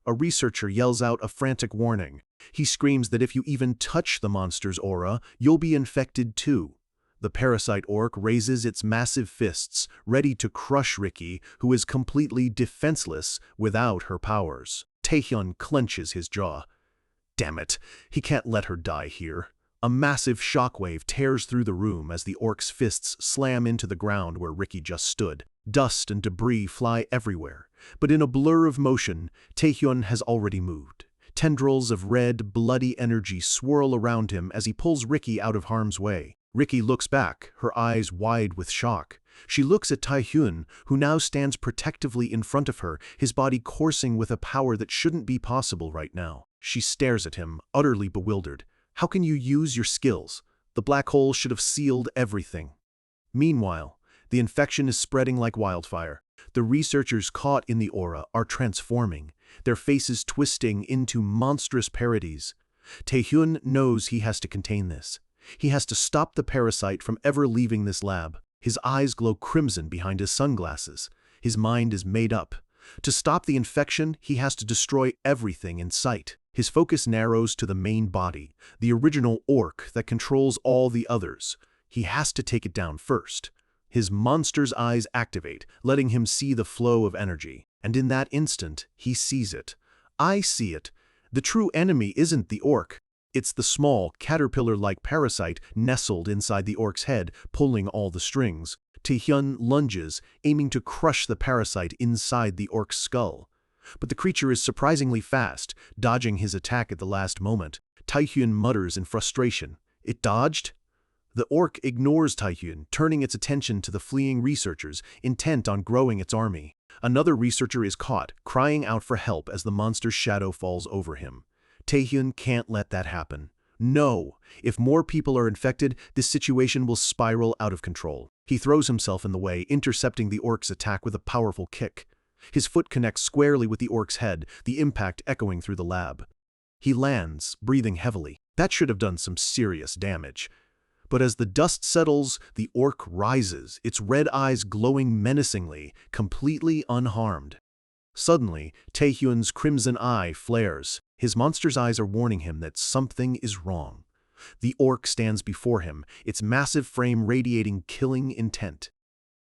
A researcher yells out a frantic warning. He screams that if you even touch the monster's aura, you'll be infected too. The parasite orc raises its massive fists, ready to crush Ricky, who is completely defenseless without her powers. Taehyun clenches his jaw. Damn it, he can't let her die here. A massive shockwave tears through the room as the orc's fists slam into the ground where Ricky just stood. Dust and debris fly everywhere, but in a blur of motion, Taehyun has already moved. Tendrils of red, bloody energy swirl around him as he pulls Ricky out of harm's way. Ricky looks back, her eyes wide with shock. She looks at Taehyun, who now stands protectively in front of her, his body coursing with a power that shouldn't be possible right now. She stares at him, utterly bewildered. How can you use your skills? The black hole should have sealed everything. Meanwhile, the infection is spreading like wildfire. The researchers caught in the aura are transforming, their faces twisting into monstrous parodies. Taehyun knows he has to contain this. He has to stop the parasite from ever leaving this lab. His eyes glow crimson behind his sunglasses. His mind is made up. To stop the infection, he has to destroy everything in sight. His focus narrows to the main body, the original orc that controls all the others. He has to take it down first. His monster's eyes activate, letting him see the flow of energy. And in that instant, he sees it. I see it. The true enemy isn't the orc. It's the small, caterpillar-like parasite nestled inside the orc's head, pulling all the strings. Taehyun lunges, aiming to crush the parasite inside the orc's skull. But the creature is surprisingly fast, dodging his attack at the last moment. Taehyun mutters in frustration. It dodged? The orc ignores Taehyun, turning its attention to the fleeing researchers, intent on growing its army. Another researcher is caught, crying out for help as the monster's shadow falls over him. Taehyun can't let that happen. No! If more people are infected, this situation will spiral out of control. He throws himself in the way, intercepting the orc's attack with a powerful kick. His foot connects squarely with the orc's head, the impact echoing through the lab. He lands, breathing heavily. That should have done some serious damage. But as the dust settles, the orc rises, its red eyes glowing menacingly, completely unharmed. Suddenly, Taehyun's crimson eye flares. His monster's eyes are warning him that something is wrong. The orc stands before him, its massive frame radiating killing intent.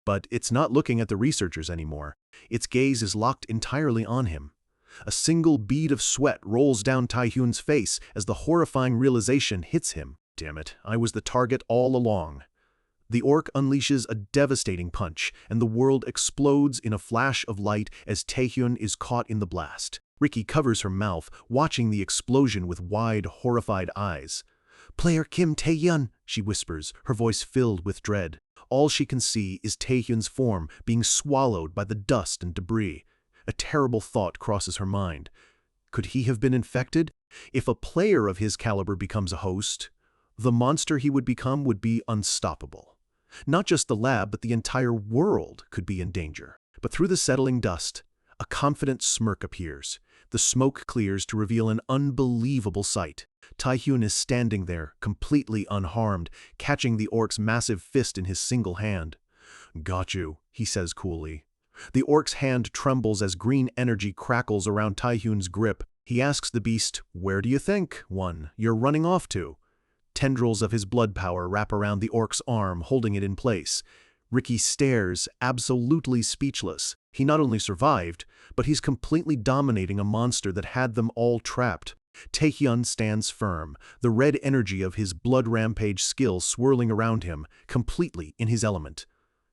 But it's not looking at the researchers anymore. Its gaze is locked entirely on him. A single bead of sweat rolls down Taehyun's face as the horrifying realization hits him. Damn it, I was the target all along. The orc unleashes a devastating punch, and the world explodes in a flash of light as Taehyun is caught in the blast. Ricky covers her mouth, watching the explosion with wide, horrified eyes. "Player Kim Taehyun," she whispers, her voice filled with dread. All she can see is Taehyun's form being swallowed by the dust and debris. A terrible thought crosses her mind. Could he have been infected? If a player of his caliber becomes a host, the monster he would become would be unstoppable. Not just the lab, but the entire world could be in danger. But through the settling dust, a confident smirk appears. The smoke clears to reveal an unbelievable sight. Taehyun is standing there, completely unharmed, catching the orc's massive fist in his single hand. "Got you," he says coolly. The orc's hand trembles as green energy crackles around Taehyun's grip. He asks the beast, "Where do you think, one, you're running off to?" Tendrils of his blood power wrap around the orc's arm, holding it in place. Ricky stares, absolutely speechless. He not only survived, but he's completely dominating a monster that had them all trapped. Taehyun stands firm, the red energy of his blood rampage skill swirling around him, completely in his element.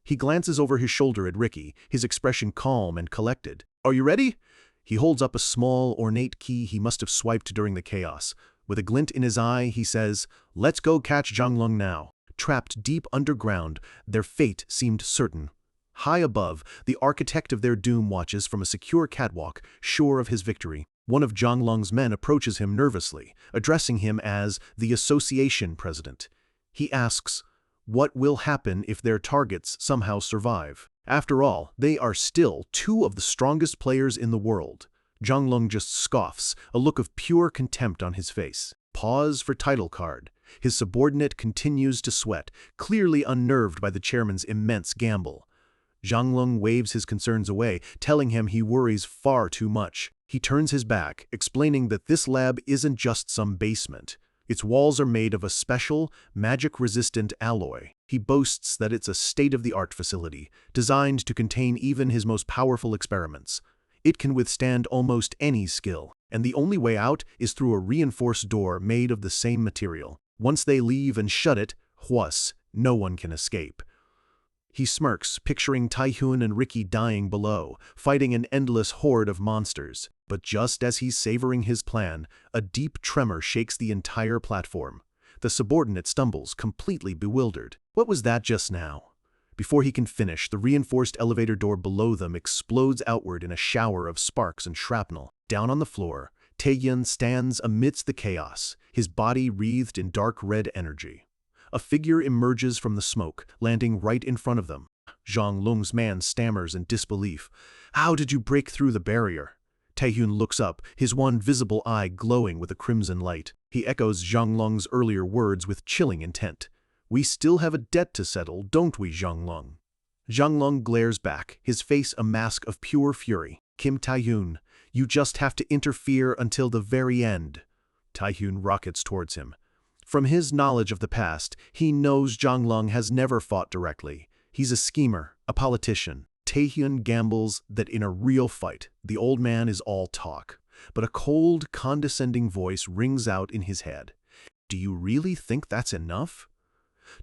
He glances over his shoulder at Ricky, his expression calm and collected. "Are you ready?" He holds up a small, ornate key he must have swiped during the chaos. With a glint in his eye, he says, "Let's go catch Janglong now." Trapped deep underground, their fate seemed certain. High above, the architect of their doom watches from a secure catwalk, sure of his victory. One of Janglong's men approaches him nervously, addressing him as the association president. He asks, what will happen if their targets somehow survive? After all, they are still two of the strongest players in the world. Janglong just scoffs, a look of pure contempt on his face. Pause for title card. His subordinate continues to sweat, clearly unnerved by the chairman's immense gamble. Janglong waves his concerns away, telling him he worries far too much. He turns his back, explaining that this lab isn't just some basement. Its walls are made of a special, magic-resistant alloy. He boasts that it's a state-of-the-art facility, designed to contain even his most powerful experiments. It can withstand almost any skill, and the only way out is through a reinforced door made of the same material. Once they leave and shut it, huas, no one can escape. He smirks, picturing Taehyun and Ricky dying below, fighting an endless horde of monsters. But just as he's savoring his plan, a deep tremor shakes the entire platform. The subordinate stumbles, completely bewildered. What was that just now? Before he can finish, the reinforced elevator door below them explodes outward in a shower of sparks and shrapnel. Down on the floor, Taehyun stands amidst the chaos, his body wreathed in dark red energy. A figure emerges from the smoke, landing right in front of them. Zhang Lung's man stammers in disbelief. How did you break through the barrier? Taehyun looks up, his one visible eye glowing with a crimson light. He echoes Zhang Lung's earlier words with chilling intent. We still have a debt to settle, don't we, Zhang Lung? Zhang Lung glares back, his face a mask of pure fury. Kim Taehyun, you just have to interfere until the very end. Taehyun rockets towards him. From his knowledge of the past, he knows Zhang Lung has never fought directly. He's a schemer, a politician. Taehyun gambles that in a real fight, the old man is all talk. But a cold, condescending voice rings out in his head. Do you really think that's enough?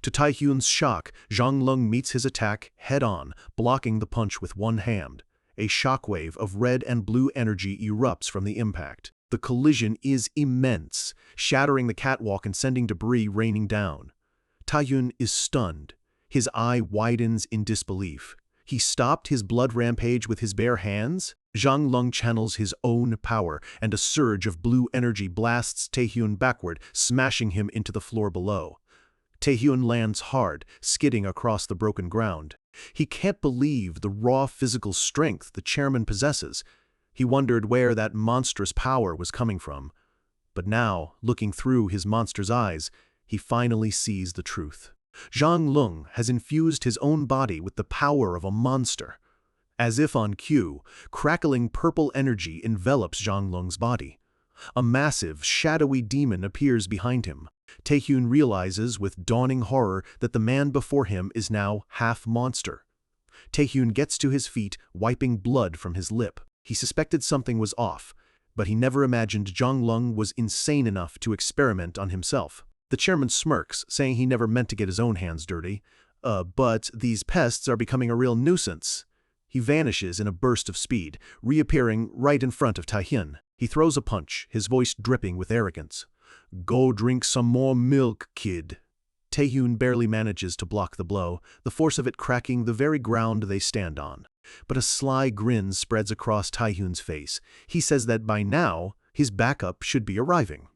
To Taehyun's shock, Zhang Lung meets his attack head-on, blocking the punch with one hand. A shockwave of red and blue energy erupts from the impact. The collision is immense, shattering the catwalk and sending debris raining down. Taehyun is stunned. His eye widens in disbelief. He stopped his blood rampage with his bare hands? Zhang Lung channels his own power, and a surge of blue energy blasts Taehyun backward, smashing him into the floor below. Taehyun lands hard, skidding across the broken ground. He can't believe the raw physical strength the chairman possesses. He wondered where that monstrous power was coming from. But now, looking through his monster's eyes, he finally sees the truth. Zhang Lung has infused his own body with the power of a monster. As if on cue, crackling purple energy envelops Zhang Lung's body. A massive, shadowy demon appears behind him. Taehyun realizes with dawning horror that the man before him is now half monster. Taehyun gets to his feet, wiping blood from his lip. He suspected something was off, but he never imagined Zhang Lung was insane enough to experiment on himself. The chairman smirks, saying he never meant to get his own hands dirty. But these pests are becoming a real nuisance. He vanishes in a burst of speed, reappearing right in front of Taehyun. He throws a punch, his voice dripping with arrogance. Go drink some more milk, kid. Taehyun barely manages to block the blow, the force of it cracking the very ground they stand on. But a sly grin spreads across Taehyun's face. He says that by now, his backup should be arriving.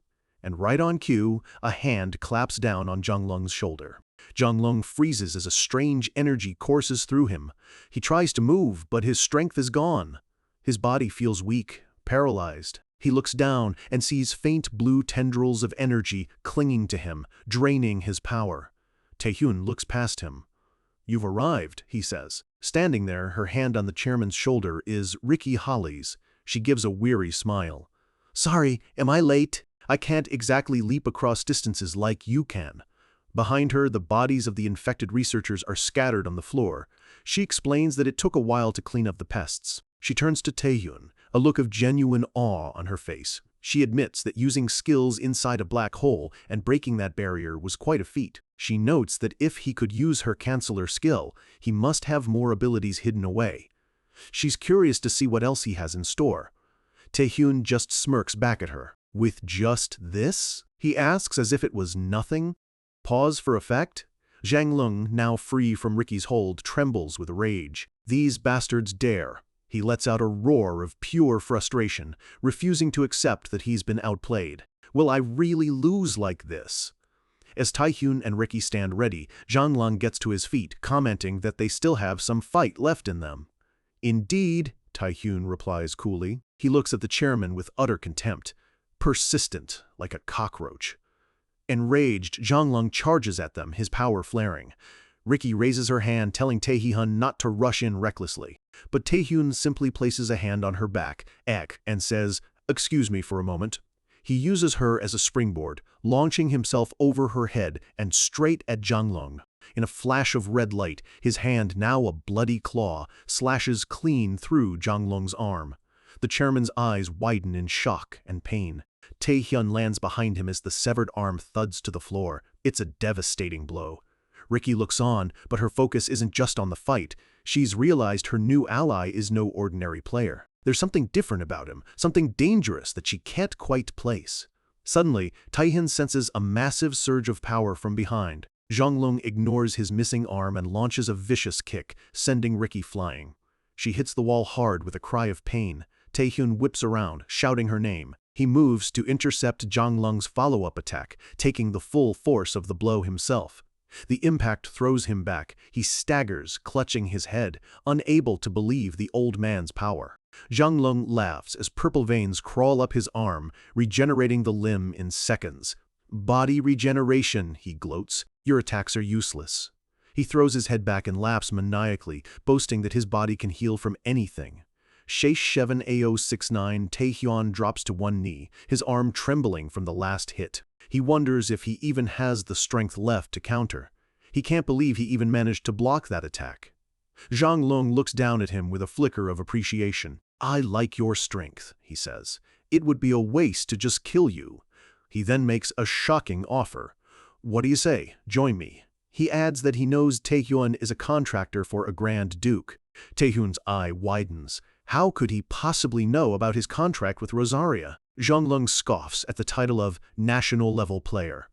And right on cue, a hand claps down on Zhang Lung's shoulder. Zhang Lung freezes as a strange energy courses through him. He tries to move, but his strength is gone. His body feels weak, paralyzed. He looks down and sees faint blue tendrils of energy clinging to him, draining his power. Taehyun looks past him. You've arrived, he says. Standing there, her hand on the chairman's shoulder, is Ricky Holly's. She gives a weary smile. Sorry, am I late? I can't exactly leap across distances like you can. Behind her, the bodies of the infected researchers are scattered on the floor. She explains that it took a while to clean up the pests. She turns to Taehyun, a look of genuine awe on her face. She admits that using skills inside a black hole and breaking that barrier was quite a feat. She notes that if he could use her canceller skill, he must have more abilities hidden away. She's curious to see what else he has in store. Taehyun just smirks back at her. With just this? He asks as if it was nothing. Pause for effect. Zhang Lung, now free from Ricky's hold, trembles with rage. These bastards dare. He lets out a roar of pure frustration, refusing to accept that he's been outplayed. Will I really lose like this? As Taehyun and Ricky stand ready, Zhang Lung gets to his feet, commenting that they still have some fight left in them. Indeed, Taehyun replies coolly. He looks at the chairman with utter contempt. Persistent, like a cockroach. Enraged, Zhang Lung charges at them, his power flaring. Ricky raises her hand, telling Taehyun not to rush in recklessly. But Taehyun simply places a hand on her back, and says, "Excuse me for a moment." He uses her as a springboard, launching himself over her head and straight at Zhang Lung. In a flash of red light, his hand, now a bloody claw, slashes clean through Zhang Lung's arm. The chairman's eyes widen in shock and pain. Taehyun lands behind him as the severed arm thuds to the floor. It's a devastating blow. Ricky looks on, but her focus isn't just on the fight. She's realized her new ally is no ordinary player. There's something different about him, something dangerous that she can't quite place. Suddenly, Taehyun senses a massive surge of power from behind. Zhang Lung ignores his missing arm and launches a vicious kick, sending Ricky flying. She hits the wall hard with a cry of pain. Taehyun whips around, shouting her name. He moves to intercept Zhang Lung's follow-up attack, taking the full force of the blow himself. The impact throws him back. He staggers, clutching his head, unable to believe the old man's power. Zhang Lung laughs as purple veins crawl up his arm, regenerating the limb in seconds. "Body regeneration," he gloats. "Your attacks are useless." He throws his head back and laughs maniacally, boasting that his body can heal from anything. Sheshevan AO69 Taehyun drops to one knee, his arm trembling from the last hit. He wonders if he even has the strength left to counter. He can't believe he even managed to block that attack. Zhang Lung looks down at him with a flicker of appreciation. "I like your strength," he says. "It would be a waste to just kill you." He then makes a shocking offer. "What do you say? Join me." He adds that he knows Taehyun is a contractor for a Grand Duke. Taehyun's eye widens. How could he possibly know about his contract with Rosaria? Zhang Lung scoffs at the title of national-level player.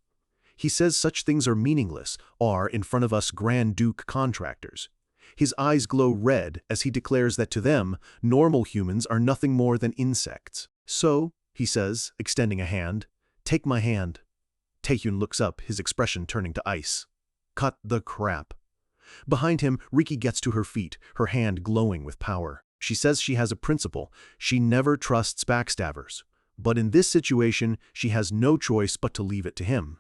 He says such things are meaningless, are, in front of us, Grand Duke contractors. His eyes glow red as he declares that to them, normal humans are nothing more than insects. "So," he says, extending a hand, "take my hand." Taehyun looks up, his expression turning to ice. "Cut the crap." Behind him, Riki gets to her feet, her hand glowing with power. She says she has a principle. She never trusts backstabbers. But in this situation, she has no choice but to leave it to him.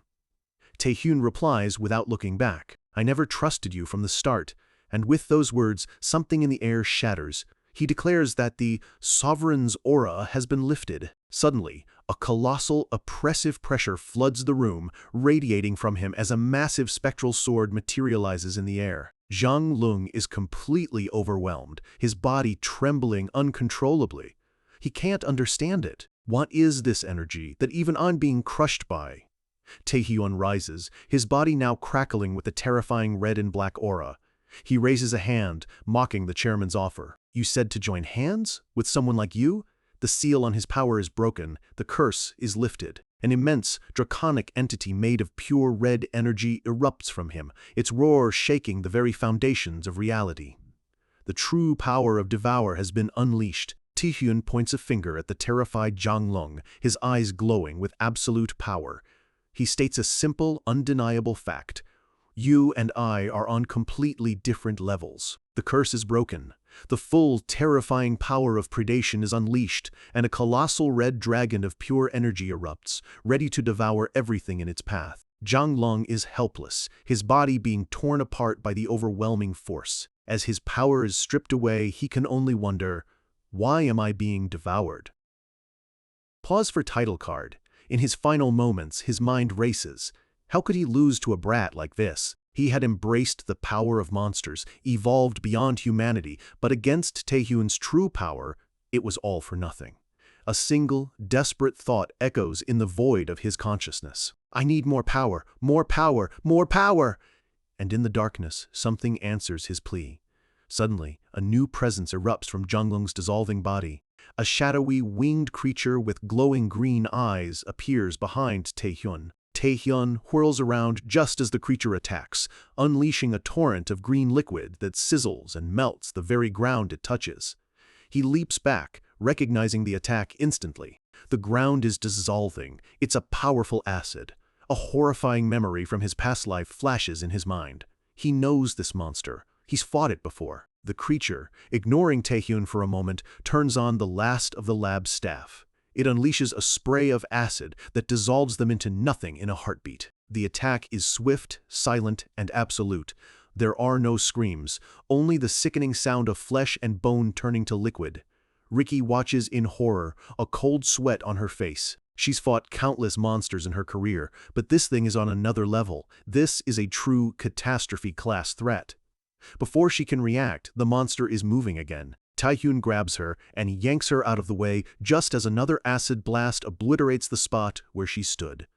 Taehyun replies without looking back. "I never trusted you from the start." And with those words, something in the air shatters. He declares that the sovereign's aura has been lifted. Suddenly, a colossal, oppressive pressure floods the room, radiating from him as a massive spectral sword materializes in the air. Zhang Lung is completely overwhelmed, his body trembling uncontrollably. He can't understand it. What is this energy that even I'm being crushed by? Taehyun rises, his body now crackling with the terrifying red and black aura. He raises a hand, mocking the chairman's offer. "You said to join hands? With someone like you?" The seal on his power is broken, the curse is lifted. An immense, draconic entity made of pure red energy erupts from him, its roar shaking the very foundations of reality. The true power of Devour has been unleashed. Taehyun points a finger at the terrified Zhang Lung, his eyes glowing with absolute power. He states a simple, undeniable fact. "You and I are on completely different levels." The curse is broken. The full, terrifying power of predation is unleashed, and a colossal red dragon of pure energy erupts, ready to devour everything in its path. Zhang Lung is helpless, his body being torn apart by the overwhelming force. As his power is stripped away, he can only wonder, why am I being devoured? Pause for title card. In his final moments, his mind races. How could he lose to a brat like this? He had embraced the power of monsters, evolved beyond humanity, but against Taehyun's true power, it was all for nothing. A single, desperate thought echoes in the void of his consciousness. "I need more power, more power, more power!" And in the darkness, something answers his plea. Suddenly, a new presence erupts from Zhang Lung's dissolving body. A shadowy, winged creature with glowing green eyes appears behind Taehyun. Taehyun whirls around just as the creature attacks, unleashing a torrent of green liquid that sizzles and melts the very ground it touches. He leaps back, recognizing the attack instantly. The ground is dissolving. It's a powerful acid. A horrifying memory from his past life flashes in his mind. He knows this monster. He's fought it before. The creature, ignoring Taehyun for a moment, turns on the last of the lab's staff. It unleashes a spray of acid that dissolves them into nothing in a heartbeat. The attack is swift, silent, and absolute. There are no screams, only the sickening sound of flesh and bone turning to liquid. Riki watches in horror, a cold sweat on her face. She's fought countless monsters in her career, but this thing is on another level. This is a true catastrophe-class threat. Before she can react, the monster is moving again. Taehyun grabs her and yanks her out of the way just as another acid blast obliterates the spot where she stood.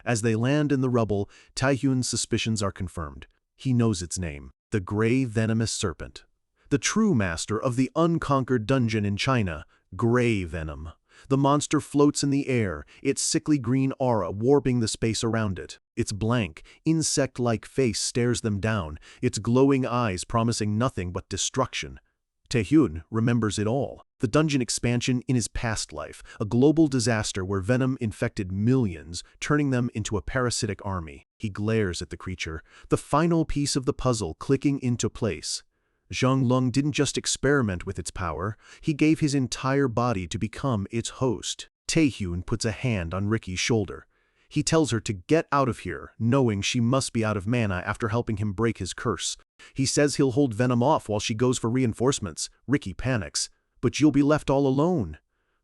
As they land in the rubble, Taehyun's suspicions are confirmed. He knows its name, the Gray Venomous Serpent. The true master of the unconquered dungeon in China, Gray Venom. The monster floats in the air, its sickly green aura warping the space around it. Its blank, insect-like face stares them down, its glowing eyes promising nothing but destruction. Taehyun remembers it all. The dungeon expansion in his past life, a global disaster where venom infected millions, turning them into a parasitic army. He glares at the creature, the final piece of the puzzle clicking into place. Zhang Lung didn't just experiment with its power, he gave his entire body to become its host. Taehyun puts a hand on Ricky's shoulder. He tells her to get out of here, knowing she must be out of mana after helping him break his curse. He says he'll hold Venom off while she goes for reinforcements. Ricky panics. But you'll be left all alone.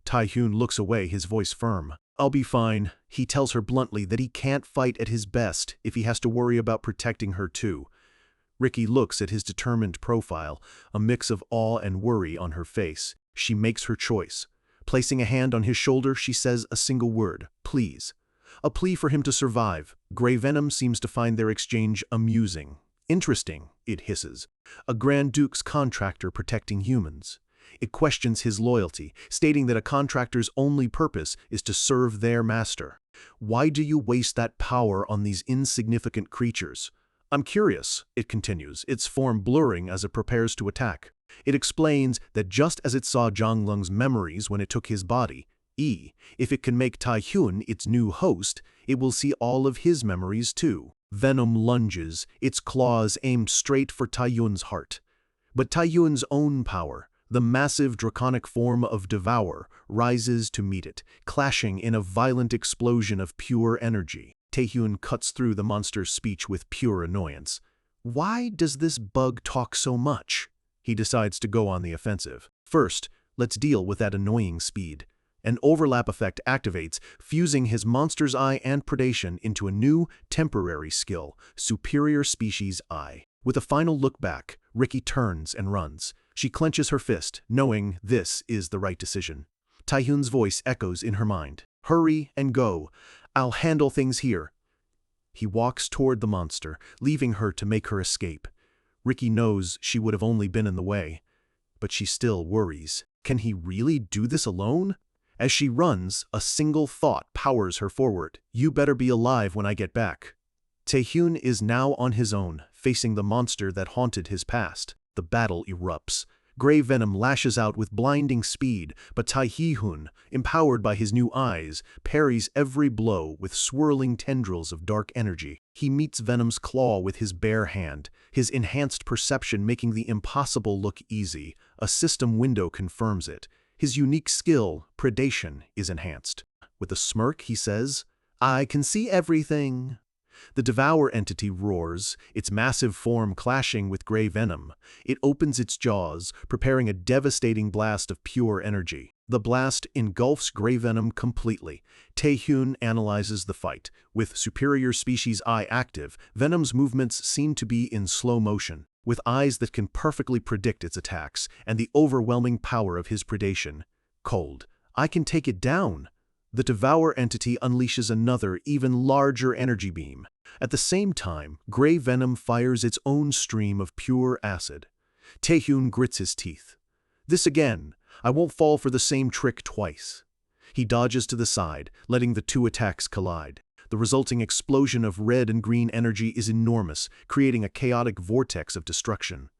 Taehyun looks away, his voice firm. I'll be fine. He tells her bluntly that he can't fight at his best if he has to worry about protecting her too. Ricky looks at his determined profile, a mix of awe and worry on her face. She makes her choice. Placing a hand on his shoulder, she says a single word, please. A plea for him to survive. Grey Venom seems to find their exchange amusing. Interesting, it hisses. A Grand Duke's contractor protecting humans. It questions his loyalty, stating that a contractor's only purpose is to serve their master. Why do you waste that power on these insignificant creatures? I'm curious, it continues, its form blurring as it prepares to attack. It explains that just as it saw Zhang Lung's memories when it took his body, if it can make Taehyun its new host, it will see all of his memories too. Venom lunges, its claws aimed straight for Taehyun's heart. But Taehyun's own power, the massive draconic form of Devour, rises to meet it, clashing in a violent explosion of pure energy. Taehyun cuts through the monster's speech with pure annoyance. Why does this bug talk so much? He decides to go on the offensive. First, let's deal with that annoying speed. An overlap effect activates, fusing his monster's eye and predation into a new, temporary skill, Superior Species Eye. With a final look back, Ricky turns and runs. She clenches her fist, knowing this is the right decision. Taehyun's voice echoes in her mind. Hurry and go. I'll handle things here. He walks toward the monster, leaving her to make her escape. Ricky knows she would have only been in the way, but she still worries. Can he really do this alone? As she runs, a single thought powers her forward. You better be alive when I get back. Taehyun is now on his own, facing the monster that haunted his past. The battle erupts. Grey Venom lashes out with blinding speed, but Taehyun, empowered by his new eyes, parries every blow with swirling tendrils of dark energy. He meets Venom's claw with his bare hand, his enhanced perception making the impossible look easy. A system window confirms it. His unique skill, predation, is enhanced. With a smirk, he says, I can see everything. The Devour entity roars, its massive form clashing with Grey Venom. It opens its jaws, preparing a devastating blast of pure energy. The blast engulfs Grey Venom completely. Taehyun analyzes the fight. With Superior Species Eye active, Venom's movements seem to be in slow motion. With eyes that can perfectly predict its attacks, and the overwhelming power of his predation. Cold. I can take it down. The Devour entity unleashes another, even larger energy beam. At the same time, Grey Venom fires its own stream of pure acid. Taehyun grits his teeth. This again. I won't fall for the same trick twice. He dodges to the side, letting the two attacks collide. The resulting explosion of red and green energy is enormous, creating a chaotic vortex of destruction.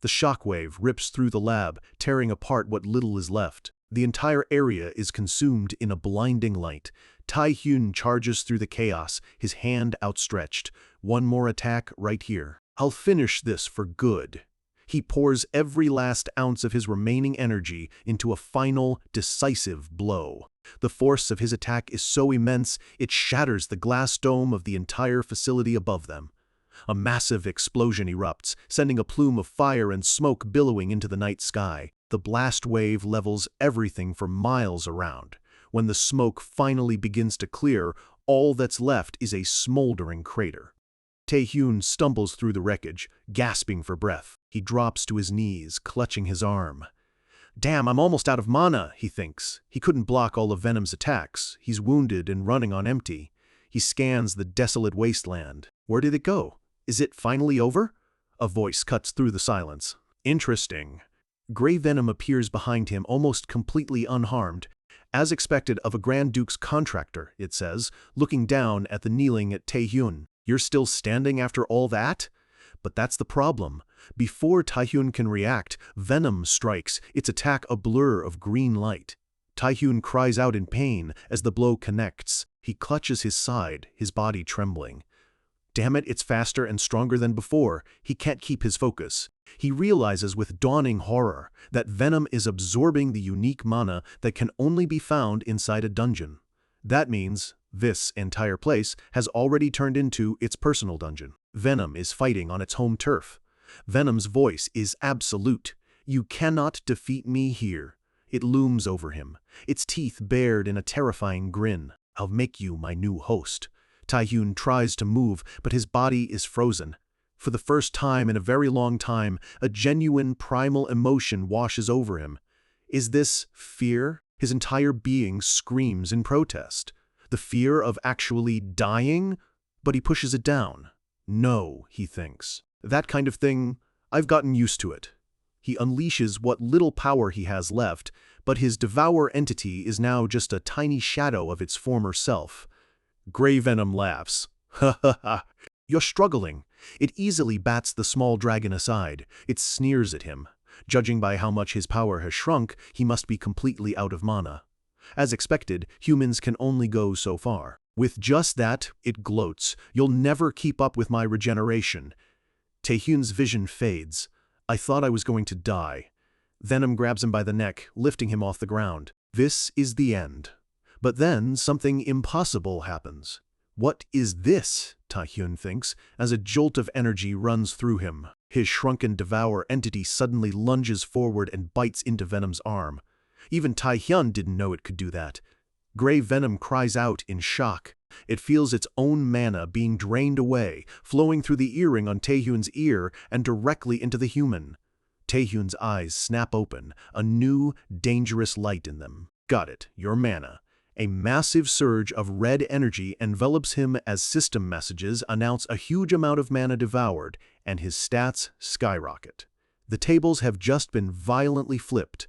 The shockwave rips through the lab, tearing apart what little is left. The entire area is consumed in a blinding light. Taehyun charges through the chaos, his hand outstretched. One more attack right here. I'll finish this for good. He pours every last ounce of his remaining energy into a final, decisive blow. The force of his attack is so immense, it shatters the glass dome of the entire facility above them. A massive explosion erupts, sending a plume of fire and smoke billowing into the night sky. The blast wave levels everything for miles around. When the smoke finally begins to clear, all that's left is a smoldering crater. Taehyun stumbles through the wreckage, gasping for breath. He drops to his knees, clutching his arm. Damn, I'm almost out of mana, he thinks. He couldn't block all of Venom's attacks. He's wounded and running on empty. He scans the desolate wasteland. Where did it go? Is it finally over? A voice cuts through the silence. Interesting. Grey Venom appears behind him almost completely unharmed. As expected of a Grand Duke's contractor, it says, looking down at the kneeling at Taehyun. You're still standing after all that? But that's the problem. Before Taehyun can react, Venom strikes, its attack a blur of green light. Taehyun cries out in pain as the blow connects. He clutches his side, his body trembling. Damn it, it's faster and stronger than before. He can't keep his focus. He realizes with dawning horror that Venom is absorbing the unique mana that can only be found inside a dungeon. That means this entire place has already turned into its personal dungeon. Venom is fighting on its home turf. Venom's voice is absolute. You cannot defeat me here. It looms over him, its teeth bared in a terrifying grin. I'll make you my new host. Taehyun tries to move, but his body is frozen. For the first time in a very long time, a genuine primal emotion washes over him. Is this fear? His entire being screams in protest. The fear of actually dying? But he pushes it down. No, he thinks. That kind of thing, I've gotten used to it. He unleashes what little power he has left, but his devour entity is now just a tiny shadow of its former self. Grey Venom laughs. Ha ha ha. You're struggling. It easily bats the small dragon aside. It sneers at him. Judging by how much his power has shrunk, he must be completely out of mana. As expected, humans can only go so far. With just that, it gloats. You'll never keep up with my regeneration. Taehyun's vision fades. I thought I was going to die. Venom grabs him by the neck, lifting him off the ground. This is the end. But then something impossible happens. What is this? Taehyun thinks, as a jolt of energy runs through him. His shrunken devour entity suddenly lunges forward and bites into Venom's arm. Even Taehyun didn't know it could do that. Grey Venom cries out in shock. It feels its own mana being drained away, flowing through the earring on Taehyun's ear and directly into the human. Taehyun's eyes snap open, a new, dangerous light in them. Got it, your mana. A massive surge of red energy envelops him as system messages announce a huge amount of mana devoured, and his stats skyrocket. The tables have just been violently flipped.